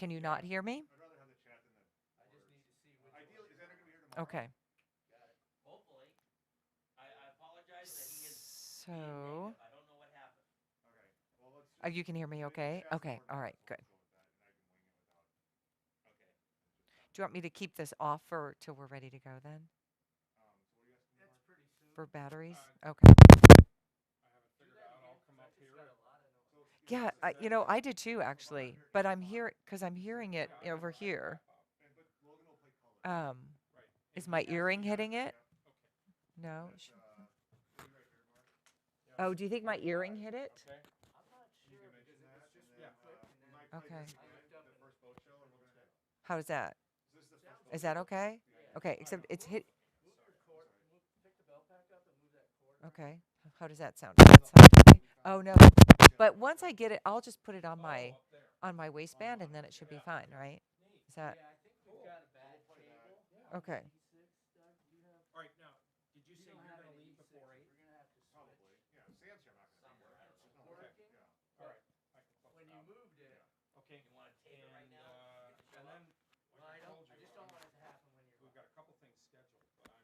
Can you not hear me? I'd rather have the chat than the I just need to see which Ideally, is Andrew gonna be here tomorrow? Okay. Got it. Hopefully. I apologize that he is being So, negative. I don't know what happened. Okay. Well, let's oh, just you can hear me the okay? chat's Okay. more All important, right. so Good. let's go with that, and I can wing it without. Okay. Do you want me to keep this off for till we're ready to go then? So what are you asking me That's for? pretty soon. For batteries? Okay. I haven't Do figured that out. again, I'll come 'cause I up just here. got a lot of noise. So it's, Yeah, it's a you know, I did too actually, but I'm here because I'm hearing it Yeah, over here. and but Logan will play color. Right. Is And my he has earring the, hitting it? Yep. Okay. No. And it's it'll be right here, Mark. Yeah. Oh, do you think my earring hit it? Okay. I'm not You sure can mention because it that, was just and real then quick, and we then might play Okay. this I again, looked up the and first boat show, and we're gonna. How's that? Is this the Sounds first boat Is that show? okay? Yeah. Okay, except it's hit. move your cord, move, pick the belt back up and move that cord. Okay. How does that sound? Does that sound okay? Oh no. But once I get it, I'll just put it on my Oh, up there. waistband and then it should be fine, right? Neat. Is that Yeah, I think we've got a bad play that. cable. Yeah. okay? D6, Doug, do you have? All right. Now, did you You say don't you're have going to any leave D6. before 8? We're gonna have to switch. Probably. Yeah. Sam's here. I'm not gonna be Somewhere. here. It's There's no way. working. Yeah. All right. I can close When it you out. moved it, Okay. you want to tape it right And, now? Get the show and up? then, Well, I told don't. I you, just don't want it to happen when you're. we've got a couple things scheduled, but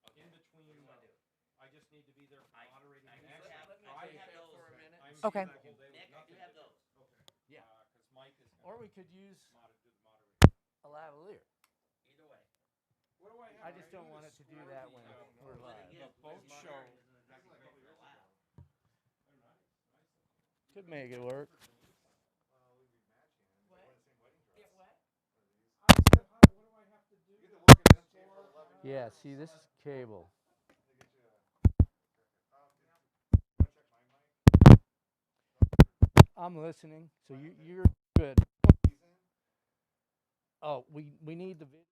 I'm in between. What do you want to do? I just need to be there for moderating I the do next. have- let me I take have those for a for a minute. minute. I'm Okay. here the whole day with Nick, I do nothing have to do. those. Okay. Yeah. Because Mike is Or going we could use to do the moderating. a lavalier. Either Either way. way. What do I have? I just don't want it to do that when we're live. The boat show. That's like a couple years ago. Could make it work. Well, we'd be matching. What? Wear the same wedding dress. Get what? One of these. I said, what do I have to do? You get to work at MJ for 11 years. Yeah. See, this is cable. They get you. Want to check my mic? I'm listening. So you're good. He's in. Oh, we need the video.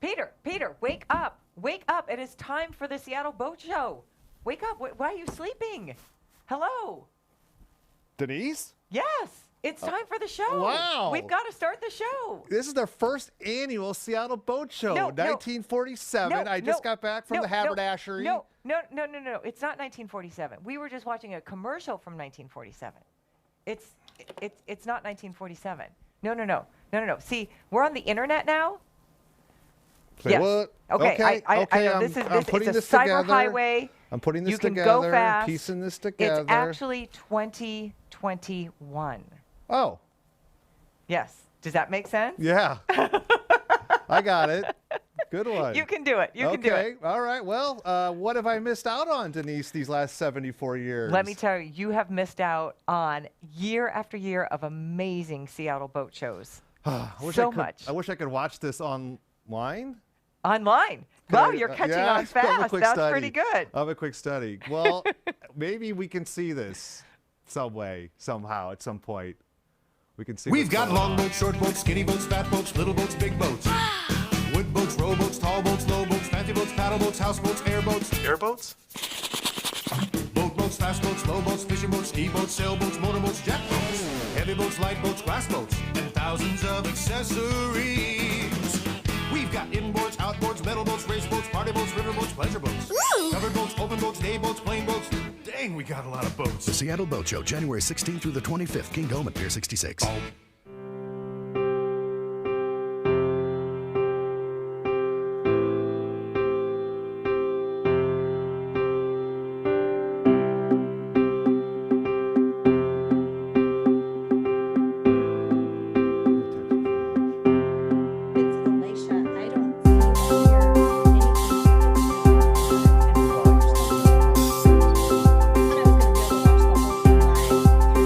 Peter, wake up. Wake up. It is time for the Seattle Boat Show. Wake up. Why are you sleeping? Hello. Denise? Yes. It's time for the show. wow. We've got to start the show. This is their first annual Seattle Boat Show, No, 1947. I just got back from the haberdashery. No. It's not 1947. We were just watching a commercial from 1947. It's not 1947. No. See, we're on the internet now. Say Yes. what? Okay. I know I'm this is putting it's a this cyber together. highway. I'm putting this You can together. go fast. Piecing this together. It's actually 2021. Oh, Yes. Does that make sense? yeah. I got it. Good one. You can do it. You can do it. Okay. All right. Well, what have I missed out on, Denise, these last 74 years? Let me tell you, you have missed out on year after year of amazing Seattle boat shows. I wish so I could, much. I wish I could watch this online. Online. Could Wow, I- you're catching yeah, on I'm a fast. quick That's study. pretty good. I'm a quick study. Well, maybe we can see this some way, somehow, at some point. We can see. We've what's got going on. long boats, short boats, skinny boats, fat boats, little boats, big boats. Wood boats, rowboats, tall boats, low boats, fancy boats, paddle boats, houseboats, airboats. Airboats? Boat boats, fast boats, slow boats, fishing boats, ski boats, sailboats, motorboats, jet boats. Heavy boats, light boats, glass boats, and thousands of accessories. We've got inboards, outboards, metal boats, race boats, party boats, river boats, pleasure boats. Covered boats, open boats, day boats, plain boats. Dang, we got a lot of boats. The Seattle Boat Show, January 16th through the 25th, King Dome at Pier 66. It's Alicia. I don't hear anything. I was gonna be able to watch the whole thing live through the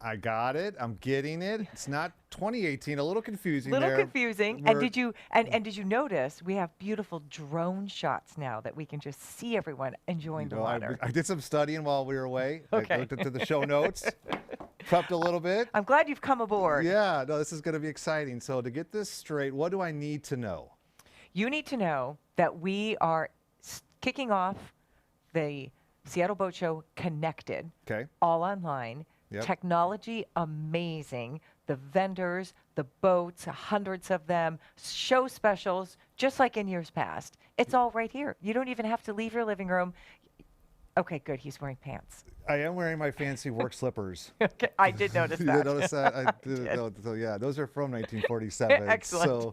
I got it. I'm getting it. It's not 2018. A little confusing Little there. confusing. And We're- did you notice we have beautiful drone shots now that we can just see everyone enjoying the No, water. I did some studying while we were away. Okay. I looked into the show notes, prepped a little bit. I'm glad you've come aboard. Yeah, no, this is going to be exciting. So to get this straight, what do I need to know? You need to know that we are kicking off the Seattle Boat Show Connected, Okay. all online, Yep. technology amazing, the vendors, the boats, hundreds of them, show specials, just like in years past. It's all right here. You don't even have to leave your living room. Okay, good. He's wearing pants. I am wearing my fancy work slippers. Okay, I did notice You that. did notice that? I did. did. So yeah, those are from 1947. Excellent. So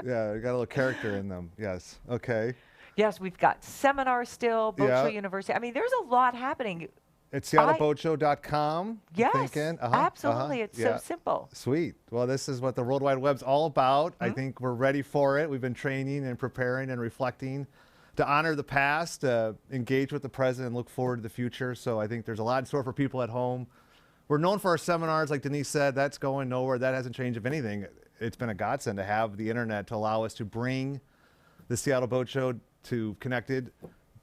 yeah, I got a little character in them. Yes. Okay. Yes, we've got seminars still, Boat Yeah. Show University. I mean, there's a lot happening. It's SeattleBoatShow.com. Yes, Thinking. absolutely. It's Yeah. so simple. Sweet. Well, this is what the World Wide Web's all about. Mm-hmm. I think we're ready for it. We've been training and preparing and reflecting to honor the past, engage with the present, and look forward to the future. So I think there's a lot in store for people at home. We're known for our seminars, like Denise said. That's going nowhere. That hasn't changed. If anything, it's been a godsend to have the internet to allow us to bring the Seattle Boat Show to connected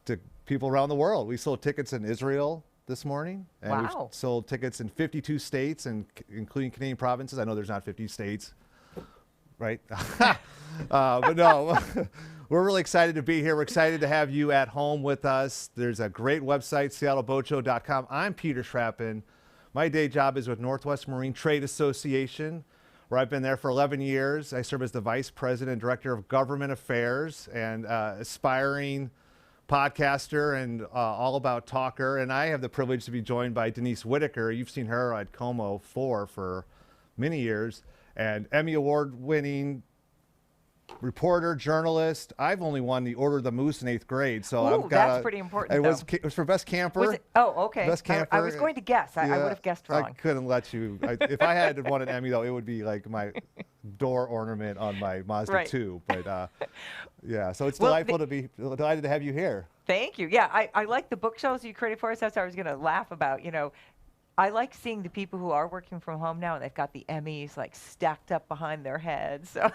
to people around the world. We sold tickets in Israel this morning, and Wow. we've sold tickets in 52 states, and including Canadian provinces. I know there's not 50 states, right? But no, we're really excited to be here. We're excited to have you at home with us. There's a great website, SeattleBoatShow.com. I'm Peter Schrappen. My day job is with Northwest Marine Trade Association, where I've been there for 11 years. I serve as the Vice President and Director of Government Affairs and aspiring podcaster and all about talker. And I have the privilege to be joined by Denise Whitaker. You've seen her at Como 4 for many years, and Emmy Award winning reporter, journalist. I've only won the Order of the Moose in 8th grade, so Ooh, I've got. that's pretty important, It was for best camper. Was it? Oh, okay. Best camper. I was going to guess. I Yeah, would have guessed I wrong. couldn't let you. If I had won an Emmy, though, it would be like my door ornament on my Mazda Right. 2. But yeah, so it's Well, delightful to be delighted to have you here. Thank you. Yeah, I like the bookshelves you created for us. That's what I was going to laugh about. You know, I like seeing the people who are working from home now, and they've got the Emmys like stacked up behind their heads. So.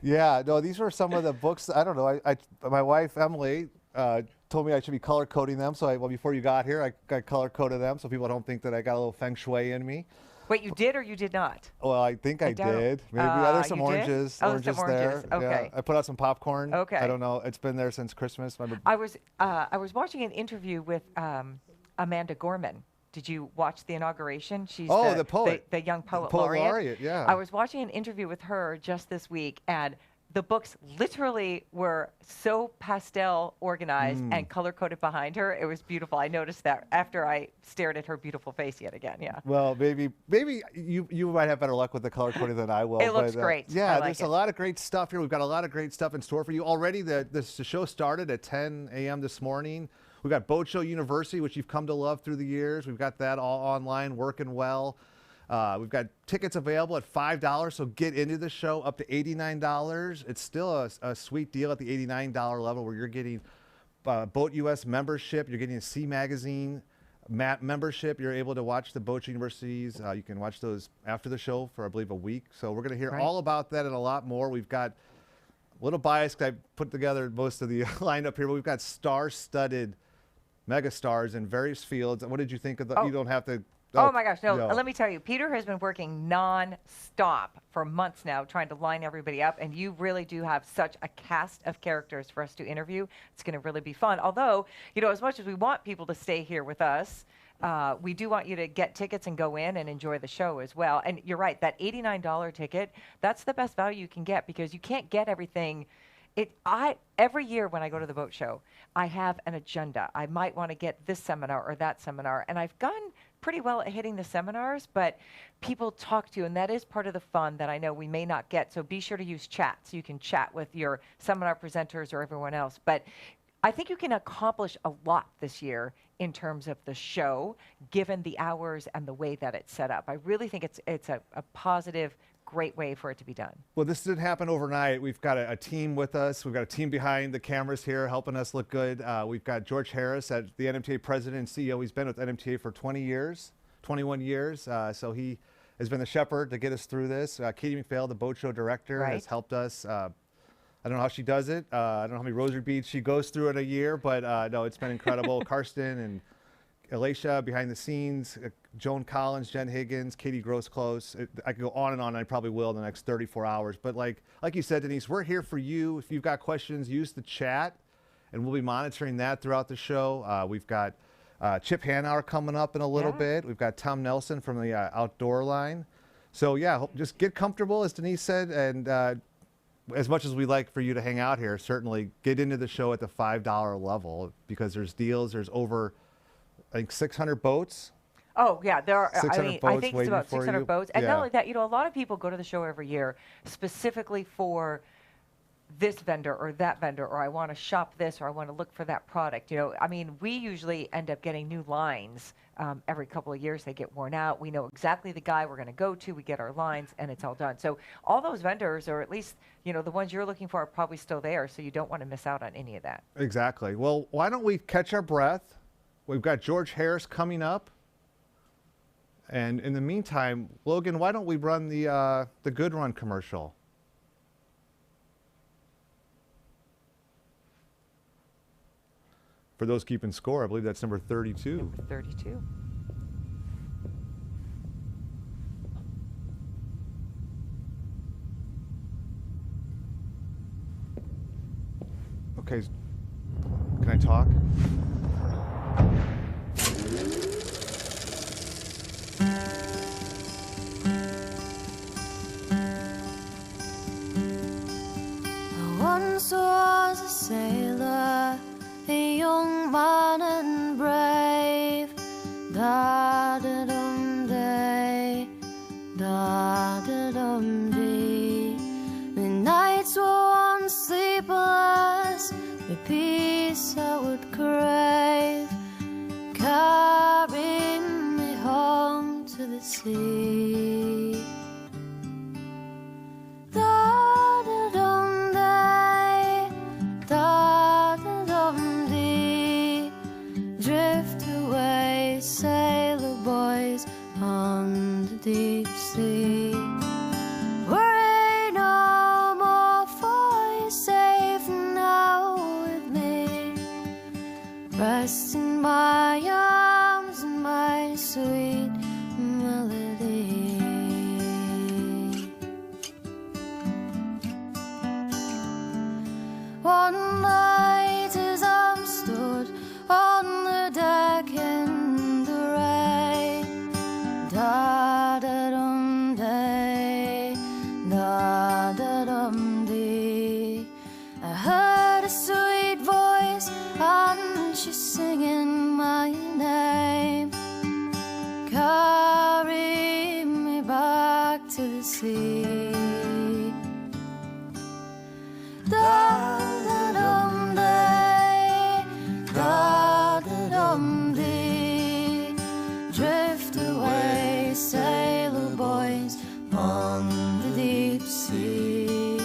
Yeah, no, these were some of the books. I don't know. My wife Emily told me I should be color coding them. So before you got here, I color coded them so people don't think that I got a little feng shui in me. Wait, you did or you did not? Well, I think I doubt it. did. Maybe there's some You did? oranges. Oh, Oranges some there. oranges. Okay. Yeah. I put out some popcorn. Okay. I don't know. It's been there since Christmas. I was watching an interview with Amanda Gorman. Did you watch the inauguration? She's the poet. the young poet, Poet laureate, yeah. I was watching an interview with her just this week, and the books literally were so pastel organized and color coded behind her. It was beautiful. I noticed that after I stared at her beautiful face yet again. Yeah. Well, maybe you might have better luck with the color coding than I will. It looks but, great. I Yeah, like there's it. a lot of great stuff here. We've got a lot of great stuff in store for you already. The show started at 10 a.m. this morning. We've got Boat Show University, which you've come to love through the years. We've got that all online, working well. We've got tickets available at $5, so get into the show up to $89. It's still a sweet deal at the $89 level where you're getting Boat US membership. You're getting a C Magazine membership. You're able to watch the Boat Show Universities. You can watch those after the show for, I believe, a week. So we're going to hear Right. all about that and a lot more. We've got a little biased 'cause I put together most of the lineup here, but we've got star-studded megastars in various fields. What did you think of the? Oh. You don't have to. Oh my gosh, no. Let me tell you, Peter has been working non-stop for months now trying to line everybody up, and you really do have such a cast of characters for us to interview. It's going to really be fun. Although, you know, as much as we want people to stay here with us, we do want you to get tickets and go in and enjoy the show as well. And you're right, that $89 ticket, that's the best value you can get because you can't get everything. Every year when I go to the boat show, I have an agenda. I might want to get this seminar or that seminar, and I've gone pretty well at hitting the seminars, but people talk to you, and that is part of the fun that I know we may not get. So be sure to use chat so you can chat with your seminar presenters or everyone else. But I think you can accomplish a lot this year in terms of the show, given the hours and the way that it's set up. I really think it's a positive, great way for it to be done. Well, this didn't happen overnight. We've got a team with us. We've got a team behind the cameras here helping us look good. We've got George Harris, the NMTA president and CEO. He's been with NMTA for 21 years. So he has been the shepherd to get us through this. Katie McPhail, the boat show director, has helped us. I don't know how she does it. I don't know how many rosary beads she goes through in a year, but no, it's been incredible. Karsten and Alicia behind the scenes, Joan Collins, Jen Higgins, Katie Gross-Close. I could go on and on. I probably will in the next 34 hours. But like you said, Denise, we're here for you. If you've got questions, use the chat, and we'll be monitoring that throughout the show. We've got Chip Hanauer coming up in a little bit. We've got Tom Nelson from the Outdoor Line. So yeah, just get comfortable, as Denise said, and as much as we like for you to hang out here, certainly get into the show at the $5 level because there's deals. There's over, I think, 600 boats. Oh, yeah, there are. 600 I think boats it's waiting about for 600 you. boats. And Yeah. not only that, a lot of people go to the show every year specifically for this vendor or that vendor, or I want to shop this, or I want to look for that product. We usually end up getting new lines every couple of years. They get worn out. We know exactly the guy we're going to go to. We get our lines, and it's all done. So all those vendors, or at least, the ones you're looking for, are probably still there. So you don't want to miss out on any of that. Exactly. Well, why don't we catch our breath? We've got George Harris coming up. And in the meantime, Logan, why don't we run the Good Run commercial? For those keeping score, I believe that's number 32. Number 32. Okay, can I talk? Once was a sailor, a young man and brave. Da-da-dum-day, da-da-dum-dee. The nights were unsleepless, the peace I would crave. Carry me home to the sea. Da-da-dum-day, da-da-dum-dee. Drift away, sailor boys, on the deep sea. Worry no more, for you're safe now with me. Rest in my arms and my sweet melody. One night as I stood on the deck in the rain, da-da-dum-day, da-da-dum-dee. I heard a sweet voice and she's singing my name. Carry me back to the sea. Da-da-dum-day, da-da-dum-dee. Drift away, sailor boys, on the deep sea.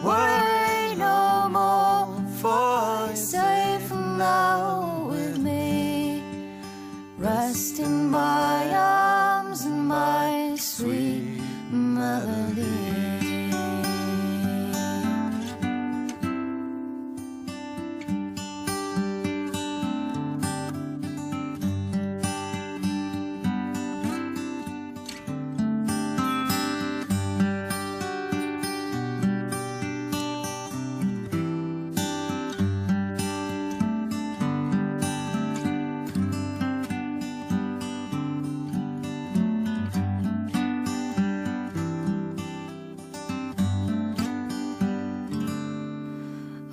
Worry no more, for you're safe now with me. Rest in my arms and my sweet melody.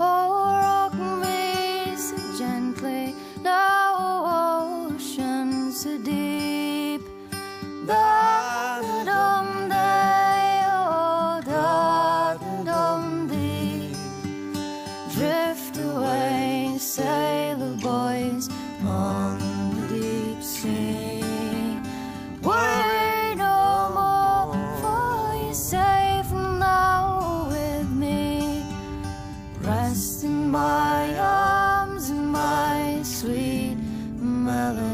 Oh, rock me so gently, now oceans so deep. Da-da-dum-day, oh, da-da-dum-dee. Drift away, sailor boys, on the deep sea. Worry no more, for you're safe now with me. Rest in my arms and my sweet melody.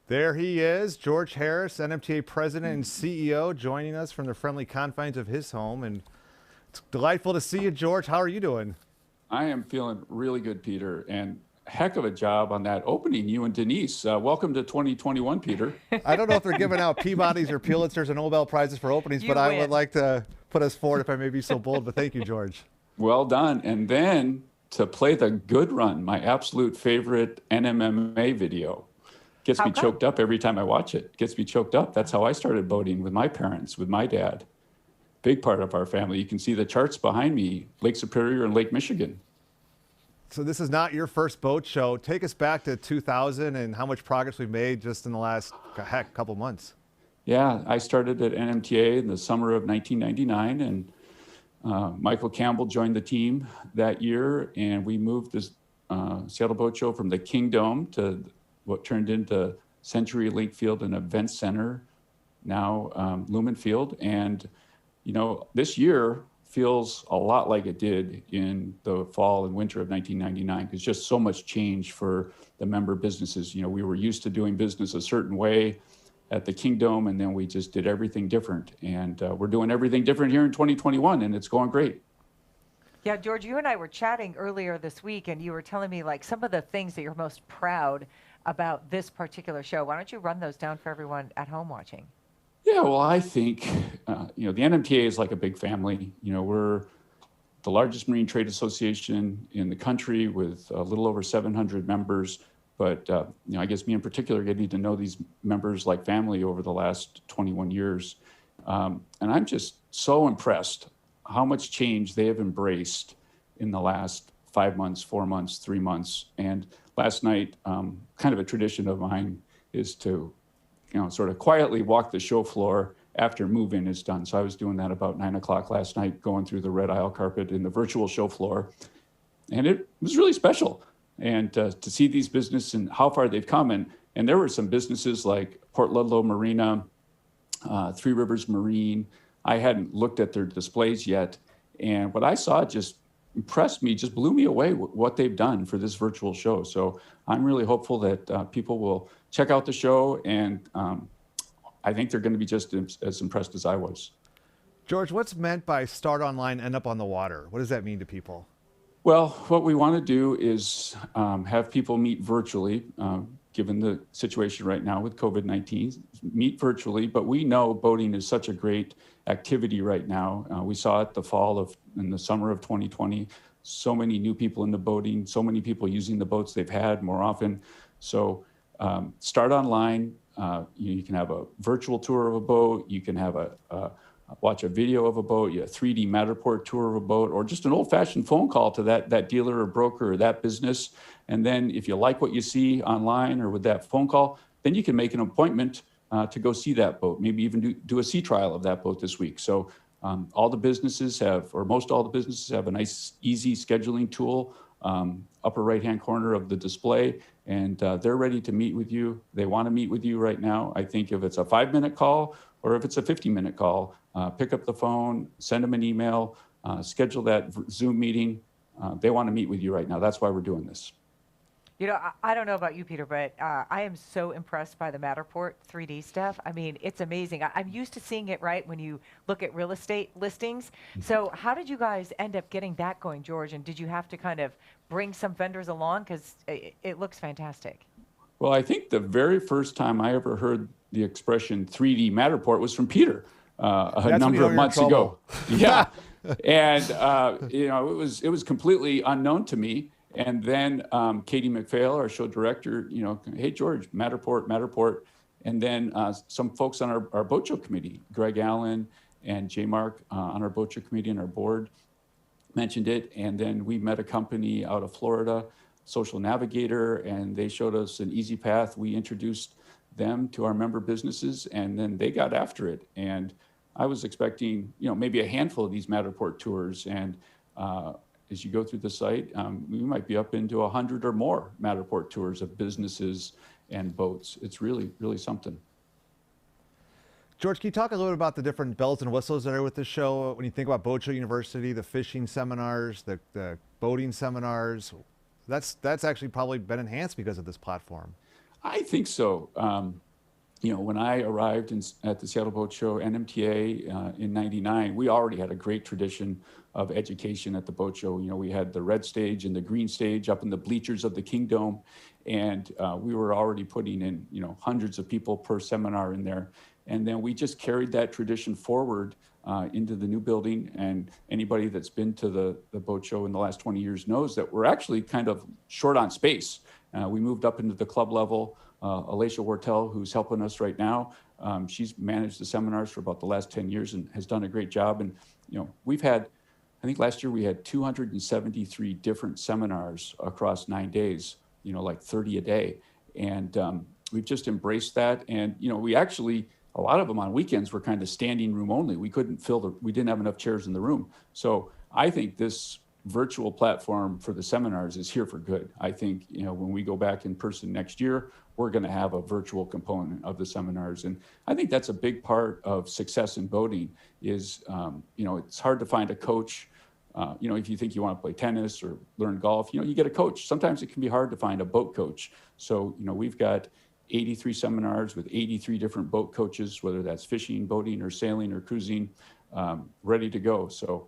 There he is, George Harris, NMTA President and CEO, joining us from the friendly confines of his home. And it's delightful to see you, George. How are you doing? I am feeling really good, Peter. And heck of a job on that opening, you and Denise. Welcome to 2021, Peter. I don't know if they're giving out Peabodys or Pulitzers or Nobel Prizes for openings, You but I win. would like to put us forward if I may be so bold. But thank you, George. Well done. And then to play the good run, my absolute favorite NMMA video. Gets How me come? choked up every time I watch it. Gets me choked up. That's how I started boating, with my parents, with my dad. Big part of our family. You can see the charts behind me, Lake Superior and Lake Michigan. So this is not your first boat show. Take us back to 2000 and how much progress we've made just in the last, couple months. Yeah, I started at NMTA in the summer of 1999, and Michael Campbell joined the team that year, and we moved this Seattle Boat Show from the Kingdom to what turned into Century Link Field and Event Center, now Lumen Field. And, you know, this year feels a lot like it did in the fall and winter of 1999, because just so much change for the member businesses. You know, we were used to doing business a certain way at the Kingdom, and then we just did everything different. And we're doing everything different here in 2021, and it's going great. Yeah, George, you and I were chatting earlier this week, and you were telling me like some of the things that you're most proud about this particular show. Why don't you run those down for everyone at home watching? Yeah, well, I think, you know, the NMTA is like a big family. You know, we're the largest marine trade association in the country with a little over 700 members. But, you know, I guess me in particular, getting to know these members like family over the last 21 years. And I'm just so impressed how much change they have embraced in the last 5 months, 4 months, 3 months. And last night, kind of a tradition of mine is to, you know, sort of quietly walk the show floor after move-in is done. So I was doing that about 9 o'clock last night, going through the red aisle carpet in the virtual show floor. And it was really special. And to see these businesses and how far they've come. And there were some businesses like Port Ludlow Marina, Three Rivers Marine. I hadn't looked at their displays yet. And what I saw just impressed me, just blew me away what they've done for this virtual show. So I'm really hopeful that people will check out the show, and I think they're going to be just as impressed as I was. George, what's meant by start online, end up on the water? What does that mean to people? Well, what we want to do is have people meet virtually, given the situation right now with COVID-19, meet virtually. But we know boating is such a great activity right now. We saw it in the summer of 2020, so many new people into boating, so many people using the boats they've had more often. So start online. You can have a virtual tour of a boat. You can have watch a video of a boat, a 3D Matterport tour of a boat, or just an old-fashioned phone call to that dealer or broker or that business. And then if you like what you see online or with that phone call, then you can make an appointment to go see that boat, maybe even do a sea trial of that boat this week. So all the businesses have, or most all the businesses have, a nice, easy scheduling tool, upper right-hand corner of the display, and they're ready to meet with you. They want to meet with you right now. I think if it's a 5-minute call or if it's a 50-minute call, pick up the phone, send them an email, schedule that Zoom meeting. They want to meet with you right now. That's why we're doing this. You know, I don't know about you, Peter, but I am so impressed by the Matterport 3D stuff. I mean, it's amazing. I'm used to seeing it, right, when you look at real estate listings. So how did you guys end up getting that going, George? And did you have to kind of bring some vendors along? Because it looks fantastic. Well, I think the very first time I ever heard the expression 3D Matterport was from Peter a number of months ago. Yeah. And, you know, it was completely unknown to me. And then Katie McPhail, our show director, you know, hey, George, Matterport. And then some folks on our boat show committee, Greg Allen and J. Mark on our boat show committee and our board mentioned it. And then we met a company out of Florida, Social Navigator, and they showed us an easy path. We introduced them to our member businesses, and then they got after it. And I was expecting, you know, maybe a handful of these Matterport tours. And as you go through the site, we might be up into 100 or more Matterport tours of businesses and boats. It's really, really something. George, can you talk a little bit about the different bells and whistles that are with the show? When you think about Boat Show University, the fishing seminars, the boating seminars, that's actually probably been enhanced because of this platform. I think so. when I arrived at the Seattle Boat Show, NMTA in '99, we already had a great tradition of education at the boat show. We had the red stage and the green stage up in the bleachers of the Kingdome, and we were already putting in, hundreds of people per seminar in there. And then we just carried that tradition forward into the new building. And anybody that's been to the boat show in the last 20 years knows that we're actually kind of short on space. We moved up into the club level. Alicia Wortel, who's helping us right now, she's managed the seminars for about the last 10 years and has done a great job. And, we've had, I think last year we had 273 different seminars across 9 days, like 30 a day. And we've just embraced that. And, we actually, a lot of them on weekends were kind of standing room only. We couldn't we didn't have enough chairs in the room. So I think this virtual platform for the seminars is here for good. I think, when we go back in person next year, we're going to have a virtual component of the seminars. And I think that's a big part of success in boating is, it's hard to find a coach. If you think you want to play tennis or learn golf, you get a coach. Sometimes it can be hard to find a boat coach. So, we've got 83 seminars with 83 different boat coaches, whether that's fishing, boating, or sailing or cruising, ready to go. So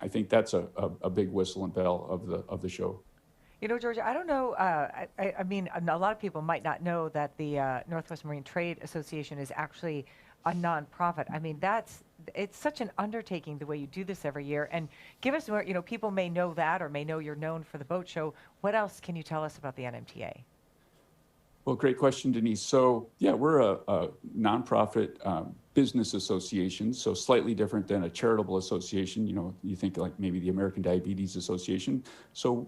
I think that's a big whistle and bell of the show. George, I don't know. I mean, a lot of people might not know that the Northwest Marine Trade Association is actually a nonprofit. I mean, it's such an undertaking the way you do this every year. And give us more, people may know that or may know you're known for the boat show. What else can you tell us about the NMTA? Well, great question, Denise. So, yeah, we're a nonprofit business association, so slightly different than a charitable association. You think like maybe the American Diabetes Association. So,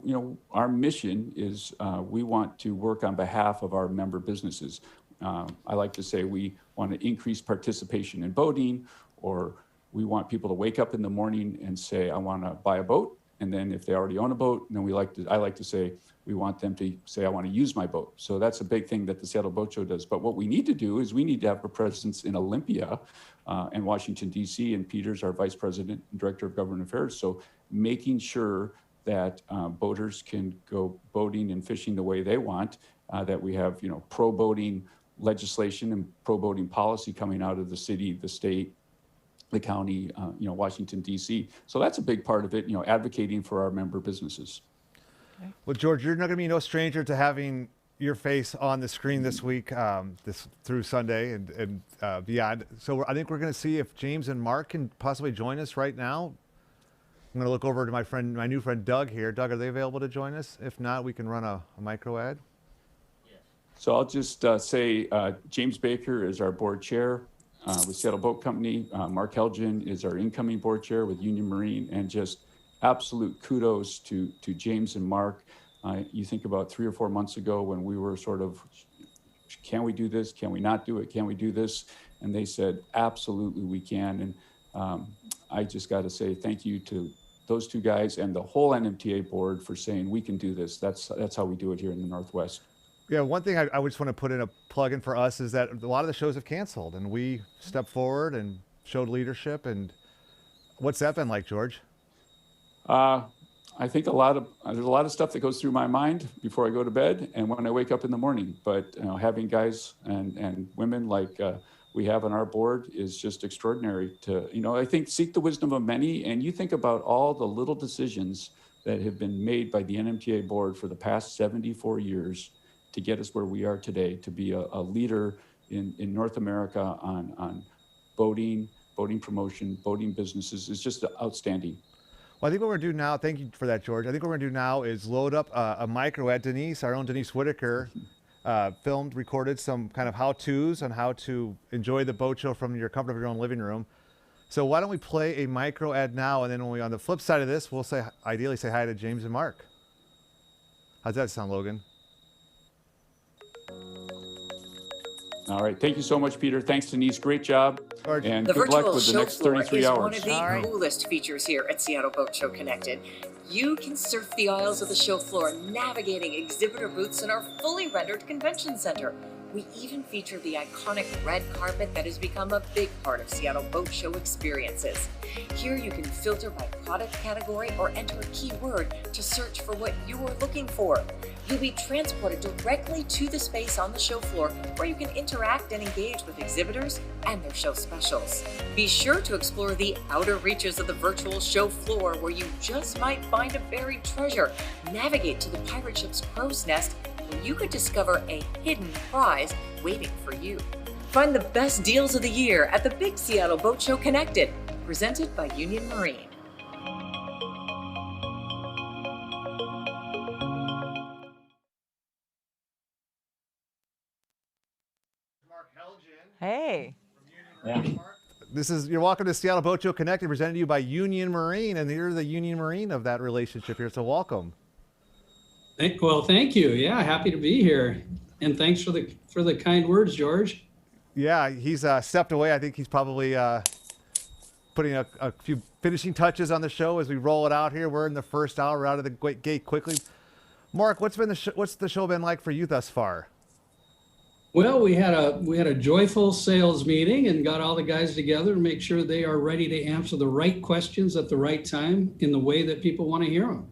our mission is we want to work on behalf of our member businesses. I like to say we want to increase participation in boating, or we want people to wake up in the morning and say, I want to buy a boat. And then if they already own a boat, then I like to say, we want them to say, I want to use my boat. So that's a big thing that the Seattle Boat Show does. But what we need to do is we need to have a presence in Olympia and Washington, D.C., and Peter's our Vice President and Director of Government Affairs. So making sure that boaters can go boating and fishing the way they want, that we have, pro-boating legislation and pro-boating policy coming out of the city, the state, the county, Washington, D.C. So that's a big part of it, advocating for our member businesses. Well, George, you're not going to be no stranger to having your face on the screen this week, through Sunday and beyond. So I think we're going to see if James and Mark can possibly join us right now. I'm going to look over to my new friend Doug here. Doug, are they available to join us? If not, we can run a micro ad. Yes. So I'll just say James Baker is our board chair with Seattle Boat Company. Mark Helgen is our incoming board chair with Union Marine, and just absolute kudos to James and Mark. You think about 3 or 4 months ago when we were sort of, can we do this? Can we not do it? Can we do this? And they said, absolutely we can. And I just got to say thank you to those two guys and the whole NMTA board for saying we can do this. That's how we do it here in the Northwest. Yeah, one thing I would just want to put in a plug in for us is that a lot of the shows have canceled, and we stepped forward and showed leadership. And what's that been like, George? I think there's a lot of stuff that goes through my mind before I go to bed and when I wake up in the morning. But having guys and women like we have on our board is just extraordinary. I think seek the wisdom of many, and you think about all the little decisions that have been made by the NMTA board for the past 74 years to get us where we are today, to be a leader in North America on boating promotion, boating businesses is just outstanding. Well, I think what we're going to do now, thank you for that, George. I think what we're going to do now is load up a micro ad. Denise, our own Denise Whitaker, recorded some kind of how-tos on how to enjoy the boat show from your comfort of your own living room. So why don't we play a micro ad now, and then when we on the flip side of this, we'll ideally say hi to James and Mark. How's that sound, Logan? All right. Thank you so much, Peter. Thanks, Denise. Great job. And The good luck virtual with the show next floor 33 is hours. one of the coolest features here at Seattle Boat Show Connected. You can surf the aisles of the show floor, navigating exhibitor booths in our fully rendered convention center. We even feature the iconic red carpet that has become a big part of Seattle Boat Show experiences. Here you can filter by product category or enter a keyword to search for what you are looking for. You'll be transported directly to the space on the show floor where you can interact and engage with exhibitors and their show specials. Be sure to explore the outer reaches of the virtual show floor where you just might find a buried treasure. Navigate to the pirate ship's crow's nest where you could discover a hidden prize waiting for you. Find the best deals of the year at the Big Seattle Boat Show Connected, presented by Union Marine. Hey. You're welcome to Seattle Boat Show Connected, presented to you by Union Marine, and you're the Union Marine of that relationship here, so welcome. Well, thank you. Yeah, happy to be here, and thanks for the kind words, George. Yeah, he's stepped away. I think he's probably putting a few finishing touches on the show as we roll it out here. We're in the first hour. We're out of the gate quickly. Mark, what's the show been like for you thus far? Well, we had a joyful sales meeting and got all the guys together to make sure they are ready to answer the right questions at the right time in the way that people want to hear them.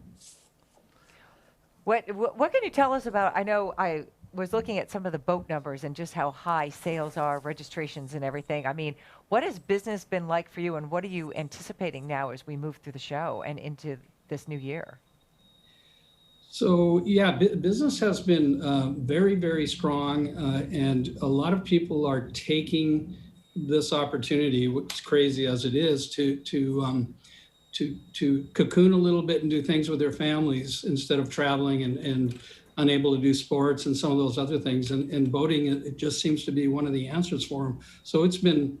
What can you tell us about? I know I was looking at some of the boat numbers and just how high sales are, registrations and everything. I mean, what has business been like for you, and what are you anticipating now as we move through the show and into this new year? So yeah, business has been very, very strong, and a lot of people are taking this opportunity, which is crazy as it is, to cocoon a little bit and do things with their families instead of traveling and unable to do sports and some of those other things. And boating, it just seems to be one of the answers for them. So it's been,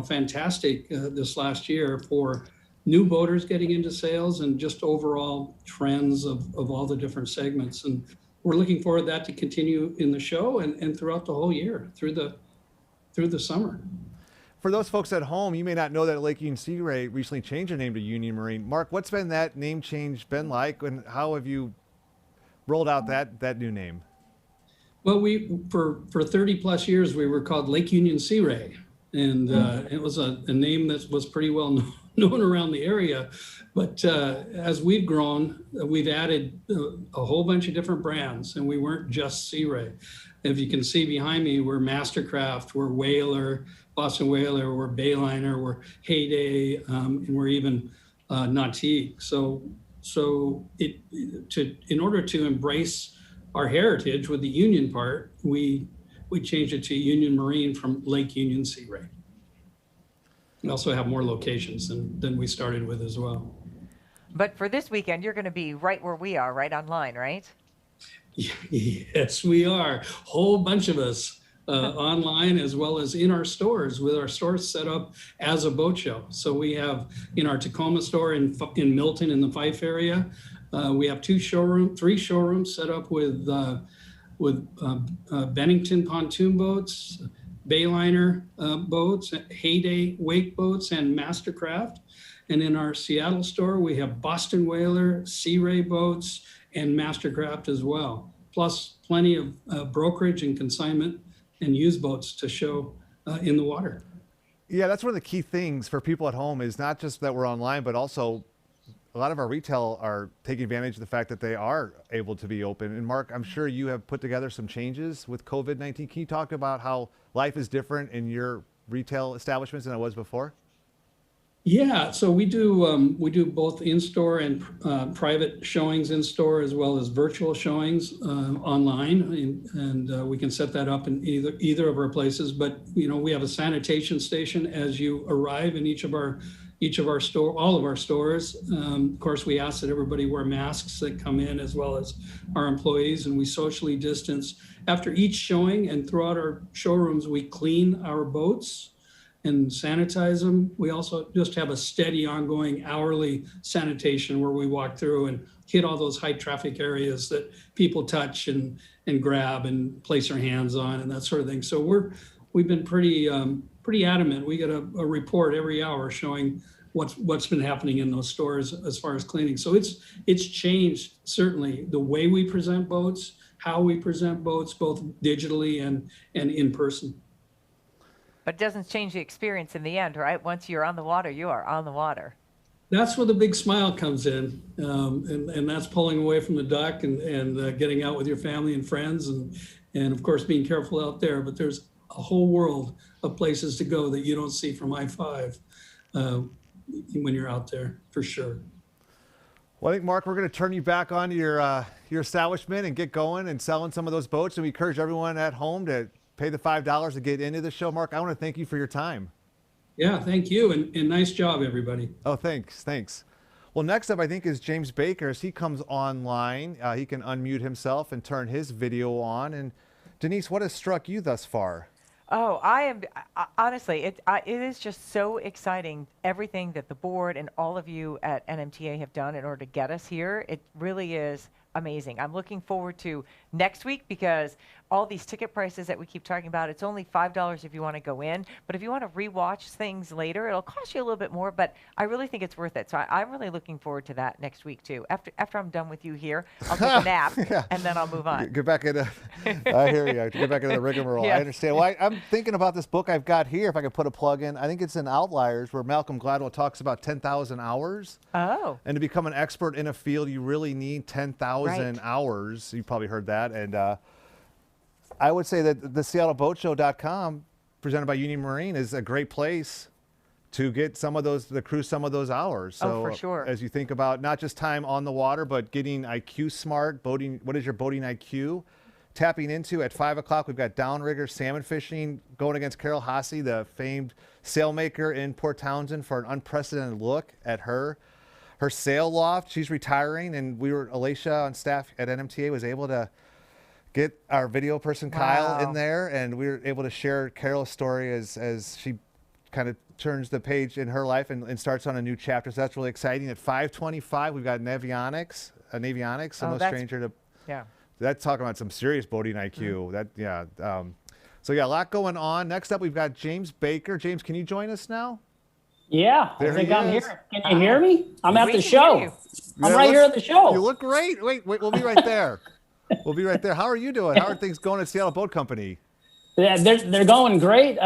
fantastic this last year for new boaters getting into sales and just overall trends of all the different segments. And we're looking forward to that to continue in the show and throughout the whole year, through the summer. For those folks at home, you may not know that Lake Union Sea Ray recently changed their name to Union Marine. Mark, what's been that name change been like, and how have you rolled out that new name? Well, for 30 plus years, we were called Lake Union Sea Ray. And it was a name that was pretty well known around the area. But as we've grown, we've added a whole bunch of different brands, and we weren't just Sea Ray. If you can see behind me, we're Mastercraft, we're Whaler, Boston Whaler, we're Bayliner, we're Heyday, and we're even Nautique. So in order to embrace our heritage with the Union part, we changed it to Union Marine from Lake Union Sea Ray. We also have more locations than we started with as well. But for this weekend, you're going to be right where we are, right online, right? Yes, we are. Whole bunch of us online as well as in our stores, with our stores set up as a boat show. So we have in our Tacoma store in Milton in the Fife area, we have three showrooms set up with Bennington pontoon boats, Bayliner boats, Heyday wake boats, and Mastercraft. And in our Seattle store, we have Boston Whaler, Sea Ray boats, and Mastercraft as well. Plus plenty of brokerage and consignment and used boats to show in the water. Yeah, that's one of the key things for people at home is not just that we're online, but also a lot of our retail are taking advantage of the fact that they are able to be open. And Mark, I'm sure you have put together some changes with COVID-19. Can you talk about how life is different in your retail establishments than it was before? Yeah, so we do both in-store and private showings in-store as well as virtual showings online, and we can set that up in either of our places. But we have a sanitation station as you arrive in each of our all of our stores. Of course, we ask that everybody wear masks that come in, as well as our employees, and we socially distance. After each showing and throughout our showrooms, we clean our boats and sanitize them. We also just have a steady ongoing hourly sanitation where we walk through and hit all those high traffic areas that people touch and grab and place their hands on and that sort of thing. So we've been pretty adamant. We get a report every hour showing what's been happening in those stores as far as cleaning. So it's changed, certainly, the way we present boats, how we present boats, both digitally and in person. But it doesn't change the experience in the end, right? Once you're on the water, you are on the water. That's where the big smile comes in, and that's pulling away from the dock and getting out with your family and friends, and of course being careful out there. But there's a whole world of places to go that you don't see from I-5 when you're out there, for sure. Well, I think, Mark, we're going to turn you back on to your establishment and get going and selling some of those boats. And we encourage everyone at home to pay the $5 to get into the show. Mark, I want to thank you for your time. Yeah, thank you, and nice job, everybody. Oh, thanks. Well, next up, I think, is James Baker. As he comes online, he can unmute himself and turn his video on. And Denise, what has struck you thus far? Oh, honestly, it is just so exciting, everything that the board and all of you at NMTA have done in order to get us here. It really is amazing. I'm looking forward to next week because all these ticket prices that we keep talking about, it's only $5 if you want to go in. But if you want to rewatch things later, it'll cost you a little bit more, but I really think it's worth it. So I'm really looking forward to that next week too. After I'm done with you here, I'll take a nap and then I'll move on. Get back into, I hear you. Get back into the rigmarole. Yeah. I understand. Well, I'm thinking about this book I've got here, if I could put a plug in. I think it's in Outliers, where Malcolm Gladwell talks about 10,000 hours. Oh. And to become an expert in a field, you really need 10,000 hours. You probably heard that. And I would say that the SeattleBoatShow.com, presented by Union Marine, is a great place to get the cruise some of those hours. So oh, for sure. As you think about not just time on the water, but getting IQ smart, boating, what is your boating IQ? Tapping into at 5 o'clock, we've got downrigger salmon fishing going against Carol Hasse, the famed sailmaker in Port Townsend, for an unprecedented look at her sail loft. She's retiring, and Alicia on staff at NMTA was able to get our video person Kyle in there, and we were able to share Carol's story as she kind of turns the page in her life and starts on a new chapter. So that's really exciting. At 5:25, we've got Navionics, no stranger to. Yeah. That's talking about some serious boating IQ. So yeah, a lot going on. Next up, we've got James Baker. James, can you join us now? Yeah, there I think I'm here. Can you hear me? I'm at We the can show. hear you. I'm right here at the show. You look great. Wait, we'll be right there. We'll be right there. How are you doing? How are things going at Seattle Boat Company? Yeah, they're going great.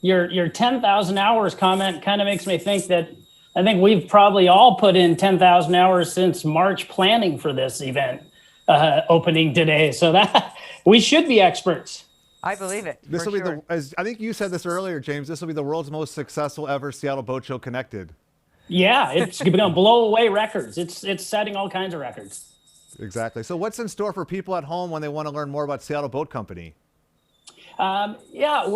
Your 10,000 hours comment kind of makes me think that I think we've probably all put in 10,000 hours since March planning for this event opening today. So that we should be experts. I believe it. This will be as I think you said this earlier, James. This will be the world's most successful ever Seattle Boat Show Connected. Yeah, it's going to blow away records. It's setting all kinds of records. Exactly. So what's in store for people at home when they want to learn more about Seattle Boat Company? Yeah,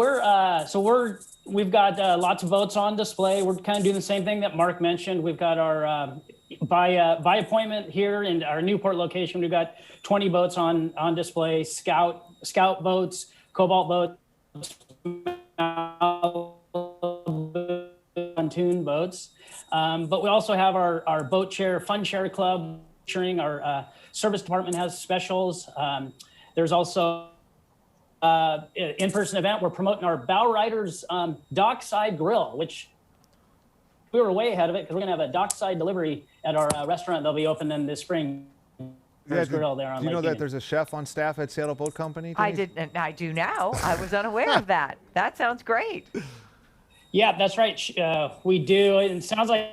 we've got lots of boats on display. We're kind of doing the same thing that Mark mentioned. We've got our by appointment here in our Newport location. We've got 20 boats on display, scout boats, cobalt boats, pontoon boats. But we also have our boat share, fun share club, featuring our service department has specials. There's also in-person event. We're promoting our Bow Riders dockside grill, which we were way ahead of it because we're going to have a dockside delivery at our restaurant. They'll be opening this spring. Grill there on do you know Lake that Union. there's a chef on staff at Seattle Boat Company? I do now. I was unaware of that. That sounds great. Yeah, that's right. We do. It sounds like.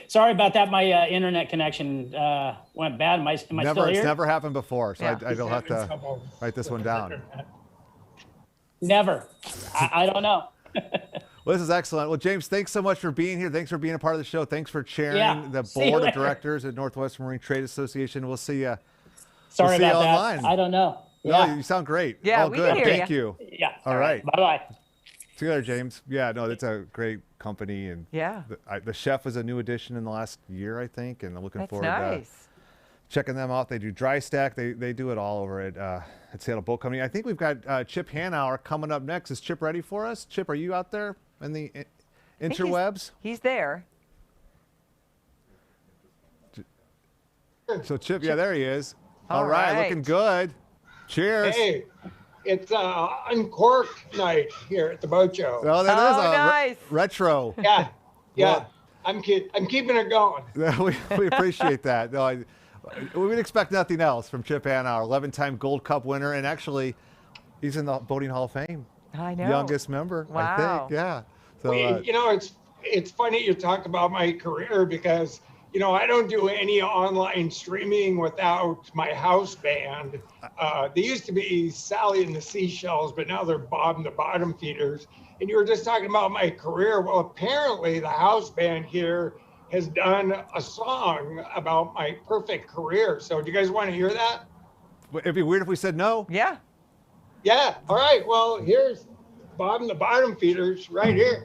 Sorry about that. My internet connection went bad. Am I still here? It's never happened before, so Yeah. I don't have to write this one down. Never. I don't know. Well, this is excellent. Well, James, thanks so much for being here. Thanks for being a part of the show. Thanks for chairing Yeah. the See you board of later. directors at Northwest Marine Trade Association. We'll see you. Sorry see you about that. online. I don't know. No, Yeah. you sound great. Yeah, All we good. can hear Thank ya. you. Yeah. All right. Bye-bye. See you later, James. Yeah, no, that's a great company, and Yeah. the chef is a new addition in the last year, I think, and I'm looking That's forward to nice. checking them out. They do dry stack. They do it all over at Seattle Boat Company. I think we've got Chip Hanauer coming up next. Is Chip ready for us? Chip, are you out there in the I think interwebs? He's there. So Chip, yeah, there he is. All All right, right. looking good. Cheers. Hey, it's Uncork night here at the boat show. Oh, that is Oh, nice. retro. Yeah, yeah. Well- I'm keeping it going. we appreciate that. No, we would expect nothing else from Chip Hanauer, 11-time Gold Cup winner, and actually, he's in the Boating Hall of Fame. I know. Youngest member, I Wow. think. Yeah. So Well, it's funny you talk about my career because, you know, I don't do any online streaming without my house band. They used to be Sally and the Seashells, but now they're Bob and the Bottom Feeders. And you were just talking about my career. Well, apparently the house band here has done a song about my perfect career. So do you guys want to hear that? It'd be weird if we said no. Yeah. Yeah. All right. Well, here's Bob and the Bottom Feeders right here.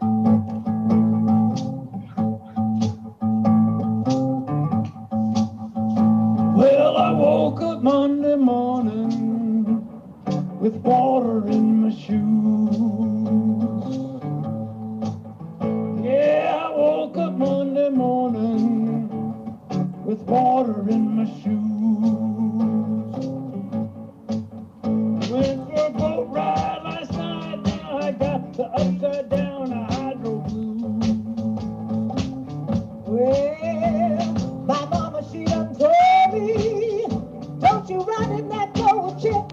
Well, I woke up Monday morning with water in my shoes. Yeah, I woke up Monday morning with water in my shoes. Went for a boat ride last night, now I got the upside down hydro blues. Well, my mama, she done told me, don't you run in that boat, Chip.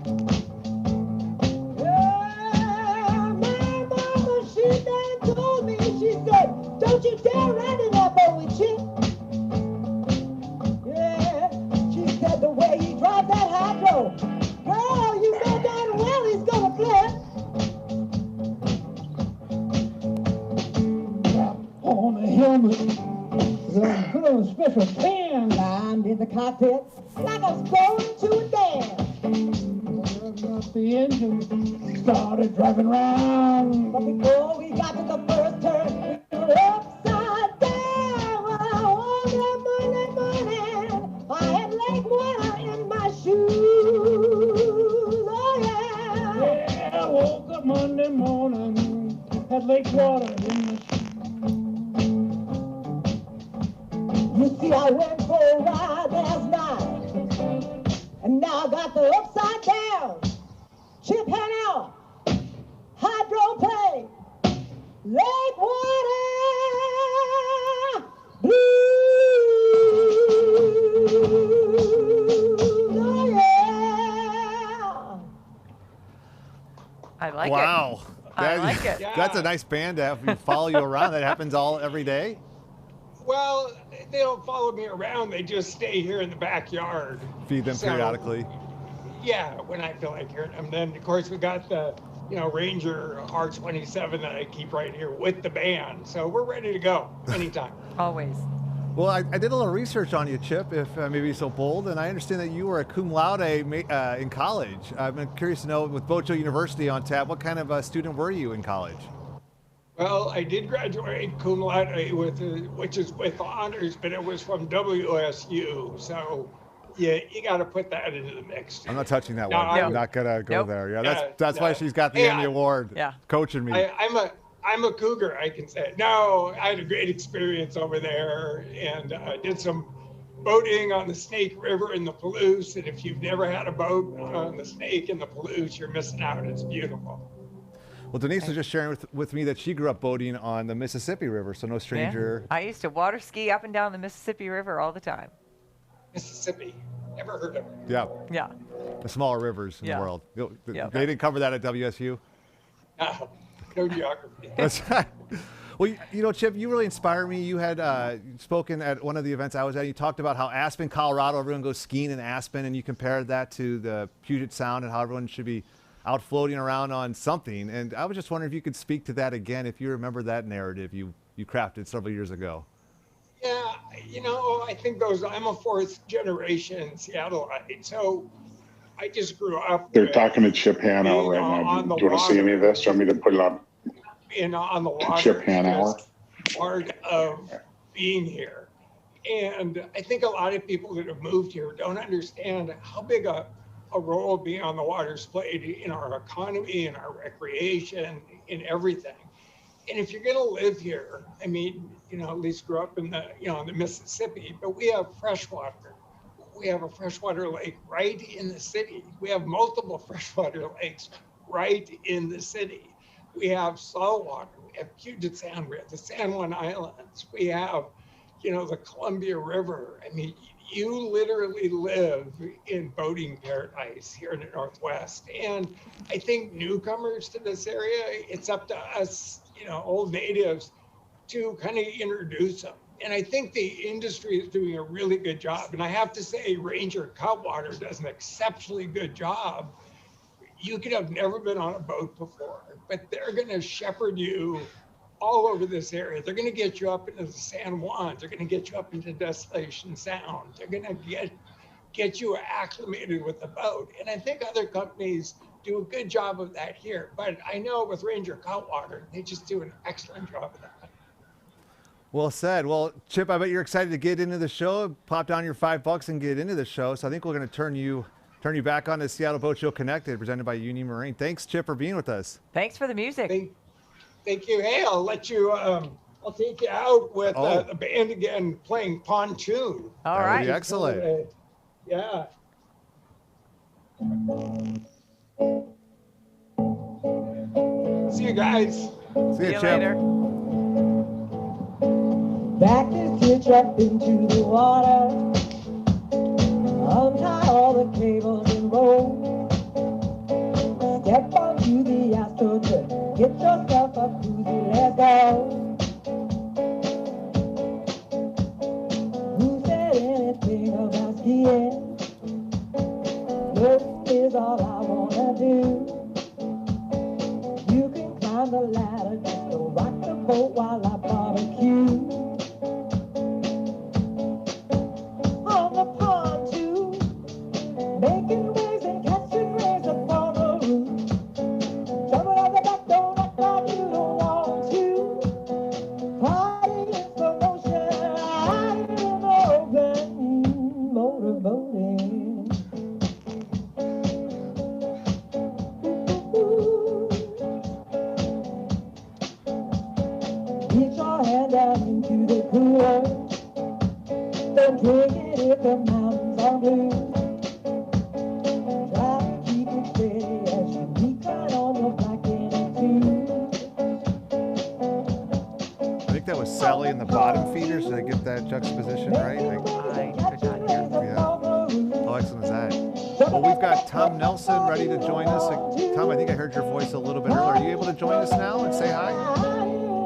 Yeah, my mama, she done told me, she said, don't you dare run in that boat, Chip. Yeah, she said the way you drive that hydro, girl, you know darn well he's gonna flip. On the helmet. Put on a special pan. Climbed in the cockpit like I was going to a dance. Revved up the engine, started driving round. But before we got to the first turn, we were upside down. Oh, that morning, I had lake water in my shoes. Oh, yeah. Yeah, I woke up Monday morning, had lake water in my shoes. You see, I went for a ride last night, and now I got the upside down. Chip Hanauer, hydro play, lake water, blues. Oh, yeah. I like it. Wow. I like it. That's a nice band to have you follow you around. That happens every day. Well, they don't follow me around. They just stay here in the backyard. Feed them periodically. Yeah, when I feel like hearing them. Then, of course, we got the, you know, Ranger R27 that I keep right here with the band. So we're ready to go anytime. Always. Well, I did a little research on you, Chip, if I may be so bold, and I understand that you were a cum laude in college. I'm curious to know, with Bocho University on tap, what kind of a student were you in college? Well, I did graduate cum laude which is with honors, but it was from WSU. So you got to put that into the mix. I'm not touching that No, one. I- I'm not gonna go Nope. there. Yeah, Yeah, that's why no. she's got the Hey, Emmy Award. Yeah. Coaching me. I'm a cougar, I can say. No, I had a great experience over there and did some boating on the Snake River in the Palouse. And if you've never had a boat on the Snake in the Palouse, you're missing out. It's beautiful. Well, Denise was just sharing with me that she grew up boating on the Mississippi River, so no stranger. Yeah. I used to water ski up and down the Mississippi River all the time. Mississippi, never heard of it. Yeah. Yeah. The smaller rivers in Yeah. the world. Yeah. They didn't cover that at WSU. No geography. That's right. Well, you know, Chip, you really inspire me. You had spoken at one of the events I was at. You talked about how Aspen, Colorado, everyone goes skiing in Aspen, and you compared that to the Puget Sound and how everyone should be out floating around on something. And I was just wondering if you could speak to that again, if you remember that narrative you crafted several years ago. Yeah, you know, I think I'm a fourth generation Seattleite, so I just grew up. They're talking to Chip Hanauer being right now. on Do the you want to see any of this? Do you want me to put it on? On the water. Chip Hanauer. Just part of being here. And I think a lot of people that have moved here don't understand how big a role being on the water's played in our economy, in our recreation, in everything. And if you're going to live here, I mean, you know, at least grew up in the, you know, in the Mississippi, but we have freshwater. We have a freshwater lake right in the city. We have multiple freshwater lakes right in the city. We have saltwater. We have Puget Sound. We have the San Juan Islands. We have, you know, the Columbia River. I mean, you literally live in boating paradise here in the Northwest. And I think newcomers to this area, it's up to us, you know, old natives, to kind of introduce them. And I think the industry is doing a really good job. And I have to say, Ranger Cutwater does an exceptionally good job. You could have never been on a boat before, but they're going to shepherd you all over this area. They're going to get you up into the San Juan. They're going to get you up into Desolation Sound. They're going to get you acclimated with the boat. And I think other companies do a good job of that here. But I know with Ranger Cutwater, they just do an excellent job of that. Well said. Well, Chip, I bet you're excited to get into the show. Pop down your $5 and get into the show. So I think we're going to turn you back on to Seattle Boat Show Connected, presented by Union Marine. Thanks, Chip, for being with us. Thanks for the music. Thank you. Hey, I'll let you. I'll take you out with the band again playing Pontoon. All right. Excellent. Yeah. See you guys. See you, Chip. Later. Back this hitch up into the water. Untie all the cables and roll. Step onto the astroturf. Get yourself up to the let's go. Who said anything about skiing? Love is all I wanna do. You can climb the ladder, just go rock the boat while I barbecue. On the pontoon, making waves and catching rays upon the roof. Jumping on the back, don't act like you don't want to. Party in slow motion, out in the open, motorboating. Reach your hand down into the cooler. Don't drink it if the mountains are blue. Try to keep it steady as you recline on your black I think that was Sally and the Bottom Feeders. Did I get that juxtaposition right? I could not hear. Yeah. How excellent is that? Well, we've got Tom Nelson ready to join us. Tom, I think I heard your voice a little bit earlier. Are you able to join us now and say hi?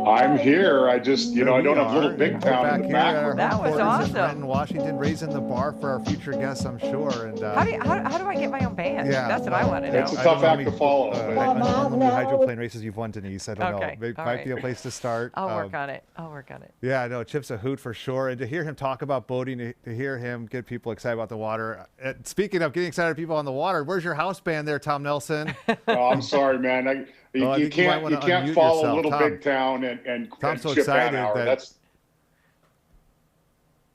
I'm here. I just, I don't have Little Big Town in the background. That was awesome. In Renton, Washington, raising the bar for our future guests, I'm sure. And How do I get my own band? Yeah, That's what I want to know. It's a tough act to follow. I don't know how many hydroplane races you've won, Denise. I don't Okay, know. It all might be a right. place to start. I'll work on it. I'll work on it. Yeah, no, Chip's a hoot for sure. And to hear him talk about boating, to hear him get people excited about the water. Speaking of getting excited people on the water, where's your house band there, Tom Nelson? Oh, I'm sorry, man. You can't follow yourself. Little Big Town and Tom's so Chip excited Hanauer.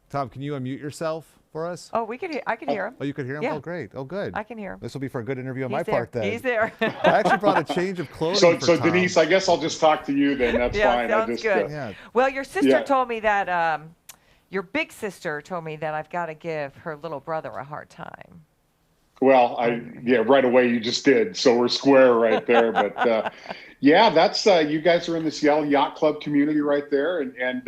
Tom, can you unmute yourself for us? Oh, I could hear him. Oh, you could hear him? Yeah. Oh, great. Oh, good. I can hear him. This will be for a good interview on my He's there. part then. He's there. I actually brought a change of clothing So for Tom. Denise, I guess I'll just talk to you then. That's Yeah, fine. sounds good. Well, your sister told me that your big sister told me that I've got to give her little brother a hard time. Well, right away you just did. So we're square right there. But yeah, that's you guys are in the Seattle Yacht Club community right there, and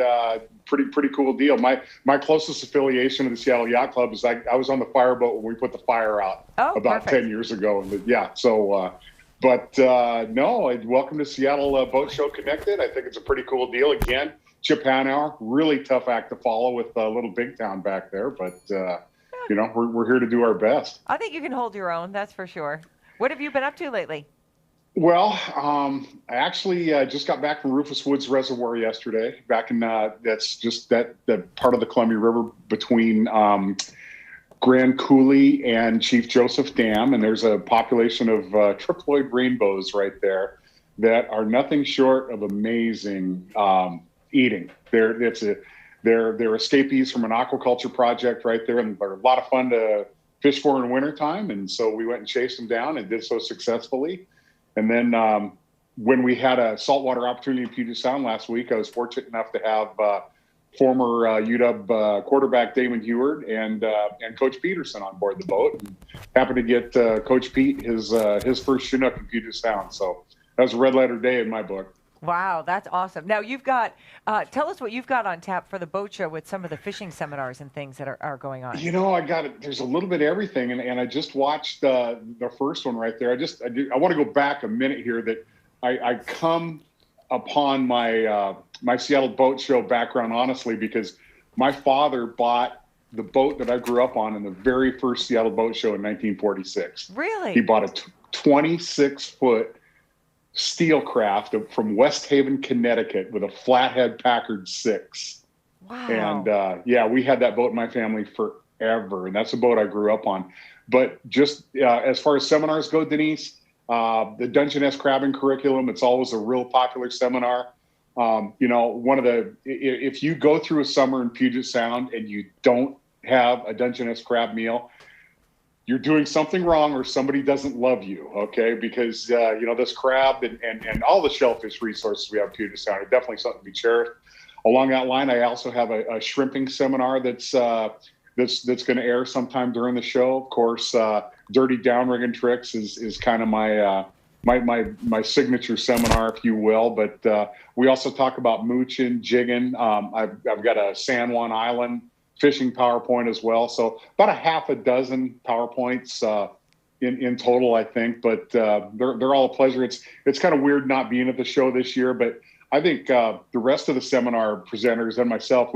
pretty cool deal. My closest affiliation to the Seattle Yacht Club is I was on the fireboat when we put the fire out about perfect. 10 years ago. And no, welcome to Seattle Boat Show Connected. I think it's a pretty cool deal. Again, Chip Hanauer, really tough act to follow with Little Big Town back there, but. We're here to do our best. I think you can hold your own. That's for sure. What have you been up to lately? Well, I actually just got back from Rufus Woods Reservoir yesterday. Back in that's just that part of the Columbia River between Grand Coulee and Chief Joseph Dam, and there's a population of triploid rainbows right there that are nothing short of amazing eating. They're escapees from an aquaculture project right there, and they're a lot of fun to fish for in wintertime. And so we went and chased them down and did so successfully. And then when we had a saltwater opportunity in Puget Sound last week, I was fortunate enough to have former UW quarterback Damon Heward and Coach Peterson on board the boat. And happened to get Coach Pete his first Chinook in Puget Sound. So that was a red letter day in my book. Wow, that's awesome. Now you've got, tell us what you've got on tap for the boat show with some of the fishing seminars and things that are going on. I got it. There's a little bit of everything. And I just watched the first one right there. I want to go back a minute here that I come upon my my Seattle Boat Show background, honestly, because my father bought the boat that I grew up on in the very first Seattle Boat Show in 1946. Really? He bought a 26-foot steel craft from West Haven, Connecticut, with a flathead Packard 6. Wow. And yeah, we had that boat in my family forever, and that's a boat I grew up on. But just as far as seminars go, Denise, the Dungeness crabbing curriculum, it's always a real popular seminar. You know, if you go through a summer in Puget Sound and you don't have a Dungeness crab meal, you're doing something wrong, or somebody doesn't love you, okay? Because, you know, this crab and all the shellfish resources we have in Puget Sound are definitely something to be cherished. Along that line, I also have a shrimping seminar that's going to air sometime during the show. Of course, Dirty Downrigging Tricks is kind of my signature seminar, if you will. But we also talk about mooching, jigging. I've got a San Juan Island fishing PowerPoint as well. So about a half a dozen PowerPoints in total, I think. But they're all a pleasure. It's kind of weird not being at the show this year, but I think the rest of the seminar presenters and myself,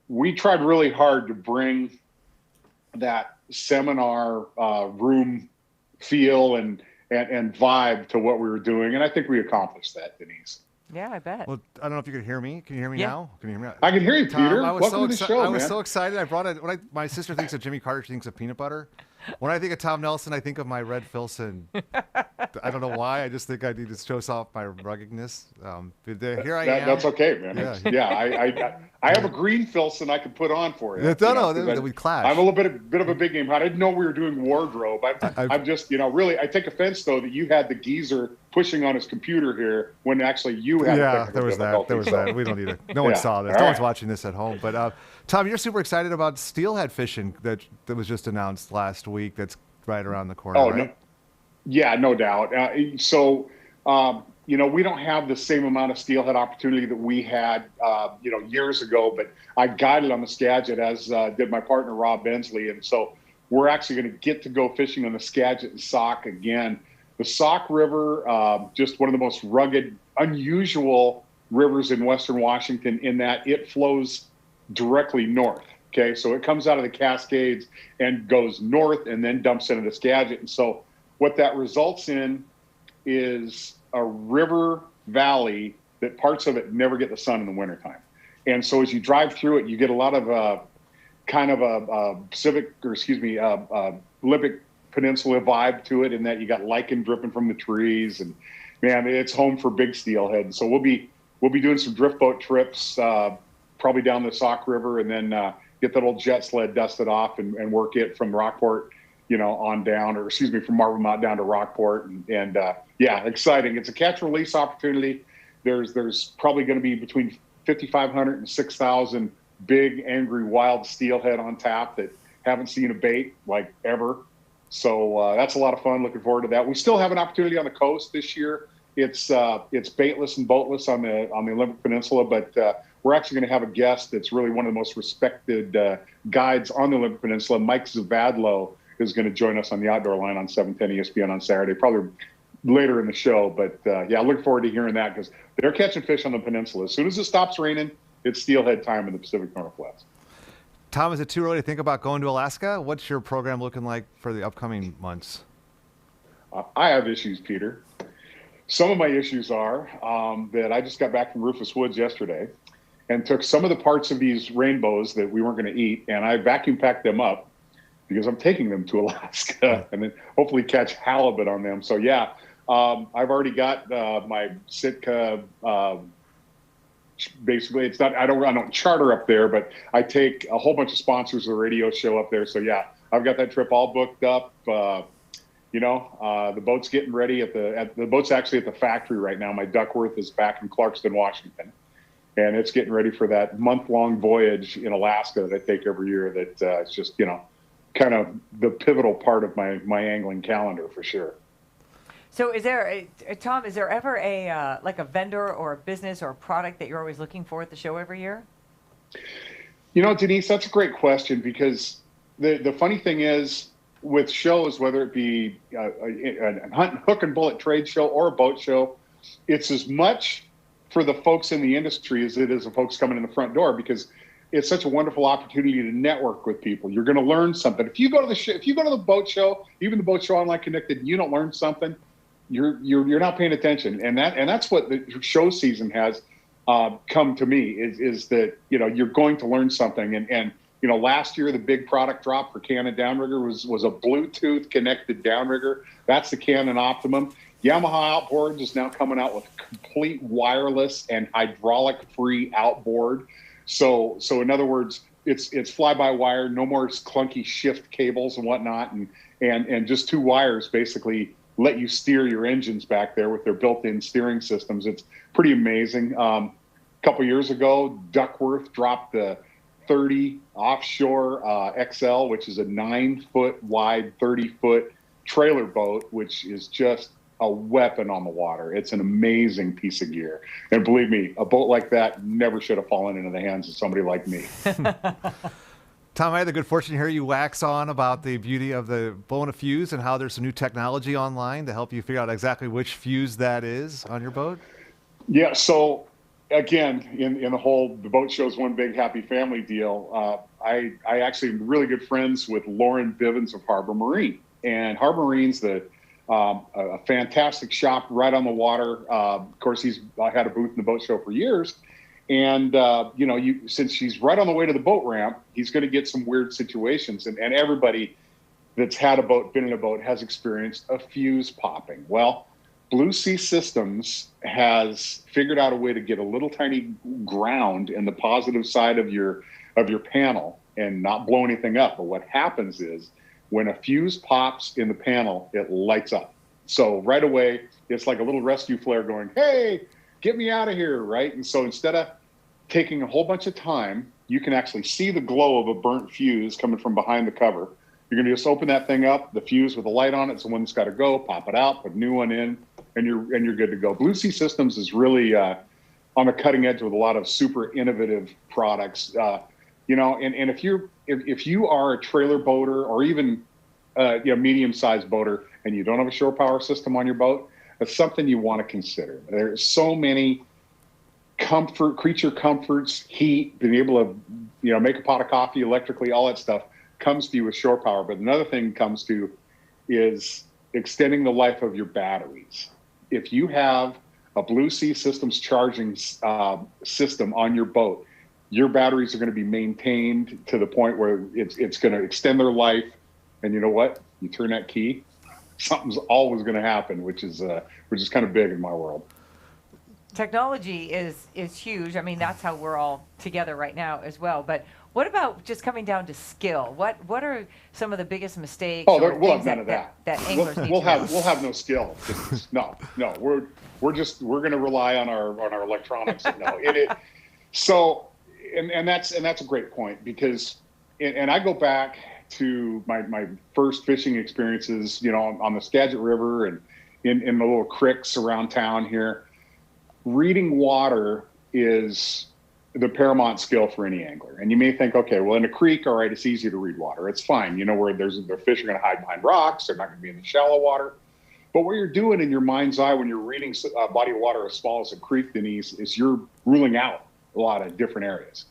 we tried really hard to bring that seminar room feel and vibe to what we were doing, and I think we accomplished that, Denise. Yeah, I bet. Well, I don't know if you can hear me. Can you hear me now? Can you hear me? I can hear you, Peter. I was Welcome to the show, I man. was so excited. I brought it. My sister thinks of Jimmy Carter. She thinks of peanut butter. When I think of Tom Nelson, I think of my Red Filson. I don't know why. I just think I need to show off my ruggedness. Here I am. That's okay, man. Yeah, I have a green Filson I could put on for you. No, we clash. I'm a little bit of a big game. I didn't know we were doing wardrobe. I'm just, really, I take offense, though, that you had the geezer pushing on his computer here when actually you had there was that. We don't need it. No one saw this. No one's watching this at home. But Tom, you're super excited about steelhead fishing that was just announced last week. That's right around the corner. Oh, right? no. Yeah, no doubt. We don't have the same amount of steelhead opportunity that we had, years ago, but I guided on the Skagit, as did my partner, Rob Bensley. And so we're actually going to get to go fishing on the Skagit and Sauk again. The Sauk River, just one of the most rugged, unusual rivers in Western Washington, in that it flows directly north. Okay, so it comes out of the Cascades and goes north and then dumps into the Skagit. And so what that results in is a river valley that parts of it never get the sun in the wintertime. And so as you drive through it, you get a lot of Olympic Peninsula vibe to it, in that you got lichen dripping from the trees, and man, it's home for big steelhead. So we'll be doing some drift boat trips, probably down the Sauk River, and then get that old jet sled dusted off and work it from Rockport, on down, from Marble Mount down to Rockport. And yeah, exciting. It's a catch release opportunity. There's probably going to be between 5,500 and 6,000 big, angry, wild steelhead on tap that haven't seen a bait like ever. So that's a lot of fun. Looking forward to that. We still have an opportunity on the coast this year. It's baitless and boatless on the Olympic Peninsula, but we're actually going to have a guest that's really one of the most respected guides on the Olympic Peninsula. Mike Zavadlo is going to join us on the Outdoor Line on 710 ESPN on Saturday, probably later in the show. But yeah, I look forward to hearing that, because they're catching fish on the peninsula. As soon as it stops raining, it's steelhead time in the Pacific Northwest. Tom, is it too early to think about going to Alaska? What's your program looking like for the upcoming months? I have issues, Peter. Some of my issues are that I just got back from Rufus Woods yesterday and took some of the parts of these rainbows that we weren't going to eat, and I vacuum packed them up because I'm taking them to Alaska and then hopefully catch halibut on them. So yeah, I've already got my Sitka. Basically, it's not. I don't charter up there, but I take a whole bunch of sponsors of the radio show up there. So yeah, I've got that trip all booked up. The boat's getting ready the boat's actually at the factory right now. My Duckworth is back in Clarkston, Washington, and it's getting ready for that month-long voyage in Alaska that I take every year. That it's just kind of the pivotal part of my angling calendar for sure. So Tom, is there ever a vendor or a business or a product that you're always looking for at the show every year? Denise, that's a great question, because the funny thing is, with shows, whether it be a hunt, hook and bullet trade show or a boat show, it's as much for the folks in the industry as it is the folks coming in the front door, because it's such a wonderful opportunity to network with people. You're going to learn something. If you go to if you go to the boat show, even the Boat Show Online Connected, and you don't learn something, you're not paying attention. And that's what the show season has come to me is that, you know, you're going to learn something. And you know, last year the big product drop for Canon downrigger was a Bluetooth connected downrigger. That's the Canon Optimum. Yamaha Outboards is now coming out with a complete wireless and hydraulic free outboard. So in other words, it's fly-by-wire, no more clunky shift cables and whatnot, and just two wires basically let you steer your engines back there with their built-in steering systems. It's pretty amazing. A couple years ago, Duckworth dropped the 30 offshore XL, which is a 9-foot wide, 30-foot trailer boat, which is just a weapon on the water. It's an amazing piece of gear. And believe me, a boat like that never should have fallen into the hands of somebody like me. Tom, I had the good fortune to hear you wax on about the beauty of the blowing a fuse and how there's some new technology online to help you figure out exactly which fuse that is on your boat. Yeah, so again, in the whole the boat show's one big happy family deal, I actually am really good friends with Lauren Bivens of Harbor Marine. And Harbor Marine's a fantastic shop right on the water. Of course, he's had a booth in the boat show for years. And, you know, since she's right on the way to the boat ramp, he's going to get some weird situations. And everybody that's had a boat, been in a boat, has experienced a fuse popping. Well, Blue Sea Systems has figured out a way to get a little tiny ground in the positive side of your panel and not blow anything up. But what happens is, when a fuse pops in the panel, it lights up. So right away, it's like a little rescue flare going, hey, get me out of here, right? And so instead of taking a whole bunch of time, you can actually see the glow of a burnt fuse coming from behind the cover. You're gonna just open that thing up, the fuse with the light on it, so one's gotta go, pop it out, put a new one in, and you're good to go. Blue Sea Systems is really on the cutting edge with a lot of super innovative products. You know, and if you are a trailer boater or even you know, medium-sized boater and you don't have a shore power system on your boat, that's something you want to consider. There's so many creature comforts, heat, being able to, you know, make a pot of coffee electrically, all that stuff comes to you with shore power. But another thing comes to is extending the life of your batteries. If you have a Blue Sea Systems charging system on your boat, your batteries are going to be maintained to the point where it's going to extend their life. And you know what? You turn that key, something's always going to happen, which is kind of big in my world. Technology is huge. I mean, that's how we're all together right now as well. But what about just coming down to skill? What are some of the biggest mistakes? Oh, we'll have none of that. That anglers need we'll to know? We'll have no skill. No, we're going to rely on our electronics. No, so. And that's a great point, because and I go back to my first fishing experiences, you know, on the Skagit River and in the little creeks around town here. Reading water is the paramount skill for any angler. And you may think, okay, well, in a creek, all right, it's easy to read water. It's fine. You know, where the fish are going to hide behind rocks. They're not going to be in the shallow water. But what you're doing in your mind's eye when you're reading a body of water as small as a creek, Denise, is you're ruling out a lot of different areas.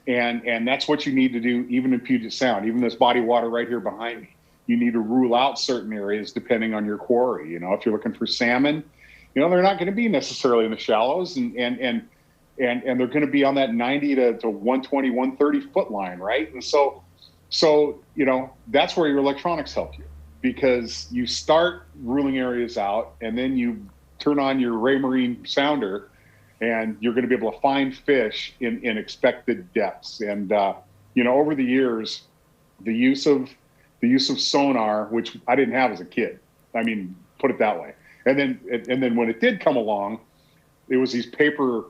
And that's what you need to do even in Puget Sound, even this body of water right here behind me. You need to rule out certain areas depending on your quarry. You know, if you're looking for salmon, you know, they're not going to be necessarily in the shallows and they're going to be on that 90 to 120, 130 foot line, right? And so, you know, that's where your electronics help you, because you start ruling areas out and then you turn on your Ray Marine sounder and you're going to be able to find fish in expected depths. And, you know, over the years, the use of sonar, which I didn't have as a kid, I mean, put it that way. And then when it did come along, it was these paper,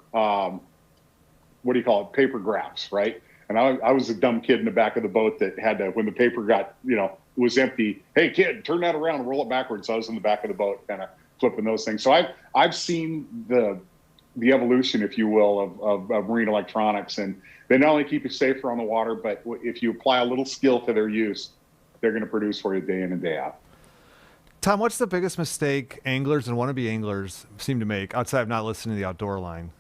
paper graphs, right? And I was a dumb kid in the back of the boat that had to, when the paper got, you know, was empty, hey kid, turn that around and roll it backwards. So I was in the back of the boat kind of flipping those things. So I've seen the evolution, if you will, of marine electronics, and they not only keep you safer on the water, but if you apply a little skill to their use, they're going to produce for you day in and day out. Tom, what's the biggest mistake anglers and wannabe anglers seem to make outside of not listening to the outdoor line?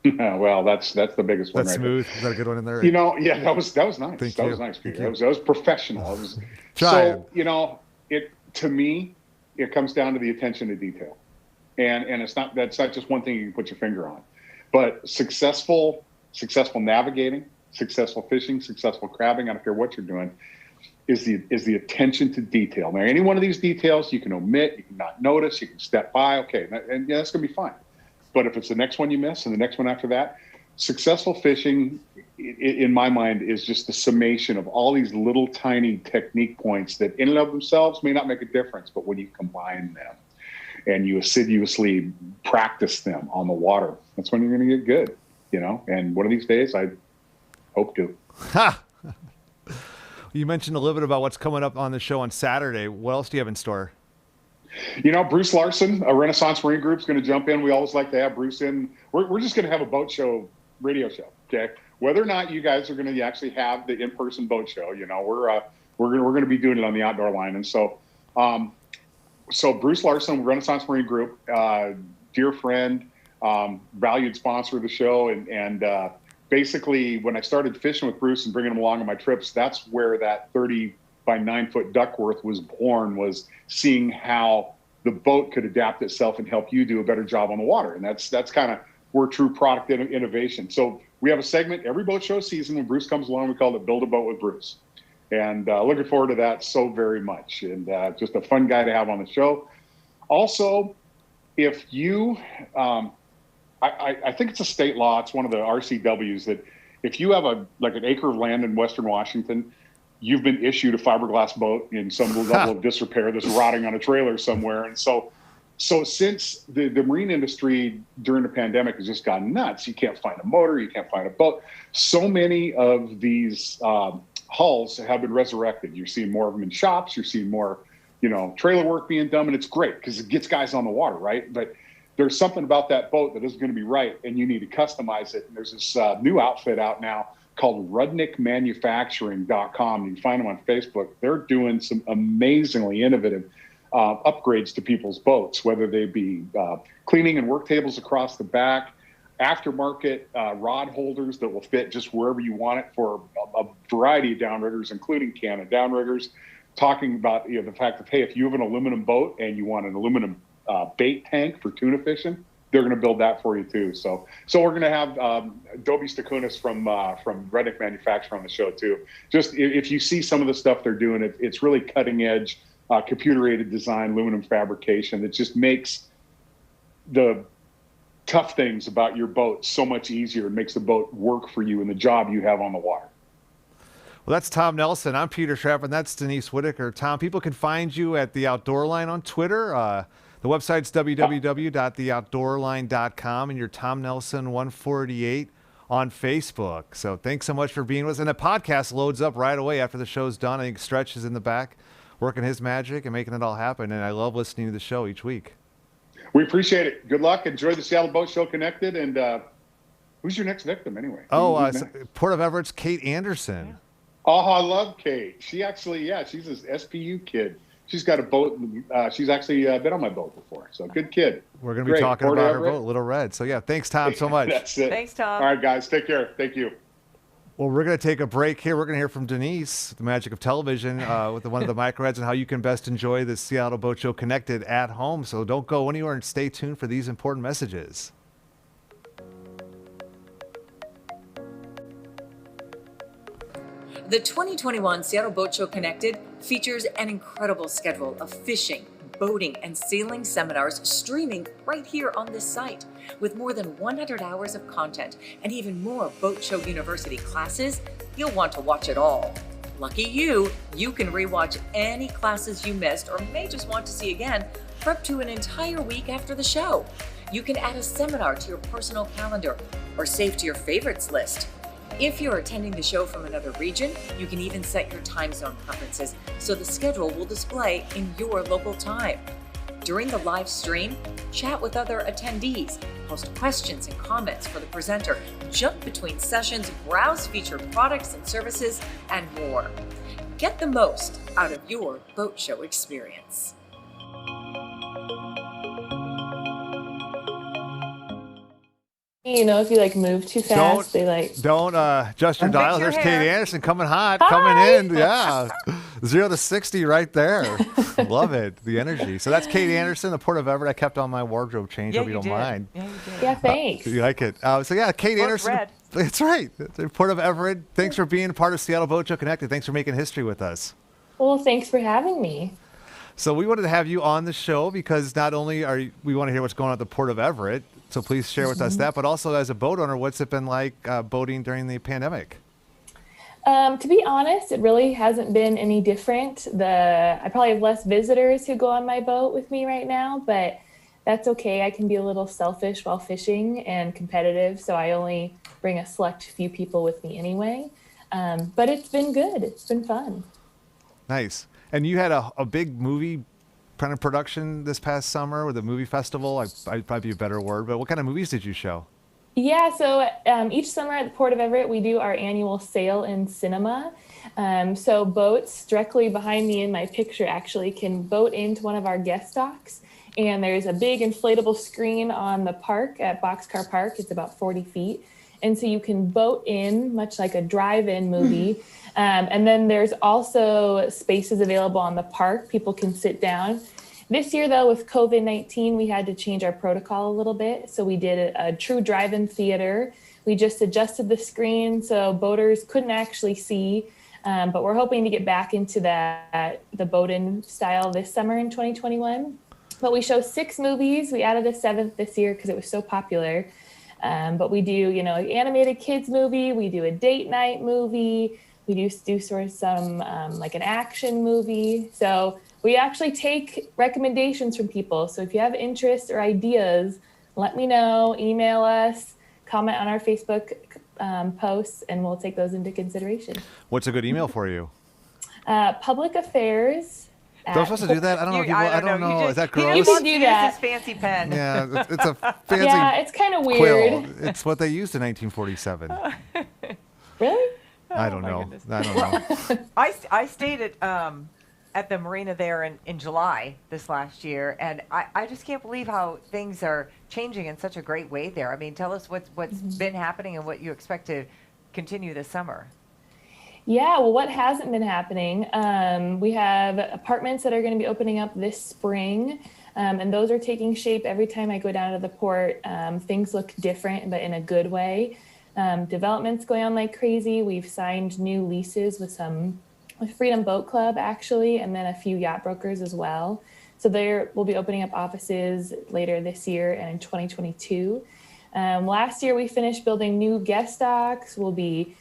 Well, that's the biggest one. That's right there. smooth. Is that a good one in there? You know, yeah, that was nice. Thank that you. was nice, Thank Peter. you. That was professional. It was Trying. so, you know, to me, it comes down to the attention to detail, and that's not just one thing you can put your finger on, but successful navigating, successful fishing, successful crabbing. I don't care what you're doing. Is the attention to detail. Now, any one of these details you can omit, you can not notice, you can step by. Okay, and yeah, that's gonna be fine. But if it's the next one you miss and the next one after that, successful fishing, in my mind, is just the summation of all these little tiny technique points that in and of themselves may not make a difference, but when you combine them and you assiduously practice them on the water, that's when you're going to get good, you know? And one of these days, I hope to. Ha! You mentioned a little bit about what's coming up on the show on Saturday. What else do you have in store? You know, Bruce Larson, a Renaissance Marine Group, is going to jump in. We always like to have Bruce in. We're just going to have a boat show, radio show, okay? Whether or not you guys are going to actually have the in-person boat show, you know, we're going to be doing it on the outdoor line. And so Bruce Larson, Renaissance Marine Group, dear friend, valued sponsor of the show, and basically when I started fishing with Bruce and bringing him along on my trips, that's where that 30 by 9 foot Duckworth was born, was seeing how the boat could adapt itself and help you do a better job on the water. And that's kind of where true product innovation. So we have a segment every boat show season when Bruce comes along. We call it Build a Boat with Bruce. And looking forward to that so very much. And just a fun guy to have on the show. Also, if you, I think it's a state law, it's one of the RCWs, that if you have an acre of land in Western Washington, you've been issued a fiberglass boat in some level of disrepair that's rotting on a trailer somewhere. And so since the marine industry during the pandemic has just gone nuts, you can't find a motor, you can't find a boat. So many of these hulls have been resurrected. You're seeing more of them in shops. You're seeing more, you know, trailer work being done, and it's great because it gets guys on the water, right? But there's something about that boat that isn't going to be right, and you need to customize it. And there's this new outfit out now called rudnickmanufacturing.com. You can find them on Facebook. They're doing some amazingly innovative upgrades to people's boats, whether they be cleaning and work tables across the back, aftermarket rod holders that will fit just wherever you want it for a variety of downriggers, including Canon downriggers. Talking about the fact that, hey, if you have an aluminum boat and you want an aluminum bait tank for tuna fishing, they're going to build that for you too. So we're going to have Dobie Stakunas from Reddick Manufacturing on the show too. Just if you see some of the stuff they're doing, it's really cutting edge, computer-aided design, aluminum fabrication that just makes the tough things about your boat so much easier. It makes the boat work for you and the job you have on the water. Well, that's Tom Nelson. I'm Peter Schrapp, and that's Denise Whitaker. Tom, people can find you at The Outdoor Line on Twitter. The website's www.theoutdoorline.com, and you're Tom Nelson 148 on Facebook. So thanks so much for being with us. And the podcast loads up right away after the show's done. I think Stretch is in the back working his magic and making it all happen. And I love listening to the show each week. We appreciate it. Good luck. Enjoy the Seattle Boat Show Connected. And who's your next victim anyway? Port of Everett's Kate Anderson. Yeah. Oh, I love Kate. She actually, she's an SPU kid. She's got a boat. She's actually been on my boat before. So good kid. We're going to be talking about her boat, Little Red. So, yeah, thanks, Tom, so much. That's it. Thanks, Tom. All right, guys. Take care. Thank you. Well, we're going to take a break here. We're going to hear from Denise, the magic of television, with one of the microheads and how you can best enjoy the Seattle Boat Show Connected at home. So don't go anywhere and stay tuned for these important messages. The 2021 Seattle Boat Show Connected features an incredible schedule of fishing, boating, and sailing seminars streaming right here on this site. With more than 100 hours of content and even more Boat Show University classes, you'll want to watch it all. Lucky you can rewatch any classes you missed or may just want to see again for up to an entire week after the show. You can add a seminar to your personal calendar or save to your favorites list. If you're attending the show from another region, you can even set your time zone preferences so the schedule will display in your local time. During the live stream, chat with other attendees, post questions and comments for the presenter, jump between sessions, browse featured products and services, and more. Get the most out of your boat show experience. You know, if you like move too fast, they like. Don't adjust your Fix dial. your There's hair. Kate Anderson coming hot, Hi. coming in. Yeah. 0 to 60 right there. Love it. The energy. So that's Kate Anderson, the Port of Everett. I kept on my wardrobe change. Yeah, Hope you don't did. mind. Yeah, you did. Yeah, thanks. You like it. So yeah, Kate Both Anderson. red. That's right. The Port of Everett. Thanks for being part of Seattle Boat Show Connected. Thanks for making history with us. Well, thanks for having me. So we wanted to have you on the show because not only we want to hear what's going on at the Port of Everett, so please share with us that, but also as a boat owner, what's it been like boating during the pandemic? To be honest, it really hasn't been any different. I probably have less visitors who go on my boat with me right now, but that's okay. I can be a little selfish while fishing and competitive, so I only bring a select few people with me anyway. But it's been good. It's been fun. Nice. And you had a big movie kind of production this past summer with a movie festival. I'd probably be a better word, but what kind of movies did you show? Yeah, so each summer at the Port of Everett, we do our annual sail in cinema. So boats directly behind me in my picture actually can boat into one of our guest docks. And there's a big inflatable screen on the park at Boxcar Park. It's about 40 feet. And so you can boat in, much like a drive-in movie. And then there's also spaces available on the park. People can sit down. This year, though, with COVID-19, we had to change our protocol a little bit. So we did a true drive-in theater. We just adjusted the screen so boaters couldn't actually see. But we're hoping to get back into the boat-in style this summer in 2021. But we show 6 movies. We added a 7th this year because it was so popular. But we do, animated kids movie. We do a date night movie. We do sort of some like an action movie. So we actually take recommendations from people. So if you have interests or ideas, let me know, email us, comment on our Facebook posts, and we'll take those into consideration. What's a good email for you? Public affairs. Am I supposed to do that? I don't know. I don't know. Is that gross? You can do that. His fancy pen. Yeah, it's a fancy. Yeah, it's kind of weird. Quill. It's what they used in 1947. Really? I don't know. I don't know. I stayed at the marina there in July this last year, and I just can't believe how things are changing in such a great way there. I mean, tell us what's been happening and what you expect to continue this summer. Yeah, well, what hasn't been happening? We have apartments that are going to be opening up this spring, and those are taking shape every time I go down to the port. Things look different, but in a good way. Development's going on like crazy. We've signed new leases with Freedom Boat Club, actually, and then a few yacht brokers as well. So we'll be opening up offices later this year and in 2022. Last year, we finished building new guest docks. We'll be,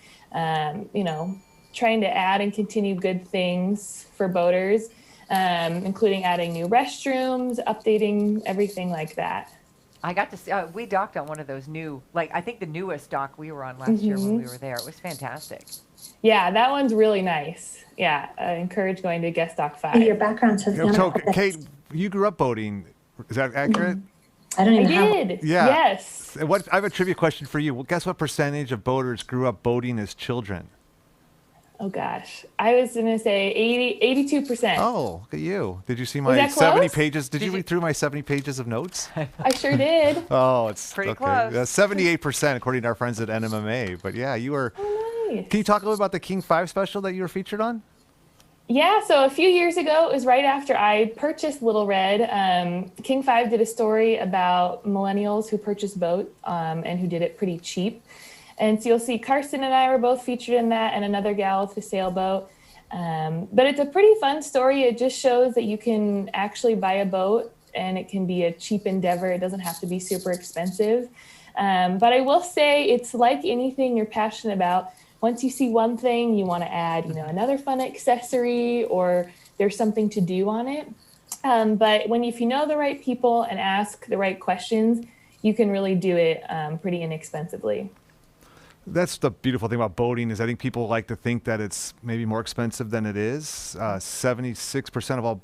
trying to add and continue good things for boaters, including adding new restrooms, updating everything like that. I got to see, we docked on one of those new, I think the newest dock we were on last year when we were there. It was fantastic. Yeah, that one's really nice. Yeah, I encourage going to guest dock 5. Your background says So, Kate, you grew up boating. Is that accurate? I don't even did. Yeah. Yes. I have a trivia question for you. Well, guess what percentage of boaters grew up boating as children? Oh, gosh. I was going to say 82%. Oh, look at you. Did you see Was my that 70 close? pages? Did you read through my 70 pages of notes? I sure did. Oh, it's pretty okay. close. 78% according to our friends at NMMA. But yeah, you were. Oh, nice. Can you talk a little about the King 5 special that you were featured on? Yeah, so a few years ago, it was right after I purchased Little Red. King 5 did a story about millennials who purchased boat and who did it pretty cheap. And so you'll see Karsten and I were both featured in that, and another gal with a sailboat. But it's a pretty fun story. It just shows that you can actually buy a boat and it can be a cheap endeavor. It doesn't have to be super expensive. But I will say it's like anything you're passionate about. Once you see one thing, you want to add, another fun accessory, or there's something to do on it. But if you know the right people and ask the right questions, you can really do it pretty inexpensively. That's the beautiful thing about boating is I think people like to think that it's maybe more expensive than it is. 76% of all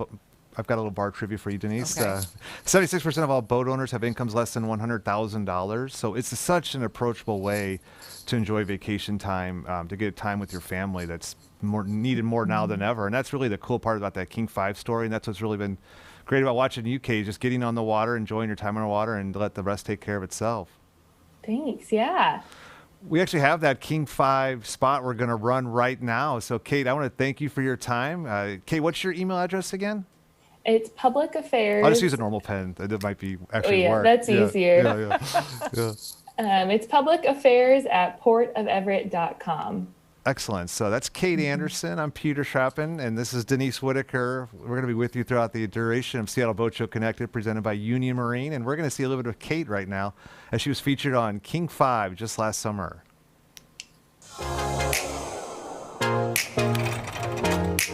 I've got a little bar trivia for you, Denise. Okay. 76% of all boat owners have incomes less than $100,000. So it's such an approachable way to enjoy vacation time, to get time with your family that's needed more now than ever. And that's really the cool part about that King 5 story. And that's what's really been great about watching UK, just getting on the water, enjoying your time on the water, and let the rest take care of itself. Thanks. Yeah. We actually have that King 5 spot we're going to run right now. So, Kate, I want to thank you for your time. Kate, what's your email address again? It's public affairs. I'll just use a normal pen. That might be actually work. That's easier. Yeah. It's publicaffairs@portoferett.com. Excellent. So that's Kate Anderson. I'm Peter Schrappen, and this is Denise Whitaker. We're going to be with you throughout the duration of Seattle Boat Show Connected, presented by Union Marine. And we're going to see a little bit of Kate right now, as she was featured on King 5 just last summer.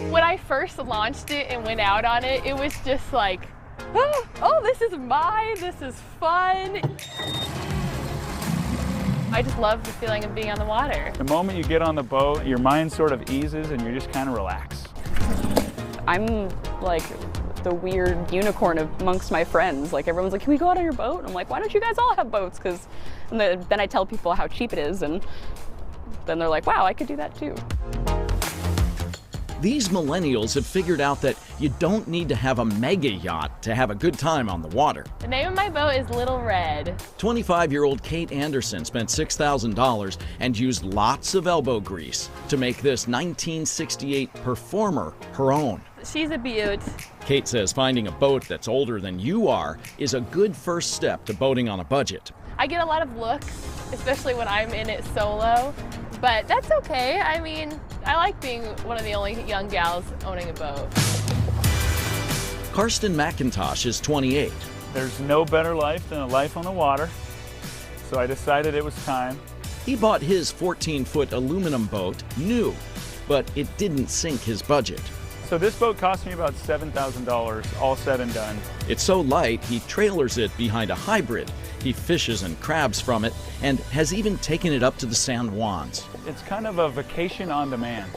When I first launched it and went out on it, it was just like, oh, this is mine. This is fun. I just love the feeling of being on the water. The moment you get on the boat, your mind sort of eases and you're just kind of relaxed. I'm like the weird unicorn amongst my friends. Like everyone's like, can we go out on your boat? I'm like, why don't you guys all have boats? Then I tell people how cheap it is, and then they're like, wow, I could do that too. These millennials have figured out that you don't need to have a mega yacht to have a good time on the water. The name of my boat is Little Red. 25-year-old Kate Anderson spent $6,000 and used lots of elbow grease to make this 1968 Performer her own. She's a beaut. Kate says finding a boat that's older than you are is a good first step to boating on a budget. I get a lot of looks, especially when I'm in it solo, but that's okay. I mean, I like being one of the only young gals owning a boat. Karsten McIntosh is 28. There's no better life than a life on the water, so I decided it was time. He bought his 14-foot aluminum boat new, but it didn't sink his budget. So this boat cost me about $7,000, all said and done. It's so light, he trailers it behind a hybrid. He fishes and crabs from it, and has even taken it up to the San Juans. It's kind of a vacation on demand.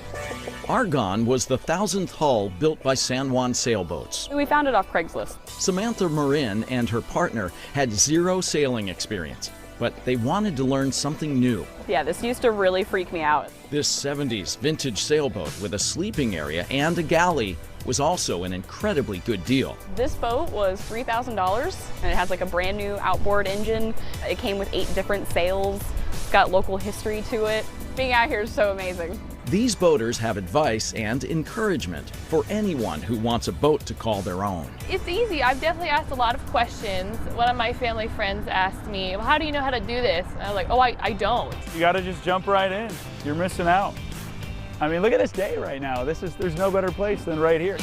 Argon was the 1,000th hull built by San Juan sailboats. We found it off Craigslist. Samantha Marin and her partner had zero sailing experience, but they wanted to learn something new. Yeah, this used to really freak me out. This 70s vintage sailboat with a sleeping area and a galley was also an incredibly good deal. This boat was $3,000, and it has like a brand new outboard engine. It came with 8 different sails. It's got local history to it. Being out here is so amazing. These boaters have advice and encouragement for anyone who wants a boat to call their own. It's easy. I've definitely asked a lot of questions. One of my family friends asked me, well, how do you know how to do this? And I was like, oh, I don't. You gotta just jump right in. You're missing out. I mean, look at this day right now. There's no better place than right here.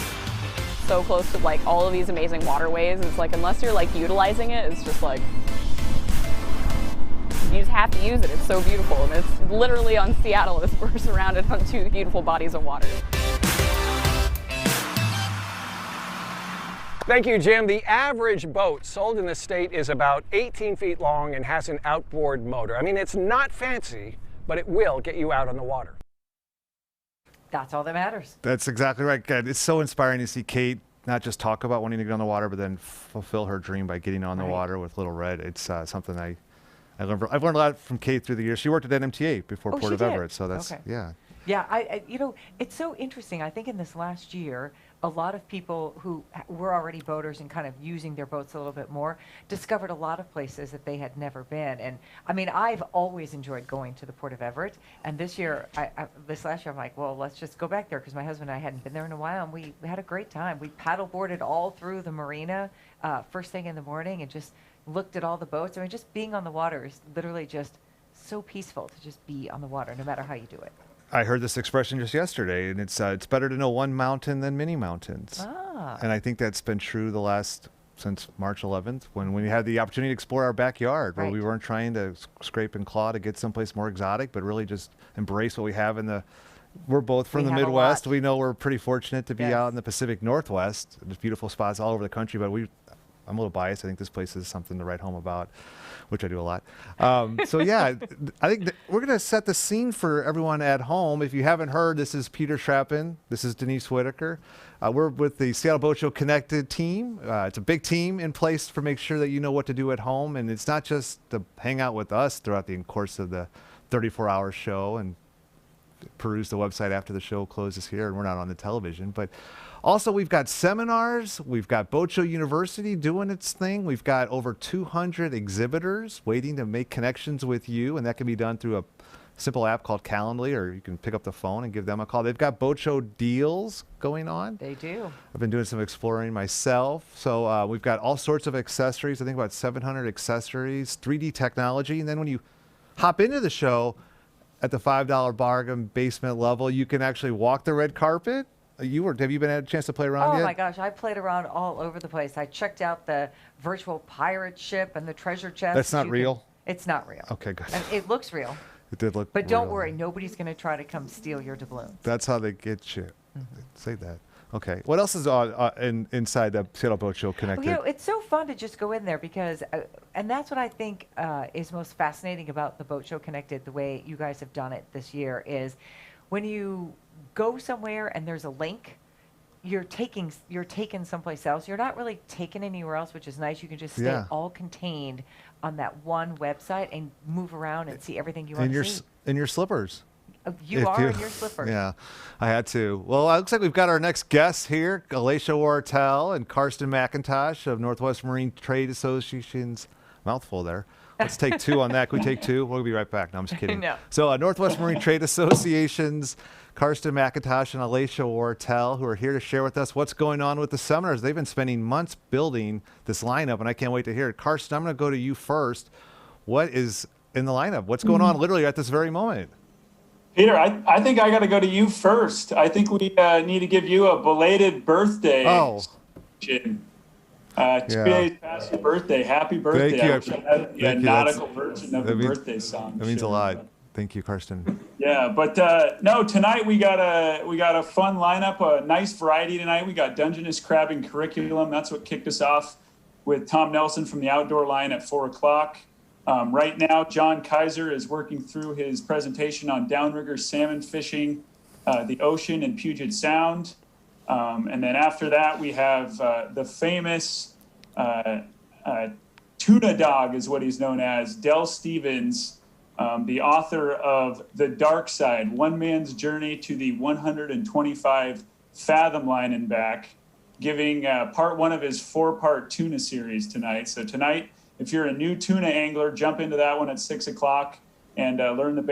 So close to like all of these amazing waterways. It's like, unless you're like utilizing it, it's just like, you just have to use it. It's so beautiful. And it's literally on Seattle as we're surrounded on 2 beautiful bodies of water. Thank you, Jim. The average boat sold in the state is about 18 feet long and has an outboard motor. I mean, it's not fancy, but it will get you out on the water. That's all that matters. That's exactly right. God, it's so inspiring to see Kate not just talk about wanting to get on the water, but then fulfill her dream by getting on the water with Little Red. It's something I've learned a lot from Kate through the years. She worked at NMTA before Port of Everett, so that's yeah. Yeah, I you know, it's so interesting. I think in this last year, a lot of people who were already boaters and kind of using their boats a little bit more discovered a lot of places that they had never been. And I mean, I've always enjoyed going to the Port of Everett. And this year, this last year, I'm like, well, let's just go back there because my husband and I hadn't been there in a while, and we had a great time. We paddle boarded all through the marina first thing in the morning and just looked at all the boats. I mean, just being on the water is literally just so peaceful to just be on the water, no matter how you do it. I heard this expression just yesterday, and it's better to know one mountain than many mountains. And I think that's been true since March 11th, when we had the opportunity to explore our backyard, where we weren't trying to scrape and claw to get someplace more exotic, but really just embrace what we have we're both from the Midwest. We know we're pretty fortunate to be out in the Pacific Northwest. There's beautiful spots all over the country, but I'm a little biased. I think this place is something to write home about, which I do a lot. So yeah, I think we're going to set the scene for everyone at home. If you haven't heard, this is Peter Schrappen. This is Denise Whitaker. We're with the Seattle Boat Show Connected team. It's a big team in place for make sure that you know what to do at home. And it's not just to hang out with us throughout the course of the 34-hour show and peruse the website after the show closes here, and we're not on the television. But also, we've got seminars. We've got Boat Show University doing its thing. We've got over 200 exhibitors waiting to make connections with you, and that can be done through a simple app called Calendly, or you can pick up the phone and give them a call. They've got Boat Show deals going on. They do. I've been doing some exploring myself. So we've got all sorts of accessories. I think about 700 accessories, 3D technology. And then when you hop into the show at the $5 bargain basement level, you can actually walk the red carpet. Have you had a chance to play around yet? Oh my gosh, I played around all over the place. I checked out the virtual pirate ship and the treasure chest. That's not real? It's not real. Okay, good. And it looks real. It did look But don't real. worry, nobody's going to try to come steal your doubloons. That's how they get you. Say that. Okay. What else is inside the Seattle Boat Show Connected? Well, it's so fun to just go in there because, and that's what I think is most fascinating about the Boat Show Connected, the way you guys have done it this year, is when you go somewhere and there's a link, you're taken someplace else. You're not really taken anywhere else, which is nice. You can just stay all contained on that one website and move around and see everything you want to see. In your slippers. You are in your slippers. Yeah, I had to. Well, it looks like we've got our next guests here, Alicia Wartell and Karsten McIntosh of Northwest Marine Trade Association's, mouthful there. Let's take two on that. Can we take two? We'll be right back. No, I'm just kidding. No. So Northwest Marine Trade Association's Karsten McIntosh and Alicia Wartell, who are here to share with us what's going on with the seminars. They've been spending months building this lineup, and I can't wait to hear it. Karsten, I'm going to go to you first. What is in the lineup? What's going on literally at this very moment? Peter, I think I got to go to you first. I think we need to give you a belated birthday. Oh. 2 days past your birthday. Happy birthday. Thank you. Thank you. Nautical version of the birthday song. That means a lot. Thank you, Karsten. Yeah, but no, tonight we got a fun lineup, a nice variety tonight. We got Dungeness Crabbing Curriculum. That's what kicked us off with Tom Nelson from the Outdoor Line at 4 o'clock. Right now, John Kaiser is working through his presentation on downrigger salmon fishing, the ocean and Puget Sound. And then after that, we have the famous tuna dog is what he's known as, Del Stevens, the author of The Dark Side, One Man's Journey to the 125 Fathom Line and Back, giving part one of his 4-part tuna series tonight. So tonight, if you're a new tuna angler, jump into that one at 6 o'clock and learn the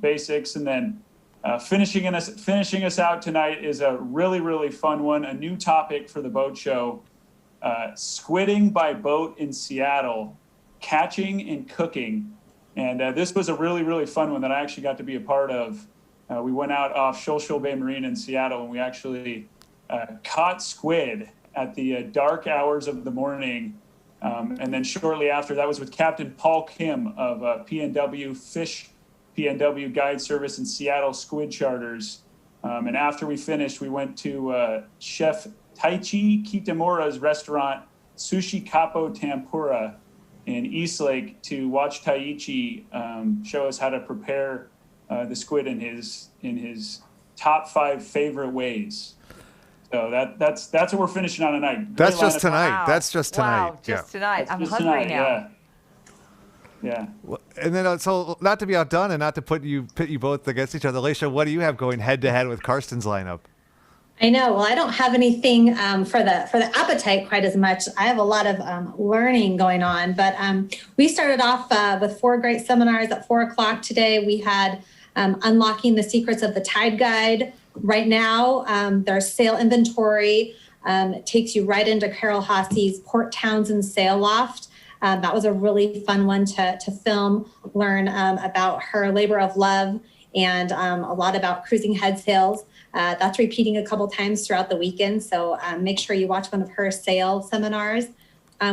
basics. And then finishing us out tonight is a really, really fun one, a new topic for the boat show, squidding by boat in Seattle, catching and cooking. And this was a really, really fun one that I actually got to be a part of. We went out off Shoal Bay Marine in Seattle, and we actually caught squid at the dark hours of the morning. And then shortly after, that was with Captain Paul Kim of PNW Fish, PNW Guide Service and Seattle Squid Charters. And after we finished, we went to Chef Taichi Kitamura's restaurant, Sushi Capo Tempura in Eastlake, to watch Taichi show us how to prepare the squid in his top 5 favorite ways. So that's what we're finishing on tonight. That's just tonight. Wow. That's just tonight. Wow, just tonight. I'm just hungry tonight, now. Yeah. Well, and then, so not to be outdone and not to pit you both against each other, Alicia, what do you have going head to head with Karsten's lineup? I know. Well, I don't have anything for the appetite quite as much. I have a lot of learning going on, but we started off with 4 great seminars at 4 o'clock today. We had Unlocking the Secrets of the Tide Guide. Right now, there's sail inventory. It takes you right into Carol Hosse's Port Townsend Sail Loft. That was a really fun one to film, learn about her labor of love, and a lot about cruising head sails. That's repeating a couple times throughout the weekend, so make sure you watch one of her sail seminars.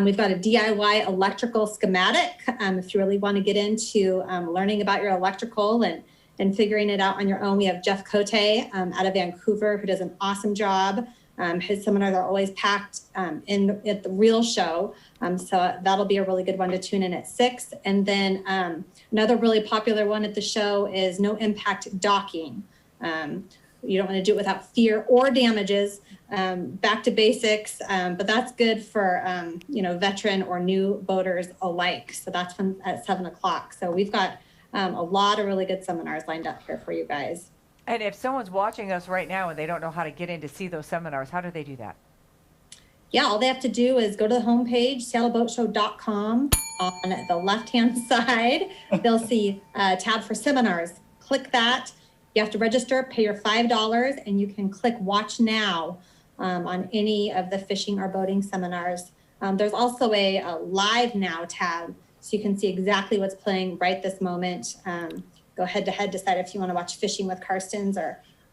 We've got a DIY electrical schematic. If you really want to get into learning about your electrical and figuring it out on your own, we have Jeff Cote out of Vancouver, who does an awesome job. His seminars are always packed at the real show. So that'll be a really good one to tune in at 6. And then another really popular one at the show is no impact docking. You don't want to do it without fear or damages. Back to basics, but that's good for veteran or new boaters alike. So that's fun at 7 o'clock. So we've got a lot of really good seminars lined up here for you guys. And if someone's watching us right now and they don't know how to get in to see those seminars, how do they do that? Yeah, all they have to do is go to the homepage, seattleboatshow.com. On the left-hand side, they'll see a tab for seminars. Click that. You have to register, pay your $5, and you can click Watch Now on any of the fishing or boating seminars. There's also a Live Now tab, so you can see exactly what's playing right this moment. Go head-to-head, decide if you want to watch Fishing with Karstens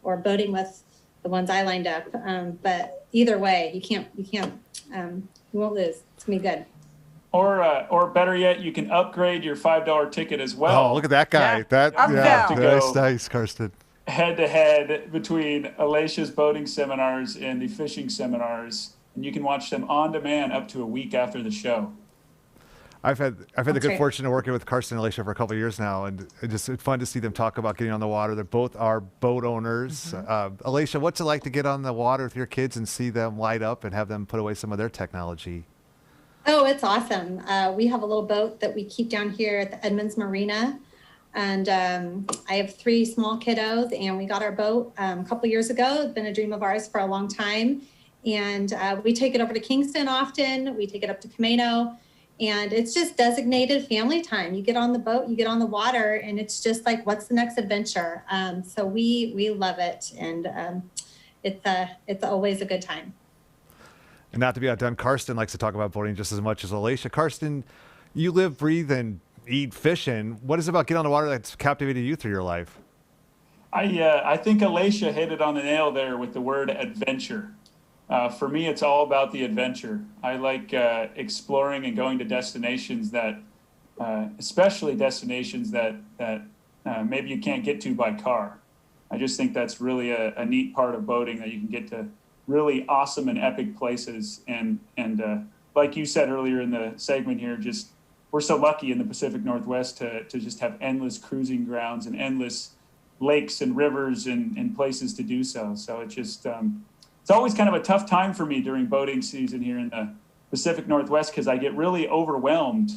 or boating with the ones I lined up. But either way, you won't lose. It's gonna be good. Or better yet, you can upgrade your $5 ticket as well. Oh, look at that guy. Nice, Karsten. Head-to-head between Alicia's boating seminars and the fishing seminars, and you can watch them on demand up to a week after the show. I've had the good fortune of working with Karsten and Alicia for a couple of years now, and it's fun to see them talk about getting on the water. They both are boat owners. Alicia, what's it like to get on the water with your kids and see them light up and have them put away some of their technology? Oh, it's awesome. We have a little boat that we keep down here at the Edmonds Marina. And I have 3 small kiddos, and we got our boat a couple years ago. It's been a dream of ours for a long time. And we take it over to Kingston often. We take it up to Camino. And it's just designated family time. You get on the boat, you get on the water, and it's just like, what's the next adventure? So we love it. And it's always a good time. And not to be outdone, Karsten likes to talk about boating just as much as Alicia. Karsten, you live, breathe, and eat fishing. What is it about getting on the water that's captivated you through your life? I think Alicia hit it on the nail there with the word adventure. For me, it's all about the adventure. I like exploring and going to destinations that, especially destinations that maybe you can't get to by car. I just think that's really a neat part of boating, that you can get to really awesome and epic places. And like you said earlier in the segment here, just we're so lucky in the Pacific Northwest to just have endless cruising grounds and endless lakes and rivers and places to do so. So it's just it's always kind of a tough time for me during boating season here in the Pacific Northwest, because I get really overwhelmed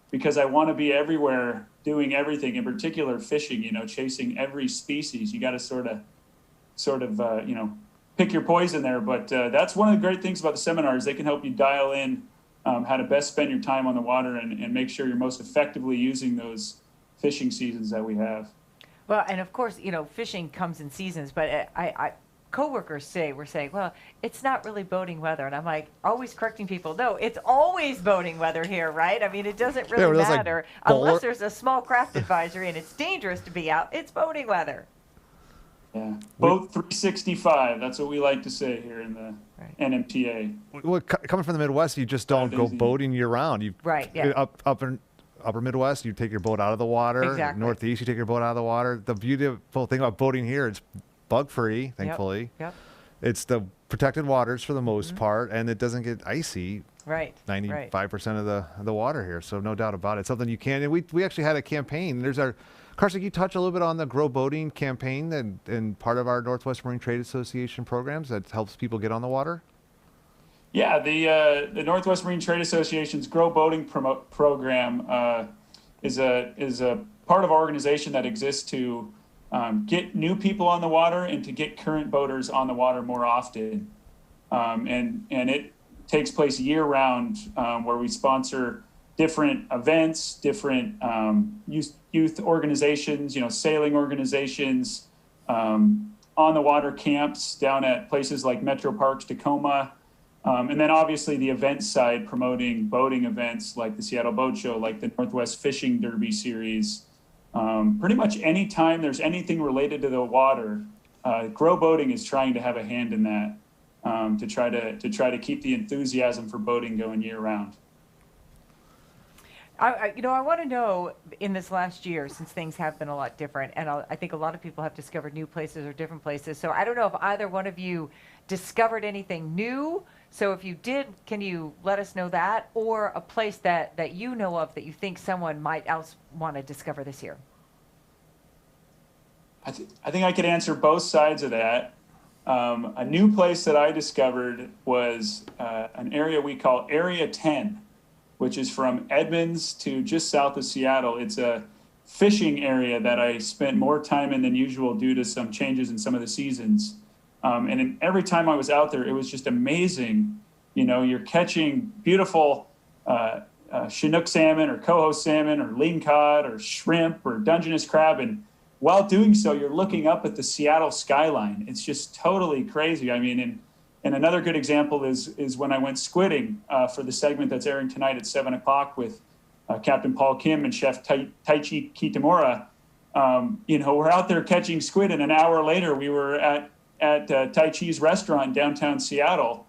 because I want to be everywhere doing everything, in particular fishing, chasing every species. You got to sort of pick your poison there. But that's one of the great things about the seminars. They can help you dial in how to best spend your time on the water and make sure you're most effectively using those fishing seasons that we have. Well, and of course, fishing comes in seasons, but coworkers we're saying, well, it's not really boating weather. And I'm like, always correcting people. No, it's always boating weather here, right? I mean, it doesn't really matter unless there's a small craft advisory and it's dangerous to be out. It's boating weather. Yeah, boat 365. That's what we like to say here in the NMTA. Well, coming from the Midwest, you just don't go boating year round. Upper Midwest, you take your boat out of the water. Exactly. Northeast, you take your boat out of the water. The beautiful thing about boating here, it's bug-free, thankfully. Yep. It's the protected waters for the most part, and it doesn't get icy. Right. 95% of the water here, so no doubt about it. Something you can. And we actually had a campaign. Carson, can you touch a little bit on the Grow Boating campaign and part of our Northwest Marine Trade Association programs that helps people get on the water? Yeah, the Northwest Marine Trade Association's Grow Boating program is a part of our organization that exists to get new people on the water and to get current boaters on the water more often. And it takes place year round, where we sponsor different events, different youth organizations, sailing organizations, on the water camps down at places like Metro Parks, Tacoma. And then obviously the event side, promoting boating events like the Seattle Boat Show, like the Northwest Fishing Derby Series. Pretty much any time there's anything related to the water, Grow Boating is trying to have a hand in that, to try to keep the enthusiasm for boating going year round. I want to know, in this last year, since things have been a lot different, and I think a lot of people have discovered new places or different places. So I don't know if either one of you discovered anything new. So if you did, can you let us know that, or a place that you know of that you think someone might else want to discover this year? I think I could answer both sides of that. A new place that I discovered was an area we call Area 10, which is from Edmonds to just south of Seattle. It's fishing area that I spent more time in than usual due to some changes in some of the seasons. Every time I was out there, it was just amazing. You know, you're catching beautiful Chinook salmon or coho salmon or lean cod or shrimp or Dungeness crab. And while doing so, you're looking up at the Seattle skyline. It's just totally crazy. I mean, and another good example is when I went squidding for the segment that's airing tonight at 7 o'clock with Captain Paul Kim and Chef Taichi Kitamura. You know, we're out there catching squid, and an hour later we were at Taichi's restaurant downtown Seattle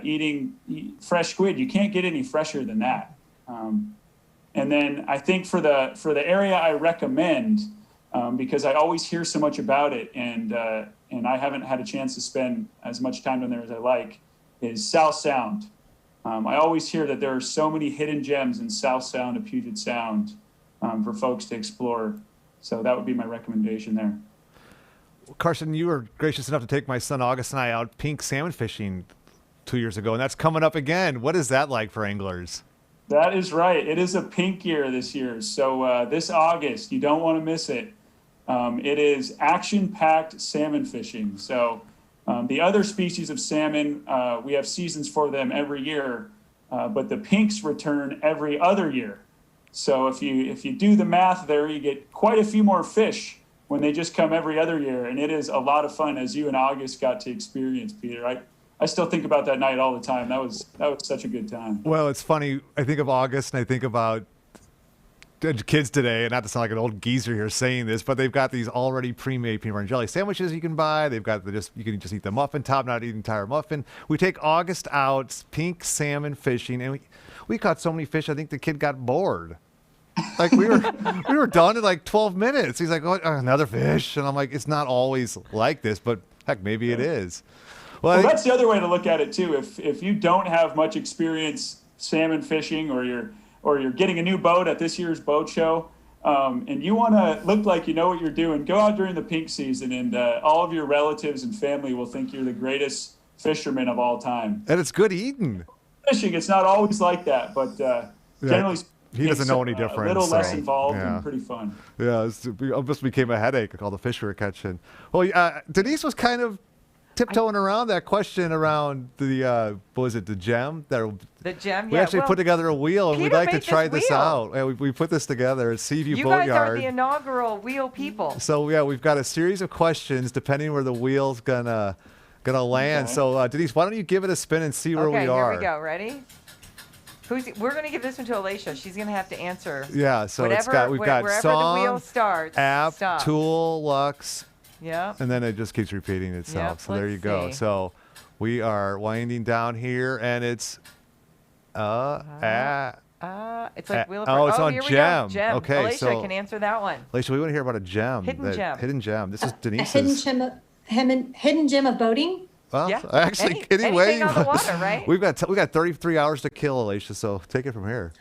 eating fresh squid. You can't get any fresher than that. And then I think for the area I recommend, because I always hear so much about it, and I haven't had a chance to spend as much time down there as I like, is South Sound. I always hear that there are so many hidden gems in South Sound of Puget Sound for folks to explore. So that would be my recommendation there. Carson, you were gracious enough to take my son August and I out pink salmon fishing 2 years ago, and that's coming up again. What is that like for anglers? That is right. It is a pink year this year. So this August, you don't want to miss it. It is action-packed salmon fishing. So the other species of salmon, we have seasons for them every year, but the pinks return every other year. So if you do the math there, you get quite a few more fish when they just come every other year. And it is a lot of fun, as you and August got to experience, Peter. I still think about that night all the time. That was such a good time. Well, it's funny. I think of August and I think about kids today, and not to sound like an old geezer here saying this, but they've got these already pre-made peanut butter and jelly sandwiches you can buy. They've got you can just eat the muffin top, not eat the entire muffin. We take August out pink salmon fishing, and we caught so many fish. I think the kid got bored. Like we were done in like 12 minutes. He's like, oh, another fish, and I'm like, it's not always like this, but heck, maybe it is. Well, that's the other way to look at it too. If you don't have much experience salmon fishing, or you're getting a new boat at this year's boat show, and you want to look like you know what you're doing, go out during the pink season, and all of your relatives and family will think you're the greatest fisherman of all time. And it's good eating. Fishing, it's not always like that, but generally he doesn't know any difference. A little less involved and pretty fun. Yeah, it almost became a headache, all the fish we were catching. Well, Denise was kind of tiptoeing around that question around the what was it, the gem? The gem, we actually put together a wheel, and we'd like to try this out. Yeah, we put this together at Seaview Boatyard. You guys are the inaugural wheel people. So yeah, we've got a series of questions depending where the wheel's gonna land. Okay. So Denise, why don't you give it a spin and see where we are? Here we go. Ready? We're going to give this one to Alicia. She's going to have to answer. Yeah. So we've got wherever song, the wheel starts. app, stop. tool, Lux. Yeah. And then it just keeps repeating itself. Yep, so there you go. see. So we are winding down here, and it's it's like Wheel of it's on here we gem. go. Gem. Okay, Alicia so can answer that one. Alicia, we want to hear about a gem. Hidden gem. Hidden gem. This is A Denise's. hidden gem of boating. Well, Yeah. actually, anyway, Anything on the water, right? we got 33 hours to kill, Alicia. So take it from here.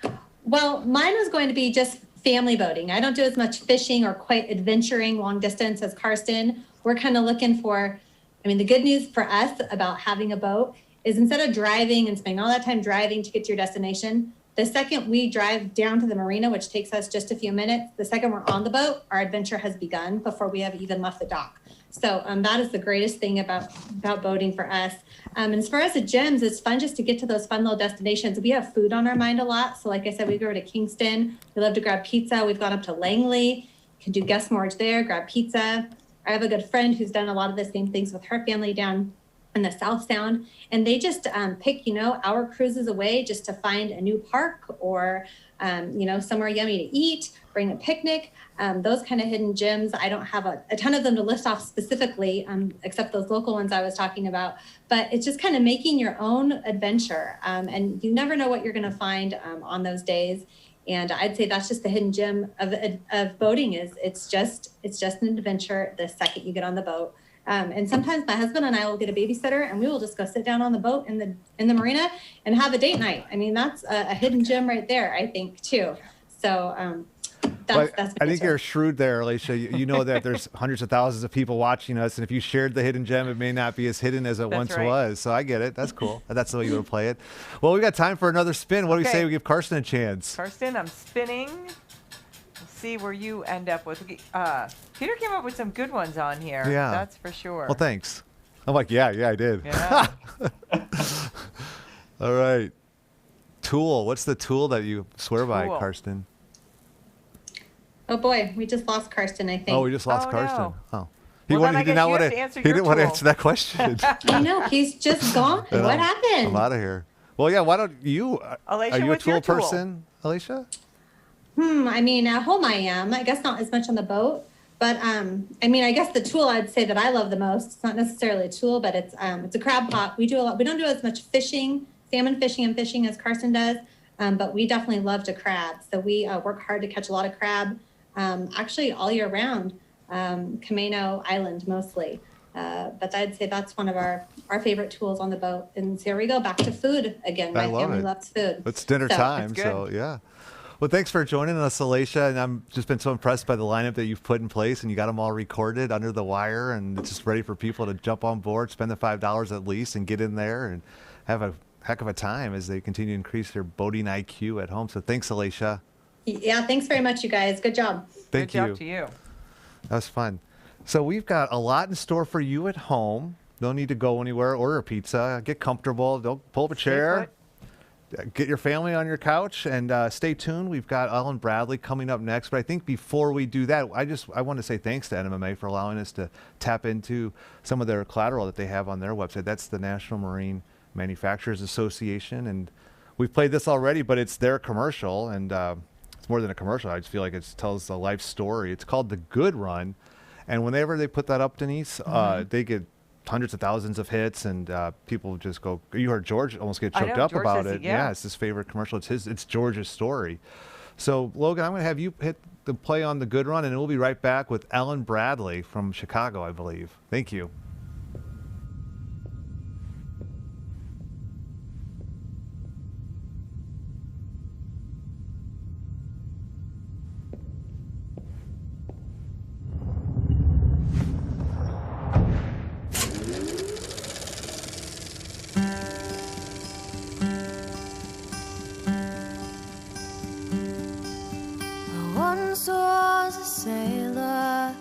Well, mine was going to be just family boating. I don't do as much fishing or quite adventuring long distance as Karsten. We're kind of looking for, the good news for us about having a boat is instead of driving and spending all that time driving to get to your destination, the second we drive down to the marina, which takes us just a few minutes, the second we're on the boat, our adventure has begun before we have even left the dock. So that is the greatest thing about boating for us. And as far as the gems, it's fun just to get to those fun little destinations. We have food on our mind a lot. So like I said, we go to Kingston. We love to grab pizza. We've gone up to Langley. You can do guest moorage there, grab pizza. I have a good friend who's done a lot of the same things with her family down in the South Sound. And they just pick, our cruises away just to find a new park or, somewhere yummy to eat, bring a picnic. Those kind of hidden gems. I don't have a ton of them to list off specifically, except those local ones I was talking about. But it's just kind of making your own adventure. And you never know what you're going to find on those days. And I'd say that's just the hidden gem of boating is it's just an adventure the second you get on the boat. And sometimes my husband and I will get a babysitter and we will just go sit down on the boat in the marina and have a date night. That's a hidden gem right there, I think, too. So that's I think you're shrewd there, Alicia. You know that there's hundreds of thousands of people watching us, and if you shared the hidden gem, it may not be as hidden as it once was. So I get it. That's cool. That's the way you would play it. Well, we got time for another spin. What do we say we give Karsten a chance? Karsten, I'm spinning. see where you end up with. Peter came up with some good ones on here. Yeah. That's for sure. Well, thanks. I'm like, yeah, I did. Yeah. All right. Tool. What's the tool that you swear by, Tool. Karsten? Oh boy, we just lost Karsten, I think. Oh, we just lost Karsten. no. Oh. Well, then I He did guess not you want have to to answer he your didn't want to tool. answer that question. I know, he's just gone. And What I'm happened? out of here. Well, yeah, why don't you Alicia, are you a what's your tool tool? person, Alicia? I mean, at home I am. I guess not as much on the boat. But I mean, I guess the tool I'd say that I love the most, it's not necessarily a tool, but it's a crab pot. We do a lot. We don't do as much fishing, salmon fishing and fishing as Karsten does, but we definitely love to crab. So we work hard to catch a lot of crab, actually all year round, Camino Island mostly. But I'd say that's one of our favorite tools on the boat. And so here we go, back to food again. I My love family it. loves food. It's dinner So, time, it's so good. yeah. Well, thanks for joining us, Alicia. And I'm just been so impressed by the lineup that you've put in place, and you got them all recorded under the wire, and it's just ready for people to jump on board, spend the $5 at least, and get in there and have a heck of a time as they continue to increase their boating IQ at home. So thanks, Alicia. Yeah, thanks very much, you guys. Good job. Thank you. Good job to you. That was fun. So we've got a lot in store for you at home. No need to go anywhere. Order a pizza. Get comfortable. Don't pull up a chair. Get your family on your couch and stay tuned. We've got Ellen Bradley coming up next. But I think before we do that, I want to say thanks to NMMA for allowing us to tap into some of their collateral that they have on their website. That's the National Marine Manufacturers Association. And we've played this already, but it's their commercial. And it's more than a commercial. I just feel like it tells a life story. It's called The Good Run. And whenever they put that up, Denise, they get hundreds of thousands of hits, and people just go. You heard George almost get I choked know, up George about says it. it, yeah. It's his favorite commercial. It's George's story. So Logan, I'm going to have you hit the play on The Good Run, and we'll be right back with Ellen Bradley from Chicago, I believe. Thank you. Once was a sailor,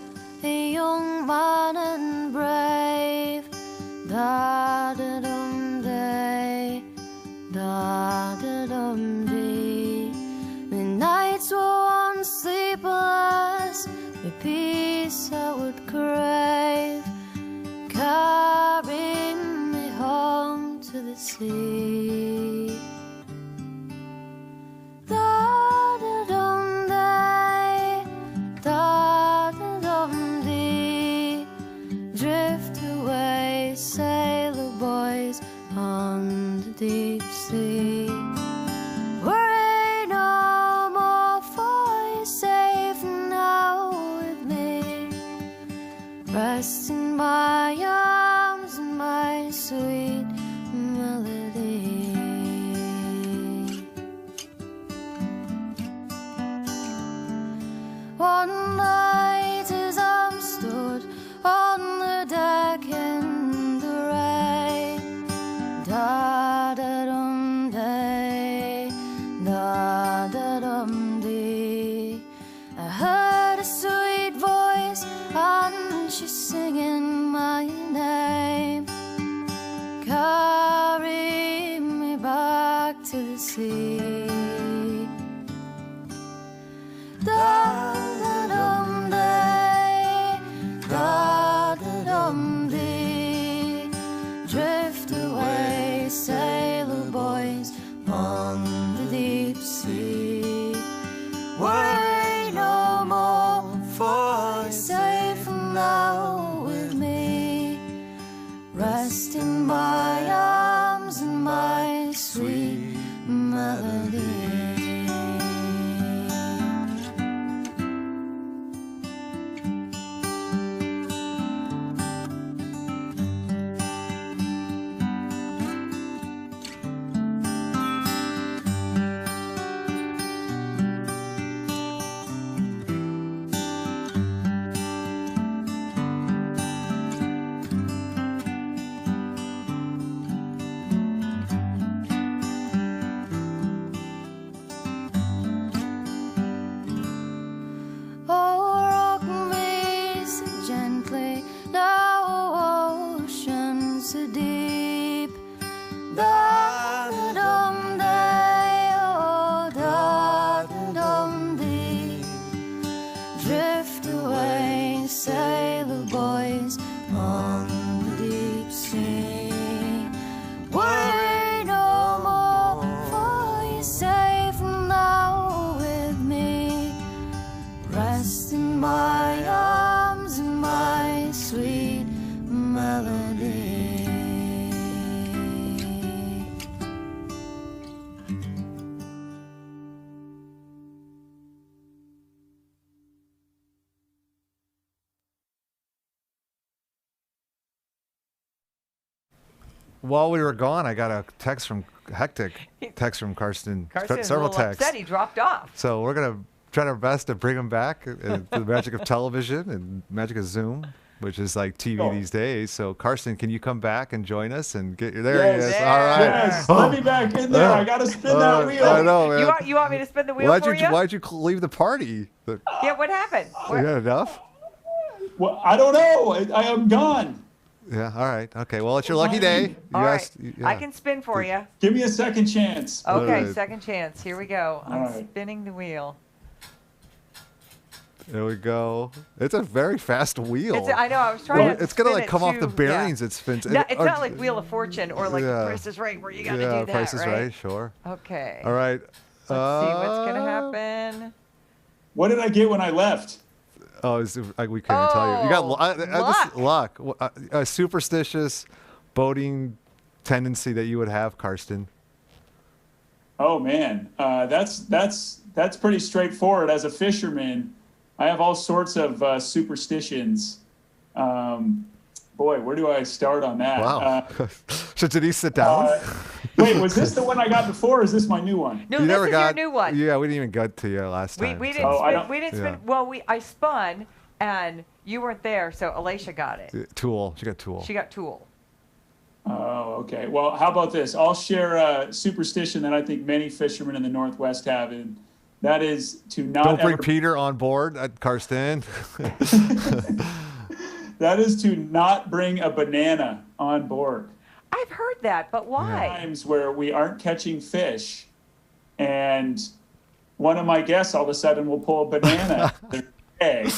a young man and brave. Da-da-dum-day, da-da-dum-dee. The nights were unsleepless, the peace I would crave. Carry me home to the sea. Da-da-dum-day, da-da-dum-dee. Drift away, sailor boys, on the deep sea. Worry no more, for you're safe now with me. Rest in my arms, my sweet melody. One night as I'm stood on the deck in the rain, da-da-dum-day, da-da-dum-dee. I heard a sweet voice and she's singing my name. Carry me back to the sea. Da-da-dum-day, da-da-dum-dee. Drift away, sailor boys, on the deep sea. Worry no more, for you're safe now with me. Rest in my arms and my sweet melody. while we were gone, I got a text from Karsten. Karsten was a Several little texts. upset. He dropped off. So we're gonna try our best to bring him back. The magic of television and magic of Zoom, which is like TV these days. So Karsten, can you come back and join us and get you there? Yes. He is. All right. Yes. Let me back in there. I gotta spin that wheel. I know, man. You want me to spin the wheel for you? Why'd you leave the party? Yeah, what happened? You had enough? Well, I don't know. I am gone. Yeah. All right. Okay. Well, it's your lucky day. All right. I can spin for you. Give me a second chance. Okay, right. second chance. Here we go. I'm right. spinning the wheel. There we go. It's a very fast wheel. I know. I was trying to. It's gonna spin like come it off the too- bearings. yeah. It spins. No, it's not like Wheel of Fortune or like Yeah. Price is Right where you got to Yeah, do that, Price is right? Right. Sure. Okay. All right. Let's see what's gonna happen. What did I get when I left? Oh, we couldn't even tell you. You got luck. A superstitious boating tendency that you would have, Karsten. Oh man, that's pretty straightforward. As a fisherman, I have all sorts of superstitions. Boy, where do I start on that? Wow. So did he sit down? Wait, was this the one I got before, or is this my new one? No, this is your new one. Yeah, we didn't even get to you last time. We so- didn't spin. We didn't Yeah. spin. Well, I spun and you weren't there, so Alicia got it. Tool. She got Tool. She got Tool. Oh, okay. Well, how about this? I'll share a superstition that I think many fishermen in the Northwest have, and that is to not Don't bring ever, Peter on board, Karsten. that is to not bring a banana on board. I've heard that, but why? Times where we aren't catching fish, and one of my guests all of a sudden will pull a banana out of their egg,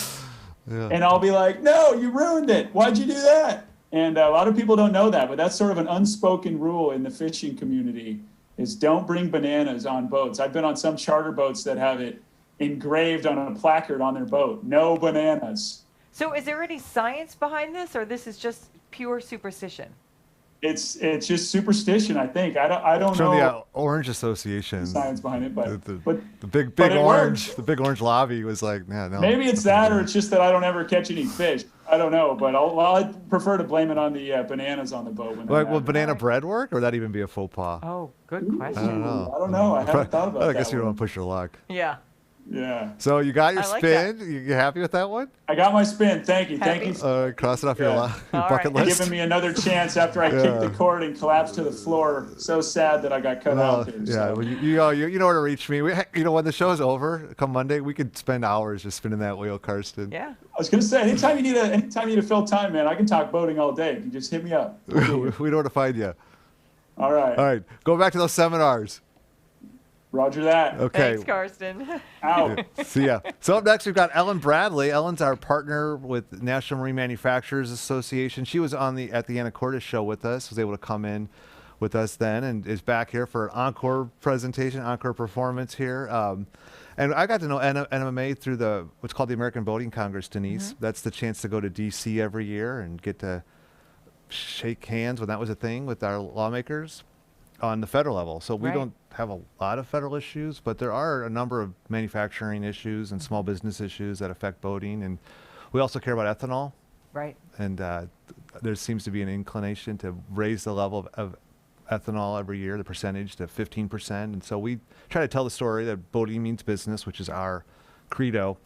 and I'll be like, "No, you ruined it. Why'd you do that?" And a lot of people don't know that, but that's sort of an unspoken rule in the fishing community: is don't bring bananas on boats. I've been on some charter boats that have it engraved on a placard on their boat: "No bananas." So, is there any science behind this, or this is just pure superstition? It's just superstition, I think. I don't From know the Orange Association. science behind it, but The big but it orange, works. the big orange lobby was like, yeah, no. maybe it's that, or it's just that I don't ever catch any fish. I don't know, but I'd prefer to blame it on the bananas on the boat. When Like, will banana bread work, or would that even be a faux pas? Oh, good question. I don't know. I don't know. I haven't thought about I that. guess you don't one. want to push your luck. Yeah. Yeah. So you got your I like spin. You happy with that one? I got my spin. Thank you. Thank you. Cross it off your, your All bucket right. list. Giving me another chance after I kicked the cord and collapsed to the floor. So sad that I got cut out there. Yeah, So. well, you know where to reach me. You know, when the show's over, come Monday, we could spend hours just spinning that wheel, Karsten. Yeah. I was gonna say, anytime you need to fill time, man, I can talk boating all day. You just hit me up. we know where to find you. All right. All right, go back to those seminars. Roger that. Okay. Thanks, Karsten. Out. See ya. So up next, we've got Ellen Bradley. Ellen's our partner with National Marine Manufacturers Association. She was at the Anacortes show with us, was able to come in with us then, and is back here for an encore presentation, encore performance here. And I got to know NMMA through what's called the American Boating Congress, Denise. That's the chance to go to D.C. every year and get to shake hands when that was a thing with our lawmakers on the federal level. So we don't have a lot of federal issues, but there are a number of manufacturing issues and small business issues that affect boating. And we also care about ethanol. Right. And there seems to be an inclination to raise the level of ethanol every year, the percentage to 15%. And so we try to tell the story that boating means business, which is our credo.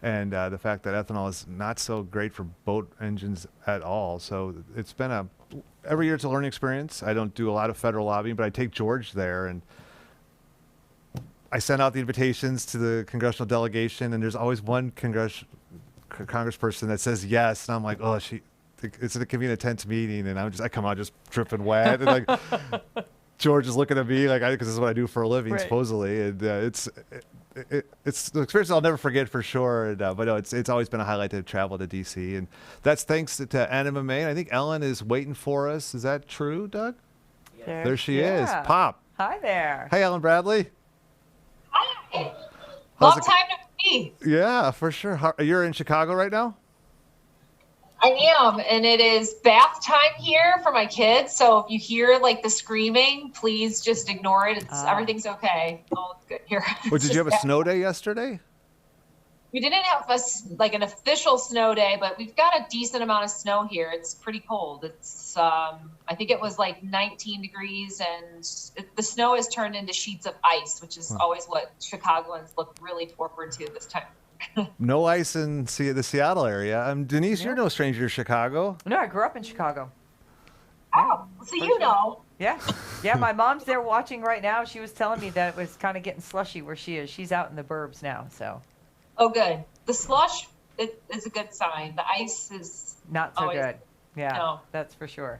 And the fact that ethanol is not so great for boat engines at all. So it's been every year it's a learning experience. I don't do a lot of federal lobbying, but I take George there and I send out the invitations to the congressional delegation, and there's always one congressperson that says yes, and I'm like, oh, it's going to be an intense meeting, and I come out just dripping wet, and like George is looking at me like, because this is what I do for a living, supposedly, and it's the experience I'll never forget for sure. And, but no, it's always been a highlight to travel to DC, and that's thanks to NMMA. And I think Ellen is waiting for us. Is that true, Doug? There she is. Pop. Hi there. Hey, Ellen Bradley. Hi. Long time no see. Yeah, for sure. You're in Chicago right now? I am, and it is bath time here for my kids. So if you hear like the screaming, please just ignore it. Everything's okay. All good here. Well, did you have a snow day yesterday? we didn't have like an official snow day, but we've got a decent amount of snow here. It's pretty cold. It's I think it was like 19 degrees, and the snow has turned into sheets of ice, which is always what Chicagoans look really forward to this time. No ice in the Seattle area. Denise, you're no stranger to Chicago. No, I grew up in Chicago. Oh, so you know. Yeah. Yeah, my mom's there watching right now. She was telling me that it was kind of getting slushy where she is. She's out in the burbs now, so. Oh, good. The slush is a good sign. The ice is not so always good. Yeah, no. That's for sure.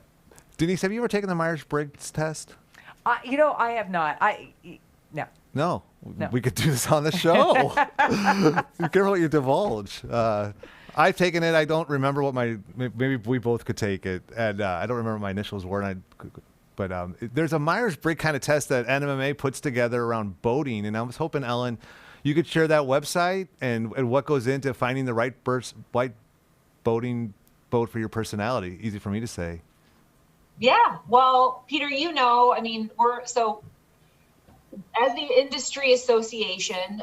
Denise, have you ever taken the Myers-Briggs test? You know, I have not. No. No. We could do this on the show. Be careful what you divulge. I've taken it. I don't remember what maybe we both could take it. And I don't remember what my initials were. But there's a Myers-Briggs kind of test that NMMA puts together around boating. And I was hoping, Ellen, you could share that website and what goes into finding the right boating boat for your personality. Easy for me to say. Yeah. Well, Peter, you know, I mean, as the industry association,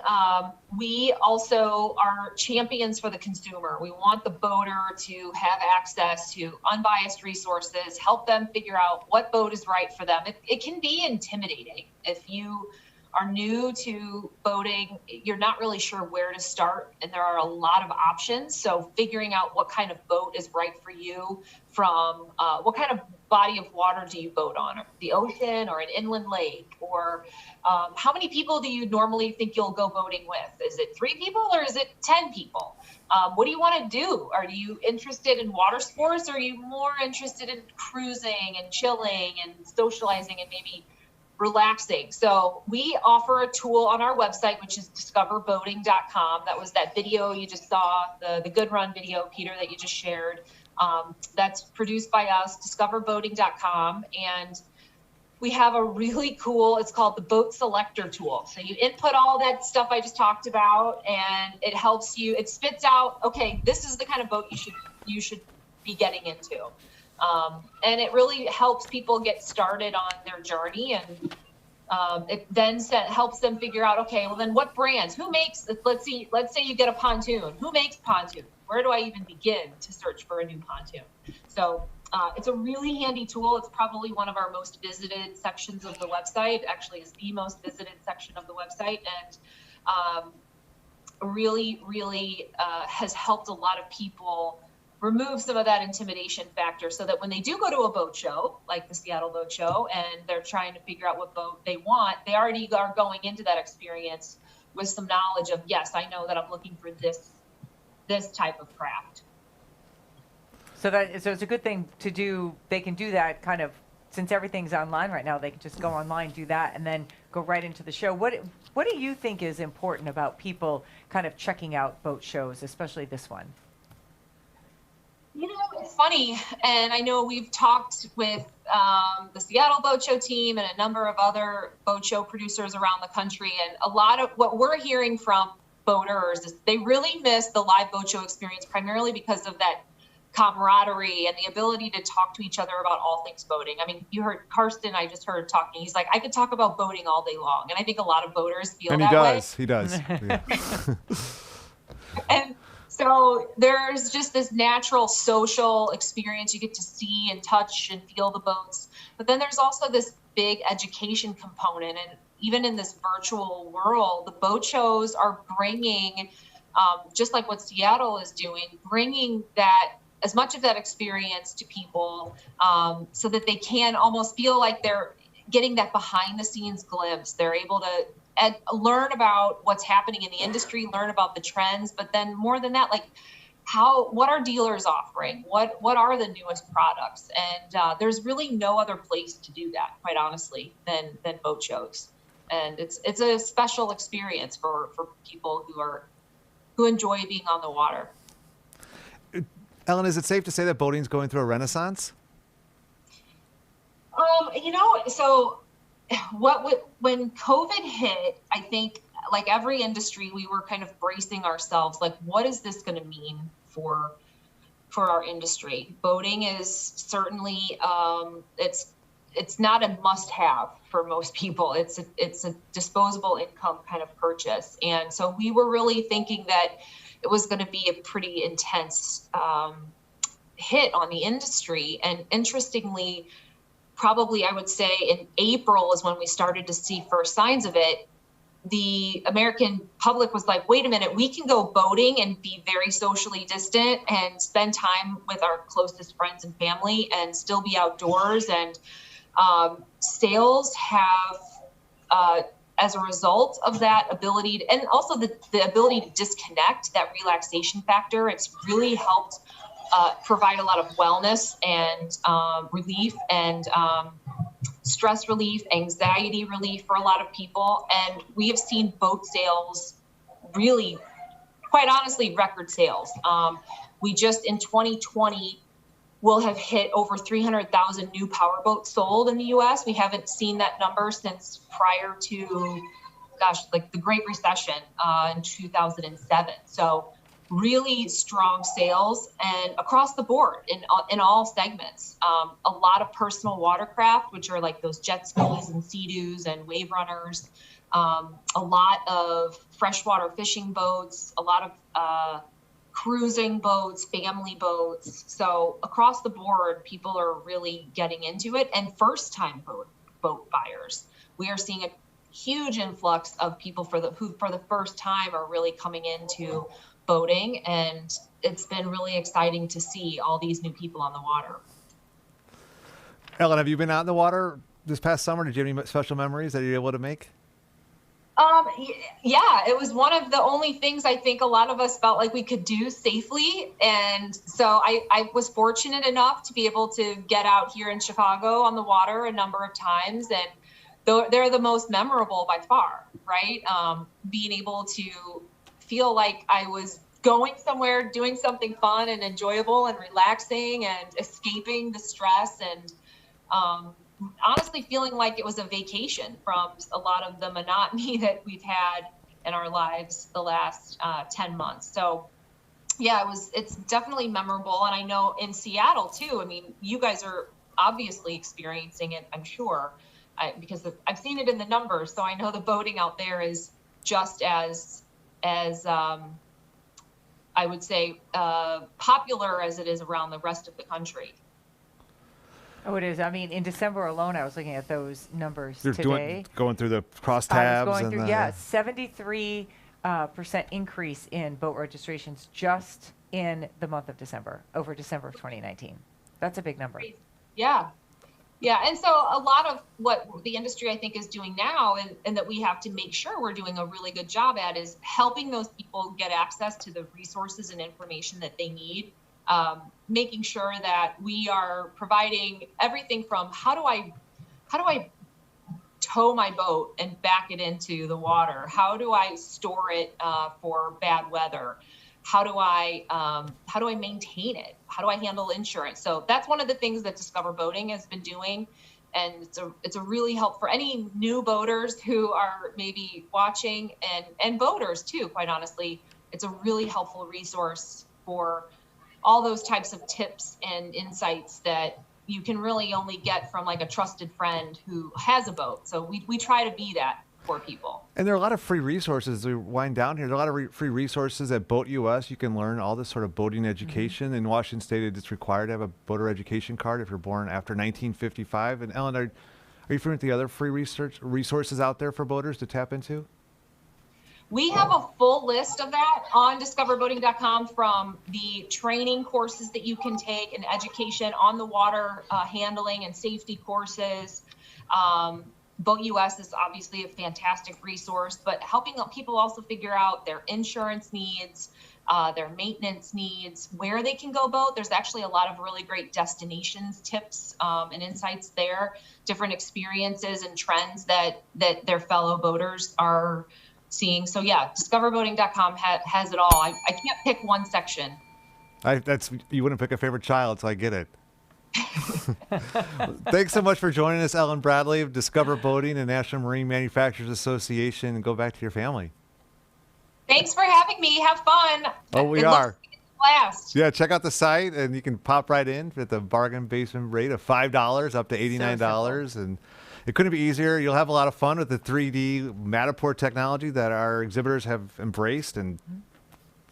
we also are champions for the consumer. We want the boater to have access to unbiased resources, help them figure out what boat is right for them. It can be intimidating if you are new to boating, you're not really sure where to start, and there are a lot of options. So figuring out what kind of boat is right for you, from what kind of body of water do you boat on, the ocean or an inland lake, or how many people do you normally think you'll go boating with? Is it 3 people or is it 10 people? What do you want to do? Are you interested in water sports, or are you more interested in cruising and chilling and socializing and maybe relaxing? So we offer a tool on our website, which is discoverboating.com. That was that video you just saw, the Good Run video, Peter, that you just shared. That's produced by us, discoverboating.com. And we have a really cool, it's called the Boat Selector tool. So you input all that stuff I just talked about, and it helps you, it spits out, okay, this is the kind of boat you should be getting into. And it really helps people get started on their journey, and it then helps them figure out, okay, well then what brands, who makes, let's say you get a pontoon, who makes pontoon? Where do I even begin to search for a new pontoon? So it's a really handy tool. It's probably one of our most visited sections of the website. Actually, it's the most visited section of the website, and really has helped a lot of people remove some of that intimidation factor, so that when they do go to a boat show, like the Seattle Boat Show, and they're trying to figure out what boat they want, they already are going into that experience with some knowledge of, yes, I know that I'm looking for this type of craft. So it's a good thing to do. They can do that kind of, since everything's online right now, they can just go online, do that, and then go right into the show. What do you think is important about people kind of checking out boat shows, especially this one? You know, it's funny, and I know we've talked with the Seattle Boat Show team and a number of other boat show producers around the country, and a lot of what we're hearing from boaters is they really miss the live boat show experience, primarily because of that camaraderie and the ability to talk to each other about all things boating. I mean, you heard Karsten, I just heard talking. He's like, I could talk about boating all day long, and I think a lot of boaters feel that way. He does. And so there's just this natural social experience. You get to see and touch and feel the boats. But then there's also this big education component. And even in this virtual world, the boat shows are bringing, just like what Seattle is doing, bringing that, as much of that experience to people, so that they can almost feel like they're getting that behind the scenes glimpse. They're able to learn about what's happening in the industry, learn about the trends, but then more than that, like what are dealers offering? What are the newest products? And there's really no other place to do that, quite honestly, than boat shows. And it's a special experience for people who enjoy being on the water. Ellen, is it safe to say that boating's going through a renaissance? You know, so when COVID hit, I think, like every industry, we were kind of bracing ourselves, like, what is this going to mean for our industry? Boating is certainly, it's not a must-have for most people. It's a disposable income kind of purchase. And so we were really thinking that it was going to be a pretty intense hit on the industry. And interestingly, probably I would say in April is when we started to see first signs of it. The American public was like, wait a minute, we can go boating and be very socially distant and spend time with our closest friends and family and still be outdoors. And sales have, as a result of that ability to, and also the ability to disconnect, that relaxation factor, it's really helped provide a lot of wellness and relief and stress relief, anxiety relief for a lot of people. And we have seen boat sales really, quite honestly, record sales. We just in 2020 will have hit over 300,000 new powerboats sold in the US. We haven't seen that number since prior to, gosh, like the Great Recession in 2007. So really strong sales and across the board in all segments. A lot of personal watercraft, which are like those jet skis and sea-doos and wave runners. A lot of freshwater fishing boats, a lot of cruising boats, family boats. So across the board, people are really getting into it. And first-time boat buyers. We are seeing a huge influx of people who for the first time are really coming into boating, and it's been really exciting to see all these new people on the water. Ellen, have you been out in the water this past summer? Did you have any special memories that you were able to make? Yeah, it was one of the only things I think a lot of us felt like we could do safely. And so I was fortunate enough to be able to get out here in Chicago on the water a number of times. And they're the most memorable by far, right? Being able to feel like I was going somewhere, doing something fun and enjoyable and relaxing and escaping the stress and honestly feeling like it was a vacation from a lot of the monotony that we've had in our lives the last 10 months. So yeah, it's definitely memorable. And I know in Seattle too, I mean, you guys are obviously experiencing it, I'm sure, because I've seen it in the numbers. So I know the boating out there is just as I would say, popular as it is around the rest of the country. Oh, it is. I mean, in December alone, I was looking at those numbers You're today. Going through the crosstabs. I was going through, 73% increase in boat registrations just in the month of December, over December of 2019. That's a big number. Yeah. Yeah, and so a lot of what the industry, I think, is doing now and that we have to make sure we're doing a really good job at is helping those people get access to the resources and information that they need, making sure that we are providing everything from how do I tow my boat and back it into the water? How do I store it for bad weather? How do I maintain it? How do I handle insurance? So that's one of the things that Discover Boating has been doing. And it's a really help for any new boaters who are maybe watching and boaters too, quite honestly. It's a really helpful resource for all those types of tips and insights that you can really only get from like a trusted friend who has a boat. So we try to be that for people. And there are a lot of free resources as we wind down here. There are a lot of free resources at Boat US. You can learn all this sort of boating education. In Washington State, it's required to have a boater education card if you're born after 1955. And Ellen, are you familiar with the other free resources out there for boaters to tap into? We have a full list of that on discoverboating.com, from the training courses that you can take and education on the water handling and safety courses. Boat US is obviously a fantastic resource, but helping people also figure out their insurance needs, their maintenance needs, where they can go boat. There's actually a lot of really great destinations, tips, and insights there, different experiences and trends that their fellow boaters are seeing. So yeah, discoverboating.com has it all. I can't pick one section. You wouldn't pick a favorite child, so I get it. Thanks so much for joining us, Ellen Bradley of Discover Boating and National Marine Manufacturers Association, and go back to your family. Thanks for having me. Have fun. Oh, we are. blast. Yeah, check out the site, and you can pop right in at the bargain basement rate of $5 up to $89. And it couldn't be easier. You'll have a lot of fun with the 3D Matterport technology that our exhibitors have embraced and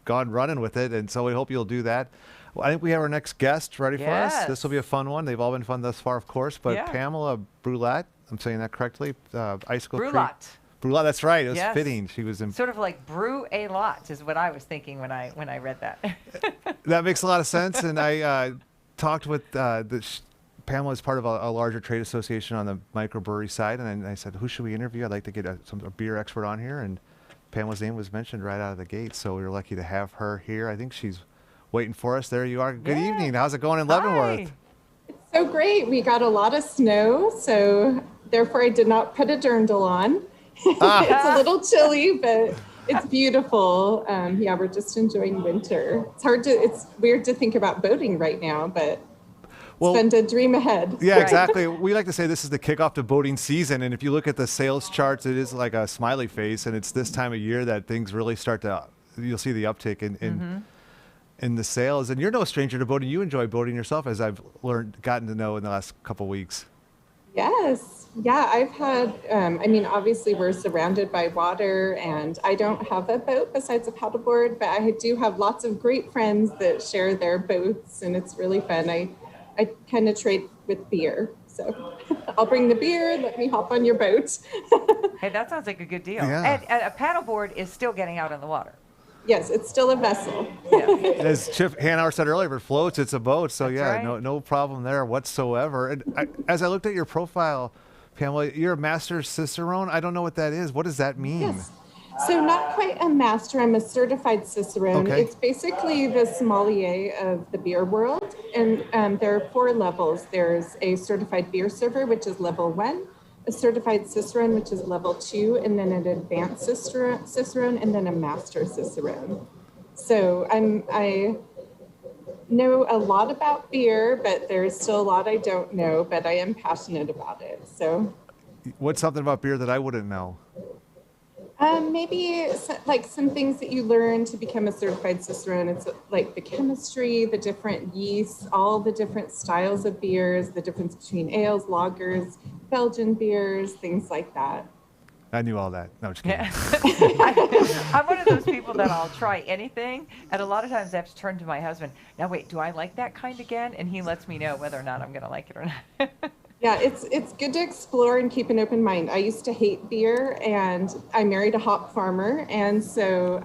gone running with it. And so we hope you'll do that. Well, I think we have our next guest ready for us. This will be a fun one. They've all been fun thus far, of course. But Pamela Brulette, I'm saying that correctly, Icicle Creek. Brulette, that's right. It was fitting. She was in sort of like brew a lot is what I was thinking when I read that. That makes a lot of sense. And I talked with Pamela is part of a larger trade association on the microbrewery side, and I said, who should we interview? I'd like to get a beer expert on here, and Pamela's name was mentioned right out of the gate, so we were lucky to have her here. I think she's waiting for us. There you are. Good evening. How's it going in Leavenworth? So great. We got a lot of snow, so therefore I did not put a dirndl on. It's a little chilly, but it's beautiful. Yeah, we're just enjoying winter. It's weird to think about boating right now, but it's fun to dream ahead. Yeah, exactly. We like to say this is the kickoff to boating season, and if you look at the sales charts, it is like a smiley face, and it's this time of year that things really start to, you'll see the uptick in the sales. And you're no stranger to boating. You enjoy boating yourself, as I've gotten to know in the last couple of weeks. Yes. Yeah, I've had, I mean, obviously we're surrounded by water, and I don't have a boat besides a paddleboard, but I do have lots of great friends that share their boats, and it's really fun. I kind of trade with beer. So I'll bring the beer, let me hop on your boat. Hey, that sounds like a good deal. Yeah. And a paddleboard is still getting out on the water. Yes, it's still a vessel. As Chip Hanauer said earlier, if it floats, it's a boat. So That's right. no problem there whatsoever. And as I looked at your profile, Pamela, you're a master cicerone. I don't know what that is. What does that mean? Yes. So not quite a master, I'm a certified cicerone. Okay. It's basically the sommelier of the beer world. And there are 4 levels. There's a certified beer server, which is level 1, a certified cicerone, which is level 2, and then an advanced cicerone, and then a master cicerone. So I know a lot about beer, but there's still a lot I don't know, but I am passionate about it. So What's something about beer that I wouldn't know? Maybe like some things that you learn to become a certified cicerone. It's like the chemistry, the different yeasts, all the different styles of beers, the difference between ales, lagers, Belgian beers, things like that. I knew all that. No, I'm just kidding. I'm one of those people that I'll try anything, and a lot of times I have to turn to my husband. Now, wait, do I like that kind again? And he lets me know whether or not I'm going to like it or not. Yeah, it's good to explore and keep an open mind. I used to hate beer, and I married a hop farmer, and so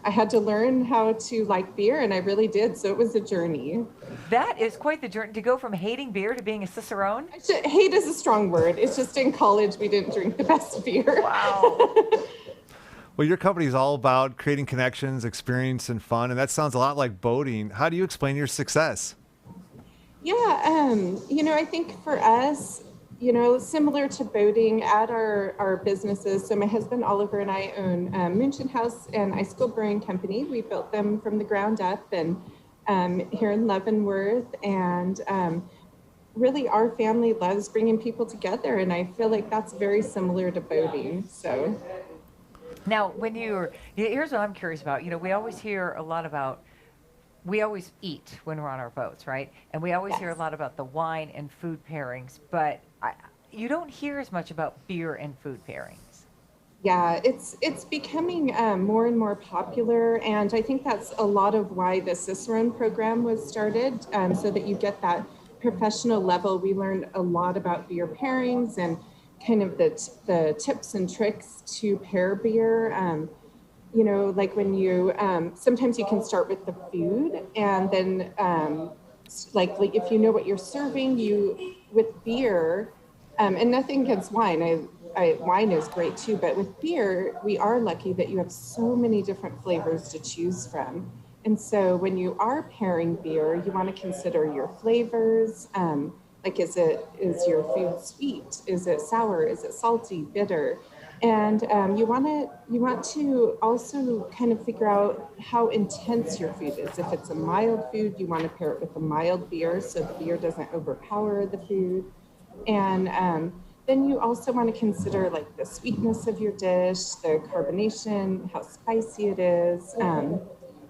I had to learn how to like beer, and I really did. So it was a journey. That is quite the journey to go from hating beer to being a cicerone. Hate is a strong word. It's just in college we didn't drink the best beer. Wow. Well, your company is all about creating connections, experience, and fun, and that sounds a lot like boating. How do you explain your success? Yeah, I think for us, similar to boating at our businesses. So my husband Oliver and I own München House and Icicle Brewing Company. We built them from the ground up, and here in Leavenworth, and really our family loves bringing people together, and I feel like that's very similar to boating. So now, here's what I'm curious about. We always hear a lot about. We always eat when we're on our boats, right? And we always hear a lot about the wine and food pairings, but you don't hear as much about beer and food pairings. Yeah, it's becoming more and more popular, and I think that's a lot of why the Cicerone program was started, so that you get that professional level. We learned a lot about beer pairings and kind of the tips and tricks to pair beer. Like when you, sometimes you can start with the food, and then like if you know what you're serving, with beer, and nothing against wine, wine is great too, but with beer, we are lucky that you have so many different flavors to choose from. And so when you are pairing beer, you want to consider your flavors, like is your food sweet? Is it sour? Is it salty, bitter? And you want to also kind of figure out how intense your food is. If it's a mild food, you want to pair it with a mild beer so the beer doesn't overpower the food. And then you also want to consider like the sweetness of your dish, the carbonation, how spicy it is.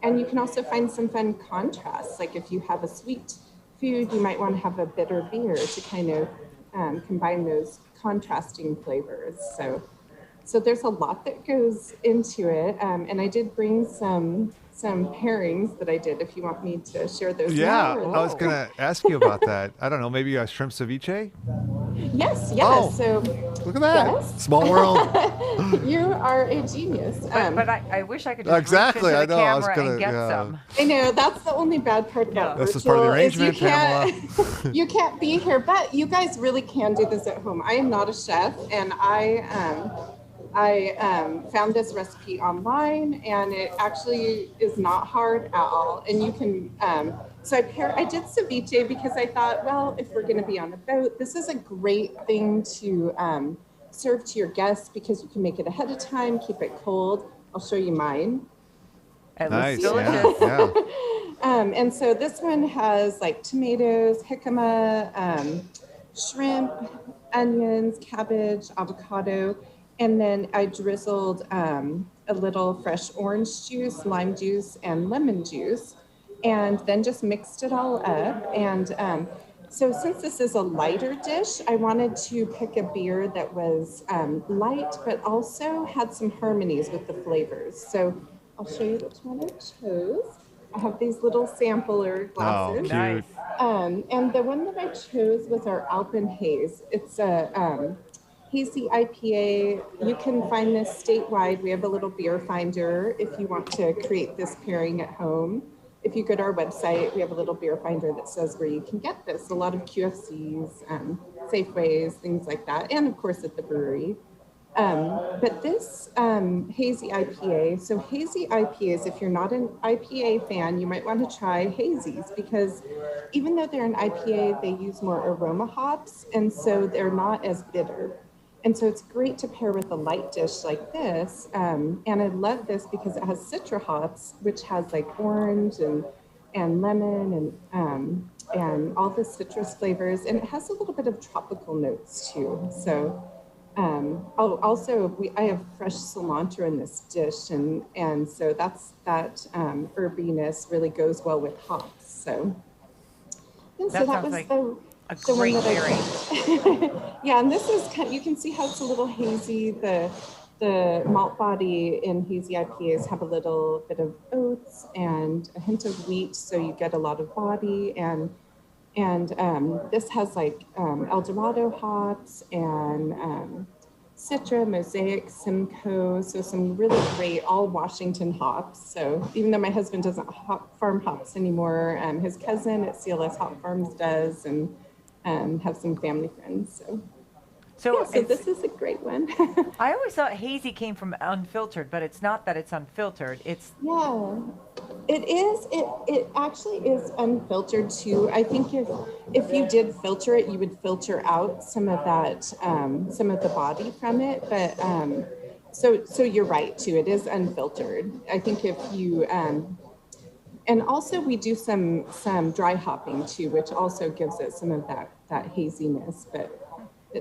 and you can also find some fun contrasts. Like if you have a sweet food, you might want to have a bitter beer to kind of combine those contrasting flavors. So there's a lot that goes into it, and I did bring some pairings that I did. If you want me to share those. Yeah, now, I was gonna ask you about that. I don't know, maybe a shrimp ceviche. Yes. Oh, So look at that. yes. Small world. You are a genius. But I wish I could just Exactly, reach I into the know, I was camera gonna- and get yeah. some. I know, that's the only bad part about This is part of the virtual, is arrangement, Pamela. You can't be here, but you guys really can do this at home. I am not a chef, and I found this recipe online, and it actually is not hard at all. And you can, so I did ceviche because I thought, well, if we're going to be on a boat, this is a great thing to serve to your guests because you can make it ahead of time, keep it cold. I'll show you mine. Nice, Delicious. yeah. And so this one has like tomatoes, jicama, shrimp, onions, cabbage, avocado, and then I drizzled a little fresh orange juice, lime juice, and lemon juice, and then just mixed it all up. And so since this is a lighter dish, I wanted to pick a beer that was light, but also had some harmonies with the flavors. So I'll show you which one I chose. I have these little sampler glasses. Oh, cute. And the one that I chose was our Alpen Haze. It's a hazy IPA. You can find this statewide. We have a little beer finder if you want to create this pairing at home. If you go to our website, we have a little beer finder that says where you can get this. A lot of QFCs, Safeways, things like that, and of course at the brewery. But this hazy IPA, so hazy IPAs, if you're not an IPA fan, you might want to try hazies because even though they're an IPA, they use more aroma hops, and so they're not as bitter. And so it's great to pair with a light dish like this. And I love this because it has citra hops, which has like orange and lemon and all the citrus flavors. And it has a little bit of tropical notes too. So I have fresh cilantro in this dish. And so that herbiness really goes well with hops. So, and so that was like a the one great that I pairing. picked. Yeah, and this is you can see how it's a little hazy. The malt body in hazy IPAs have a little bit of oats and a hint of wheat, so you get a lot of body. And this has like El Dorado hops and Citra, Mosaic, Simcoe, so some really great all Washington hops. So even though my husband doesn't farm hops anymore, his cousin at CLS Hop Farms does, and have some family friends. So this is a great one. I always thought hazy came from unfiltered, but it's not that it's unfiltered. It's it is. It actually is unfiltered too. I think if you did filter it, you would filter out some of that, some of the body from it. But so you're right too. It is unfiltered. I think if you and also we do some dry hopping too, which also gives it some of that haziness. But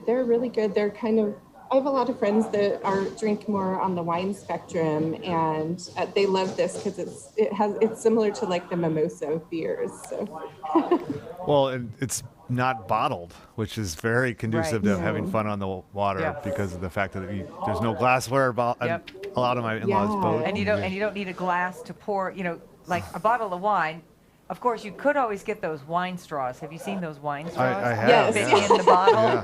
they're really good. They're kind of, I have a lot of friends that drink more on the wine spectrum, and they love this because it's similar to like the mimosa of beers. So. Well, and it's not bottled, which is very conducive to having fun on the water because of the fact that there's no glassware. A lot of my in-laws boat. And you don't need a glass to pour. Like a bottle of wine. Of course, you could always get those wine straws. Have you seen those wine straws? I have. Fitting in the bottle.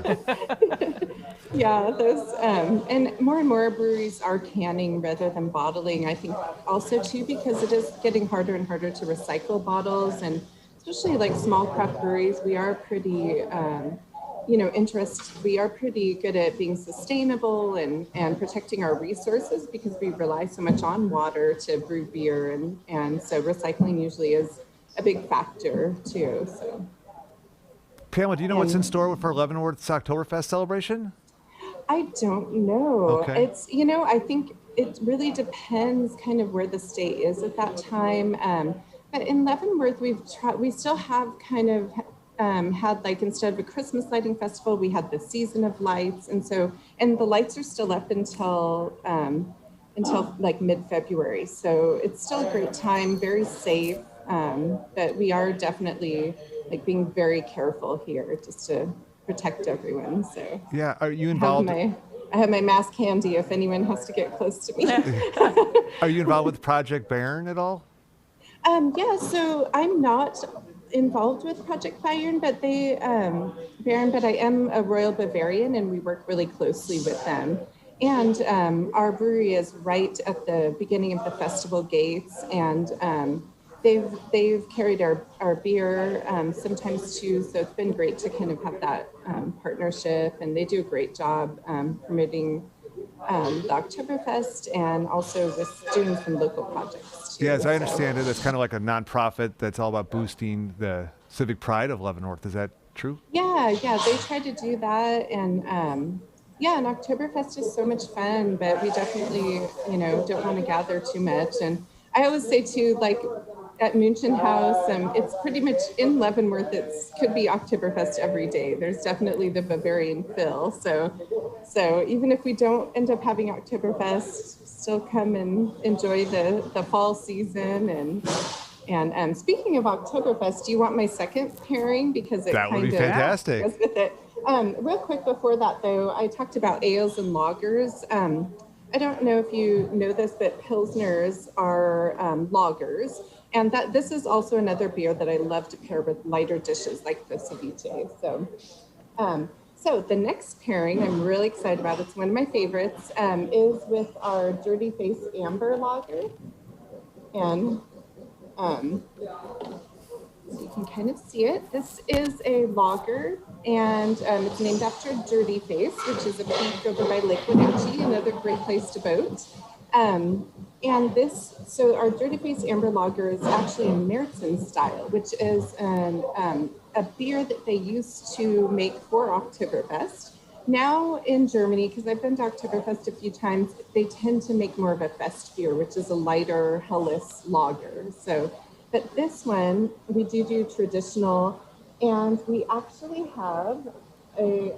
Yeah, those, and more breweries are canning rather than bottling. I think also too because it is getting harder and harder to recycle bottles, and especially like small craft breweries, we are pretty, we are pretty good at being sustainable and protecting our resources because we rely so much on water to brew beer, and so recycling usually is a big factor too. So, Pamela, do you know what's in store for Leavenworth's Oktoberfest celebration? I don't know. Okay. It's I think it really depends kind of where the state is at that time. But in Leavenworth, we still have kind of had like instead of a Christmas lighting festival, we had the Season of Lights, and the lights are still up until until like mid-February. So it's still a great time, very safe, but we are definitely like being very careful here just to protect everyone. So yeah, are you involved? I have my mask handy if anyone has to get close to me. Are you involved with Project Baron at all? Yeah, so I'm not involved with Project Baron, but but I am a Royal Bavarian and we work really closely with them. And our brewery is right at the beginning of the festival gates, and they've carried our beer sometimes too. So it's been great to kind of have that partnership, and they do a great job promoting the Oktoberfest and also with doing some local projects too. Yeah, as I understand it, it's kind of like a nonprofit that's all about boosting the civic pride of Leavenworth. Is that true? Yeah, they try to do that, and and Oktoberfest is so much fun, but we definitely, don't want to gather too much. And I always say too, like at München House, it's pretty much in Leavenworth. It could be Oktoberfest every day. There's definitely the Bavarian feel. So even if we don't end up having Oktoberfest, still come and enjoy the fall season. And speaking of Oktoberfest, do you want my second pairing? Because it that would be kind of fantastic. goes with it. Real quick before that, though, I talked about ales and lagers. I don't know if you know this, but Pilsners are lagers. And this is also another beer that I love to pair with lighter dishes like the ceviche. So the next pairing I'm really excited about, it's one of my favorites, is with our Dirty Face Amber Lager. And so you can kind of see it. This is a lager, and it's named after Dirty Face, which is a peak over by Lake Wenatchee, another great place to boat. So our Dirty Face Amber Lager is actually a Märzen style, which is a beer that they used to make for Oktoberfest. Now in Germany, because I've been to Oktoberfest a few times, they tend to make more of a fest beer, which is a lighter Helles lager. But this one, we do traditional, and we actually have a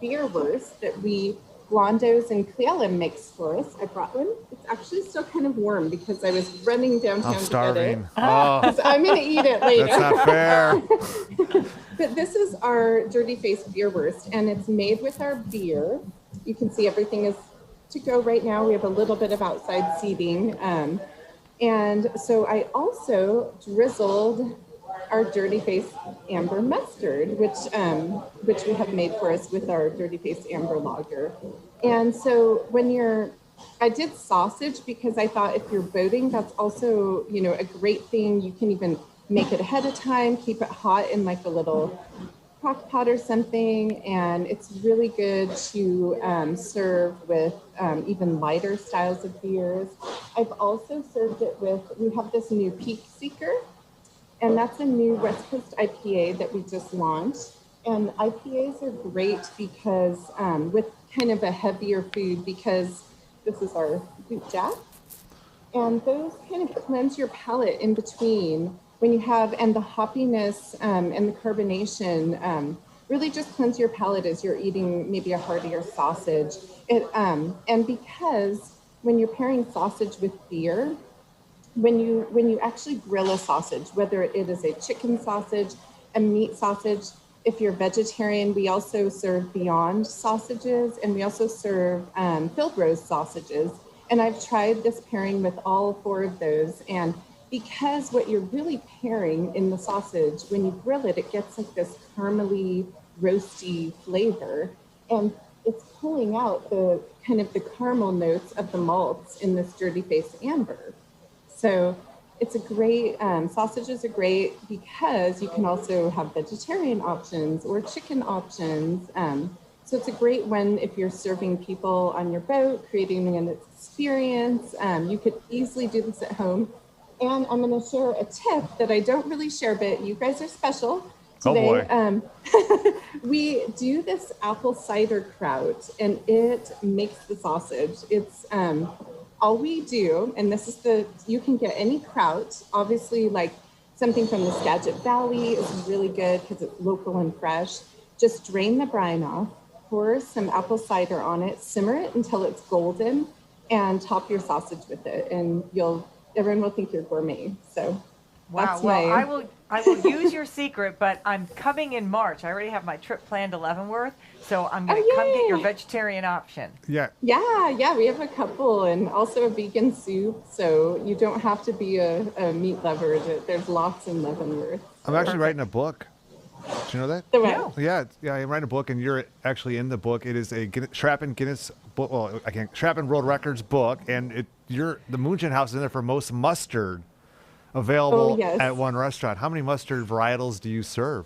beer wurst that Blondos and Cleala makes for us. I brought one. It's actually still kind of warm because I was running downtown I'm starving. to get it. So I'm going to eat it later. That's not fair. But this is our Dirty Face beer wurst, and it's made with our beer. You can see everything is to go right now. We have a little bit of outside seating. And so I also drizzled our Dirty Face Amber Mustard, which we have made for us with our Dirty Face Amber Lager. And so I did sausage because I thought if you're boating, that's also, a great thing. You can even make it ahead of time, keep it hot in like a little crock pot or something. And it's really good to serve with even lighter styles of beers. I've also served it we have this new Peak Seeker, and that's a new West Coast IPA that we just launched. And IPAs are great because with kind of a heavier food, because this is our boot jack. And those kind of cleanse your palate in between when you have, and the hoppiness and the carbonation really just cleanse your palate as you're eating maybe a heartier sausage. And because when you're pairing sausage with beer, when you actually grill a sausage, whether it is a chicken sausage, a meat sausage, if you're vegetarian, we also serve Beyond sausages, and we also serve filled roast sausages. And I've tried this pairing with all 4 of those. And because what you're really pairing in the sausage, when you grill it, it gets like this caramely, roasty flavor. And it's pulling out the kind of the caramel notes of the malts in this Dirty Face Amber. So it's a great, sausages are great because you can also have vegetarian options or chicken options. So it's a great one if you're serving people on your boat, creating an experience. You could easily do this at home. And I'm going to share a tip that I don't really share, but you guys are special today. Oh boy. We do this apple cider kraut, and it makes the sausage. It's all we do, and this is you can get any kraut, obviously like something from the Skagit Valley is really good because it's local and fresh. Just drain the brine off, pour some apple cider on it, simmer it until it's golden, and top your sausage with it, and everyone will think you're gourmet. So Wow. that's Well, my. I will use your secret, but I'm coming in March. I already have my trip planned to Leavenworth, so I'm going to come get your vegetarian option. Yeah. Yeah, we have a couple, and also a vegan soup, so you don't have to be a meat lover. There's lots in Leavenworth. I'm actually writing a book. Did you know that? The what? Yeah, I'm writing a book, and you're actually in the book. It is a Schrappen Guinness book. Well, Schrappen World Records book, and the Moonshine House is in there for most mustard available at one restaurant. How many mustard varietals do you serve?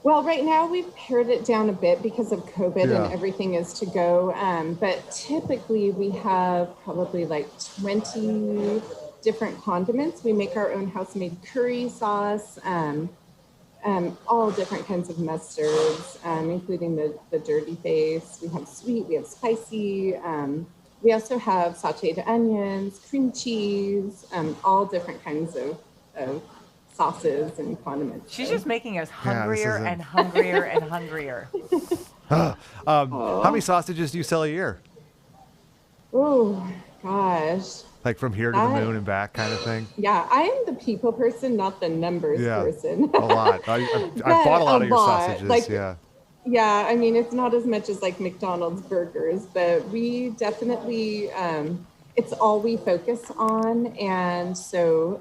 Well, right now we've pared it down a bit because of COVID and everything is to go. But typically we have probably like 20 different condiments. We make our own house-made curry sauce, all different kinds of mustards, including the dirty face. We have sweet, we have spicy. We also have sauteed onions, cream cheese, all different kinds of sauces and condiments. She's just making us hungrier and hungrier and hungrier. How many sausages do you sell a year? Oh, gosh. Like from here to the moon and back kind of thing? Yeah, I am the people person, not the numbers person. A lot. I bought a lot of your sausages, Yeah, I mean, it's not as much as like McDonald's burgers, but we definitely, it's all we focus on. And so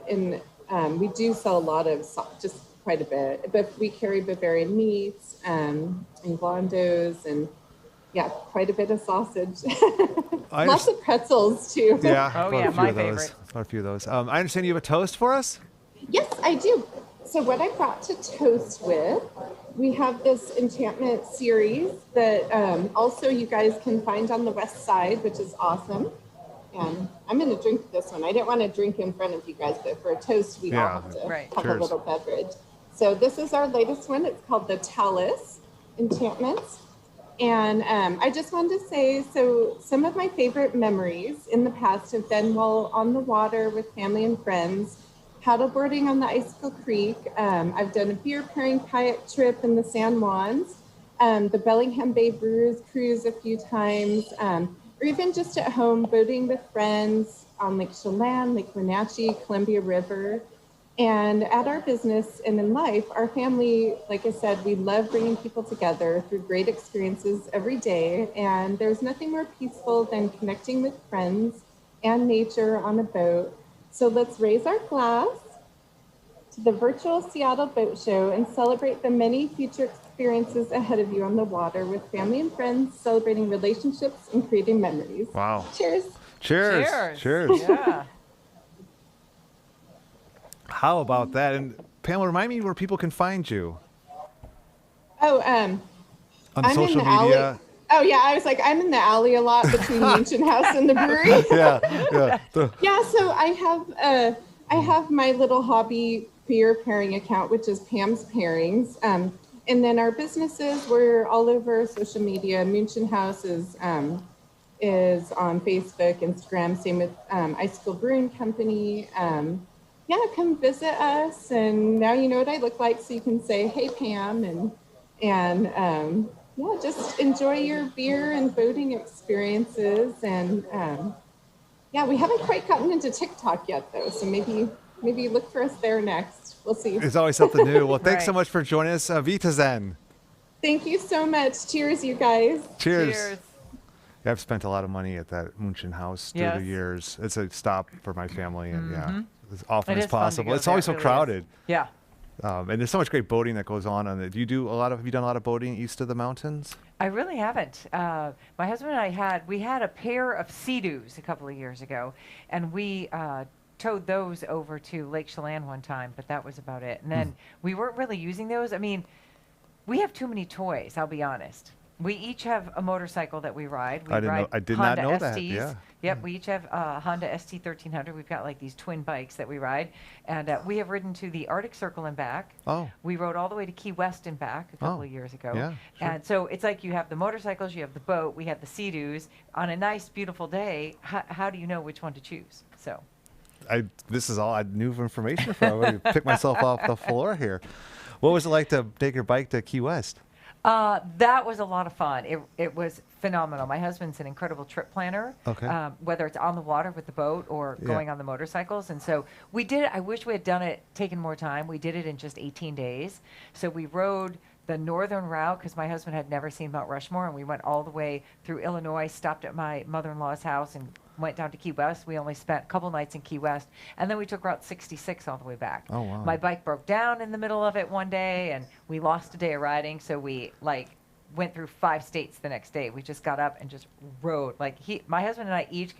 we do sell a lot of, just quite a bit, but we carry Bavarian meats and blondos and quite a bit of sausage. Lots of pretzels too. Yeah. Oh yeah, my favorite. A few of those. I understand you have a toast for us? Yes, I do. So what I brought to toast with, we have this enchantment series that also you guys can find on the west side, which is awesome. And I'm going to drink this one. I didn't want to drink in front of you guys, but for a toast, we all have to have a little beverage. So this is our latest one. It's called the Talus Enchantments. And I just wanted to say, so some of my favorite memories in the past have been while on the water with family and friends, paddleboarding on the Icicle Creek. I've done a beer pairing kayak trip in the San Juans, the Bellingham Bay Brewers Cruise a few times, or even just at home boating with friends on Lake Chelan, Lake Wenatchee, Columbia River. And at our business and in life, our family, like I said, we love bringing people together through great experiences every day. And there's nothing more peaceful than connecting with friends and nature on a boat. So let's raise our glass to the virtual Seattle Boat Show and celebrate the many future experiences ahead of you on the water with family and friends, celebrating relationships and creating memories. Wow. Cheers. Cheers. Cheers. Cheers. Yeah. How about that? And Pamela, remind me where people can find you. Oh, on I'm social in the media. Alley. Oh yeah, I was like, I'm in the alley a lot between Moonshine House and the brewery. Yeah. Yeah, so I have my little hobby beer pairing account, which is Pam's Pairings. And then our businesses, we're all over social media. Moonshine House is on Facebook, Instagram, same with Icicle Brewing Company. Yeah, come visit us, and now you know what I look like, so you can say, "Hey, Pam," and yeah, just enjoy your beer and boating experiences. And yeah, we haven't quite gotten into TikTok yet, though, so maybe look for us there next. We'll see. There's always something new. Well, thanks so much for joining us. Vita Zen. Thank you so much. Cheers, you guys. Cheers. Yeah, I've spent a lot of money at that Moonshine House through the years. It's a stop for my family, and as often as possible. It's always so crowded. Yeah. And there's so much great boating that goes on it. Have you done a lot of boating east of the mountains? I really haven't. My husband and I had a pair of Sea-Doos a couple of years ago, and we towed those over to Lake Chelan one time, but that was about it. And then we weren't really using those. I mean, we have too many toys, I'll be honest. We each have a motorcycle that we ride. I did not know that. Yeah. Yep, we each have a Honda ST 1300. We've got like these twin bikes that we ride. And we have ridden to the Arctic Circle and back. Oh. We rode all the way to Key West and back a couple of years ago. Yeah, sure. And so it's like you have the motorcycles, you have the boat, we have the Sea-Doos. On a nice, beautiful day, how do you know which one to choose? So. This is all new information from me. Pick myself off the floor here. What was it like to take your bike to Key West? That was a lot of fun. It was phenomenal. My husband's an incredible trip planner. Okay. Whether it's on the water with the boat or going on the motorcycles. And so we did it. I wish we had done it, taken more time. We did it in just 18 days. So we rode the northern route because my husband had never seen Mount Rushmore, and we went all the way through Illinois, stopped at my mother-in-law's house, and went down to Key West. We only spent a couple nights in Key West, and then we took Route 66 all the way back. Oh, wow. My bike broke down in the middle of it one day, and we lost a day of riding, so we went through 5 states the next day. We just got up and just rode. My husband and I each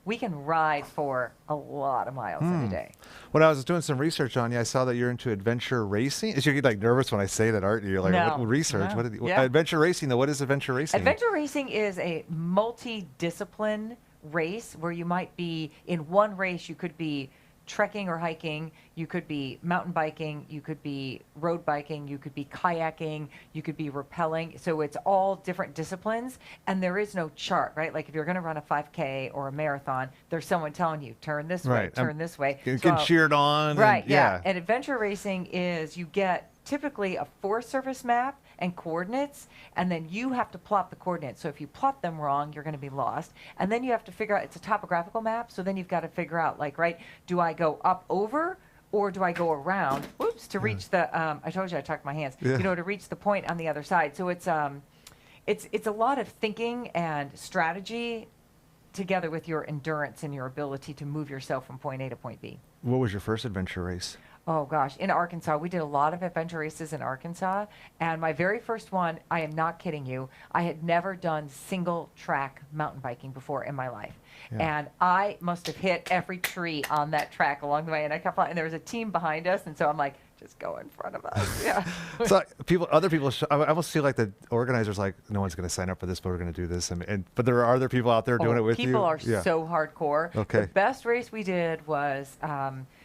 we can ride for a lot of miles in a day. When I was doing some research on you, I saw that you're into adventure racing. You get nervous when I say that, aren't you? You're like, no. what research? No. What did Yeah. adventure racing, though? What is adventure racing? Adventure racing is a multi-discipline race where you might be in one race. You could be trekking or hiking, you could be mountain biking, you could be road biking, you could be kayaking, you could be rappelling. So it's all different disciplines, and there is no chart, right? Like if you're going to run a 5K or a marathon, there's someone telling you, turn this way, turn this way. Getting cheered on. Right, yeah. And adventure racing is you get typically a Forest Service map and coordinates, and then you have to plot the coordinates. So if you plot them wrong, you're going to be lost. And then you have to figure out, it's a topographical map, so then you've got to figure out, do I go up over or do I go around, to reach the, I told you I tucked my hands, to reach the point on the other side. So it's a lot of thinking and strategy together with your endurance and your ability to move yourself from point A to point B. What was your first adventure race? Oh gosh, in Arkansas, we did a lot of adventure races in Arkansas, and my very first one, I am not kidding you, I had never done single track mountain biking before in my life. Yeah. And I must have hit every tree on that track along the way, and I kept flying, and there was a team behind us, and so I'm like, just go in front of us. Yeah. So other people, I almost feel like the organizers no one's going to sign up for this, but we're going to do this. But there are other people out there doing it with you. People are so hardcore. Okay. The best race we did was,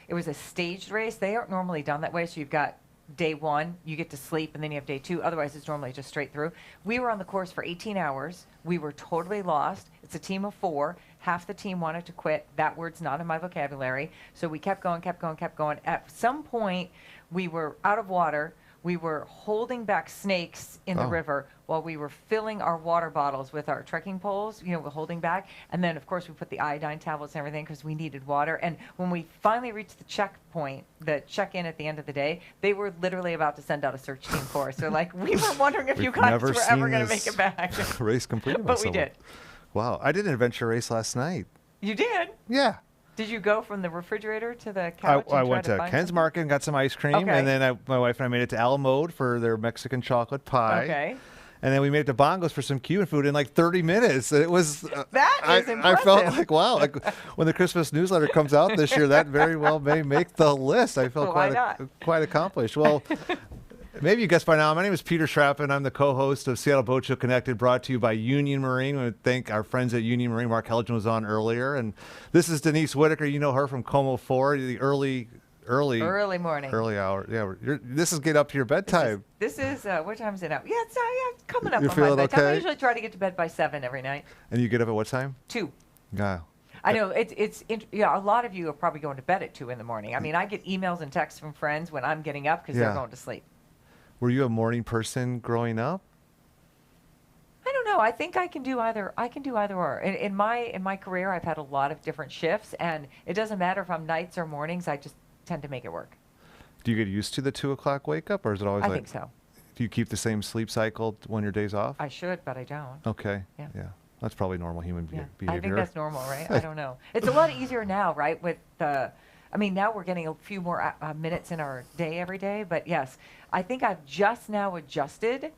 it was a staged race. They aren't normally done that way. So you've got day 1, you get to sleep, and then you have day 2. Otherwise, it's normally just straight through. We were on the course for 18 hours. We were totally lost. It's a team of 4. Half the team wanted to quit. That word's not in my vocabulary. So we kept going, kept going, kept going. At some point, we were out of water. We were holding back snakes in the river while we were filling our water bottles with our trekking poles, we're holding back. And then, of course, we put the iodine tablets and everything because we needed water. And when we finally reached the checkpoint, the check-in at the end of the day, they were literally about to send out a search team for us. So, we were wondering if you guys were ever going to make it back. Race completed. But we did. Wow. I did an adventure race last night. You did? Yeah. Did you go from the refrigerator to the couch? I went to Ken's Market and got some ice cream, and then my wife and I made it to Alamode for their Mexican chocolate pie. Okay. And then we made it to Bongos for some Cuban food in 30 minutes. It was that is impressive. I felt like, wow, when the Christmas newsletter comes out this year, that very well may make the list. I felt quite accomplished. Well, maybe you guessed by now, my name is Peter Schrappen. I'm the co-host of Seattle Boat Show Connected, brought to you by Union Marine. I want to thank our friends at Union Marine. Mark Helgen was on earlier. And this is Denise Whitaker. You know her from Como 4, the early morning. Early hour. Yeah, this is get up to your bedtime. This is what time is it now? Yeah, it's coming up You're on feeling my bedtime. okay? I usually try to get to bed by 7 every night. And you get up at what time? 2. Yeah. I know a lot of you are probably going to bed at 2 in the morning. I mean, I get emails and texts from friends when I'm getting up because they're going to sleep. Were you a morning person growing up? I don't know. I think I can do either. Or. In my career, I've had a lot of different shifts, and it doesn't matter if I'm nights or mornings. I just tend to make it work. Do you get used to the 2 o'clock wake up, or is it always I think so. Do you keep the same sleep cycle when your day's off? I should, but I don't. Okay. Yeah. That's probably normal human behavior. I think that's normal, right? I don't know. It's a lot easier now, right? With now we're getting a few more minutes in our day every day. But yes, I think I've just now adjusted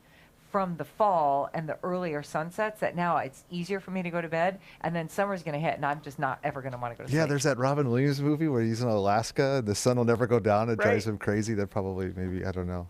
from the fall and the earlier sunsets that now it's easier for me to go to bed. And then summer's going to hit and I'm just not ever going to want to go to sleep. Yeah, there's that Robin Williams movie where he's in Alaska and the sun will never go down. It drives him crazy. That probably, maybe, I don't know.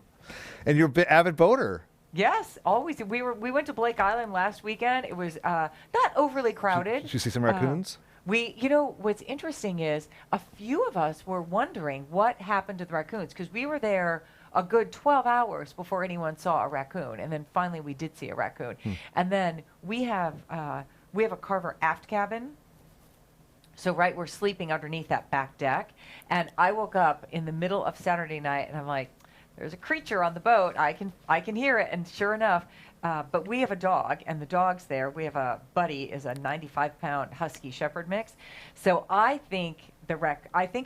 And you're an avid boater. Yes, always. We went to Blake Island last weekend. It was not overly crowded. Did you see some raccoons? What's interesting is a few of us were wondering what happened to the raccoons because we were there a good 12 hours before anyone saw a raccoon, and then finally we did see a raccoon. And then we have a Carver aft cabin. So we're sleeping underneath that back deck, and I woke up in the middle of Saturday night, and I'm like, there's a creature on the boat. I can hear it, and sure enough, But we have a dog, and the dog's there. We have a Buddy is a 95-pound Husky Shepherd mix. So I think a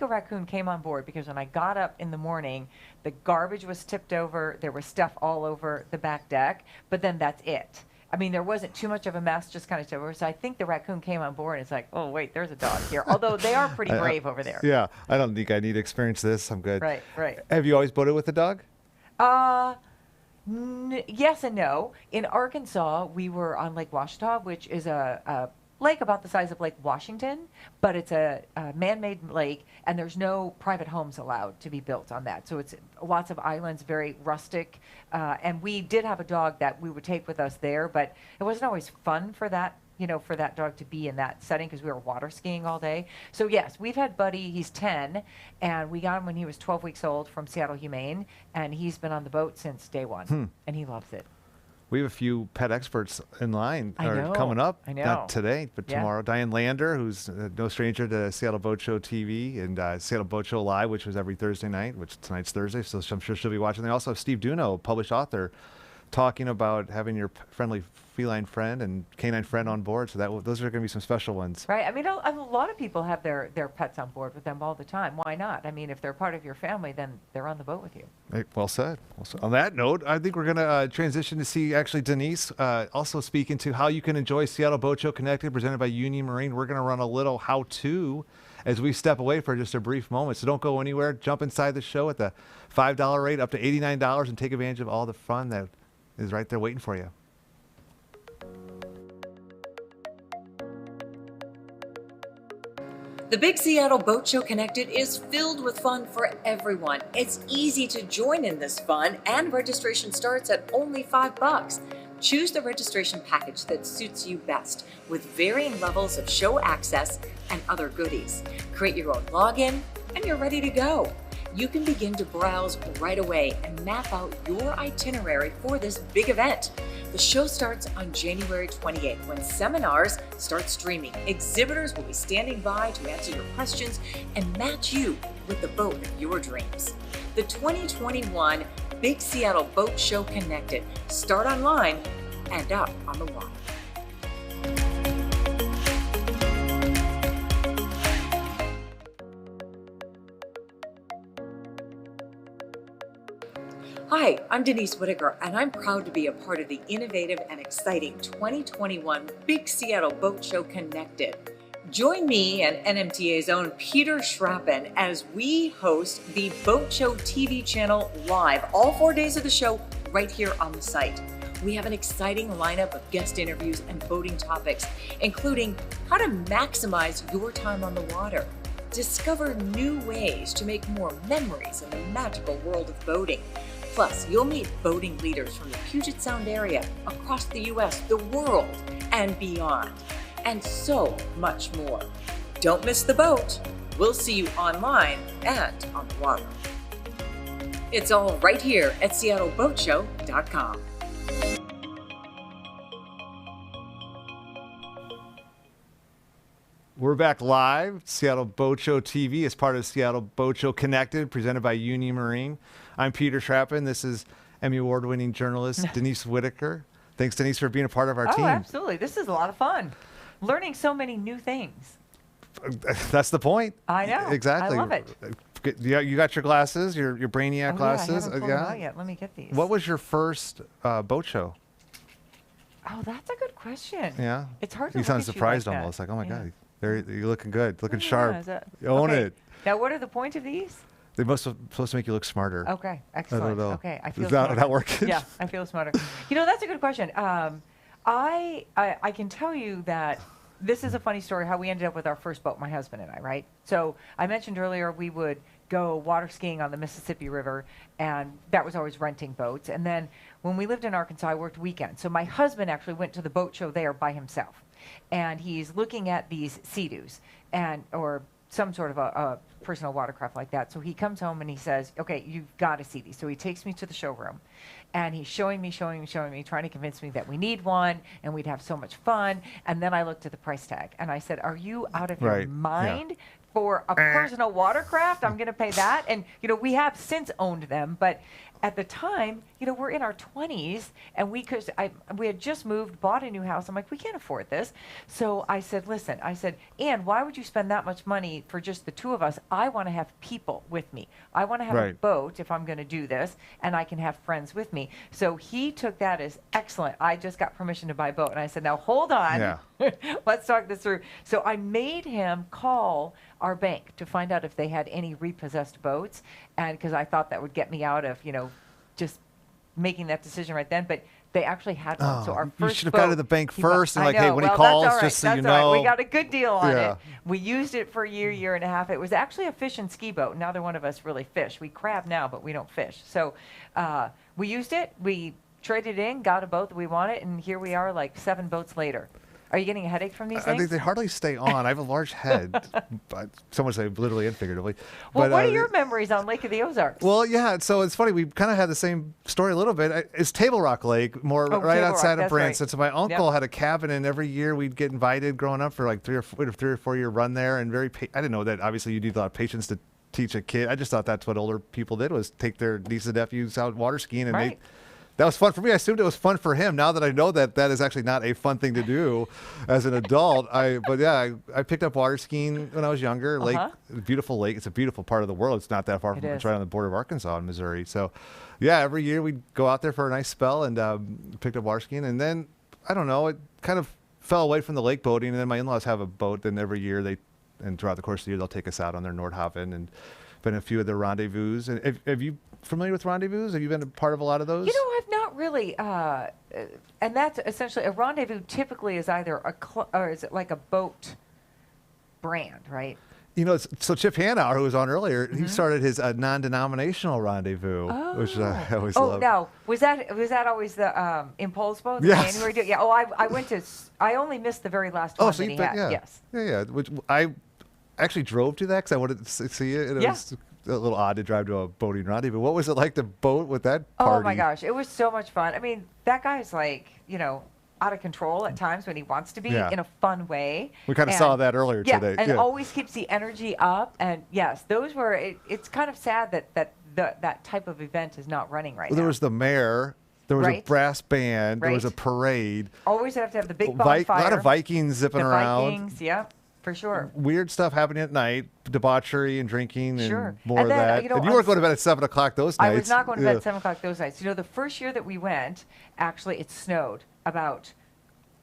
raccoon came on board because when I got up in the morning, the garbage was tipped over. There was stuff all over the back deck, but then that's it. I mean, there wasn't too much of a mess, just kind of over. So I think the raccoon came on board and it's like, oh, wait, there's a dog here. Although they are pretty brave over there. Yeah, I don't think I need to experience this. I'm good. Right, right. Have you always boated with a dog? Yes and no. In Arkansas, we were on Lake Washita, which is a lake about the size of Lake Washington, but it's a man-made lake, and there's no private homes allowed to be built on that. So it's lots of islands, very rustic. And we did have a dog that we would take with us there, but it wasn't always fun for that, for that dog to be in that setting because we were water skiing all day. So yes, we've had Buddy. He's 10, and we got him when he was 12 weeks old from Seattle Humane, and he's been on the boat since day one, and he loves it. We have a few pet experts in line coming up. I know. Not today, but tomorrow. Diane Lander, who's no stranger to Seattle Boat Show TV and Seattle Boat Show Live, which was every Thursday night, which tonight's Thursday, so I'm sure she'll be watching. They also have Steve Duno, published author, talking about having your friendly feline friend and canine friend on board. So those are going to be some special ones. Right. I mean, a lot of people have their pets on board with them all the time. Why not? I mean, if they're part of your family, then they're on the boat with you. Hey, well said. On that note, I think we're going to transition to see actually Denise also speaking to how you can enjoy Seattle Boat Show Connected, presented by Union Marine. We're going to run a little how-to as we step away for just a brief moment. So don't go anywhere. Jump inside the show at the $5 rate, up to $89, and take advantage of all the fun that is right there waiting for you. The Big Seattle Boat Show Connected is filled with fun for everyone. It's easy to join in this fun, and registration starts at only $5. Choose the registration package that suits you best, with varying levels of show access and other goodies. Create your own login, and you're ready to go. You can begin to browse right away and map out your itinerary for this big event. The show starts on January 28th when seminars start streaming. Exhibitors will be standing by to answer your questions and match you with the boat of your dreams. The 2021 Big Seattle Boat Show Connected. Start online and up on the water. Hi, I'm Denise Whitaker, and I'm proud to be a part of the innovative and exciting 2021 Big Seattle Boat Show Connected. Join me and NMTA's own Peter Schrappen as we host the Boat Show TV channel live all 4 days of the show right here on the site. We have an exciting lineup of guest interviews and boating topics, including how to maximize your time on the water, discover new ways to make more memories in the magical world of boating. Plus, you'll meet boating leaders from the Puget Sound area, across the U.S., the world, and beyond, and so much more. Don't miss the boat. We'll see you online and on the water. It's all right here at SeattleBoatShow.com. We're back live. Seattle Boat Show TV is part of Seattle Boat Show Connected, presented by Union Marine. I'm Peter Schrappen. This is Emmy Award-winning journalist Denise Whitaker. Thanks, Denise, for being a part of our team. Oh, absolutely. This is a lot of fun. Learning so many new things. That's the point. I know. Exactly. I love it. You got your glasses, your Brainiac glasses. Yeah, I haven't pulled them out yet. Let me get these. What was your first boat show? Oh, that's a good question. Yeah. It's hard to You look sound at surprised you like almost. that. Like, oh my Yeah. God, you're looking good, looking sharp. Yeah, Own okay. it. Now, what are the point of these? They must supposed to make you look smarter. Okay, excellent. I don't know. Okay, I feel Is that smarter. not working? Yeah, I feel smarter. That's a good question. I can tell you that this is a funny story how we ended up with our first boat, my husband and I, right? So I mentioned earlier we would go water skiing on the Mississippi River, and that was always renting boats. And then when we lived in Arkansas, I worked weekends. So my husband actually went to the boat show there by himself, and he's looking at these Sea-Doos or some sort of a personal watercraft like that. So he comes home and he says, okay, you've got to see these. So he takes me to the showroom, and he's showing me, trying to convince me that we need one and we'd have so much fun. And then I looked at the price tag and I said, are you out of your mind? for a personal watercraft, I'm going to pay that. And, you know, we have since owned them, but at the time, you know, we're in our 20s and we had just moved, bought a new house. I'm like, we can't afford this. So I said, listen, Ann, why would you spend that much money for just the two of us? I want to have people with me. I want to have a boat if I'm going to do this, and I can have friends with me. So he took that as excellent. I just got permission to buy a boat. And I said, now hold on. Yeah. Let's talk this through. So I made him call our bank to find out if they had any repossessed boats, and because I thought that would get me out of, you know, just making that decision right then. But they actually had one. So our you first should have boat, gone to the bank first and I like, hey, know. when Well, he calls, that's all right. just so That's you all know. right. We got a good deal on Yeah. it. We used it for a year and a half. It was actually a fish and ski boat. Neither one of us really fish. We crab now, but we don't fish. So we used it. We traded in, got a boat that we wanted, and here we are like 7 boats later. Are you getting a headache from these I things? think they hardly stay on. I have a large head, but someone say literally and figuratively. Well, but, what are your memories on Lake of the Ozarks? Well, yeah. So it's funny. We kind of had the same story a little bit. It's Table Rock Lake, right Table outside Rock, of that's Branson. right. So my uncle Yep. had a cabin, and every year we'd get invited. Growing up for like 3 or 4 year run there, and I didn't know that. Obviously, you need a lot of patience to teach a kid. I just thought that's what older people did, was take their nieces and nephews out water skiing, and that was fun for me. I assumed it was fun for him. Now that I know that that is actually not a fun thing to do as an adult. I picked up water skiing when I was younger. Lake, beautiful lake. It's a beautiful part of the world. It's not that far from. It's right on the border of Arkansas and Missouri. So, yeah, every year we'd go out there for a nice spell and picked up water skiing. And then I don't know, it kind of fell away from the lake boating. And then my in-laws have a boat. And every year and throughout the course of the year, they'll take us out on their Nordhaven and been a few of their rendezvous. And have you familiar with rendezvous? Have you been a part of a lot of those? You know, I've not really. And that's essentially a rendezvous. Typically, is either or is it like a boat brand, right? You know, so Chip Hanauer, who was on earlier, he started his non-denominational rendezvous, which I always love. Oh, now was that always the Impulse boat? The Yes. January deal? Yeah. Oh, I went to. I only missed the very last one So that he had. yeah. Yes. Yeah. Which I actually drove to that because I wanted to see it. And it was a little odd to drive to a boating rendezvous. What was it like to boat with that party? Oh my gosh, it was so much fun. I mean, that guy's like, you know, out of control at times when he wants to be in a fun way. We kind of saw that earlier today. And always keeps the energy up. And yes, those were. It's kind of sad that type of event is not running right now. There was the mayor. There was a brass band. There was a parade. Always have to have the big bonfire. A lot of Vikings zipping around. Vikings, yeah. For sure. Weird stuff happening at night, debauchery and drinking and more and of that. You know, and you weren't going to bed at 7 o'clock those nights. I was not going to bed at 7 o'clock those nights. You know, the first year that we went, actually it snowed about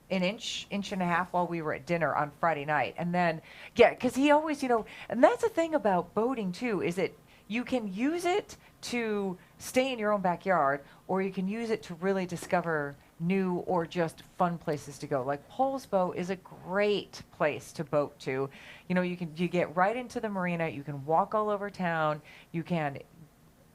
an inch and a half while we were at dinner on Friday night. And then, because he always, you know, and that's the thing about boating too, is that you can use it to stay in your own backyard, or you can use it to really discover new or just fun places to go. Like Poles Boat is a great place to boat to. You know, you get right into the marina, you can walk all over town, you can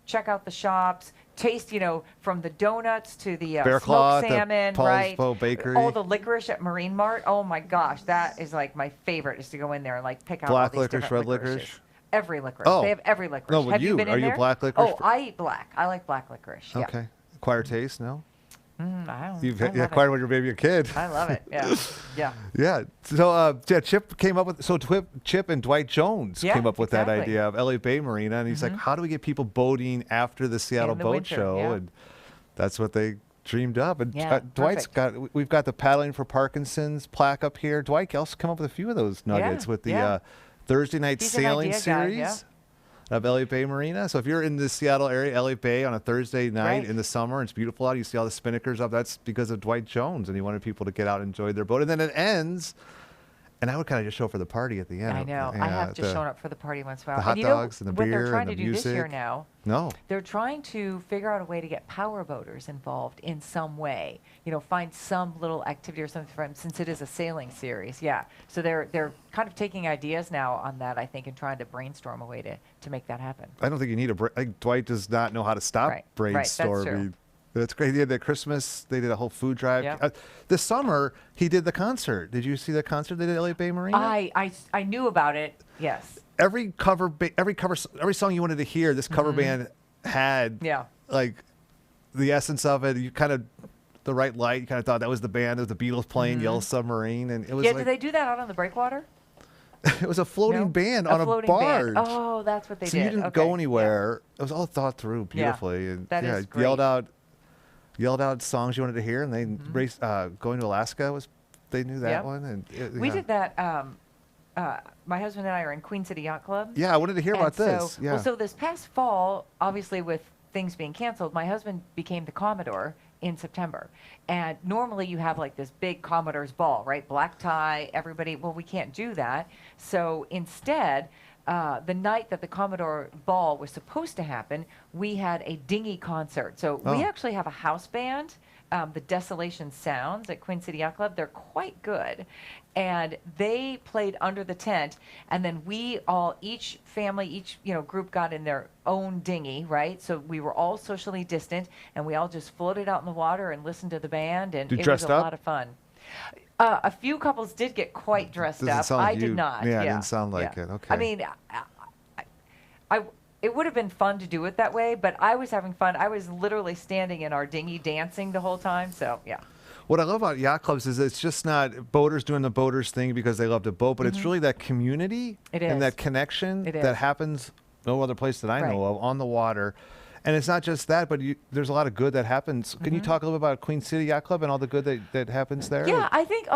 check out the shops, taste, you know, from the donuts to the smoked salmon, right? Poles Boat Bakery. All the licorice at Marine Mart. Oh my gosh, that is like my favorite, is to go in there and like pick out black all these licorice, different red licorices. licorice. Every licorice. Oh. They have every licorice. No, but have you been in are there? you black licorice? Oh, I eat black. I like black licorice. Yeah. Okay. Acquired taste, no? You acquired when you were maybe a kid. I love it. Yeah. Yeah. Yeah. So Chip came up with Chip and Dwight Jones came up with that idea of LA Bay Marina, and he's like, how do we get people boating after the Seattle Boat winter, Show? And that's what they dreamed up. And Dwight's perfect. we've got the Paddling for Parkinson's plaque up here. Dwight also come up with a few of those nuggets with the Thursday night sailing series of LA Bay Marina. So if you're in the Seattle area, LA Bay on a Thursday night in the summer, it's beautiful out. You see all the spinnakers up. That's because of Dwight Jones, and he wanted people to get out and enjoy their boat. And then it ends, and I would kind of just show for the party at the end. I know. I have just shown up for the party once in a while. The hot dogs and the what beer they're trying and the to do music. this year now. No. They're trying to figure out a way to get power boaters involved in some way. You know, find some little activity or something for them, since it is a sailing series. Yeah. So they're kind of taking ideas now on that, I think, and trying to brainstorm a way to make that happen. I don't think you need Dwight does not know how to stop brainstorming. Right, that's true. That's great. He had that Christmas. They did a whole food drive. Yeah. This summer, he did the concert. Did you see the concert they did at LA Bay Marina? I knew about it. Yes. Every song you wanted to hear, this cover band had. Yeah. Like the essence of it. You kind of the right light. You kind of thought that was the band. It was the Beatles playing Yellow Submarine, and it was. Yeah. Did they do that out on the breakwater? It was a floating band on a floating barge. Band. Oh, that's what they so did. you didn't go anywhere. It was all thought through beautifully. And that is great. yelled out songs you wanted to hear, and they raced. Going to Alaska they knew that one. And we did that. My husband and I are in Queen City Yacht Club. Yeah, I wanted to hear about this. So, well, so this past fall, obviously with things being canceled, my husband became the Commodore in September. And normally you have like this big Commodore's ball, right? Black tie, everybody. Well, we can't do that. So instead, the night that the Commodore ball was supposed to happen, we had a dinghy concert. So we actually have a house band, the Desolation Sounds at Queen City Yacht Club. They're quite good. And they played under the tent, and then we all, each family, each group got in their own dinghy, right? So we were all socially distant, and we all just floated out in the water and listened to the band, and it was a lot of fun. A few couples did get quite dressed up. I did not. Yeah, it didn't sound like it. Okay. I mean, it would have been fun to do it that way, but I was having fun. I was literally standing in our dinghy dancing the whole time, so yeah. What I love about yacht clubs is it's just not boaters doing the boaters thing because they love to boat, but it's really that community and that connection that happens no other place that I know of on the water. And it's not just that, but there's a lot of good that happens. Can you talk a little bit about Queen City Yacht Club and all the good that happens there? Yeah, I think,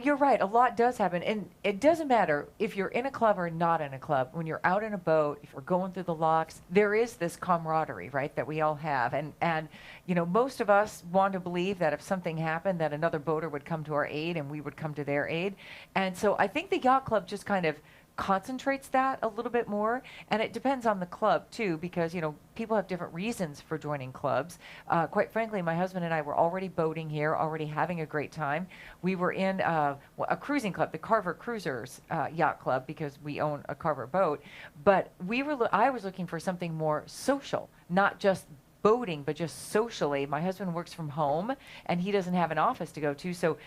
you're right. A lot does happen. And it doesn't matter if you're in a club or not in a club. When you're out in a boat, if you're going through the locks, there is this camaraderie, right, that we all have. And most of us want to believe that if something happened, that another boater would come to our aid and we would come to their aid. And so I think the yacht club just kind of concentrates that a little bit more, and it depends on the club too, because people have different reasons for joining clubs. Quite frankly, my husband and I were already boating here, already having a great time. We were in a cruising club, the Carver Cruisers Yacht Club, because we own a Carver boat. But I was looking for something more social, not just boating, but just socially. My husband works from home and he doesn't have an office to go to. So,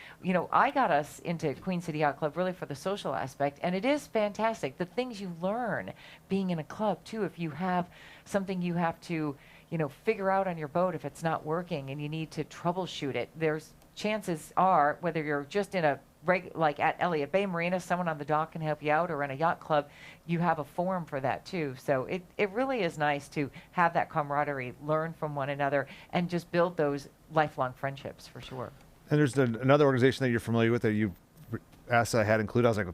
I got us into Queen City Yacht Club really for the social aspect. And it is fantastic. The things you learn being in a club too, if you have something you have to, figure out on your boat, if it's not working and you need to troubleshoot it, there's chances are, whether you're just in a like at Elliott Bay Marina, someone on the dock can help you out, or in a yacht club, you have a forum for that too. So it really is nice to have that camaraderie, learn from one another, and just build those lifelong friendships for sure. And there's another organization that you're familiar with that you asked I had included. I was like,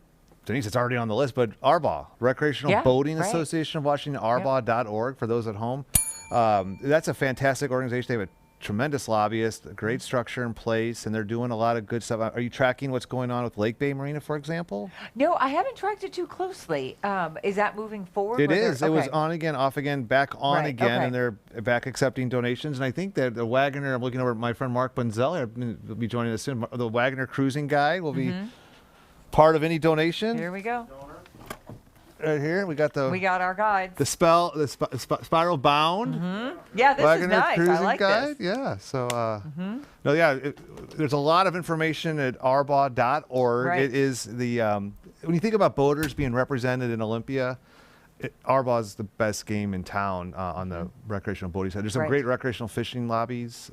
Denise, it's already on the list, but RBAW, Recreational Boating Association of Washington, rbaw.org for those at home. That's a fantastic organization. They have a tremendous lobbyist, a great structure in place, and they're doing a lot of good stuff. Are you tracking what's going on with Lake Bay Marina, for example? No, I haven't tracked it too closely. Is that moving forward? It is. It was on again, off again, back on again, and they're back accepting donations. And I think that the Wagoner, I'm looking over at my friend Mark Bunzelli, will be joining us soon. The Wagoner Cruising Guide will be part of any donation. Here we go. Right here, we got our guides. The Spiral Bound. Yeah, this Wagoner is nice. Cruising I like Guide. this. Yeah. So, there's a lot of information at rbaw.org. Right. It is the when you think about boaters being represented in Olympia, RBAW is the best game in town on the recreational boating side. There's some great recreational fishing lobbyists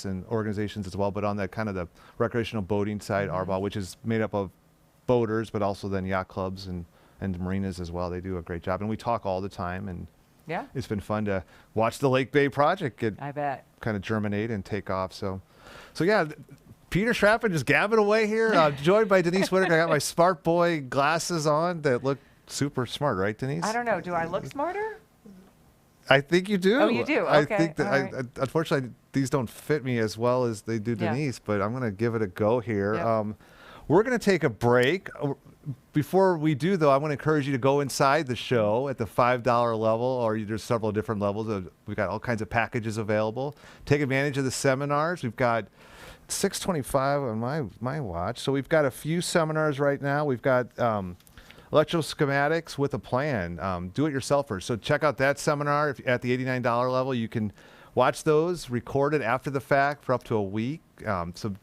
and organizations as well, but on that kind of the recreational boating side, RBAW, which is made up of boaters, but also then yacht clubs and marinas as well. They do a great job, and we talk all the time, and it's been fun to watch the Lake Bay project I bet kind of germinate and take off. So yeah, Peter Schrappen just gabbing away here, joined by Denise Whitaker. I got my Smart Boy glasses on that look super smart, right, Denise? I don't know. Do I look smarter? I think you do. Oh, you do? Okay. I think that unfortunately these don't fit me as well as they do Denise, but I'm going to give it a go here. We're going to take a break. Before we do, though, I want to encourage you to go inside the show at the $5 level, or there's several different levels. We've got all kinds of packages available. Take advantage of the seminars. We've got $625 on my watch. So we've got a few seminars right now. We've got electroschematics with a plan, do-it-yourselfers. So check out that seminar at the $89 level. You can watch those recorded after the fact for up to a week. So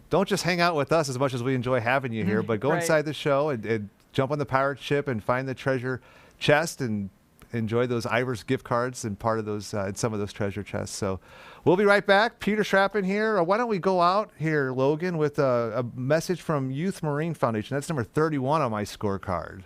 don't just hang out with us as much as we enjoy having you here, but go inside the show and jump on the pirate ship and find the treasure chest and enjoy those Ivers gift cards and part of those and some of those treasure chests. So we'll be right back. Peter Schrappen here. Why don't we go out here, Logan, with a message from Youth Marine Foundation. That's number 31 on my scorecard.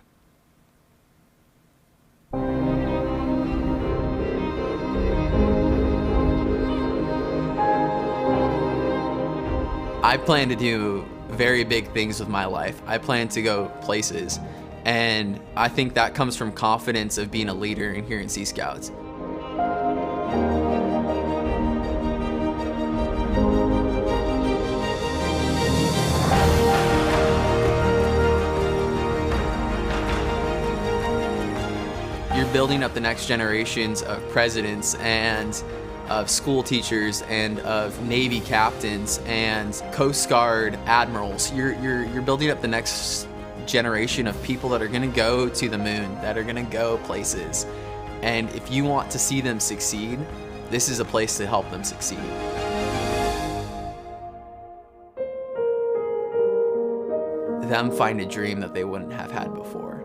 I plan to do very big things with my life. I plan to go places. And I think that comes from confidence of being a leader in here in Sea Scouts. You're building up the next generations of presidents and of school teachers and of Navy captains and Coast Guard admirals. You're building up the next generation of people that are going to go to the moon, that are going to go places. And if you want to see them succeed, this is a place to help them succeed. Them find a dream that they wouldn't have had before.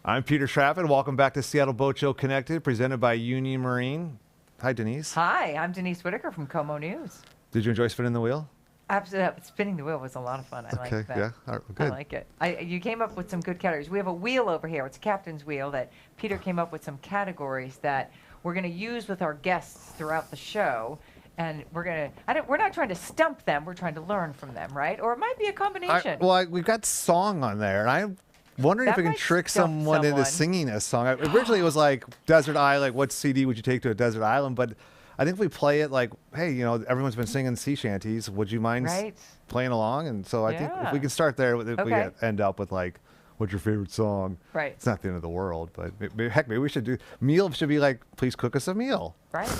I'm Peter Schrappen. Welcome back to Seattle Boat Show Connected, presented by Union Marine. Hi, Denise. Hi, I'm Denise Whitaker from Como News. Did you enjoy spinning the wheel? Absolutely. Spinning the wheel was a lot of fun. I like that. Yeah, all right, good. I like it. You came up with some good categories. We have a wheel over here. It's a captain's wheel that Peter came up with some categories that we're going to use with our guests throughout the show. And we're not trying to stump them. We're trying to learn from them, right? Or it might be a combination. We've got song on there, and I'm wondering if we can trick someone into singing a song. Originally, it was like Desert Island. What CD would you take to a desert island? But I think if we play it like, hey, you know, everyone's been singing sea shanties. Would you mind playing along? And so I think if we can start there, if we end up with like, what's your favorite song? Right. It's not the end of the world, but maybe we should do meal. Should be like, please cook us a meal. Right.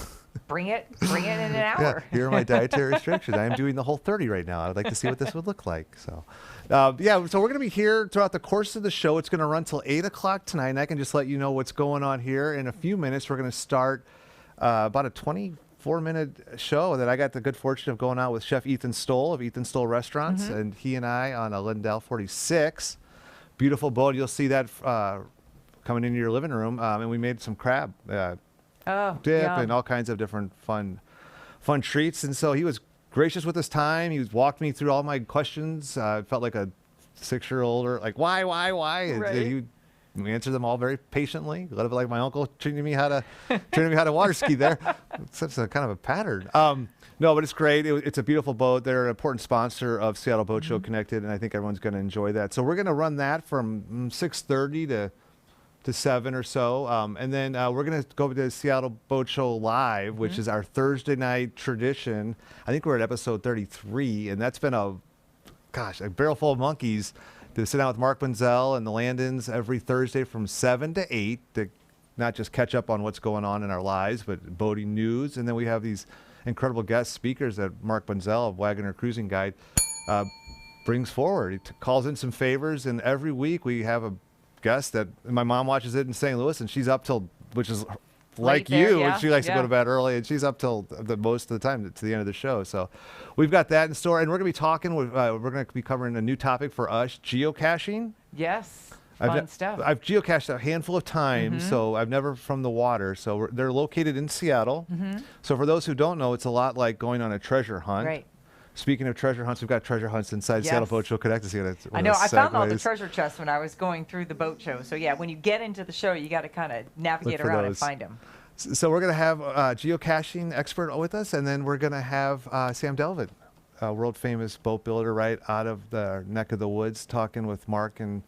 Bring it in an hour. Yeah, here are my dietary restrictions. I am doing the whole 30 right now. I'd like to see what this would look like. So, so we're going to be here throughout the course of the show. It's going to run till 8 o'clock tonight. And I can just let you know what's going on here. In a few minutes, we're going to start about a 24-minute show that I got the good fortune of going out with Chef Ethan Stowell of Ethan Stowell Restaurants. Mm-hmm. And he and I on a Lindell 46. Beautiful boat. You'll see that coming into your living room. And we made some crab dip and all kinds of different fun treats. And so he was gracious with his time. He walked me through all my questions. I felt like a 6-year-old, or like, why? And we answered them all very patiently. A little bit like my uncle training me how to water ski there. It's such a kind of a pattern. No, but it's great. It's a beautiful boat. They're an important sponsor of Seattle Boat Show Connected, and I think everyone's going to enjoy that. So we're going to run that from 6:30 to 7 or so. And then we're going to go to the Seattle Boat Show Live, which is our Thursday night tradition. I think we're at episode 33, and that's been a barrel full of monkeys to sit down with Mark Bunzel and the Landons every Thursday from 7 to 8 to not just catch up on what's going on in our lives, but boating news. And then we have these incredible guest speakers that Mark Bunzel of Wagoner Cruising Guide brings forward. He calls in some favors, and every week we have a guest that my mom watches it in St. Louis, and she's up till, which is like you, and she likes to go to bed early, and she's up till the most of the time to the end of the show. So we've got that in store, and we're going to be talking with, we're going to be covering a new topic for us, geocaching. Yes, fun stuff. I've geocached a handful of times, so I've never from the water. So they're located in Seattle. So for those who don't know, it's a lot like going on a treasure hunt. Right. Speaking of treasure hunts, we've got treasure hunts inside Seattle Boat Show Connected. I know. I found all the treasure chests when I was going through the boat show. So yeah, when you get into the show, you got to kind of navigate around and find them. So we're going to have a geocaching expert with us, and then we're going to have Sam Delvin, a world famous boat builder right out of the neck of the woods, talking with Mark and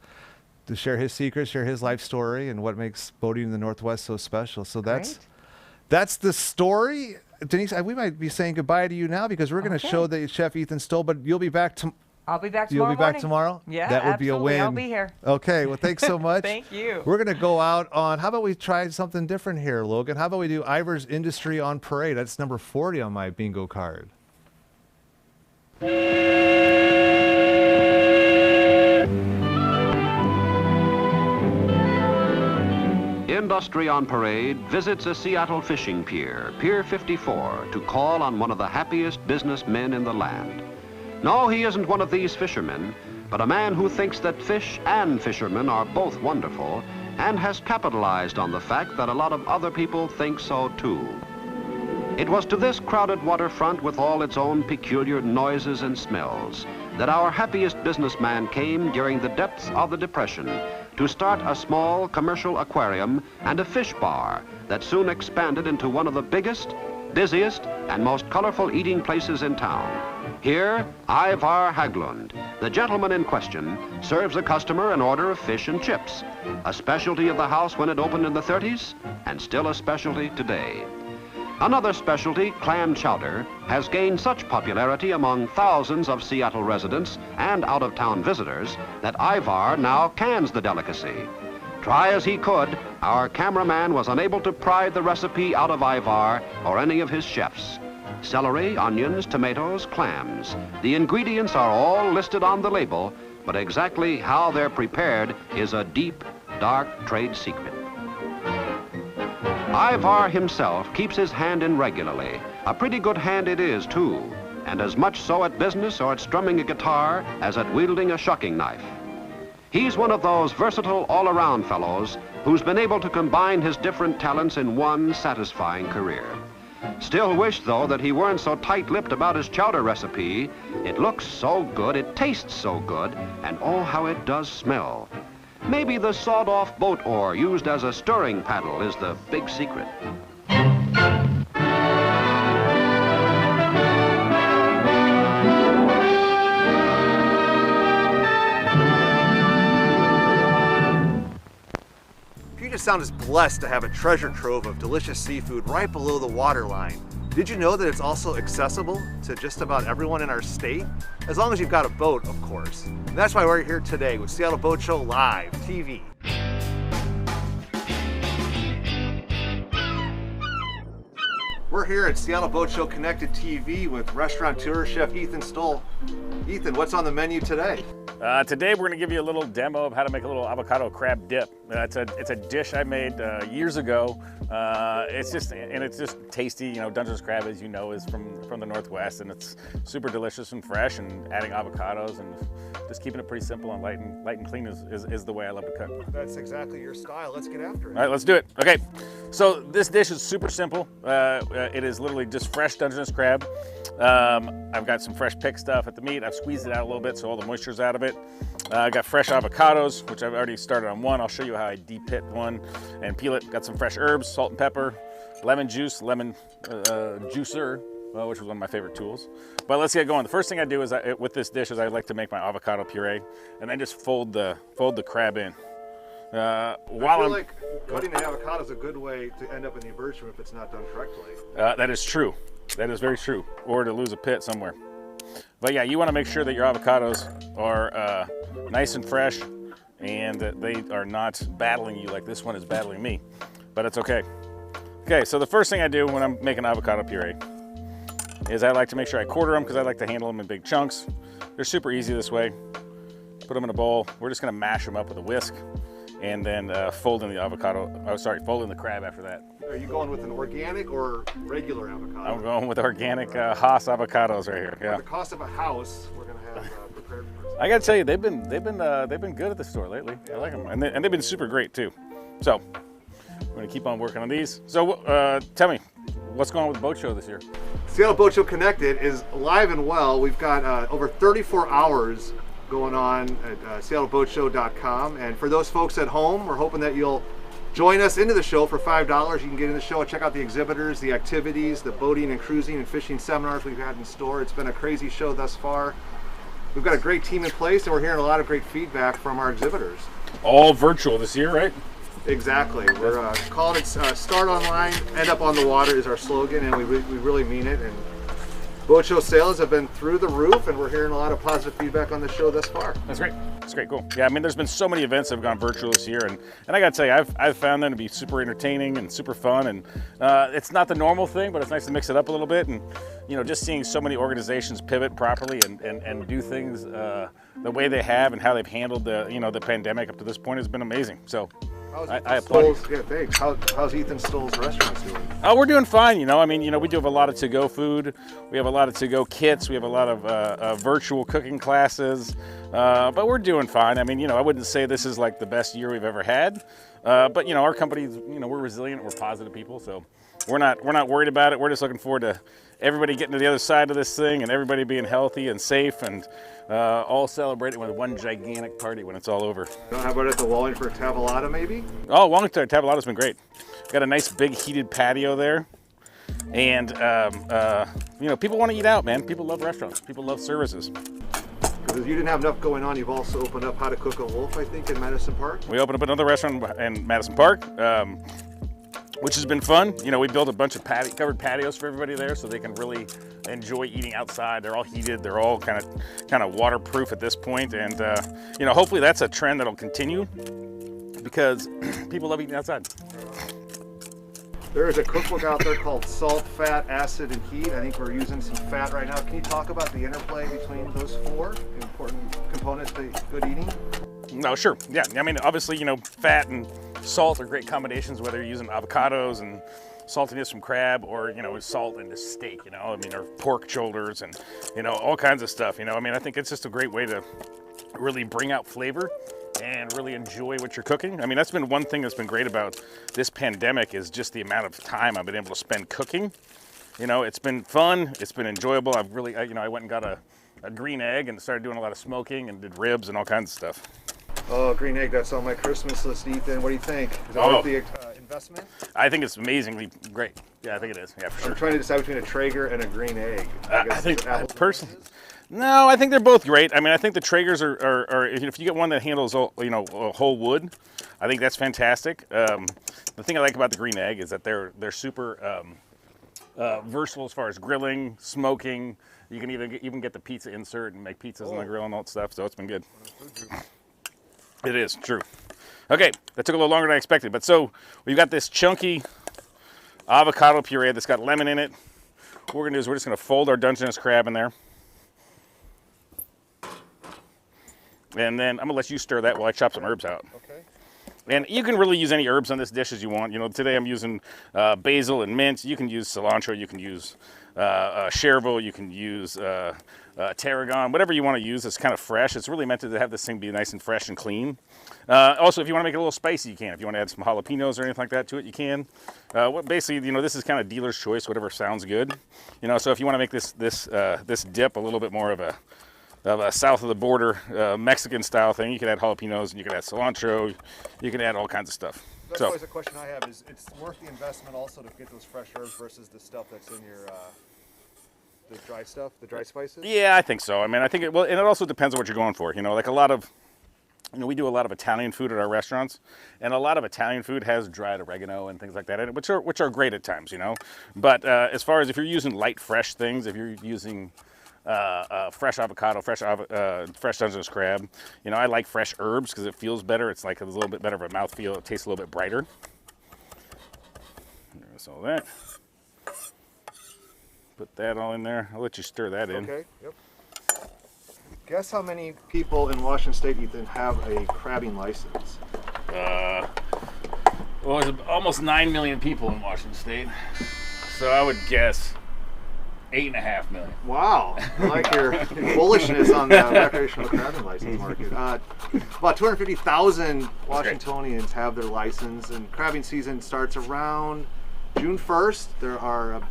to share his secrets, share his life story, and what makes boating in the Northwest so special. So that's the story. Denise, we might be saying goodbye to you now because we're going to show the Chef Ethan Stowell, but you'll be back I'll be back tomorrow. You'll be back tomorrow? Yeah, that would be a win. I'll be here. Okay, well, thanks so much. Thank you. We're going to go out on, how about we try something different here, Logan? How about we do Ivers Industry on Parade? That's number 40 on my bingo card. Industry on Parade visits a Seattle fishing pier, Pier 54, to call on one of the happiest businessmen in the land. No, he isn't one of these fishermen, but a man who thinks that fish and fishermen are both wonderful and has capitalized on the fact that a lot of other people think so too. It was to this crowded waterfront with all its own peculiar noises and smells that our happiest businessman came during the depths of the Depression to start a small commercial aquarium and a fish bar that soon expanded into one of the biggest, busiest, and most colorful eating places in town. Here, Ivar Haglund, the gentleman in question, serves a customer an order of fish and chips, a specialty of the house when it opened in the 30s, and still a specialty today. Another specialty, clam chowder, has gained such popularity among thousands of Seattle residents and out-of-town visitors that Ivar now cans the delicacy. Try as he could, our cameraman was unable to pry the recipe out of Ivar or any of his chefs. Celery, onions, tomatoes, clams. The ingredients are all listed on the label, but exactly how they're prepared is a deep, dark trade secret. Ivar himself keeps his hand in regularly. A pretty good hand it is, too, and as much so at business or at strumming a guitar as at wielding a shucking knife. He's one of those versatile all-around fellows who's been able to combine his different talents in one satisfying career. Still wish, though, that he weren't so tight-lipped about his chowder recipe. It looks so good, it tastes so good, and oh, how it does smell. Maybe the sawed-off boat oar used as a stirring paddle is the big secret. Puget Sound is blessed to have a treasure trove of delicious seafood right below the waterline. Did you know that it's also accessible to just about everyone in our state? As long as you've got a boat, of course. And that's why we're here today with Seattle Boat Show Live TV. We're here at Seattle Boat Show Connected TV with restaurateur chef Ethan Stowell. Ethan, what's on the menu today? Today we're going to give you a little demo of how to make a little avocado crab dip. It's a dish I made years ago. It's just tasty. You know, Dungeness crab, as you know, is from the Northwest, and it's super delicious and fresh. And adding avocados and just keeping it pretty simple and light and clean is the way I love to cook. That's exactly your style. Let's get after it. All right, let's do it. Okay, so this dish is super simple. It is literally just fresh Dungeness crab. I've got some fresh picked stuff at the meat. I've squeezed it out a little bit so all the moisture's out of it. I got fresh avocados, which I've already started on one. I'll show you how I de-pit one and peel it. Got some fresh herbs, salt and pepper, lemon juice, lemon juicer, which was one of my favorite tools. But let's get going. The first thing I do is with this dish is I like to make my avocado puree and then just fold the crab in. I feel like cutting the avocado is a good way to end up in the emergency room if it's not done correctly. That is true. That is very true. Or to lose a pit somewhere. But yeah, you want to make sure that your avocados are nice and fresh and that they are not battling you like this one is battling me. But it's okay. Okay, so the first thing I do when I'm making avocado puree is I like to make sure I quarter them because I like to handle them in big chunks. They're super easy this way. Put them in a bowl. We're just going to mash them up with a whisk and then fold in the crab after that. Are you going with an organic or regular avocado? I'm going with organic Haas avocados right here. Yeah. For the cost of a house, we're going to have prepared for. I got to tell you, they've been good at the store lately. I like them, and they've been super great too. So we're going to keep on working on these. So tell me, what's going on with the boat show this year? Seattle Boat Show Connected is alive and well. We've got over 34 hours going on at seattleboatshow.com, and for those folks at home, we're hoping that you'll join us into the show for $5. You can get in the show and check out the exhibitors, the activities, the boating and cruising and fishing seminars we've had in store. It's been a crazy show thus far. We've got a great team in place, and we're hearing a lot of great feedback from our exhibitors. All virtual this year, right? Exactly. We're calling it Start Online, End Up on the Water is our slogan, and we really mean it. And boat show sales have been through the roof, and we're hearing a lot of positive feedback on the show thus far. That's great. That's great. Cool. Yeah, I mean, there's been so many events that have gone virtual this year, and I got to tell you, I've found them to be super entertaining and super fun. And it's not the normal thing, but it's nice to mix it up a little bit. And you know, just seeing so many organizations pivot properly and do things the way they have and how they've handled the pandemic up to this point has been amazing. So I applaud. Yeah, thanks. How's Ethan Stowell's restaurants doing? Oh, we're doing fine. You know, I mean, you know, we do have a lot of to-go food. We have a lot of to-go kits. We have a lot of virtual cooking classes. But we're doing fine. I mean, you know, I wouldn't say this is like the best year we've ever had. But you know, our company's, you know, we're resilient. We're positive people, so we're not worried about it. We're just looking forward to everybody getting to the other side of this thing and everybody being healthy and safe and all celebrating with one gigantic party when it's all over. How about at the Wallingford Tavolata, maybe? Oh, Wallingford Tavolata's been great. Got a nice big heated patio there. And, you know, people want to eat out, man. People love restaurants. People love services. Because you didn't have enough going on, you've also opened up How to Cook a Wolf, I think, in Madison Park. We opened up another restaurant in Madison Park, which has been fun. You know, we built a bunch of covered patios for everybody there so they can really enjoy eating outside. They're all heated. They're all kind of waterproof at this point. And, you know, hopefully that's a trend that'll continue because people love eating outside. There is a cookbook out there called Salt, Fat, Acid, and Heat. I think we're using some fat right now. Can you talk about the interplay between those four important components to good eating? No, sure. Yeah, I mean, obviously, you know, fat and salt are great combinations, whether you're using avocados and saltiness from crab or, you know, salt into steak, you know, I mean, or pork shoulders and, you know, all kinds of stuff, you know. I mean, I think it's just a great way to really bring out flavor and really enjoy what you're cooking. I mean, that's been one thing that's been great about this pandemic is just the amount of time I've been able to spend cooking. You know, it's been fun, it's been enjoyable. I've really, you know, I went and got a green egg and started doing a lot of smoking and did ribs and all kinds of stuff. Oh, green egg, that's on my Christmas list, Ethan. What do you think? Is that worth the investment? I think it's amazingly great. Yeah, I think it is. Yeah, for sure. I'm trying to decide between a Traeger and a green egg. I think personally, no, I think they're both great. I mean, I think the Traegers are if you get one that handles, you know, whole wood, I think that's fantastic. The thing I like about the green egg is that they're super versatile as far as grilling, smoking. You can even get the pizza insert and make pizzas on the grill and all that stuff. So it's been good. It is true. Okay, that took a little longer than I expected, but so we've got this chunky avocado puree that's got lemon in it. What we're gonna do is we're just gonna fold our Dungeness crab in there. And then I'm gonna let you stir that while I chop some herbs out. Okay. And you can really use any herbs on this dish as you want. You know, today I'm using basil and mint. You can use cilantro, you can use chervil, you can use tarragon, whatever you want to use. It's kind of fresh. It's really meant to have this thing be nice and fresh and clean. Also, if you want to make it a little spicy, you can. If you want to add some jalapenos or anything like that to it, you can. Basically, you know, this is kind of dealer's choice, whatever sounds good. You know, so if you want to make this dip a little bit more of a south of the border Mexican style thing, you can add jalapenos and you can add cilantro. You can add all kinds of stuff. That's always a question I have is it's worth the investment also to get those fresh herbs versus the stuff that's in your the dry stuff, the dry spices? Yeah, I think so. I mean, I think and it also depends on what you're going for. You know, like you know, we do a lot of Italian food at our restaurants, and a lot of Italian food has dried oregano and things like that in it, which are great at times, you know. But as far as if you're using light, fresh things, if you're using fresh avocado, fresh Dungeness crab, you know, I like fresh herbs because it feels better. It's like a little bit better of a mouthfeel. It tastes a little bit brighter. There's all that. Put that all in there. I'll let you stir that in. Okay, yep. Guess how many people in Washington State, Ethan, have a crabbing license? Well, there's almost 9 million people in Washington State. So I would guess 8.5 million. Wow, I like your bullishness on the recreational crabbing license market. About 250,000 Washingtonians have their license, and crabbing season starts around June 1st. There are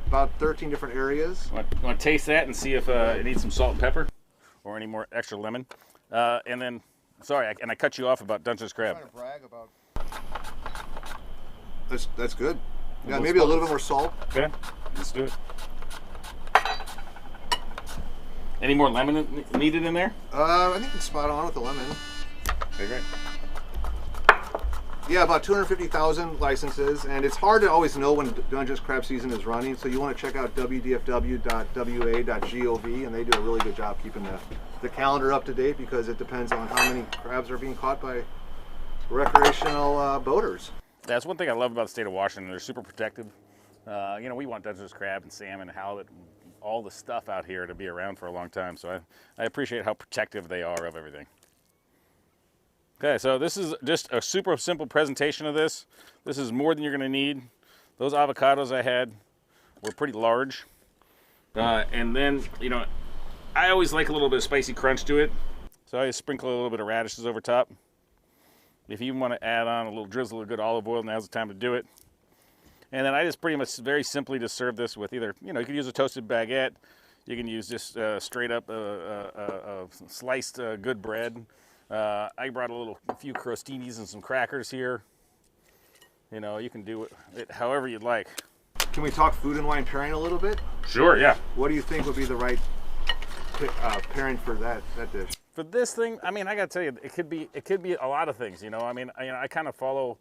about 13 different areas. Want to taste that and see if it needs some salt and pepper or any more extra lemon? And then, sorry, I cut you off about Dungeness crab. I'm trying to brag about. That's good. Yeah, maybe a little bit more salt. Okay, let's do it. Any more lemon needed in there? I think it's spot on with the lemon. Okay, great. Yeah, about 250,000 licenses, and it's hard to always know when Dungeness crab season is running, so you want to check out wdfw.wa.gov, and they do a really good job keeping the calendar up to date because it depends on how many crabs are being caught by recreational boaters. That's one thing I love about the state of Washington. They're super protective. You know, we want Dungeness crab and salmon and halibut, all the stuff out here to be around for a long time, so I appreciate how protective they are of everything. Okay, so this is just a super simple presentation of this. This is more than you're gonna need. Those avocados I had were pretty large. And then, you know, I always like a little bit of spicy crunch to it. So I just sprinkle a little bit of radishes over top. If you want to add on a little drizzle of good olive oil, now's the time to do it. And then I just pretty much very simply just serve this with either, you know, you can use a toasted baguette. You can use just straight up sliced good bread. I brought a few crostinis and some crackers here. You know, you can do it however you'd like. Can we talk food and wine pairing a little bit? Sure, yeah. What do you think would be the right pairing for that dish? For this thing, I mean, I gotta tell you, it could be a lot of things. You know, I mean, I kind of follow,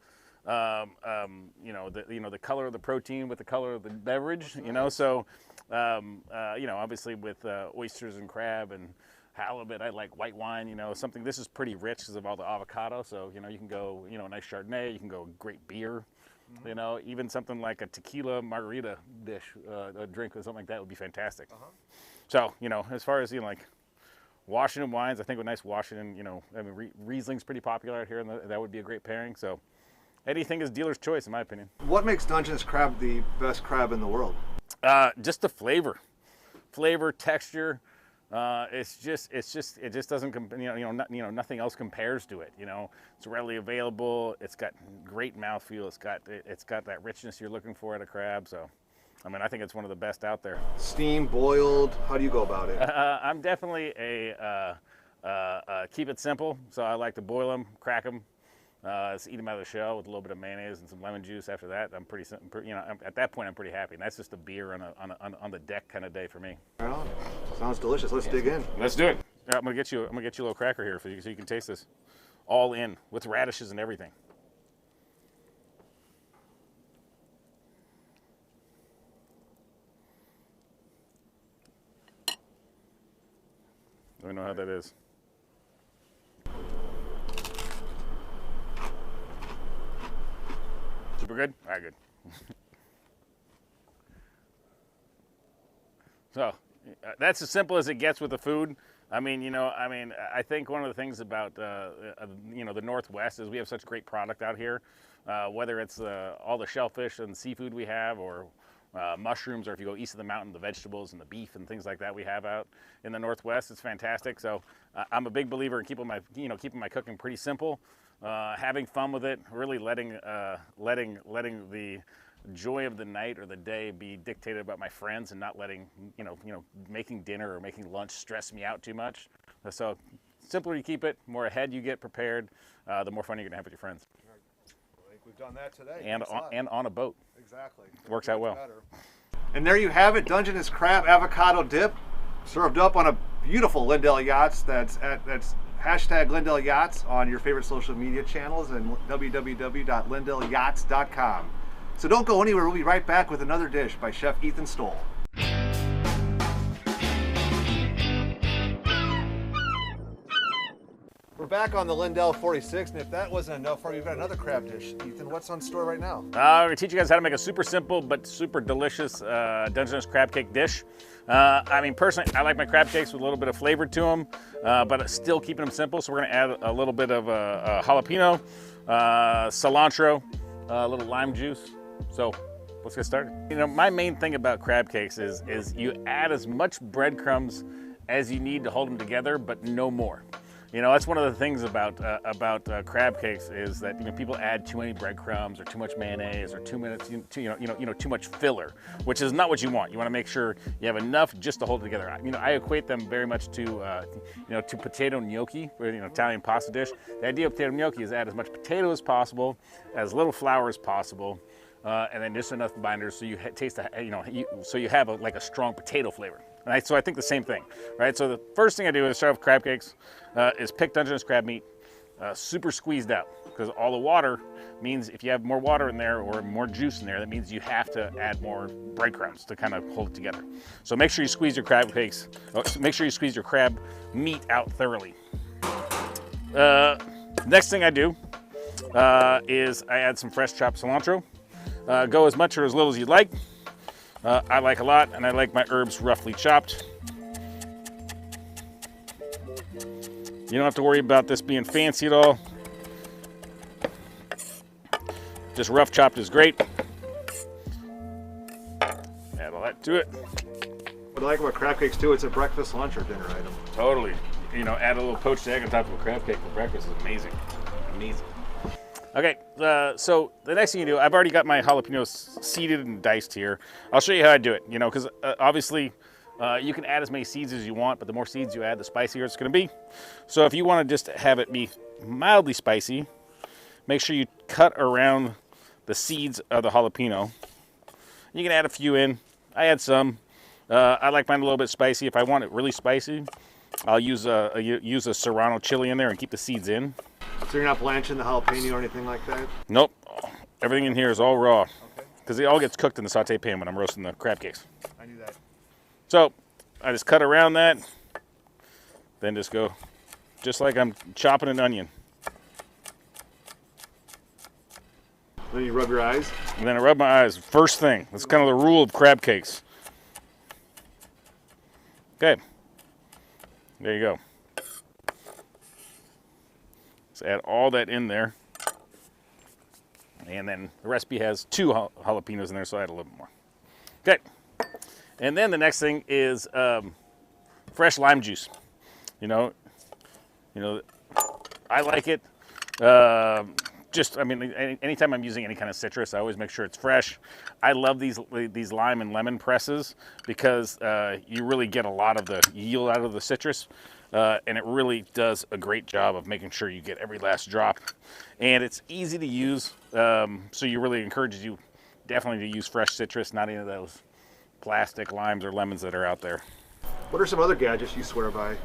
you know, the color of the protein with the color of the beverage. You know, so you know, obviously with oysters and crab and halibut, I like white wine. You know, something. This is pretty rich because of all the avocado. So you know, you can go, you know, a nice Chardonnay. You can go great beer. You know, even something like a tequila margarita dish, a drink or something like that would be fantastic. So, you know, as far as, you know, like Washington wines, I think a nice Washington, you know, I mean, Riesling's pretty popular out here, and that would be a great pairing. So anything is dealer's choice, in my opinion. What makes Dungeness crab the best crab in the world? Just the flavor, texture. It just doesn't, nothing else compares to it. You know, it's readily available. It's got great mouthfeel. It's got that richness you're looking for at a crab. So, I mean, I think it's one of the best out there. Steamed, boiled, how do you go about it? I'm definitely a keep it simple. So I like to boil them, crack them, just eat them out of the shell with a little bit of mayonnaise and some lemon juice. After that, I'm pretty, you know, at that point I'm pretty happy. And that's just a beer on the deck kind of day for me. Right on. Sounds delicious. Let's dig in. Let's do it. Yeah, I'm gonna get you a little cracker here so you can taste this, all in with radishes and everything. Let me know how that is. Super good? All right, good. So that's as simple as it gets with the food. I mean, I think one of the things about, you know, the Northwest is we have such great product out here, whether it's all the shellfish and seafood we have, or mushrooms, or if you go east of the mountain, the vegetables and the beef and things like that we have out in the Northwest. It's fantastic. So I'm a big believer in keeping my cooking pretty simple, having fun with it, really letting the joy of the night or the day be dictated by my friends, and not letting making dinner or making lunch stress me out too much. So simpler you keep it, more ahead you get prepared, the more fun you're gonna have with your friends. I think we've done that today. And on a boat. Exactly. Works out well. And there you have it, Dungeness crab avocado dip, served up on a beautiful Lindell Yachts. That's hashtag Lindell Yachts on your favorite social media channels and www.lindellyachts.com. So don't go anywhere. We'll be right back with another dish by Chef Ethan Stowell. We're back on the Lindell 46, and if that wasn't enough for you, we've got another crab dish. Ethan, what's on store right now? I'm going to teach you guys how to make a super simple but super delicious Dungeness crab cake dish. I mean, personally, I like my crab cakes with a little bit of flavor to them, but still keeping them simple. So we're going to add a little bit of jalapeno, cilantro, a little lime juice. So let's get started. You know, my main thing about crab cakes is you add as much breadcrumbs as you need to hold them together, but no more. You know, that's one of the things about crab cakes is that, you know, people add too many breadcrumbs or too much mayonnaise or too much filler, which is not what you want. You want to make sure you have enough just to hold it together. You know, I equate them very much to to potato gnocchi, or, you know, Italian pasta dish. The idea of potato gnocchi is add as much potato as possible, as little flour as possible, and then just enough binders so you taste so you have like a strong potato flavor. Right? So I think the same thing, right? So the first thing I do is start with crab cakes, is pick Dungeness crab meat, super squeezed out, because all the water means if you have more water in there or more juice in there, that means you have to add more breadcrumbs to kind of hold it together. So make sure you squeeze your crab cakes, make sure you squeeze your crab meat out thoroughly. Next thing I do is I add some fresh chopped cilantro. Go as much or as little as you'd like. I like a lot, and I like my herbs roughly chopped. You don't have to worry about this being fancy at all. Just rough chopped is great. Add all that to it. What I like about crab cakes too, it's a breakfast, lunch, or dinner item. Totally. You know, add a little poached egg on top of a crab cake for breakfast is amazing. Amazing. Okay, so the next thing you do, I've already got my jalapenos seeded and diced here. I'll show you how I do it, you know, because obviously you can add as many seeds as you want, but the more seeds you add, the spicier it's going to be. So if you want to just have it be mildly spicy, make sure you cut around the seeds of the jalapeno. You can add a few in. I add some. I like mine a little bit spicy. If I want it really spicy, I'll use a Serrano chili in there and keep the seeds in. So you're not blanching the jalapeno or anything like that? Nope. Everything in here is all raw. Because it all gets cooked in the saute pan when I'm roasting the crab cakes. I knew that. So I just cut around that, then just go just like I'm chopping an onion. Then you rub your eyes? And then I rub my eyes. First thing. That's kind of the rule of crab cakes. Okay. There you go. Let's add all that in there. And then the recipe has 2 jalapenos in there, so I add a little bit more. Okay. And then the next thing is fresh lime juice. You know, I like it. I mean, anytime I'm using any kind of citrus, I always make sure it's fresh. I love these lime and lemon presses because you really get a lot of the yield out of the citrus. And it really does a great job of making sure you get every last drop. And it's easy to use, so you really encourage you definitely to use fresh citrus, not any of those plastic limes or lemons that are out there. What are some other gadgets you swear by?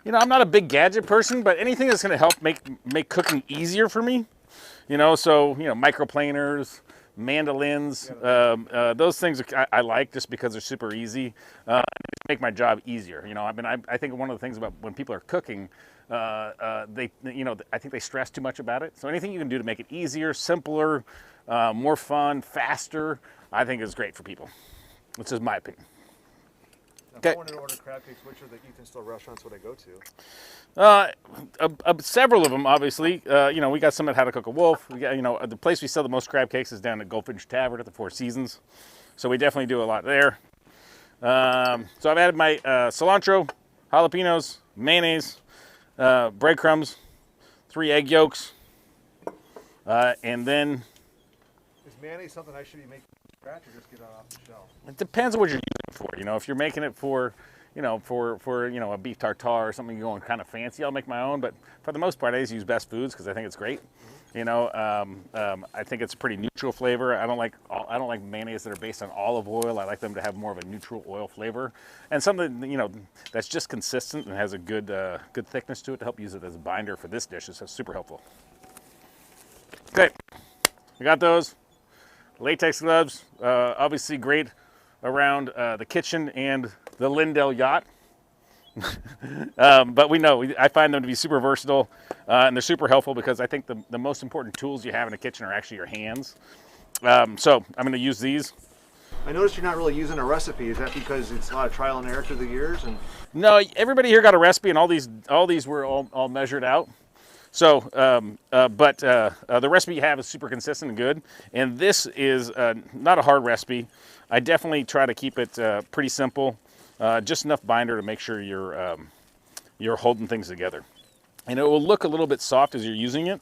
You know, I'm not a big gadget person, but anything that's going to help make cooking easier for me. You know, so, you know, microplaners, mandolins, those things I like just because they're super easy. Make my job easier. You know, I mean, I think one of the things about when people are cooking, I think they stress too much about it. So anything you can do to make it easier, simpler, more fun, faster, I think is great for people. Which is my opinion. If I wanted to order crab cakes, which are the Ethan Stowell restaurants would I go to? Several of them, obviously. You know, we got some at How to Cook a Wolf. We got, you know, the place we sell the most crab cakes is down at Goldfinch Tavern at the Four Seasons. So we definitely do a lot there. So I've added my cilantro, jalapenos, mayonnaise, breadcrumbs, 3 egg yolks, and then... Is mayonnaise something I should be making from scratch or just get it off the shelf? It depends on what you're using it for. You know, if you're making it for, you know, a beef tartare or something going kind of fancy, I'll make my own. But for the most part, I just use Best Foods because I think it's great. You know, I think it's a pretty neutral flavor. I don't like mayonnaise that are based on olive oil. I like them to have more of a neutral oil flavor and something, you know, that's just consistent and has a good thickness to it to help use it as a binder for this dish. It's super helpful. Okay, we got those. Latex gloves, obviously great around the kitchen and the Lindell yacht. But I find them to be super versatile and they're super helpful because I think the most important tools you have in a kitchen are actually your hands. So I'm going to use these. I noticed you're not really using a recipe. Is that because it's a lot of trial and error through the years? No, everybody here got a recipe and all these were all measured out. So, the recipe you have is super consistent and good. And this is not a hard recipe. I definitely try to keep it pretty simple, just enough binder to make sure you're holding things together. And it will look a little bit soft as you're using it,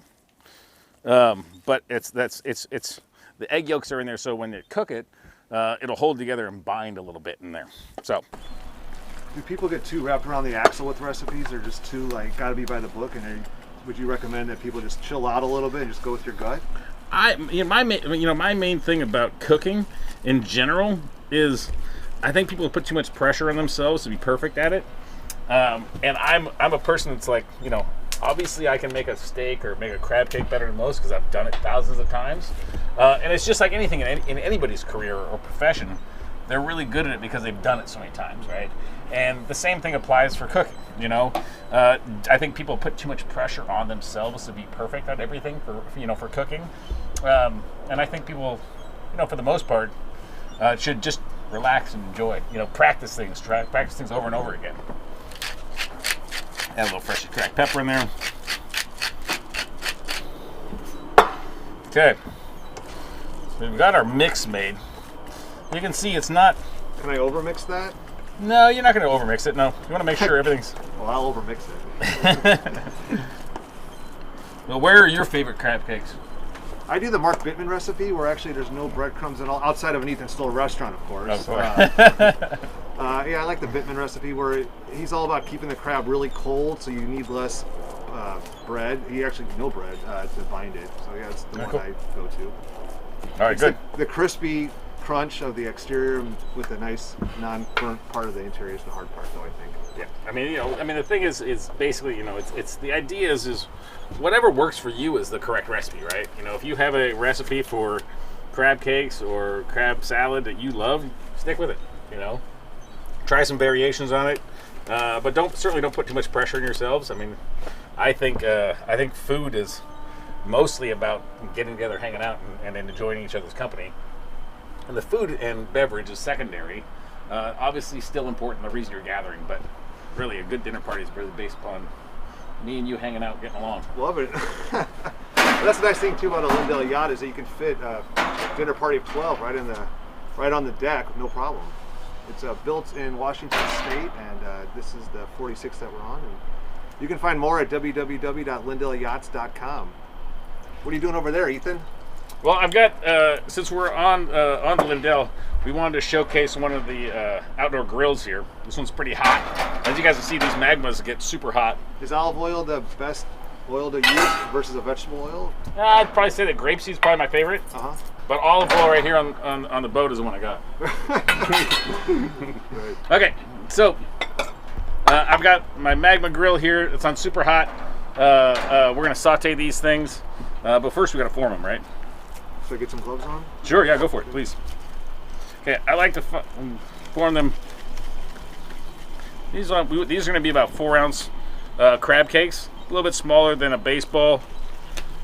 but it's the egg yolks are in there, so when you cook it, it'll hold together and bind a little bit in there. So. Do people get too wrapped around the axle with recipes? They're just too got to be by the book, and would you recommend that people just chill out a little bit and just go with your gut? My main thing about cooking in general is I think people put too much pressure on themselves to be perfect at it. And I'm a person that's like, you know, obviously I can make a steak or make a crab cake better than most because I've done it thousands of times. And it's just like anything in anybody's career or profession. They're really good at it because they've done it so many times, right? And the same thing applies for cooking, you know? I think people put too much pressure on themselves to be perfect at everything for cooking. And I think people, you know, for the most part, should just relax and enjoy, you know, practice things over and over again. Add a little freshly cracked pepper in there. Okay. We've got our mix made. You can see it's not. Can I overmix that? No, you're not going to overmix it. No, you want to make sure everything's. Well, I'll overmix it. Well, where are your favorite crab cakes? I do the Mark Bittman recipe, where actually there's no breadcrumbs at all, outside of an Ethan Stowell restaurant, of course. Of course. Yeah, I like the Bittman recipe, where he's all about keeping the crab really cold, so you need less bread. You actually need no bread to bind it. So yeah, it's the one I go to. All right, good. The crispy crunch of the exterior with a nice non-burnt part of the interior is the hard part, though, I think. Yeah, I mean, the thing is basically, it's the idea is whatever works for you is the correct recipe, right? If you have a recipe for crab cakes or crab salad that you love, stick with it. Try some variations on it, but certainly don't put too much pressure on yourselves. I mean, I think food is mostly about getting together, hanging out, and enjoying each other's company. And the food and beverage is secondary. Obviously still important, the reason you're gathering, but really a good dinner party is really based upon me and you hanging out, getting along. Love it. That's the nice thing too about a Lindell yacht is that you can fit a dinner party of 12 right on the deck, no problem. It's built in Washington State, and this is the 46th that we're on. And you can find more at www.lindellyachts.com. What are you doing over there, Ethan? Well, I've got, since we're on the Lindell, we wanted to showcase one of the outdoor grills here. This one's pretty hot. As you guys can see, these magmas get super hot. Is olive oil the best oil to use versus a vegetable oil? I'd probably say that grapeseed is probably my favorite. Uh-huh. But olive oil right here on the boat is the one I got. Right. Okay, so I've got my magma grill here. It's on super hot. We're going to saute these things. But first we got to form them, right? Should I get some gloves on? Sure, yeah, go for it, please. Okay, I like to form them. These are going to be about 4-ounce crab cakes, a little bit smaller than a baseball.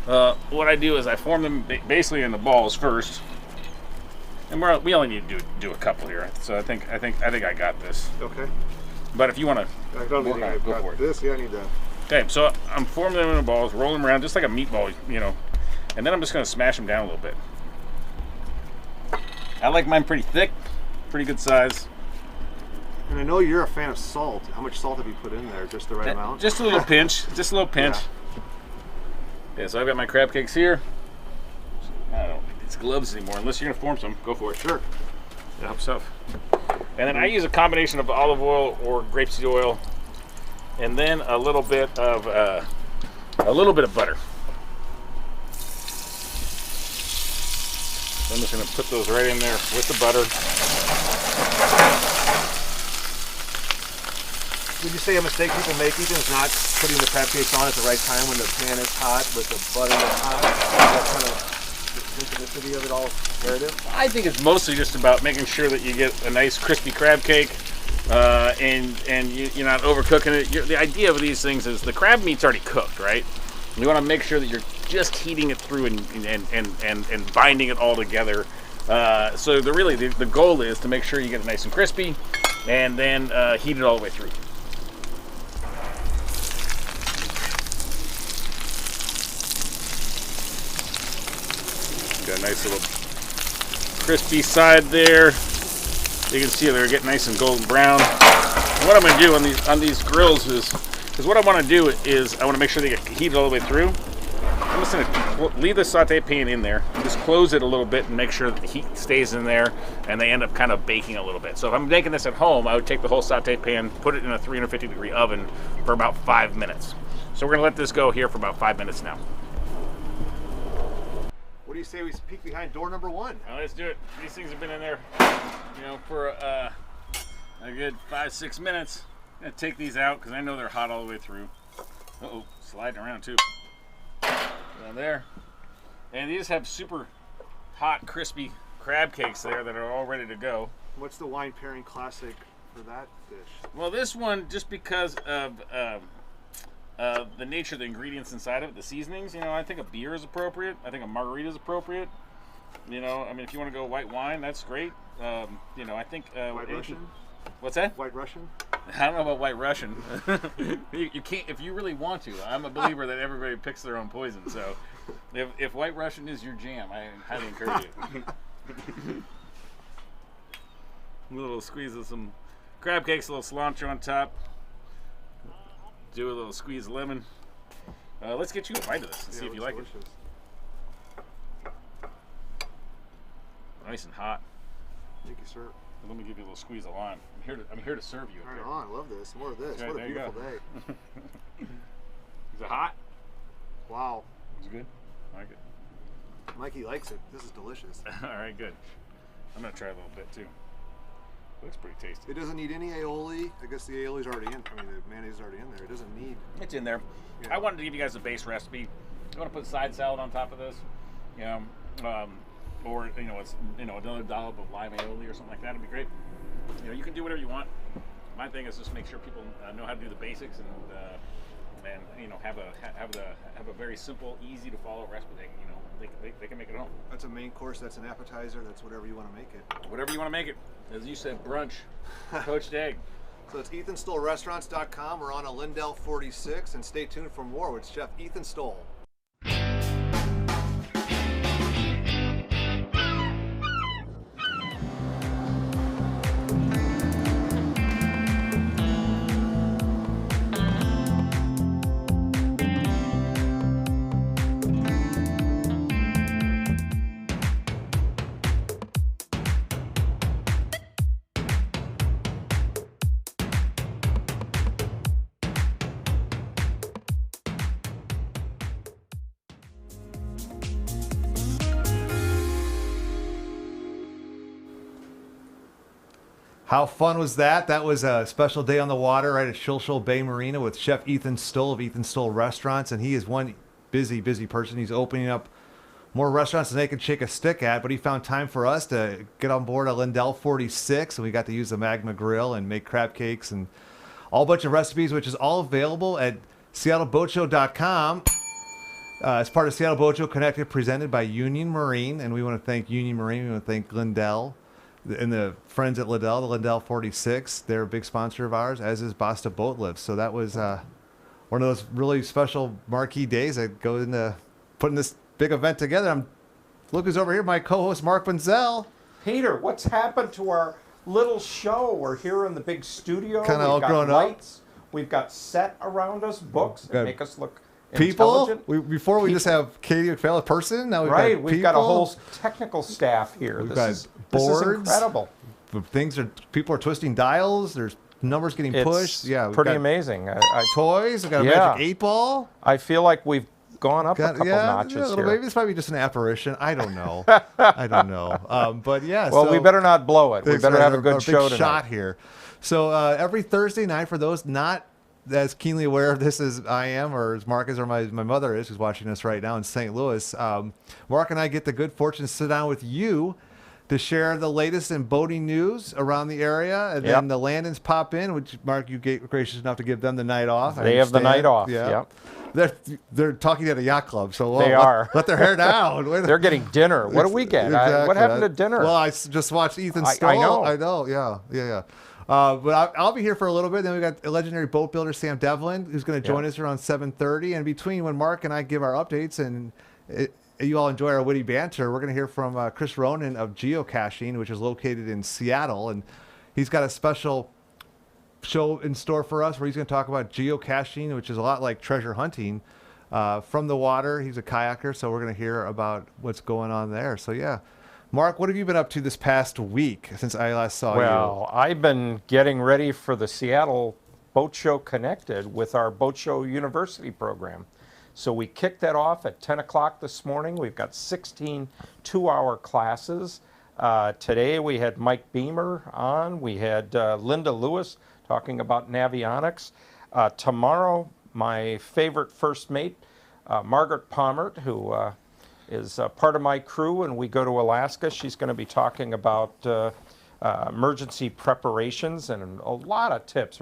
What I do is I form them basically in the balls first, and we only need to do a couple here. So I think I got this. Okay. But if you want to, I don't think I've got this. Yeah, I need that. Okay, so I'm forming them in the balls, roll them around just like a meatball, and then I'm just going to smash them down a little bit. I like mine pretty thick, pretty good size. And I know you're a fan of salt. How much salt have you put in there? Just the right amount? Just a little pinch. Just a little pinch. Yeah. Okay, so I've got my crab cakes here. I don't need these gloves anymore. Unless you're going to form some, go for it. Sure. That helps out. And then I use a combination of olive oil or grapeseed oil, and then a little bit of butter. So I'm just going to put those right in there with the butter. Would you say a mistake people make, Ethan, is not putting the crab cakes on at the right time when the pan is hot with the butter that's hot? Is that kind of the synchronicity of it all narrative? I think it's mostly just about making sure that you get a nice crispy crab cake, and you're not overcooking it. The idea of these things is the crab meat's already cooked, right? You want to make sure that you're just heating it through and binding it all together. So the goal is to make sure you get it nice and crispy, and then heat it all the way through. Got a nice little crispy side there. You can see they're getting nice and golden brown. And what I'm going to do on these grills is what I want to do is I want to make sure they get heated all the way through. I'm just going to leave the saute pan in there and just close it a little bit and make sure that the heat stays in there, and they end up kind of baking a little bit. So if I'm making this at home, I would take the whole saute pan, put it in a 350-degree oven for about 5 minutes. So we're going to let this go here for about 5 minutes now. What do you say we peek behind door number 1? Well, let's do it. These things have been in there, for a good 5-6 minutes. I'm gonna take these out because I know they're hot all the way through. Uh-oh, sliding around too. Down there. And these have super hot, crispy crab cakes there that are all ready to go. What's the wine pairing classic for that dish? Well, this one, just because of the nature of the ingredients inside of it, the seasonings, I think a beer is appropriate. I think a margarita is appropriate. I mean, if you want to go white wine, that's great. I think... White Russian? What's that? White Russian? I don't know about White Russian. You can't, if you really want to. I'm a believer that everybody picks their own poison, so If White Russian is your jam, I highly encourage it. A little squeeze of some crab cakes, a little cilantro on top. Do a little squeeze of lemon. Let's get you a bite of this and see if you like it. Nice and hot. Thank you, sir. Let me give you a little squeeze of lime. I'm here to serve you. Right on. I love this. More of this. Okay, what a there you beautiful go. day. Is it hot? Wow. It's good. I like it. Mikey likes it. This is delicious. All right, good. I'm gonna try a little bit too. Looks pretty tasty. It doesn't need any aioli. I guess the aioli's already in. I mean, the mayonnaise is already in there. It doesn't need. It's in there. Yeah. I wanted to give you guys a base recipe. You want to put side salad on top of this, you know, or it's another dollop of lime aioli or something like that. It'd be great. You know, you can do whatever you want. My thing is just make sure people know how to do the basics and have a very simple, easy to follow recipe. They can make it at home. That's a main course. That's an appetizer. That's whatever you want to make it. Whatever you want to make it. As you said, brunch, poached egg. So it's EthanStowellRestaurants.com. We're on a Lindell 46, and stay tuned for more with Chef Ethan Stowell. How fun was that? That was a special day on the water right at Shilshole Bay Marina with Chef Ethan Stowell of Ethan Stowell Restaurants. And he is one busy person. He's opening up more restaurants than they can shake a stick at. But he found time for us to get on board a Lindell 46. And we got to use the Magma Grill and make crab cakes and all bunch of recipes, which is all available at SeattleBoatShow.com. As part of Seattle Boat Show Connected, presented by Union Marine. And we want to thank Union Marine. We want to thank Lindell. And the friends at Lindell, the Lindell 46, they're a big sponsor of ours, as is Basta Boat Lifts. So that was one of those really special marquee days that go into putting this big event together. Look who's over here, my co-host Mark Benzel. Peter, what's happened to our little show? We're here in the big studio. Kind of all grown lights. Up. We've got set around us, books that make us look people. Intelligent. Before we just have Katie McPhail, a person. Now we've got people. We've got a whole technical staff here. This is incredible. People are twisting dials. There's numbers getting pushed. Yeah, pretty amazing. Toys. We've got a magic 8-ball. I feel like we've gone up a couple notches here. Maybe this might be just an apparition. I don't know. I don't know. But yeah. Well, we better not blow it. We better have a good show tonight. Shot here. So every Thursday night, for those not as keenly aware of this as I am, or as Mark is, or my mother is, who's watching us right now in St. Louis, Mark and I get the good fortune to sit down with you to share the latest in boating news around the area. And then the Landons pop in, which, Mark, you get gracious enough to give them the night off. They have the night off, They're talking at a yacht club, so they are. Let their hair down. They're getting dinner. What do we get? Exactly. What happened to dinner? Well, I just watched Ethan Stowell. I know. Yeah. But I'll be here for a little bit. Then we got legendary boat builder Sam Devlin, who's going to join us around 7:30. And between when Mark and I give our updates and you all enjoy our witty banter, we're going to hear from Chris Ronan of Geocaching, which is located in Seattle. And he's got a special show in store for us where he's going to talk about geocaching, which is a lot like treasure hunting from the water. He's a kayaker, so we're going to hear about what's going on there. So, yeah. Mark, what have you been up to this past week since I last saw you? Well, I've been getting ready for the Seattle Boat Show Connected with our Boat Show University program. So we kicked that off at 10 o'clock this morning. We've got 16 two-hour classes. Today we had Mike Beamer on. We had Linda Lewis talking about navionics. Tomorrow, my favorite first mate, Margaret Palmert, who is part of my crew, and we go to Alaska. She's going to be talking about emergency preparations and a lot of tips.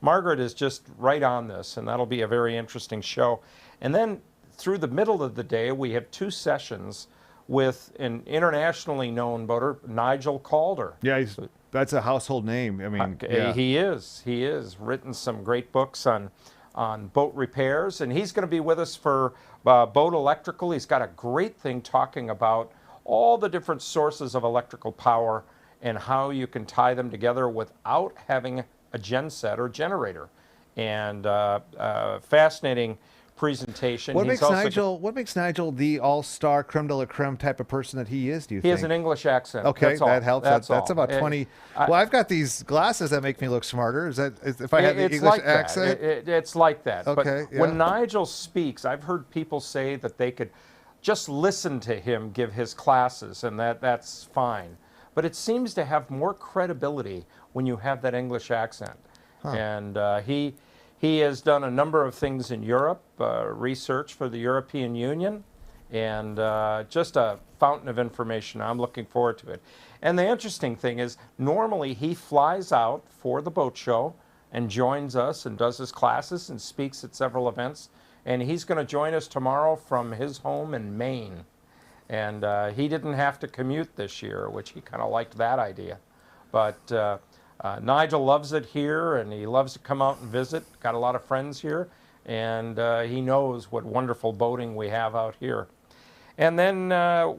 Margaret is just right on this, and that'll be a very interesting show. And then through the middle of the day, we have 2 sessions with an internationally known boater, Nigel Calder. Yeah, that's a household name. I mean, he is. He is written some great books on on boat repairs, and he's going to be with us for boat electrical. He's got a great thing talking about all the different sources of electrical power and how you can tie them together without having a genset or generator. And fascinating presentation. What makes Nigel the all-star creme de la creme type of person that he is, do you think? He has an English accent. Okay, that's all. that helps. That's about 20. Well, I've got these glasses that make me look smarter. If I have the English like accent? It's like that. Okay, but when Nigel speaks, I've heard people say that they could just listen to him give his classes, and that's fine. But it seems to have more credibility when you have that English accent. Huh. And he has done a number of things in Europe, research for the European Union, and just a fountain of information. I'm looking forward to it. And the interesting thing is, normally he flies out for the boat show and joins us and does his classes and speaks at several events. And he's going to join us tomorrow from his home in Maine. And he didn't have to commute this year, which he kind of liked that idea. But Nigel loves it here, and he loves to come out and visit. Got a lot of friends here, and he knows what wonderful boating we have out here. And then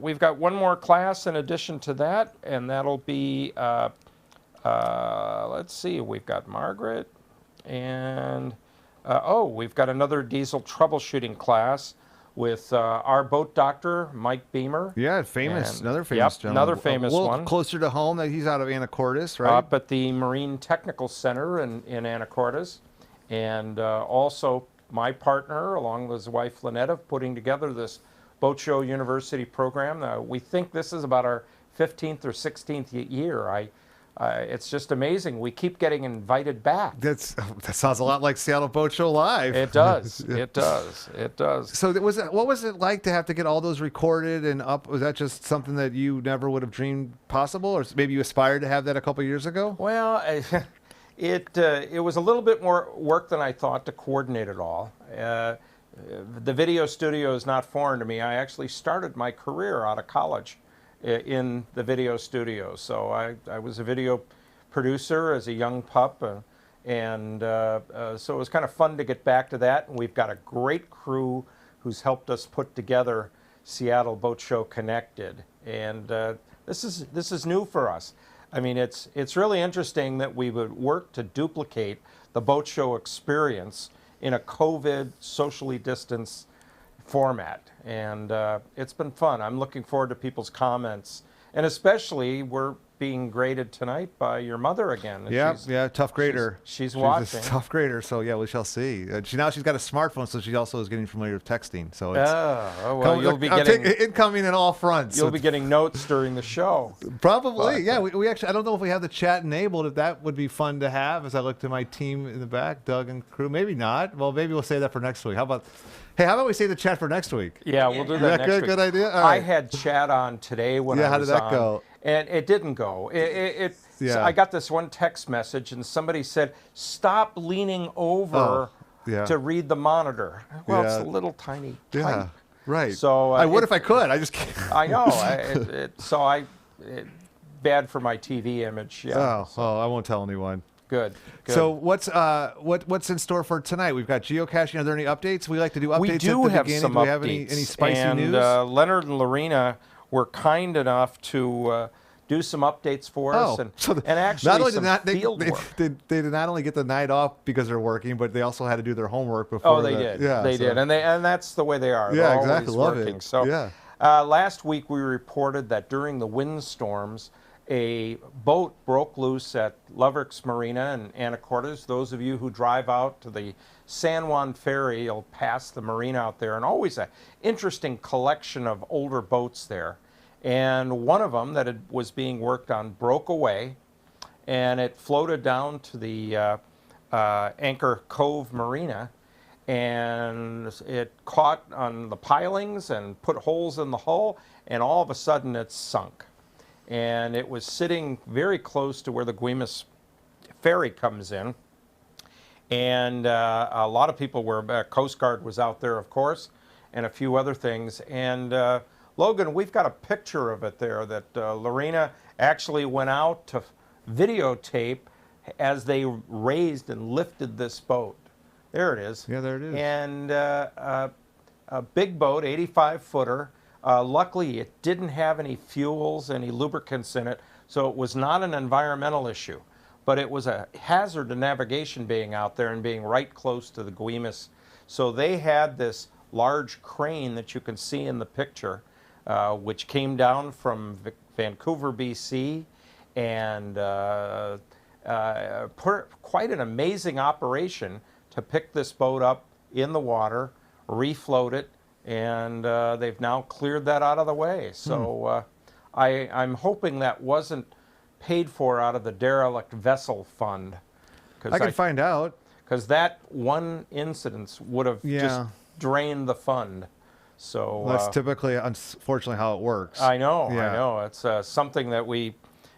we've got one more class in addition to that, and that'll be, let's see, we've got Margaret, and we've got another diesel troubleshooting class with our boat doctor, Mike Beamer. Yeah, another famous gentleman. Another famous one. one. Closer to home, he's out of Anacortes, right? Up at the Marine Technical Center in Anacortes. And also my partner, along with his wife Lynette, of putting together this Boat Show University program. We think this is about our 15th or 16th year. It's just amazing. We keep getting invited back. That sounds a lot like Seattle Boat Show Live. It does. It does. It does. So what was it like to have to get all those recorded and up? Was that just something that you never would have dreamed possible, or maybe you aspired to have that a couple years ago? Well, it was a little bit more work than I thought to coordinate it all. The video studio is not foreign to me. I actually started my career out of college in the video studio. So I was a video producer as a young pup, and so it was kind of fun to get back to that. And we've got a great crew who's helped us put together Seattle Boat Show Connected, and this is new for us. I mean, it's really interesting that we would work to duplicate the boat show experience in a COVID, socially distanced format, and it's been fun. I'm looking forward to people's comments, and especially we're being graded tonight by your mother again. Yeah, tough grader. She's watching. She's a tough grader, so yeah, we shall see. Now she's got a smartphone, so she also is getting familiar with texting. So it's you'll be getting incoming in all fronts. You'll be getting notes during the show. Probably, yeah. We actually, I don't know if we have the chat enabled. If that would be fun to have, as I look to my team in the back, Doug and crew. Maybe not. Well, maybe we'll save that for next week. How about we save the chat for next week? Yeah, we'll do that next week. Good idea. All right. I had chat on today when I was on. How did that go? And it didn't go. So I got this one text message, and somebody said, "Stop leaning over to read the monitor." Well, it's a little tiny type. Yeah, right. So I would if I could. I just can't. I know. Bad for my TV image. Yeah. I won't tell anyone. Good. So what's in store for tonight? We've got geocaching. Are there any updates? We like to do updates. We do at the have beginning. some do we updates. have any spicy news? Leonard and Lorena were kind enough to do some updates for us, and actually not only some field work. They did not only get the night off because they're working, but they also had to do their homework before. Oh, they did. Yeah, they did, and that's the way they are. Yeah, they're exactly. Always Love working. it. So, yeah. Last week we reported that during the windstorms, a boat broke loose at Loverix Marina in Anacortes. Those of you who drive out to the San Juan Ferry, you'll pass the marina out there, and always an interesting collection of older boats there. And one of them that was being worked on broke away, and it floated down to the Anchor Cove Marina, and it caught on the pilings and put holes in the hull, and all of a sudden it sunk. And it was sitting very close to where the Guaymas Ferry comes in. And a lot of people were, Coast Guard was out there, of course, and a few other things. And Logan, we've got a picture of it there that Lorena actually went out to videotape as they raised and lifted this boat. There it is. Yeah, there it is. And a big boat, 85-footer. Luckily, it didn't have any fuels, any lubricants in it, so it was not an environmental issue. But it was a hazard to navigation being out there and being right close to the Guimas. So they had this large crane that you can see in the picture, which came down from Vancouver, BC, and quite an amazing operation to pick this boat up in the water, refloat it, and they've now cleared that out of the way. So I'm hoping that wasn't paid for out of the derelict vessel fund. I can find out. Because that one incident would have just drained the fund. So Well, that's typically, unfortunately, how it works. I know, Yeah. I know. It's something that we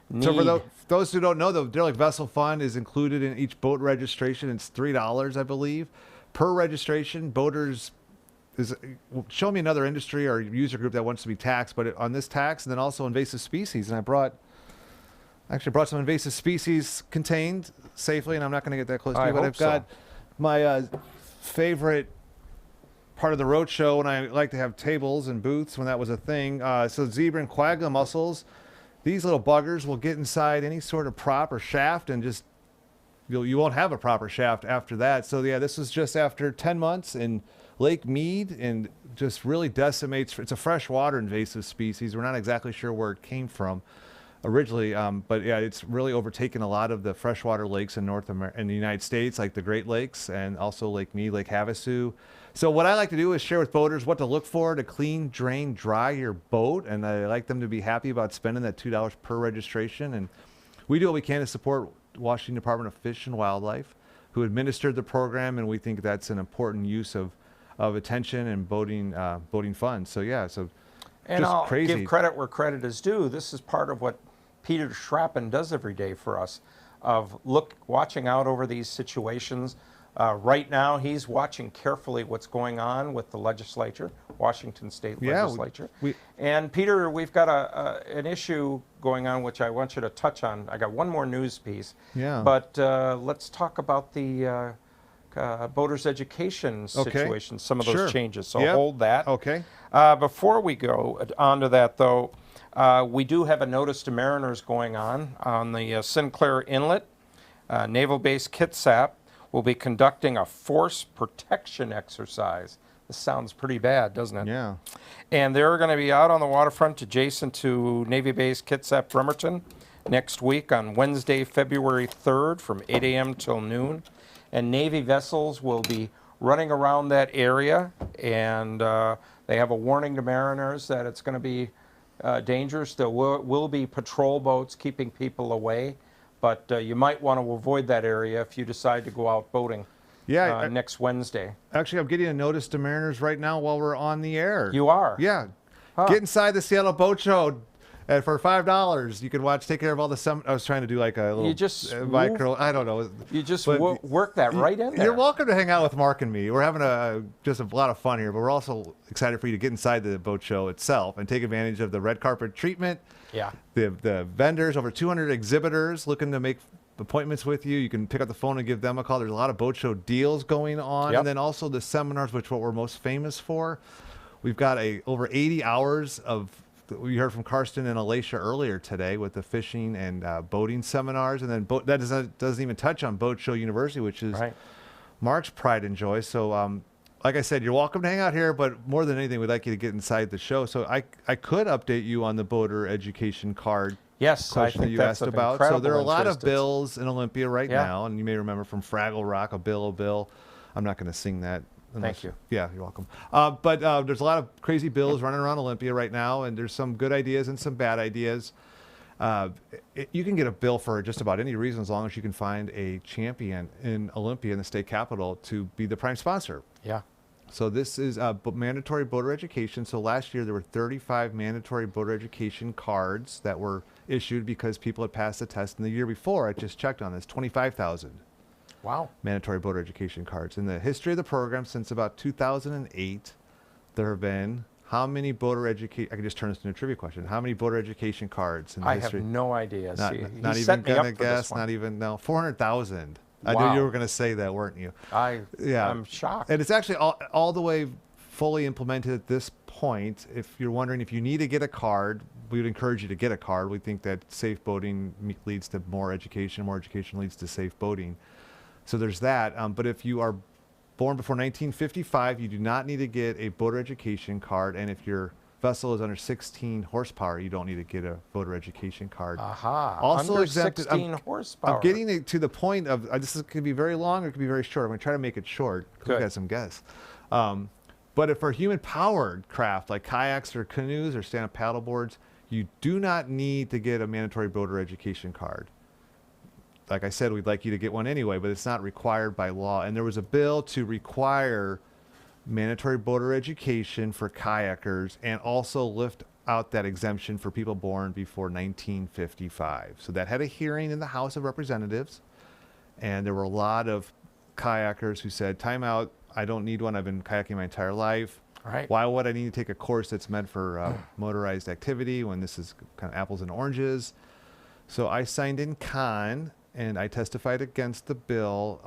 need. So for those who don't know, the derelict vessel fund is included in each boat registration. It's $3, I believe, per registration. Boaters show me another industry or user group that wants to be taxed, but on this tax, and then also invasive species. And I brought some invasive species contained safely, and I'm not going to get that close to you, but I've got my favorite part of the road show, and I like to have tables and booths when that was a thing. So zebra and quagga mussels, these little buggers will get inside any sort of prop or shaft, and just you won't have a proper shaft after that. So yeah, this was just after 10 months in Lake Mead, and just really decimates. It's a freshwater invasive species. We're not exactly sure where it came from originally, but yeah, it's really overtaken a lot of the freshwater lakes in in the United States, like the Great Lakes, and also Lake Mead, Lake Havasu. So what I like to do is share with boaters what to look for to clean, drain, dry your boat, and I like them to be happy about spending that $2 per registration. And we do what we can to support Washington Department of Fish and Wildlife, who administered the program, and we think that's an important use of attention and boating funds. So yeah, so and just I'll crazy. give credit where credit is due. This is part of what Peter Schrappen does every day for us, of watching out over these situations. Right now, he's watching carefully what's going on with the legislature, Washington State legislature. And Peter, we've got an issue going on which I want you to touch on. I got one more news piece. Yeah. But let's talk about the boaters' education situation, some of those changes. So hold that. Okay. Before we go on to that, though, we do have a notice to mariners going on the Sinclair Inlet. Naval Base Kitsap will be conducting a force protection exercise. This sounds pretty bad, doesn't it? Yeah. And they're going to be out on the waterfront adjacent to Navy Base Kitsap Bremerton next week on Wednesday, February 3rd from 8 a.m. till noon. And Navy vessels will be running around that area, and they have a warning to mariners that it's going to be dangerous. There will be patrol boats keeping people away, but you might want to avoid that area if you decide to go out boating next Wednesday. Actually, I'm getting a notice to mariners right now while we're on the air. You are? Yeah. Get inside the Seattle Boat Show. And for $5, you can take care of all the I was trying to do like a little micro. I don't know. You just work that right in there. You're welcome to hang out with Mark and me. We're having just a lot of fun here, but we're also excited for you to get inside the boat show itself and take advantage of the red carpet treatment. Yeah. The vendors, over 200 exhibitors looking to make appointments with you. You can pick up the phone and give them a call. There's a lot of boat show deals going on, and then also the seminars, which what we're most famous for. We've got over 80 hours of. We heard from Karsten and Alacia earlier today with the fishing and boating seminars, and then that doesn't even touch on Boat Show University, which is Mark's pride and joy. So, like I said, you're welcome to hang out here, but more than anything, we'd like you to get inside the show. So I could update you on the boater education card. Yes, I think you that's asked about. So there are a lot of bills in Olympia right now, and you may remember from Fraggle Rock, a bill. I'm not going to sing that. Thank you. Yeah, you're welcome. But there's a lot of crazy bills running around Olympia right now, and there's some good ideas and some bad ideas. You can get a bill for just about any reason as long as you can find a champion in Olympia in the state capitol to be the prime sponsor. Yeah. So this is mandatory boater education. So last year there were 35 mandatory boater education cards that were issued because people had passed the test. And the year before, I just checked on this, 25,000. Wow. Mandatory boater education cards. In the history of the program, since about 2008, there have been how many boater education? I can just turn this into a trivia question. How many boater education cards in the history? I have no idea. Not even gonna guess. Not even 400,000. I Wow. knew you were going to say that, weren't you? I'm shocked. And it's actually all the way fully implemented at this point. If you're wondering if you need to get a card, we would encourage you to get a card. We think that safe boating leads to more education leads to safe boating. So there's that. But if you are born before 1955, you do not need to get a boater education card. And if your vessel is under 16 horsepower, you don't need to get a boater education card. Aha. Also Under exempted. 16 horsepower. I'm getting it to the point of this could be very long or it could be very short. I'm going to try to make it short because we've Good. got some guests. But if for human-powered craft like kayaks or canoes or stand-up paddle boards, you do not need to get a mandatory boater education card. Like I said, we'd like you to get one anyway, but it's not required by law. And there was a bill to require mandatory boater education for kayakers and also lift out that exemption for people born before 1955. So that had a hearing in the House of Representatives, and there were a lot of kayakers who said, time out, I don't need one. I've been kayaking my entire life. Right. Why would I need to take a course that's meant for motorized activity when this is kind of apples and oranges? So I signed in con, and I testified against the bill.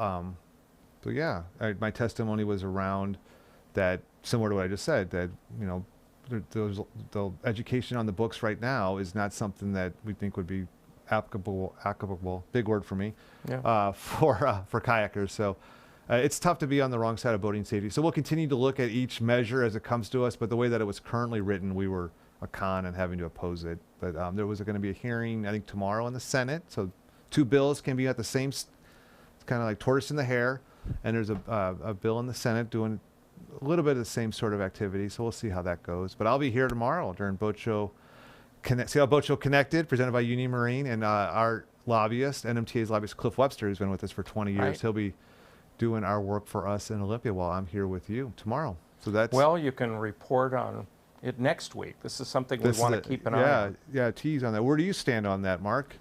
So yeah, my testimony was around that, similar to what I just said, that, you know, the education on the books right now is not something that we think would be applicable, big word for me, for kayakers. So it's tough to be on the wrong side of boating safety. So we'll continue to look at each measure as it comes to us, but the way that it was currently written, we were a con and having to oppose it. But there was going to be a hearing, I think, tomorrow in the Senate. So two bills can be at the same, it's kind of like tortoise in the hare. And there's a bill in the Senate doing a little bit of the same sort of activity. So we'll see how that goes. But I'll be here tomorrow during Boat Show, Seattle Boat Show Connected, presented by Union Marine, and our lobbyist, NMTA's lobbyist, Cliff Webster, who's been with us for 20 years. Right. He'll be doing our work for us in Olympia while I'm here with you tomorrow. So that's Well, you can report on it next week. This is something we want to keep an eye on. Yeah, tease on that. Where do you stand on that, Mark?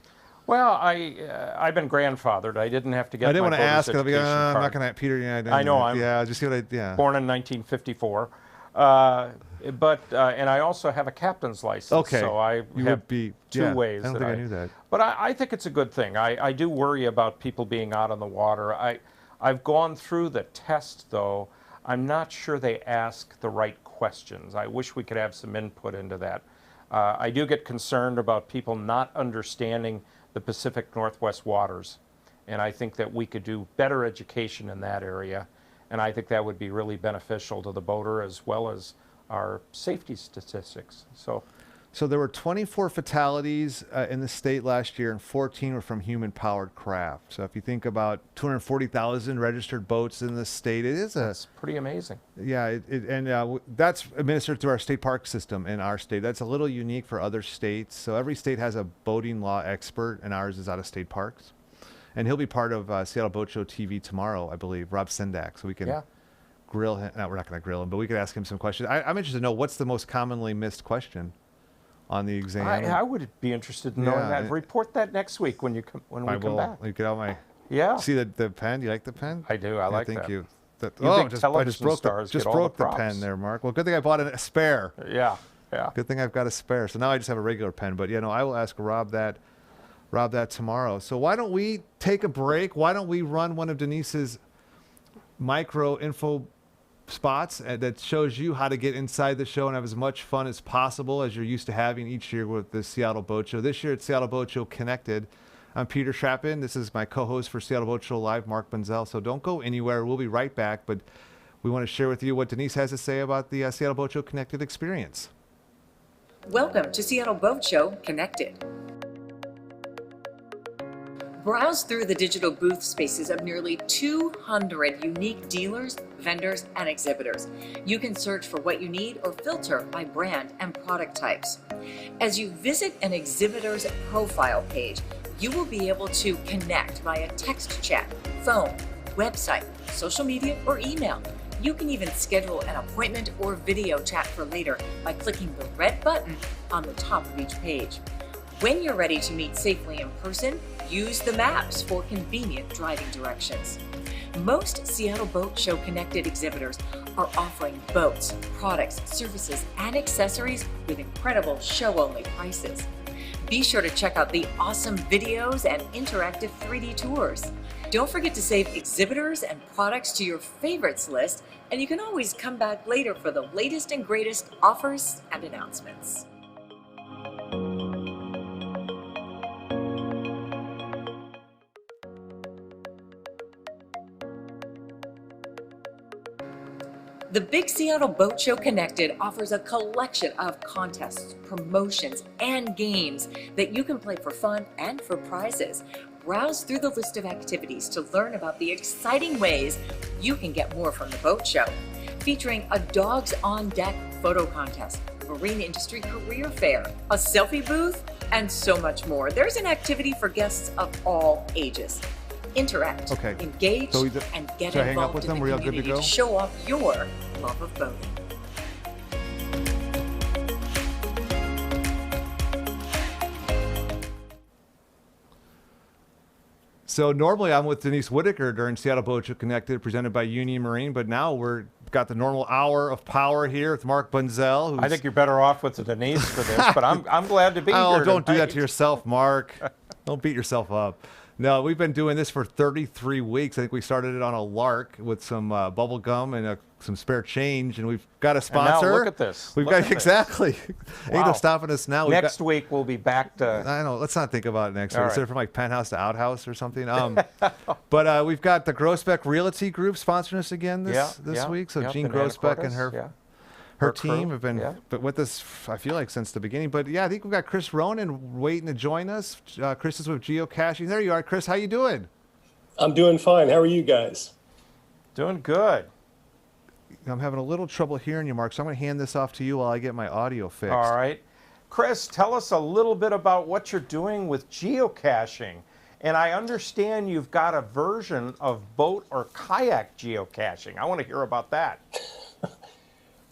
Well, I've been grandfathered. I didn't have to get. I didn't my want to boater's ask. I'll be, education I'm card. not going to, Peter. Yeah, I know. I'm just see what I. Born in 1954, and I also have a captain's license. Okay. So I You have would be two ways. I don't think I knew that. But I think it's a good thing. I do worry about people being out on the water. I've gone through the test, though. I'm not sure they ask the right questions. I wish we could have some input into that. I do get concerned about people not understanding the Pacific Northwest waters, and I think that we could do better education in that area, and I think that would be really beneficial to the boater as well as our safety statistics. So there were 24 fatalities in the state last year, and 14 were from human-powered craft. So if you think about 240,000 registered boats in the state, That's pretty amazing. Yeah, that's administered through our state park system in our state. That's a little unique for other states. So every state has a boating law expert, and ours is out of state parks. And he'll be part of Seattle Boat Show TV tomorrow, I believe, Rob Sendak. So we can grill him. No, we're not going to grill him, but we could ask him some questions. I'm interested to know, what's the most commonly missed question on the exam? I would be interested in knowing that. Report that next week when we come back. You get out my. Yeah. See the pen? You like the pen? I do. I like thank that. you. You I big just television broke stars the, just get all broke the the props. pen there, Mark. Well, good thing I bought a spare. Yeah. Good thing I've got a spare. So now I just have a regular pen. But I will ask Rob that tomorrow. So why don't we take a break? Why don't we run one of Denise's micro info spots that shows you how to get inside the show and have as much fun as possible as you're used to having each year with the Seattle Boat Show. This year it's Seattle Boat Show Connected. I'm Peter Schrappen. This is my co-host for Seattle Boat Show Live, Mark Bunzel. So don't go anywhere. We'll be right back. But we want to share with you what Denise has to say about the Seattle Boat Show Connected experience. Welcome to Seattle Boat Show Connected. Browse through the digital booth spaces of nearly 200 unique dealers, vendors, and exhibitors. You can search for what you need or filter by brand and product types. As you visit an exhibitor's profile page, you will be able to connect via text chat, phone, website, social media, or email. You can even schedule an appointment or video chat for later by clicking the red button on the top of each page. When you're ready to meet safely in person, use the maps for convenient driving directions. Most Seattle Boat Show Connected exhibitors are offering boats, products, services, and accessories with incredible show-only prices. Be sure to check out the awesome videos and interactive 3D tours. Don't forget to save exhibitors and products to your favorites list, and you can always come back later for the latest and greatest offers and announcements. The Big Seattle Boat Show Connected offers a collection of contests, promotions, and games that you can play for fun and for prizes. Browse through the list of activities to learn about the exciting ways you can get more from the boat show. Featuring a Dogs on Deck photo contest, marine industry career fair, a selfie booth, and so much more. There's an activity for guests of all ages. Interact, engage, and get involved in the community to show off your love of boating. So normally I'm with Denise Whitaker during Seattle Boat Show Connected, presented by Union Marine, but now we're got the normal hour of power here with Mark Bunzel. I think you're better off with Denise for this, but I'm glad to be here. Oh, don't do that to yourself, Mark. Don't beat yourself up. No, we've been doing this for 33 weeks. I think we started it on a lark with some bubble gum and some spare change, and we've got a sponsor. And now look at this. We've got exactly. Wow. Ain't no stopping us now. Next week we'll be back to. I know. Let's not think about it next week. All Instead right. from like penthouse to outhouse or something. But we've got the Grosbeck Realty Group sponsoring us again this week. So Jean Grosbeck and her team have been with us, I feel like, since the beginning. But yeah, I think we've got Chris Ronan waiting to join us. Chris is with geocaching. There you are, Chris. How you doing? I'm doing fine. How are you guys? Doing good. I'm having a little trouble hearing you, Mark, so I'm going to hand this off to you while I get my audio fixed. All right. Chris, tell us a little bit about what you're doing with geocaching. And I understand you've got a version of boat or kayak geocaching. I want to hear about that.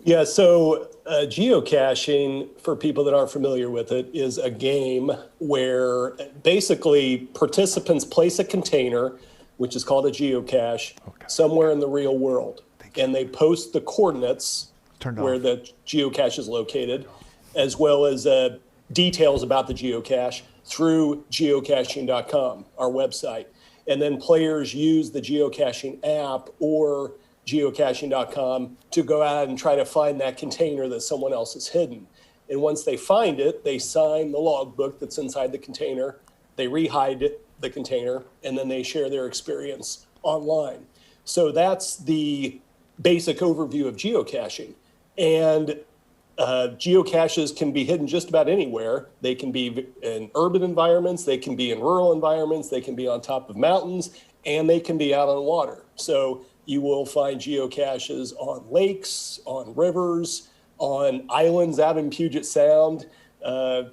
Yeah, so geocaching, for people that aren't familiar with it, is a game where basically participants place a container, which is called a geocache, somewhere in the real world. And they post the coordinates where the geocache is located, as well as details about the geocache through geocaching.com, our website. And then players use the geocaching app or geocaching.com to go out and try to find that container that someone else has hidden. And once they find it, they sign the logbook that's inside the container, they rehide the container, and then they share their experience online. So that's the basic overview of geocaching. And geocaches can be hidden just about anywhere. They can be in urban environments, they can be in rural environments, they can be on top of mountains, and they can be out on water. So you will find geocaches on lakes, on rivers, on islands out in Puget Sound. I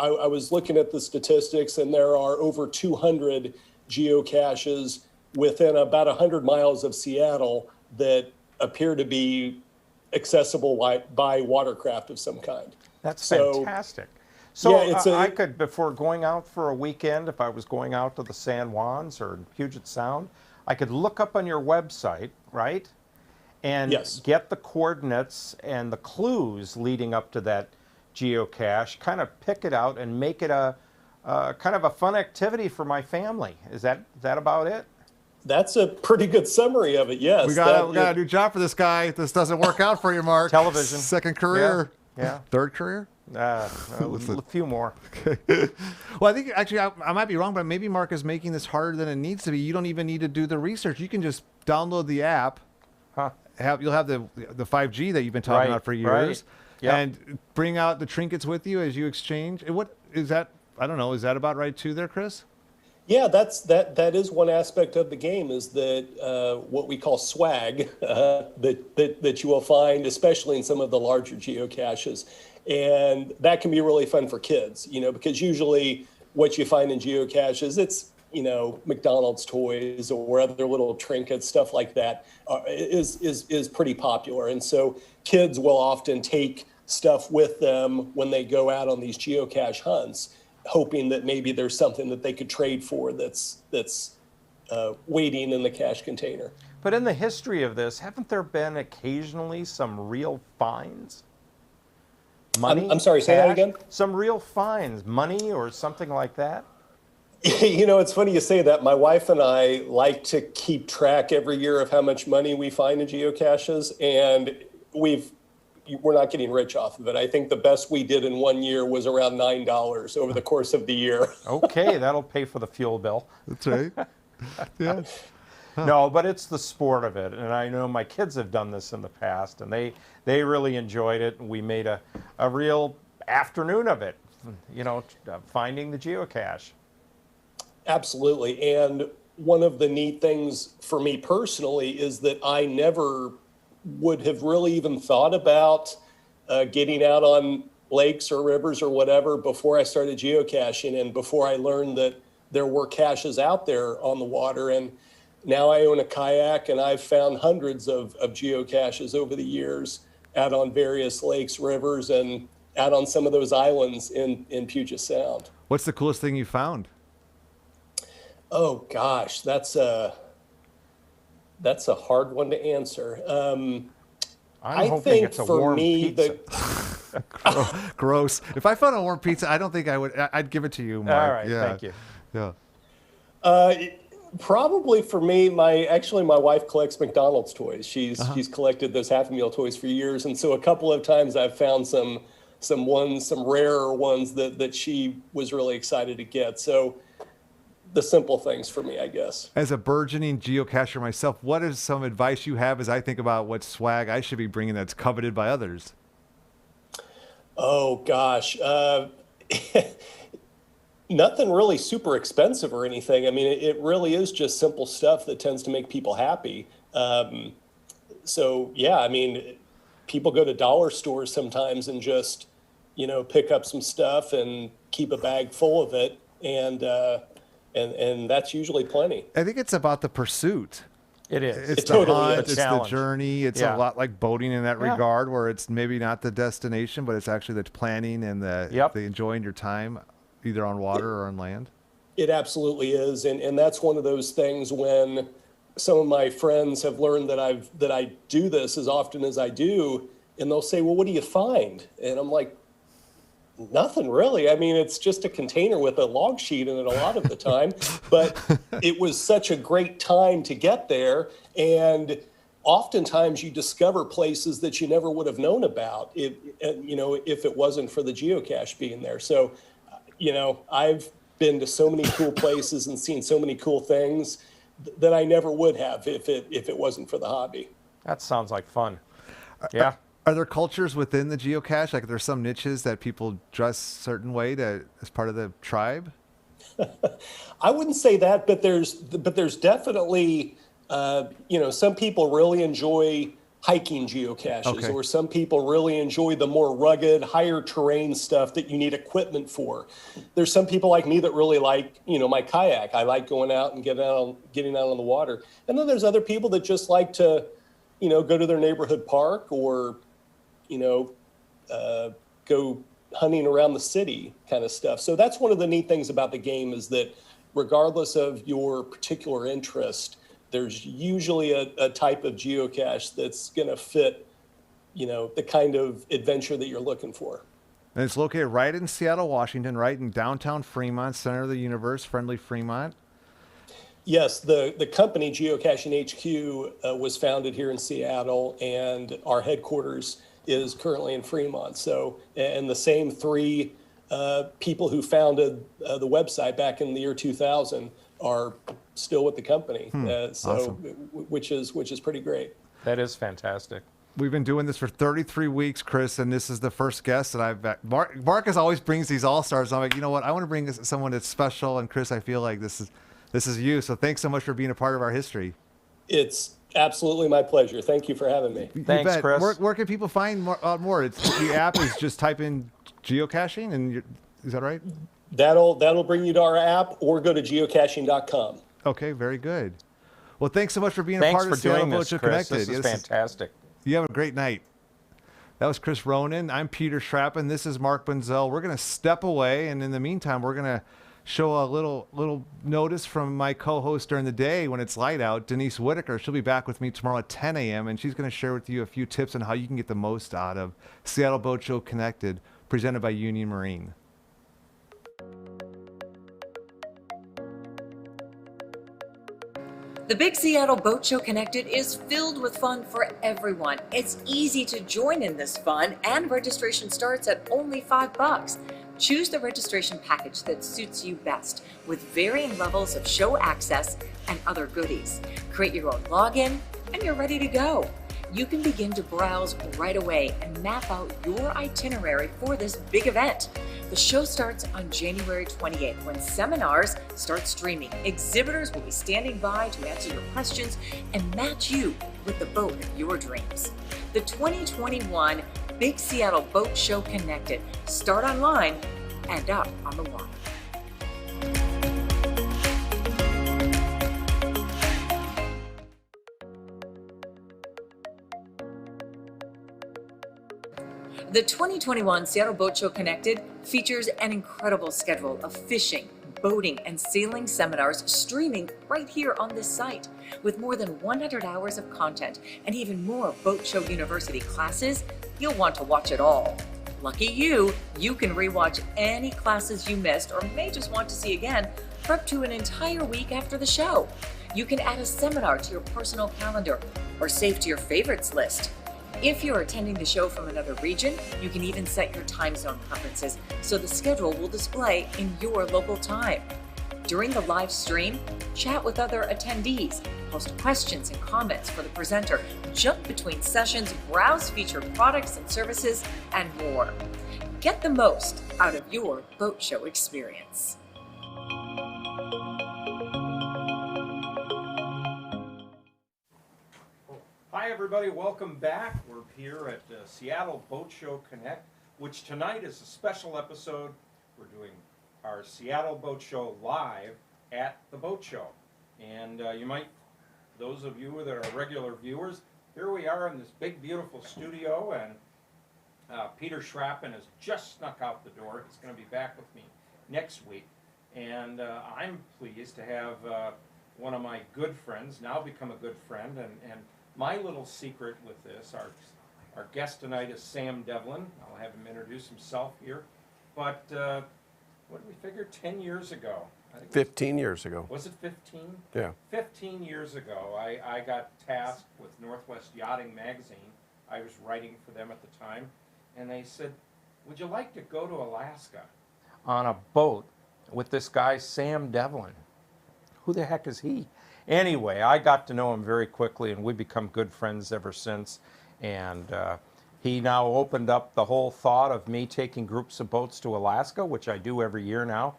was looking at the statistics, and there are over 200 geocaches within about 100 miles of Seattle that appear to be accessible by watercraft of some kind. That's fantastic. So yeah, I could, before going out for a weekend, if I was going out to the San Juans or Puget Sound, I could look up on your website, right? And get the coordinates and the clues leading up to that geocache, kind of pick it out and make it a kind of a fun activity for my family. Is that about it? That's a pretty good summary of it, yes. We got a new job for this guy. If this doesn't work out for you, Mark. Television. Second career. Yeah. Third career? A few more. Okay. Well, I think actually I might be wrong, but maybe Mark is making this harder than it needs to be. You don't even need to do the research. You can just download the app. You'll have the 5G that you've been talking about for years, and bring out the trinkets with you as you exchange. And what is that? I don't know. Is that about right too, there, Chris? Yeah, that is one aspect of the game, is that what we call swag that you will find, especially in some of the larger geocaches. And that can be really fun for kids, because usually what you find in geocaches, it's, McDonald's toys or other little trinkets, stuff like that is pretty popular. And so kids will often take stuff with them when they go out on these geocache hunts, hoping that maybe there's something that they could trade for that's waiting in the cache container. But in the history of this, haven't there been occasionally some real finds? Money? I'm sorry, say that again? Some real finds, money or something like that? You know, it's funny you say that. My wife and I like to keep track every year of how much money we find in geocaches, and we're not getting rich off of it. I think the best we did in 1 year was around $9 over the course of the year. Okay, that'll pay for the fuel bill. That's right. Yeah. No, but it's the sport of it, and I know my kids have done this in the past, and they really enjoyed it, and we made a real afternoon of it, you know, finding the geocache. Absolutely. And one of the neat things for me personally is that I never would have really even thought about getting out on lakes or rivers or whatever before I started geocaching and before I learned that there were caches out there on the water. And now I own a kayak, and I've found hundreds of geocaches over the years out on various lakes, rivers, and out on some of those islands in Puget Sound. What's the coolest thing you found? Oh gosh, that's a hard one to answer. I'm hoping it's a warm pizza. Gross. If I found a warm pizza, I don't think I would. I'd give it to you, Mark. All right, yeah. thank you. Yeah. Probably for me, my wife collects McDonald's toys. She's collected those Happy Meal toys for years, and so a couple of times I've found some rarer ones that she was really excited to get. So the simple things for me, I guess. As a burgeoning geocacher myself, what is some advice you have as I think about what swag I should be bringing that's coveted by others? Oh gosh, nothing really super expensive or anything. I mean, it really is just simple stuff that tends to make people happy. So yeah, I mean, people go to dollar stores sometimes and just, you know, pick up some stuff and keep a bag full of it, and that's usually plenty. I think it's about the pursuit. It is. It's It the totally hunt, is. it's the journey. It's Yeah. a lot like boating in that Yeah. regard, where it's maybe not the destination, but it's actually the planning and the enjoying your time, either on water or on land. It absolutely is, and that's one of those things when some of my friends have learned that I do this as often as I do, and they'll say, "Well, what do you find?" And I'm like, "Nothing really. I mean, it's just a container with a log sheet in it a lot of the time." But it was such a great time to get there, and oftentimes you discover places that you never would have known about if it wasn't for the geocache being there. So, you know, I've been to so many cool places and seen so many cool things that I never would have if it wasn't for the hobby. That sounds like fun. Yeah. Are there cultures within the geocache? Like, there's some niches that people dress a certain way as part of the tribe? I wouldn't say that, but there's definitely, some people really enjoy hiking geocaches, or some people really enjoy the more rugged, higher terrain stuff that you need equipment for. There's some people like me that really like, my kayak. I like going out and getting out on the water. And then there's other people that just like to, go to their neighborhood park or, go hunting around the city kind of stuff. So that's one of the neat things about the game is that regardless of your particular interest, there's usually a type of geocache that's going to fit, the kind of adventure that you're looking for. And it's located right in Seattle, Washington, right in downtown Fremont, center of the universe, friendly Fremont. Yes, the company Geocaching HQ was founded here in Seattle, and our headquarters is currently in Fremont. So, and the same three people who founded the website back in the year 2000 are still with the company. Awesome. Which is pretty great. That is fantastic. We've been doing this for 33 weeks, Chris, and this is the first guest that I've... Marcus always brings these all-stars. I'm like, you know what? I want to bring someone that's special, and Chris, I feel like this is you. So thanks so much for being a part of our history. It's absolutely my pleasure. Thank you for having me. Thanks, Chris. Where can people find more? The app is just type in geocaching, and is that right? That'll bring you to our app, or go to geocaching.com. Okay, very good. Well, thanks so much for being a part of Seattle Boat Show Connected. This is fantastic. You have a great night. That was Chris Ronan. I'm Peter Schrappen. This is Mark Bunzel. We're going to step away, and in the meantime, we're going to show a little notice from my co-host during the day when it's light out, Denise Whitaker. She'll be back with me tomorrow at 10 a.m., and she's going to share with you a few tips on how you can get the most out of Seattle Boat Show Connected, presented by Union Marine. The Big Seattle Boat Show Connected is filled with fun for everyone. It's easy to join in this fun, and registration starts at only $5. Choose the registration package that suits you best, with varying levels of show access and other goodies. Create your own login, and you're ready to go. You can begin to browse right away and map out your itinerary for this big event. The show starts on January 28th when seminars start streaming. Exhibitors will be standing by to answer your questions and match you with the boat of your dreams. The 2021 Big Seattle Boat Show Connected. Start online and up on the water. The 2021 Seattle Boat Show Connected features an incredible schedule of fishing, boating, and sailing seminars streaming right here on this site. With more than 100 hours of content and even more Boat Show University classes, you'll want to watch it all. Lucky you, you can rewatch any classes you missed or may just want to see again for up to an entire week after the show. You can add a seminar to your personal calendar or save to your favorites list. If you're attending the show from another region, you can even set your time zone preferences so the schedule will display in your local time. During the live stream, chat with other attendees, post questions and comments for the presenter, jump between sessions, browse featured products and services, and more. Get the most out of your boat show experience. Hi everybody, welcome back. We're here at Seattle Boat Show Connect, which tonight is a special episode. We're doing our Seattle Boat Show live at the boat show. And you might, those of you that are regular viewers, here we are in this big beautiful studio, and Peter Schrappen has just snuck out the door. He's going to be back with me next week. And I'm pleased to have one of my good friends, now become a good friend, and my little secret with this, our guest tonight is Sam Devlin. I'll have him introduce himself here. But what did we figure, 10 years ago? I think 15 years ago. Was it 15? Yeah. 15 years ago, I got tasked with Northwest Yachting Magazine. I was writing for them at the time. And they said, would you like to go to Alaska on a boat with this guy, Sam Devlin? Who the heck is he? Anyway, I got to know him very quickly, and we've become good friends ever since. And he now opened up the whole thought of me taking groups of boats to Alaska, which I do every year now.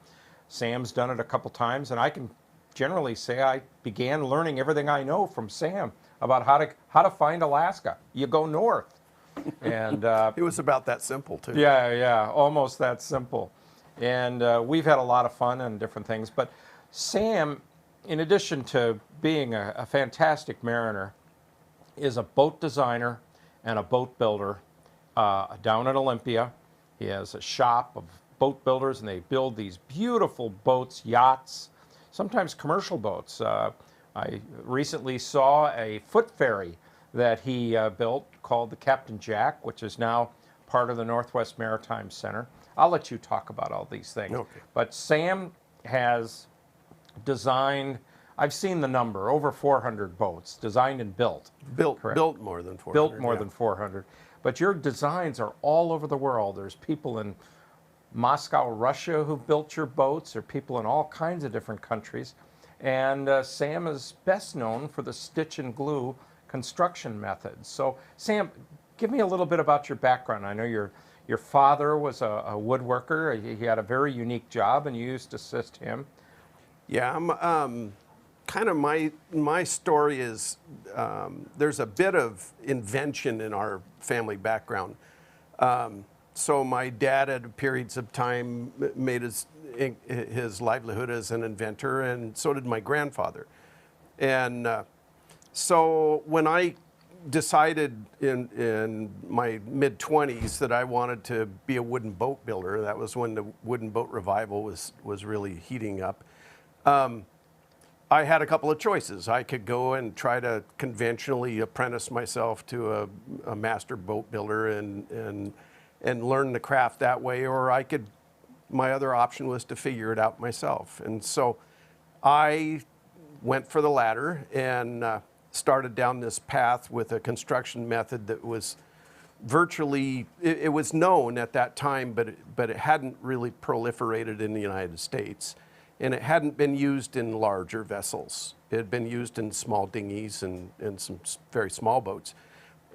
Sam's done it a couple times, and I can generally say I began learning everything I know from Sam about how to find Alaska. You go north. And it was about that simple, too. Yeah, almost that simple. And we've had a lot of fun and different things. But Sam, in addition to being a fantastic mariner, is a boat designer and a boat builder down in Olympia. He has a shop of boat builders, and they build these beautiful boats, yachts, sometimes commercial boats. I recently saw a foot ferry that he built called the Captain Jack, which is now part of the Northwest Maritime Center. I'll let you talk about all these things. Okay. But Sam has designed, I've seen the number, over 400 boats, designed and built. Built more than 400. Built more than 400. But your designs are all over the world. There's people in Moscow, Russia who've built your boats. There are people in all kinds of different countries. And Sam is best known for the stitch and glue construction methods. So Sam, give me a little bit about your background. I know your father was a woodworker. He had a very unique job, and you used to assist him. Yeah, I'm kind of my story is there's a bit of invention in our family background. So my dad at periods of time made his livelihood as an inventor, and so did my grandfather. And so when I decided in my mid-20s that I wanted to be a wooden boat builder, that was when the wooden boat revival was really heating up. I had a couple of choices. I could go and try to conventionally apprentice myself to a master boat builder and learn the craft that way, or my other option was to figure it out myself. And so I went for the latter and started down this path with a construction method that was virtually, it was known at that time, but it hadn't really proliferated in the United States. And it hadn't been used in larger vessels. It had been used in small dinghies and some very small boats.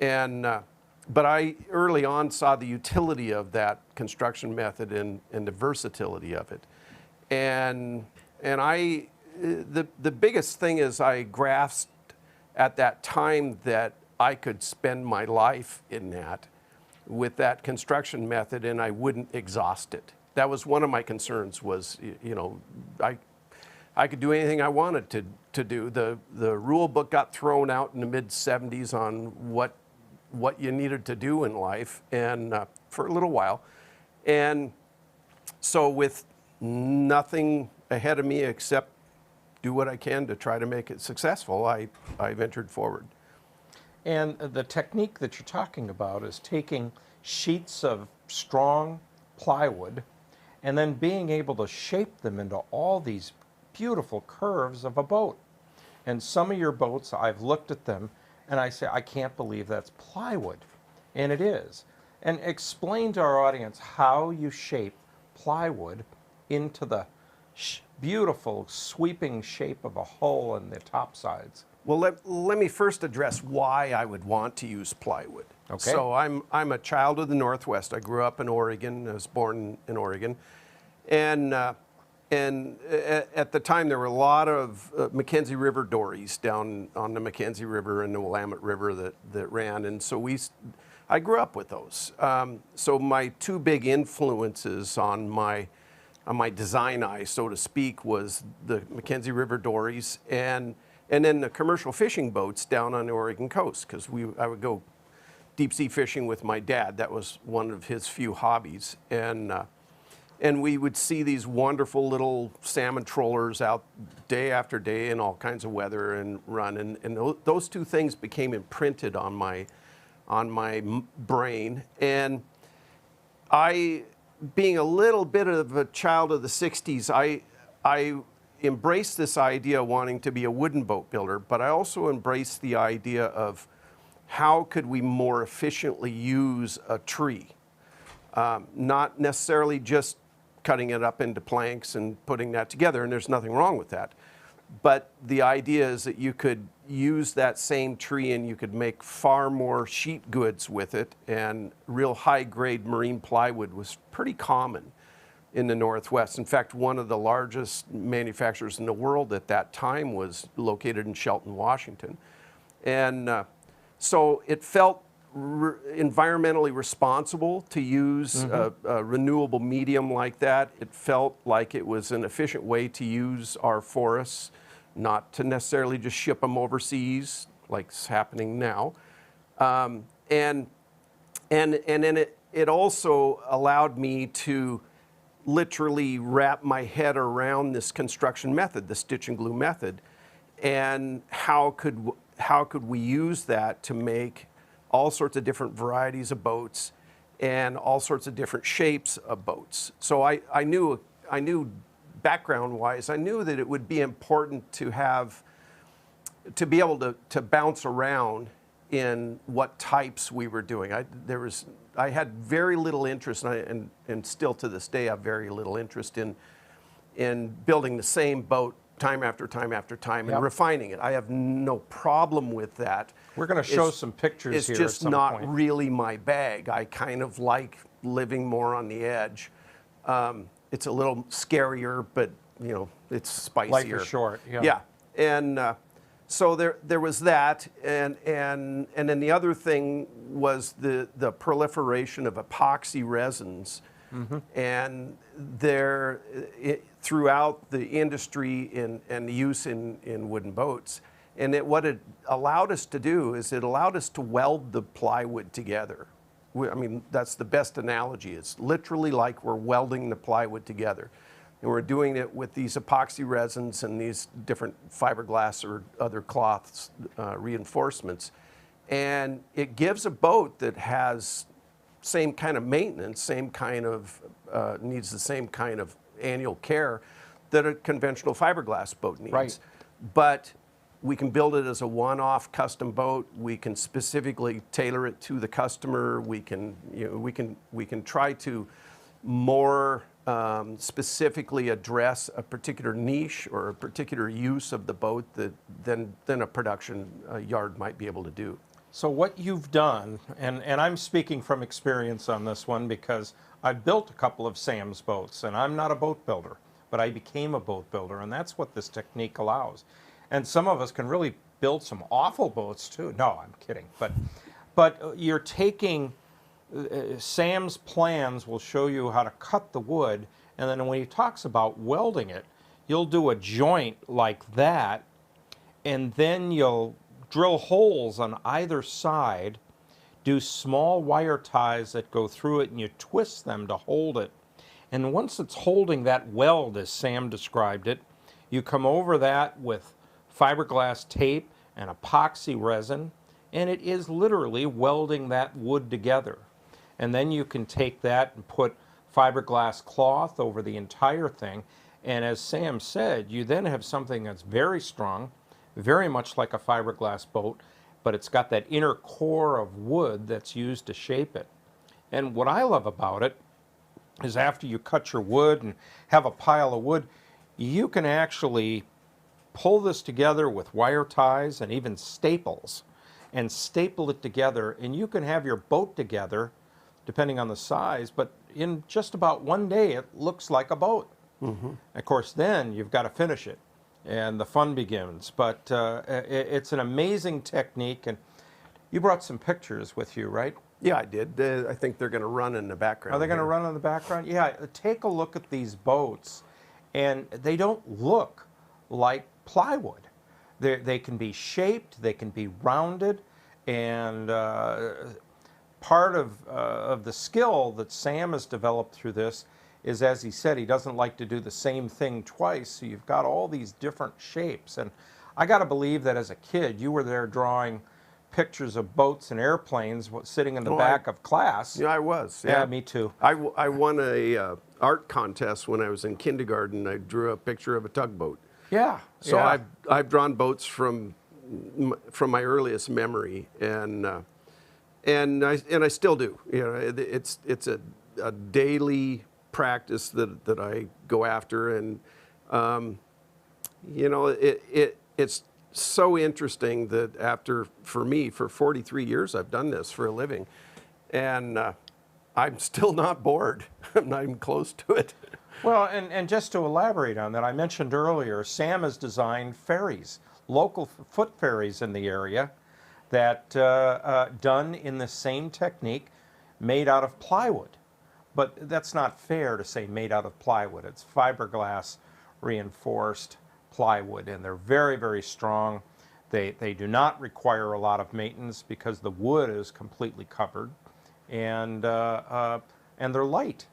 And, but I early on saw the utility of that construction method and the versatility of it. And the biggest thing is I grasped at that time that I could spend my life in that with that construction method and I wouldn't exhaust it. That was one of my concerns was, you know, I could do anything I wanted to do. The rule book got thrown out in the mid-70s on what you needed to do in life and for a little while. And so with nothing ahead of me except do what I can to try to make it successful, I ventured forward. And the technique that you're talking about is taking sheets of strong plywood and then being able to shape them into all these beautiful curves of a boat. And some of your boats, I've looked at them and I say, I can't believe that's plywood. And it is. And explain to our audience how you shape plywood into the beautiful sweeping shape of a hull and the top sides. Well, let me first address why I would want to use plywood. Okay. So I'm a child of the Northwest. I grew up in Oregon. I was born in Oregon. And at the time, there were a lot of Mackenzie River dories down on the Mackenzie River and the Willamette River that ran. And so I grew up with those. So my two big influences on my design eye, so to speak, was the Mackenzie River dories and then the commercial fishing boats down on the Oregon coast, because I would go deep sea fishing with my dad. That was one of his few hobbies. And we would see these wonderful little salmon trollers out day after day in all kinds of weather and run. And those two things became imprinted on my brain. And being a little bit of a child of the 60s, I embraced this idea of wanting to be a wooden boat builder, but I also embraced the idea of how could we more efficiently use a tree? Not necessarily just cutting it up into planks and putting that together, and there's nothing wrong with that. But the idea is that you could use that same tree and you could make far more sheet goods with it, and real high-grade marine plywood was pretty common in the Northwest. In fact, one of the largest manufacturers in the world at that time was located in Shelton, Washington. And so it felt environmentally responsible to use a renewable medium like that. It felt like it was an efficient way to use our forests, not to necessarily just ship them overseas like it's happening now. And then it also allowed me to literally wrap my head around this construction method, the stitch and glue method, and how could we use that to make all sorts of different varieties of boats and all sorts of different shapes of boats. So I knew background-wise, I knew that it would be important to be able to bounce around in what types we were doing. I had very little interest, and still to this day I have very little interest in building the same boat time after time after time and refining it. I have no problem with that. We're going to show some pictures here. It's just not really my bag. I kind of like living more on the edge. It's a little scarier, but you know, it's spicier. Life is short. Yeah. Yeah, and so there was that, and then the other thing was the proliferation of epoxy resins, and throughout the industry and the use in wooden boats. And what it allowed us to do is it allowed us to weld the plywood together. I mean, that's the best analogy. It's literally like we're welding the plywood together. And we're doing it with these epoxy resins and these different fiberglass or other cloths reinforcements. And it gives a boat that has same kind of maintenance, same kind of, needs the same kind of annual care that a conventional fiberglass boat needs. Right. but we can build it as a one-off custom boat. We can specifically tailor it to the customer. We can, we can try to more specifically address a particular niche or a particular use of the boat than a production yard might be able to do. So what you've done, and I'm speaking from experience on this one because I've built a couple of Sam's boats, and I'm not a boat builder, but I became a boat builder, and that's what this technique allows. And some of us can really build some awful boats too. No, I'm kidding. But you're taking, Sam's plans will show you how to cut the wood, and then when he talks about welding it, you'll do a joint like that, and then you'll drill holes on either side, do small wire ties that go through it, and you twist them to hold it. And once it's holding that weld, as Sam described it, you come over that with fiberglass tape and epoxy resin, and it is literally welding that wood together. And then you can take that and put fiberglass cloth over the entire thing, and as Sam said, you then have something that's very strong, very much like a fiberglass boat, but it's got that inner core of wood that's used to shape it. And what I love about it is after you cut your wood and have a pile of wood, you can actually pull this together with wire ties and even staples and staple it together, and you can have your boat together depending on the size, but in just about one day it looks like a boat. Mm-hmm. Of course, then you've got to finish it and the fun begins, but it's an amazing technique. And you brought some pictures with you, right? Yeah, I did. I think they're going to run in the background. Are they going to run in the background? Yeah, take a look at these boats, and they don't look like plywood. They can be shaped, they can be rounded, and part of the skill that Sam has developed through this is, as he said, he doesn't like to do the same thing twice, so you've got all these different shapes. And I got to believe that as a kid, you were there drawing pictures of boats and airplanes sitting in the back of class. Yeah, I was. Yeah, me too. I won a art contest when I was in kindergarten. I drew a picture of a tugboat. Yeah. So yeah. I've drawn boats from my earliest memory, and I still do. You know, it's a daily practice that I go after, and you know, it's so interesting that for 43 years I've done this for a living, and I'm still not bored. I'm not even close to it. Well, and just to elaborate on that, I mentioned earlier, Sam has designed ferries, local foot ferries in the area that done in the same technique, made out of plywood. But that's not fair to say made out of plywood. It's fiberglass reinforced plywood, and they're very, very strong. They do not require a lot of maintenance because the wood is completely covered, and they're light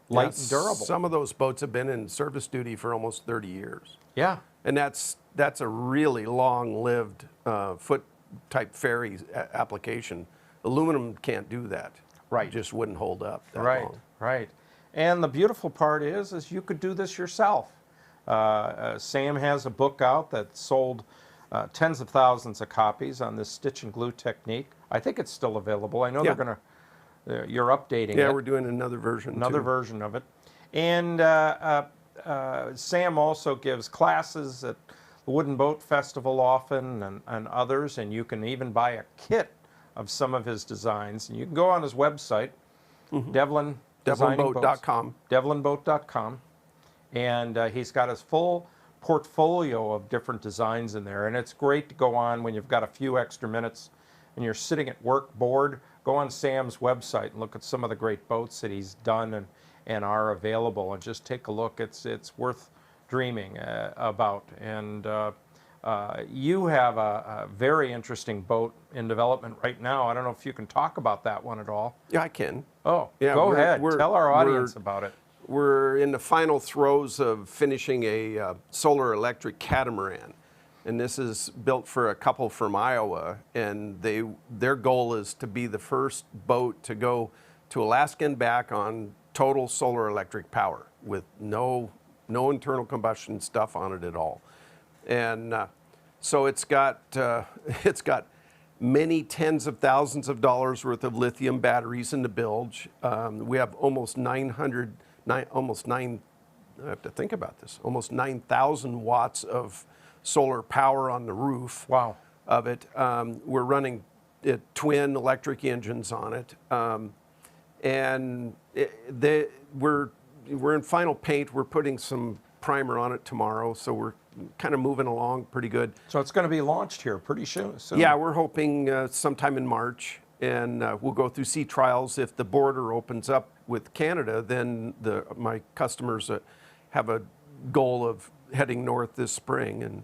and durable. Some of those boats have been in service duty for almost 30 years. Yeah. And that's a really long-lived foot-type ferry application. Aluminum can't do that. Right. It just wouldn't hold up that Right, long. right. And the beautiful part is you could do this yourself. Sam has a book out that sold tens of thousands of copies on this stitch and glue technique. I think it's still available. I know they're going to, you're updating it. Yeah, we're doing another version Another too. version of it. And Sam also gives classes at the Wooden Boat Festival often and others, and you can even buy a kit of some of his designs. And you can go on his website, Devlinboat.com. Devlinboat.com. And he's got his full portfolio of different designs in there. And it's great to go on when you've got a few extra minutes and you're sitting at work bored. Go on Sam's website and look at some of the great boats that he's done and are available, and just take a look. It's worth dreaming about. And you have a very interesting boat in development right now. I don't know if you can talk about that one at all. Yeah, I can. Oh, yeah, go ahead. Tell our audience about it. We're in the final throes of finishing a solar electric catamaran. And this is built for a couple from Iowa. And their goal is to be the first boat to go to Alaska and back on total solar electric power with no internal combustion stuff on it at all. And So it's got many tens of thousands of dollars worth of lithium batteries in the bilge. We have almost 9,000 watts of solar power on the roof. Wow. Of it. We're running twin electric engines on it. We're in final paint. We're putting some primer on it tomorrow, so we're kind of moving along pretty good. So it's going to be launched here pretty soon. Yeah, we're hoping sometime in March, and we'll go through sea trials. If the border opens up with Canada, then my customers have a goal of heading north this spring and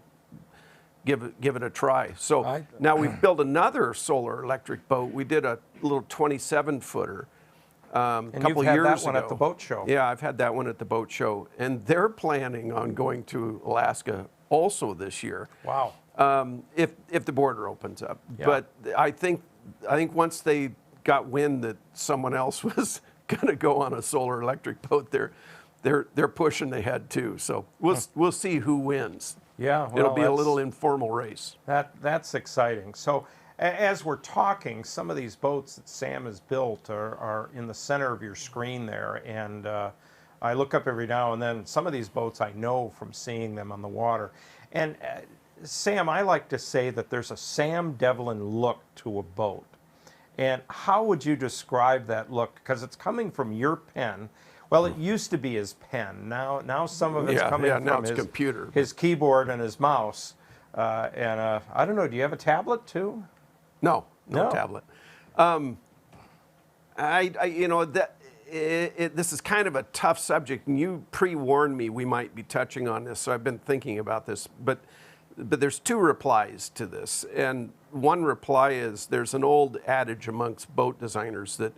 give it a try. So now we've built another solar electric boat. We did a little 27-footer a couple years ago. And you've had that one at the boat show. Yeah, I've had that one at the boat show, and they're planning on going to Alaska also this year. Wow. If the border opens up. Yeah. But I think once they got wind that someone else was going to go on a solar electric boat, they're pushing ahead too. So we'll see who wins. Yeah, well, it'll be a little informal race. That's exciting. So as we're talking, some of these boats that Sam has built are in the center of your screen there, and I look up every now and then. Some of these boats I know from seeing them on the water. And Sam, I like to say that there's a Sam Devlin look to a boat. And how would you describe that look? Because it's coming from your pen. Well, it used to be his pen. Now some of it's coming from his computer, his keyboard, and his mouse. I don't know. Do you have a tablet too? No tablet. This is kind of a tough subject, and you pre-warned me we might be touching on this, so I've been thinking about this. But there's two replies to this, and one reply is there's an old adage amongst boat designers that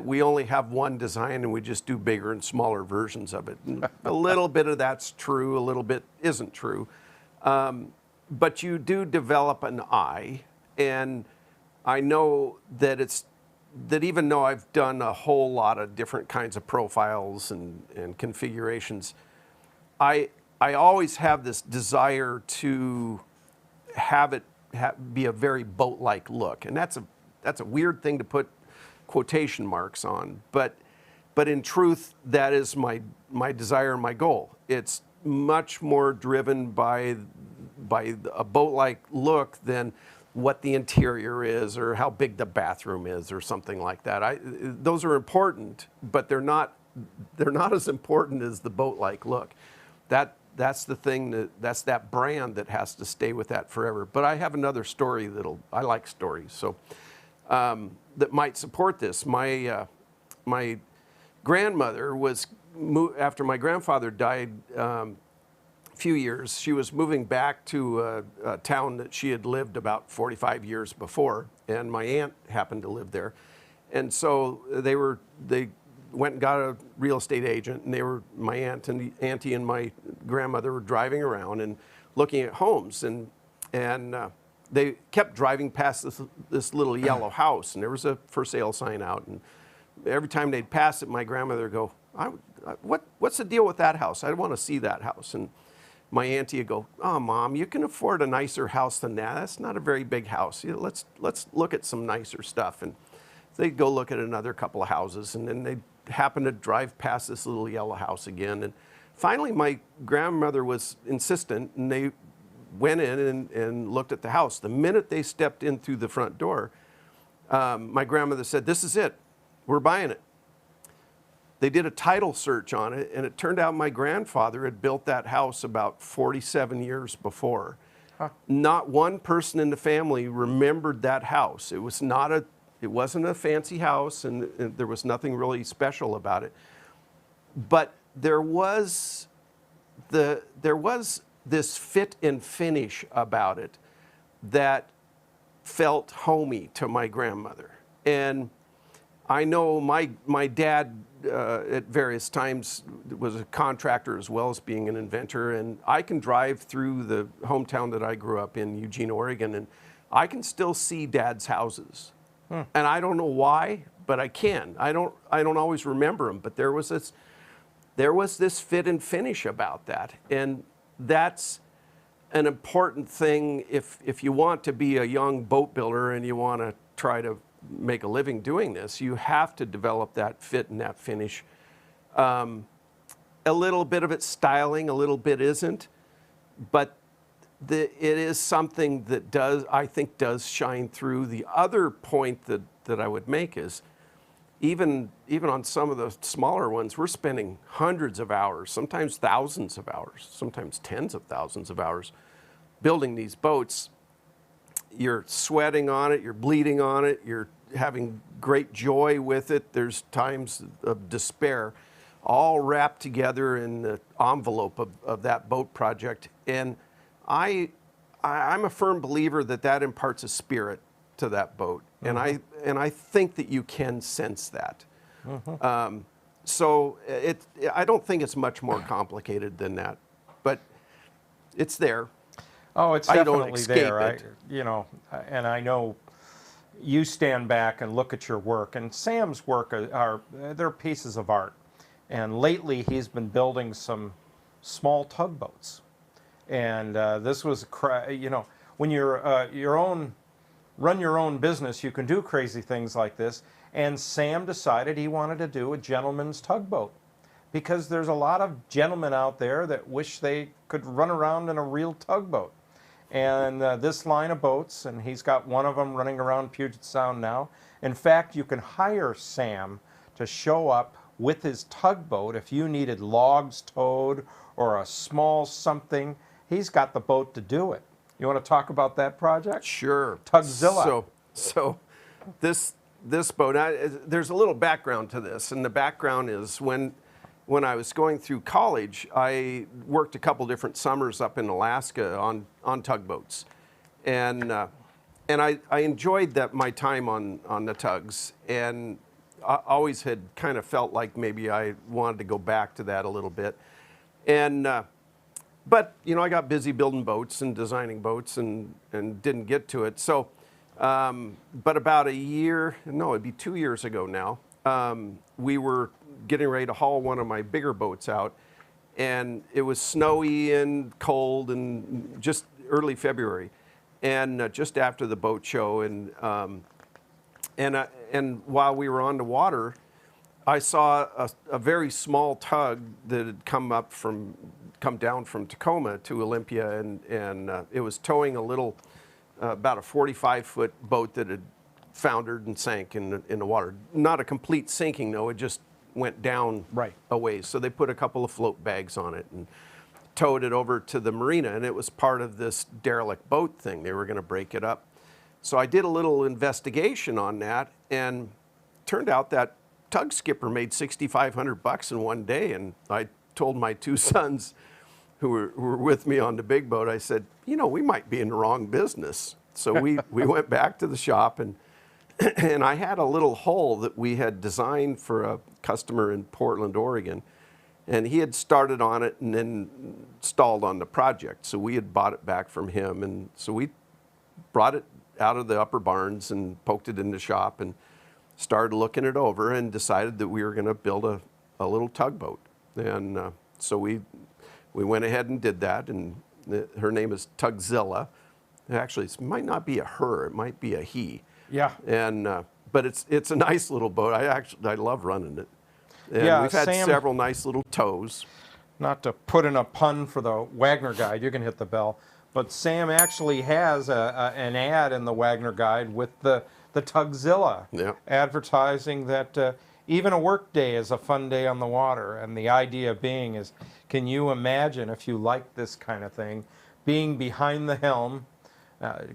we only have one design and we just do bigger and smaller versions of it. And a little bit of that's true, a little bit isn't true. But you do develop an eye, and I know that even though I've done a whole lot of different kinds of profiles and configurations, I always have this desire to have it be a very boat-like look. And that's a weird thing to put quotation marks on, but in truth, that is my desire and my goal. It's much more driven by a boat-like look than what the interior is or how big the bathroom is or something like that. Those are important, but they're not as important as the boat-like look. That's the thing that's that brand that has to stay with that forever. But I have another story I like stories, so that might support this. My grandmother was after my grandfather died. Few years, she was moving back to a town that she had lived about 45 years before, and my aunt happened to live there. And so they went and got a real estate agent, and my auntie and my grandmother were driving around and looking at homes, and they kept driving past this little yellow house, and there was a for sale sign out, and every time they'd pass it, my grandmother would go, what's the deal with that house? I want to see that house. And my auntie would go, oh, Mom, you can afford a nicer house than that. That's not a very big house. Let's look at some nicer stuff. And they'd go look at another couple of houses, and then they'd happen to drive past this little yellow house again. And finally, my grandmother was insistent, and they went in and looked at the house. The minute they stepped in through the front door, my grandmother said, this is it. We're buying it. They did a title search on it, and it turned out my grandfather had built that house about 47 years before. Huh. Not one person in the family remembered that house. It wasn't a fancy house, and there was nothing really special about it. But there was this fit and finish about it that felt homey to my grandmother. And I know my dad at various times was a contractor as well as being an inventor, and I can drive through the hometown that I grew up in, Eugene, Oregon, and I can still see Dad's houses. And I don't know why, but I can. I don't always remember them, but there was this fit and finish about that, and that's an important thing if you want to be a young boat builder and you want to try to make a living doing this, you have to develop that fit and that finish. A little bit of it's styling, a little bit isn't, but it is something that I think does shine through. The other point that I would make is even on some of the smaller ones, we're spending hundreds of hours, sometimes thousands of hours, sometimes tens of thousands of hours building these boats. You're sweating on it, you're bleeding on it, you're having great joy with it. There's times of despair, all wrapped together in the envelope of that boat project. And I'm a firm believer that imparts a spirit to that boat. Mm-hmm. And I think that you can sense that. Mm-hmm. So I don't think it's much more complicated than that, but it's there. Oh, it's I definitely don't escape there. it. And I know you stand back and look at your work, and Sam's work they're pieces of art. And lately, he's been building some small tugboats. And this was, when you're run your own business, you can do crazy things like this. And Sam decided he wanted to do a gentleman's tugboat, because there's a lot of gentlemen out there that wish they could run around in a real tugboat. And this line of boats, and he's got one of them running around Puget Sound now. In fact, you can hire Sam to show up with his tugboat if you needed logs towed or a small something. He's got the boat to do it. You want to talk about that project? Sure. Tugzilla. So this boat, there's a little background to this, and the background is when I was going through college, I worked a couple different summers up in Alaska on tugboats, and I enjoyed my time on the tugs, and I always had kind of felt like maybe I wanted to go back to that a little bit, and but I got busy building boats and designing boats and didn't get to it. So, but about it'd be 2 years ago now, we were getting ready to haul one of my bigger boats out, and it was snowy and cold and just early February, and just after the boat show, and while we were on the water, I saw a very small tug that had come down from Tacoma to Olympia, and it was towing a little, about a 45-foot boat that had foundered and sank in the water. Not a complete sinking though; it just went down a ways. So they put a couple of float bags on it and towed it over to the marina, and it was part of this derelict boat thing. They were going to break it up. So I did a little investigation on that, and turned out that tug skipper made $6,500 in one day. And I told my two sons who were with me on the big boat, I said, we might be in the wrong business. So we went back to the shop, and I had a little hull that we had designed for a customer in Portland, Oregon. And he had started on it and then stalled on the project. So we had bought it back from him. And so we brought it out of the upper barns and poked it in the shop and started looking it over and decided that we were going to build a little tugboat. And so we went ahead and did that. And her name is Tugzilla. Actually, it might not be a her, it might be a he. Yeah. And but it's a nice little boat. I love running it. And yeah, we've had Sam, several nice little tows. Not to put in a pun for the Wagner Guide, you can hit the bell. But Sam actually has an ad in the Wagner Guide with the Tugzilla, advertising that even a work day is a fun day on the water. And the idea being is, can you imagine, if you like this kind of thing, being behind the helm,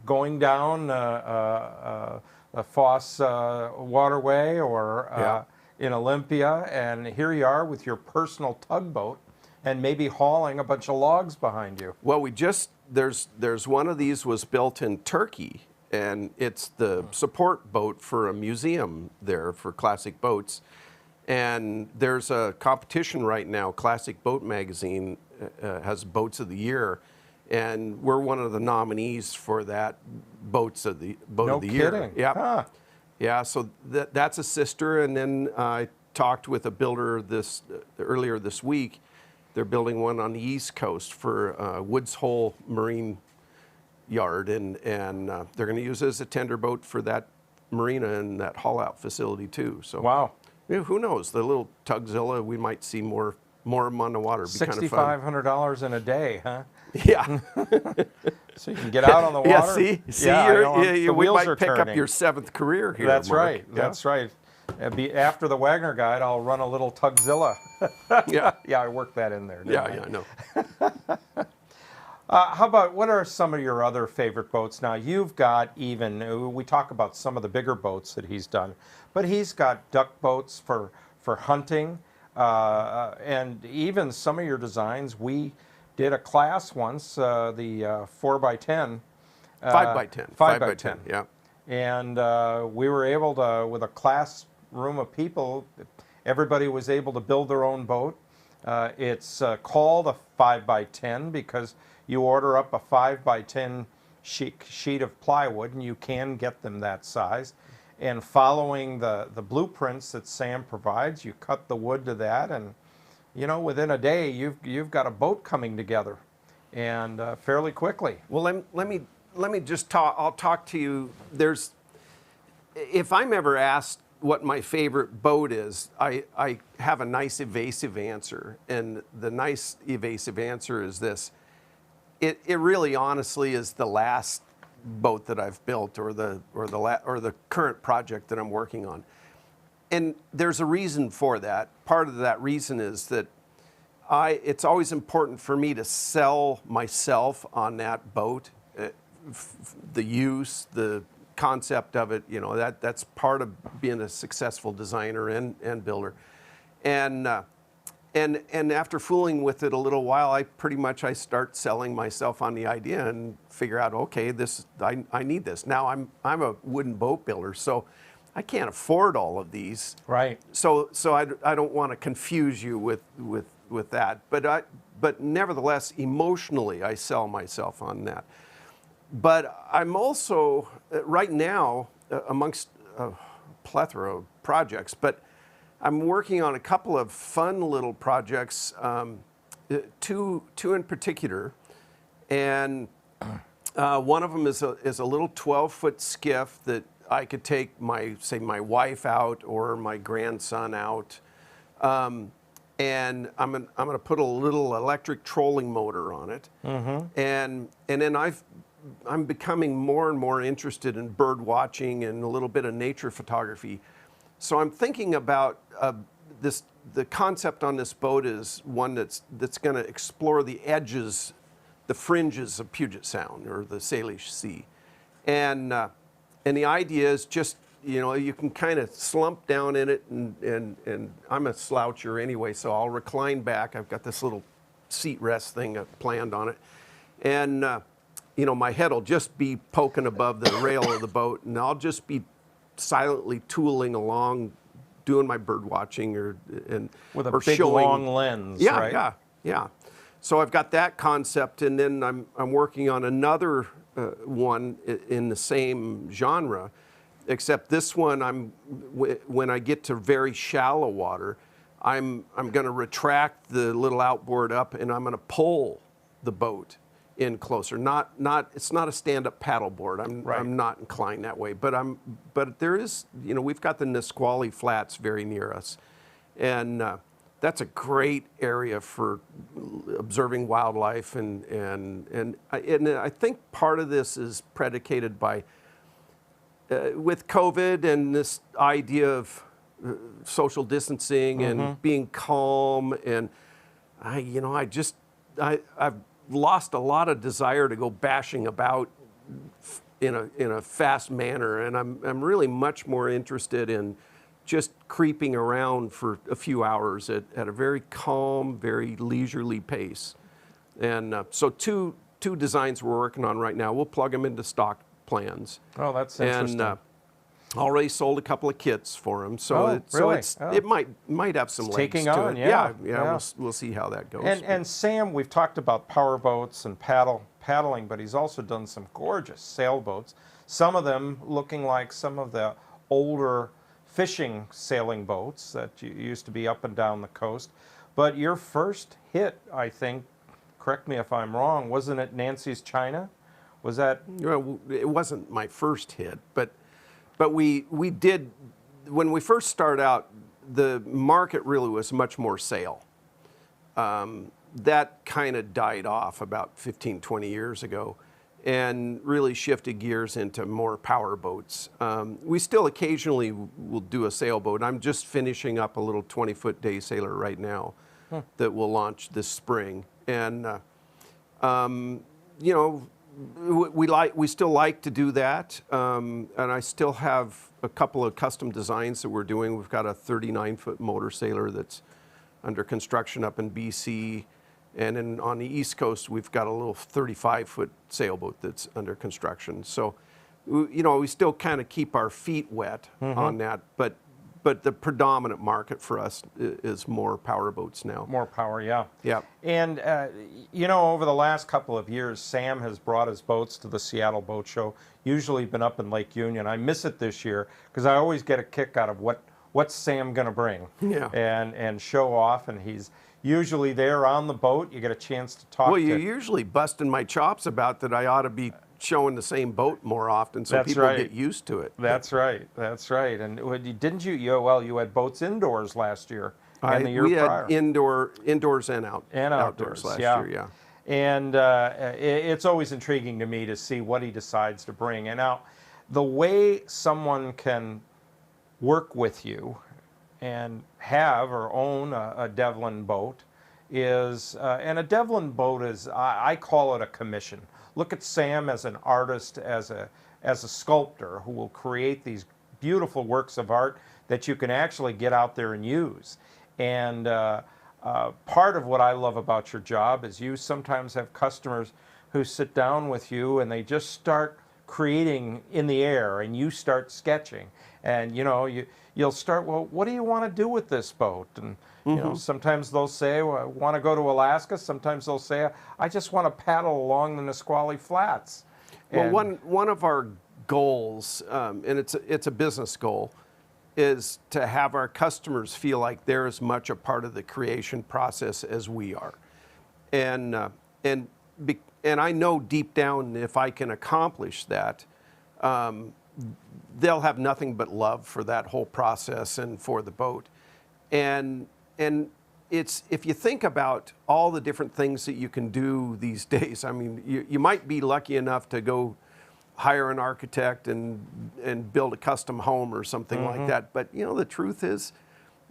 going down a Foss waterway or in Olympia, and here you are with your personal tugboat and maybe hauling a bunch of logs behind you. Well, there's one of these was built in Turkey, and it's the support boat for a museum there for classic boats. And there's a competition right now. Classic Boat Magazine has Boats of the Year, and we're one of the nominees for that Boat of the Year. No kidding. Yeah. Huh. Yeah, so that's a sister, and then I talked with a builder earlier this week, they're building one on the East Coast for Woods Hole Marine Yard, and they're going to use it as a tender boat for that marina and that haul out facility too. So wow, who knows? The little Tugzilla, we might see more of them on the water. It'd be kind of fun. $6,500 in a day, huh? Yeah. So you can get out on the water. Yeah, see, the we wheels might are pick turning. up your 7th career here. That's Mark. right. Yeah. That's right. After the Wagner Guide, I'll run a little Tugzilla. Yeah. Yeah, I worked that in there. I know. How about, what are some of your other favorite boats? Now, you've got we talk about some of the bigger boats that he's done, but he's got duck boats for hunting, and even some of your designs. We did a class once, the 4x10. 5x10. 5x10. Yeah. And we were able to, with a classroom of people, everybody was able to build their own boat. It's called a 5x10 because you order up a 5x10 sheet of plywood, and you can get them that size. And following the blueprints that Sam provides, you cut the wood to that, and within a day you've got a boat coming together, and fairly quickly. Well, let me just talk. I'll talk to you. If I'm ever asked what my favorite boat is, I have a nice evasive answer, and the nice evasive answer is this. It really honestly is the last boat that I've built, or the current project that I'm working on. And there's a reason for that. Part of that reason is that it's always important for me to sell myself on that boat, the use, the concept of it, that's part of being a successful designer and builder. And after fooling with it a little while, I start selling myself on the idea and figure out, okay, I need this. Now I'm a wooden boat builder, so I can't afford all of these. Right. So I don't want to confuse you with that. But nevertheless, emotionally, I sell myself on that. But I'm also right now amongst a plethora of projects, but I'm working on a couple of fun little projects, two in particular, and one of them is a little 12-foot skiff that I could take my wife out or my grandson out, and I'm gonna put a little electric trolling motor on it, and then I'm becoming more and more interested in bird watching and a little bit of nature photography. So I'm thinking about the concept on this boat is one that's going to explore the edges, the fringes of Puget Sound or the Salish Sea. And the idea is just, you can kind of slump down in it, and I'm a sloucher anyway, so I'll recline back. I've got this little seat rest thing planned on it. And, my head will just be poking above the rail of the boat, and I'll just be silently tooling along, doing my bird watching with a big long lens. Yeah, right? yeah. So I've got that concept, and then I'm working on another one in the same genre, except this one when I get to very shallow water, I'm going to retract the little outboard up, and I'm going to pull the boat in closer. It's not a stand-up paddleboard. I'm not inclined that way. But there is, we've got the Nisqually Flats very near us, and that's a great area for observing wildlife, and I think part of this is predicated by with COVID and this idea of social distancing and being calm, and I've lost a lot of desire to go bashing about in a fast manner, and I'm really much more interested in just creeping around for a few hours at a very calm, very leisurely pace. And so two designs we're working on right now. We'll plug them into stock plans. Oh, that's interesting. And already sold a couple of kits for them, so it might have some legs taking to on, it. Yeah. We'll see how that goes. And Sam, we've talked about power boats and paddling, but he's also done some gorgeous sailboats. Some of them looking like some of the older fishing sailing boats that used to be up and down the coast. But your first hit, I think, correct me if I'm wrong, wasn't it Nancy's China? Was that? Well, it wasn't my first hit, but we did, when we first started out, the market really was much more sail. That kind of died off about 15, 20 years ago and really shifted gears into more power boats. We still occasionally will do a sailboat. I'm just finishing up a little 20-foot day sailor right now that will launch this spring. And, you know, we still like to do that. And I still have a couple of custom designs that we're doing. We've got a 39-foot motor sailor that's under construction up in BC. And on the East Coast, we've got a little 35-foot sailboat that's under construction. So, you know, we still kind of keep our feet wet on that, but the predominant market for us is more power boats now. More power, yeah. Yeah. And, you know, over the last couple of years, Sam has brought his boats to the Seattle Boat Show, usually been up in Lake Union. I miss it this year because I always get a kick out of what's Sam going to bring and show off, and he's usually there on the boat. You get a chance to talk. Well, you're usually busting my chops about that I ought to be showing the same boat more often so people get used to it. That's right. That's right. And didn't you? Well, you had boats indoors last year and the year prior. We had indoors and outdoors last year. Yeah. And it's always intriguing to me to see what he decides to bring. And now, the way someone can work with you and have or own a Devlin boat is, and a Devlin boat is, I call it a commission. Look at Sam as an artist, as a sculptor who will create these beautiful works of art that you can actually get out there and use. And part of what I love about your job is you sometimes have customers who sit down with you and they just start creating in the air, and you start sketching, and you know you'll start, well, what do you want to do with this boat? And you know, sometimes they'll say, well, I want to go to Alaska. Sometimes they'll say, I just want to paddle along the Nisqually Flats. Well, one of our goals, and it's a business goal, is to have our customers feel like they're as much a part of the creation process as we are, and I know deep down if I can accomplish that, they'll have nothing but love for that whole process and for the boat. And it's, if you think about all the different things that you can do these days, I mean, you might be lucky enough to go hire an architect and build a custom home or something like that. But, you know, the truth is,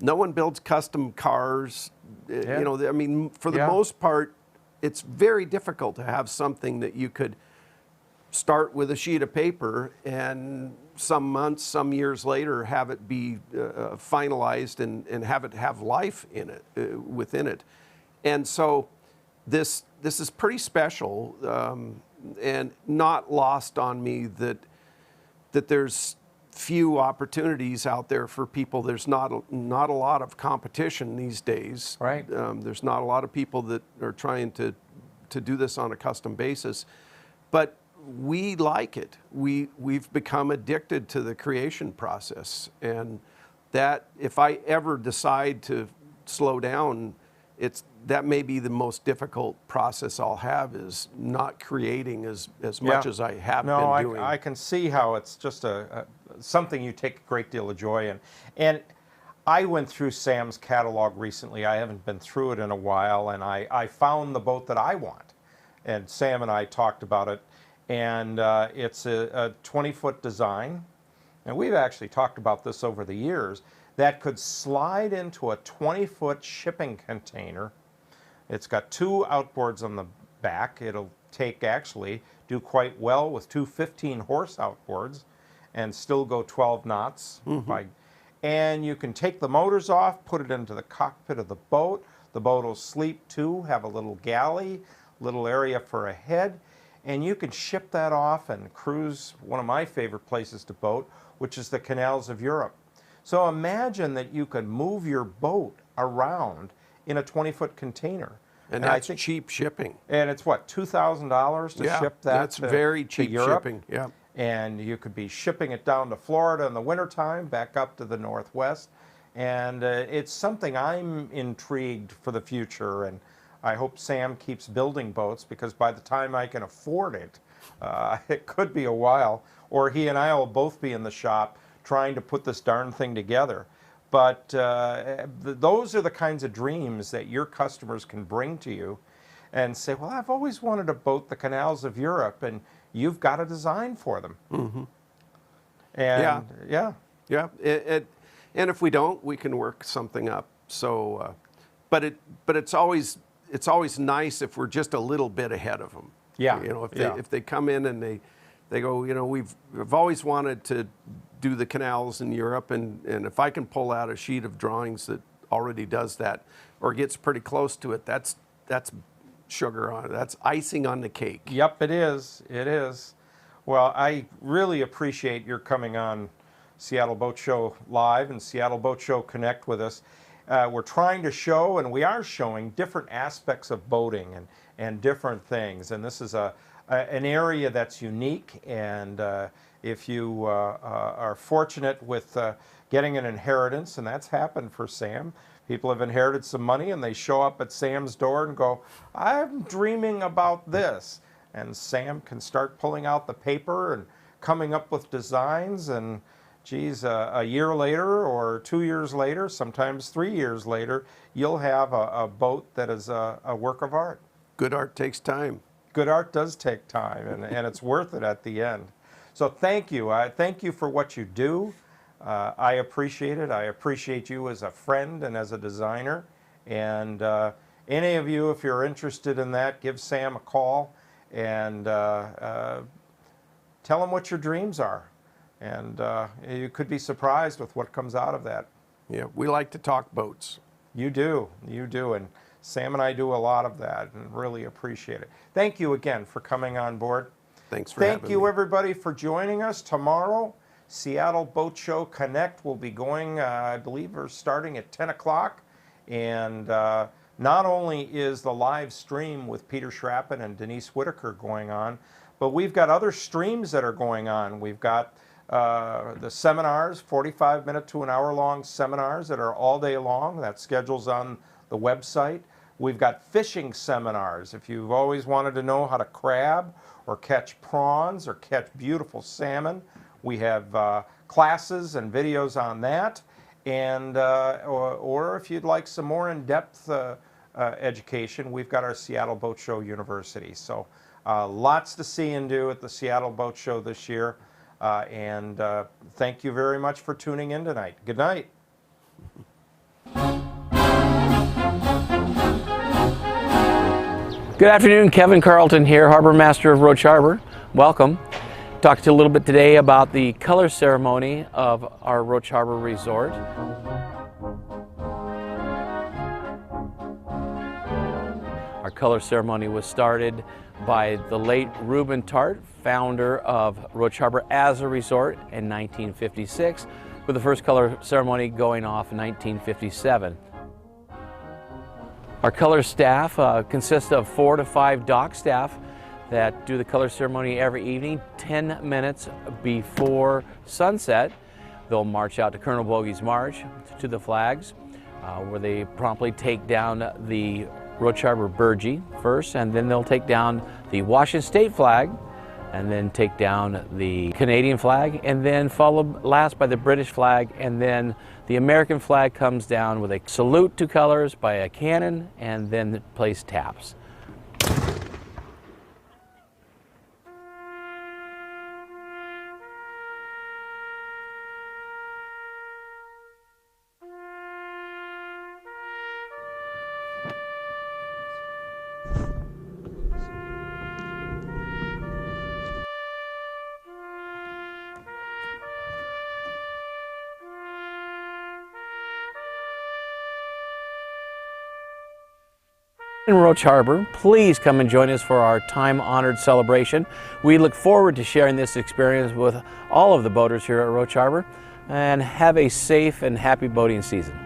no one builds custom cars. You know, I mean, for the most part, it's very difficult to have something that you could start with a sheet of paper and some months, some years later, have it be finalized and have it have life in it, within it. And so this is pretty special, and not lost on me that there's few opportunities out there for people. There's not a lot of competition these days. Right. There's not a lot of people that are trying to do this on a custom basis, but we like it. We've become addicted to the creation process, and that if I ever decide to slow down, that may be the most difficult process I'll have, is not creating as much as I have been doing. I can see how it's just something you take a great deal of joy in. And I went through Sam's catalog recently. I haven't been through it in a while, and I found the boat that I want. And Sam and I talked about it, and it's a 20-foot design. And we've actually talked about this over the years, that could slide into a 20-foot shipping container. It's got two outboards on the back. It'll do quite well with two 15-horse outboards and still go 12 knots. And you can take the motors off, put it into the cockpit of the boat. The boat will sleep too, have a little galley, little area for a head, and you can ship that off and cruise one of my favorite places to boat, which is the canals of Europe. So imagine that you could move your boat around in a 20-foot container. And that's cheap shipping. And it's what, $2,000 to ship that? That's very cheap Europe? shipping. Yeah. And you could be shipping it down to Florida in the wintertime, back up to the Northwest. And it's something I'm intrigued for the future, and I hope Sam keeps building boats, because by the time I can afford it, it could be a while, or he and I will both be in the shop trying to put this darn thing together. But those are the kinds of dreams that your customers can bring to you and say, well, I've always wanted to boat the canals of Europe, and you've got a design for them. Mm-hmm. And yeah. And if we don't, we can work something up. So, but it's always nice if we're just a little bit ahead of them. Yeah. You know, if they come in and they go, you know, we've always wanted to do the canals in Europe, and if I can pull out a sheet of drawings that already does that or gets pretty close to it, that's sugar on it. That's icing on the cake. Yep, it is. It is. Well, I really appreciate your coming on Seattle Boat Show Live and Seattle Boat Show Connect with us. We're trying to show, and we are showing, different aspects of boating and different things. And this is an area that's unique. And if you are fortunate with getting an inheritance, and that's happened for Sam, people have inherited some money and they show up at Sam's door and go, I'm dreaming about this. And Sam can start pulling out the paper and coming up with designs, and geez, a year later or 2 years later, sometimes 3 years later, you'll have a boat that is a work of art. Good art takes time. Good art does take time, and it's worth it at the end. So thank you. Thank you for what you do. I appreciate it. I appreciate you as a friend and as a designer. And any of you, if you're interested in that, give Sam a call and tell him what your dreams are. And you could be surprised with what comes out of that. Yeah, we like to talk boats. You do. You do. And Sam and I do a lot of that and really appreciate it. Thank you again for coming on board. Thanks for having me. Thank you, everybody, for joining us. Tomorrow, Seattle Boat Show Connect will be going, I believe we're starting at 10 o'clock. And not only is the live stream with Peter Schrappen and Denise Whitaker going on, but we've got other streams that are going on. We've got the seminars, 45-minute to an hour-long seminars that are all day long. That schedule's on the website. We've got fishing seminars. If you've always wanted to know how to crab or catch prawns or catch beautiful salmon, we have classes and videos on that. And or if you'd like some more in-depth education, we've got our Seattle Boat Show University. So lots to see and do at the Seattle Boat Show this year. And thank you very much for tuning in tonight. Good night. Good afternoon, Kevin Carlton here, Harbor Master of Roach Harbor. Welcome. Talk to you a little bit today about the color ceremony of our Roach Harbor Resort. Our color ceremony was started by the late Reuben Tart, founder of Roach Harbor as a resort in 1956, with the first color ceremony going off in 1957. Our color staff consists of 4 to 5 dock staff that do the color ceremony every evening, 10 minutes before sunset. They'll march out to Colonel Bogey's March to the flags, where they promptly take down the Roach Harbor Burgee first, and then they'll take down the Washington State flag, and then take down the Canadian flag, and then followed last by the British flag, and then the American flag comes down with a salute to colors by a cannon, and then plays taps. In Roach Harbor, please come and join us for our time-honored celebration. We look forward to sharing this experience with all of the boaters here at Roach Harbor, and have a safe and happy boating season.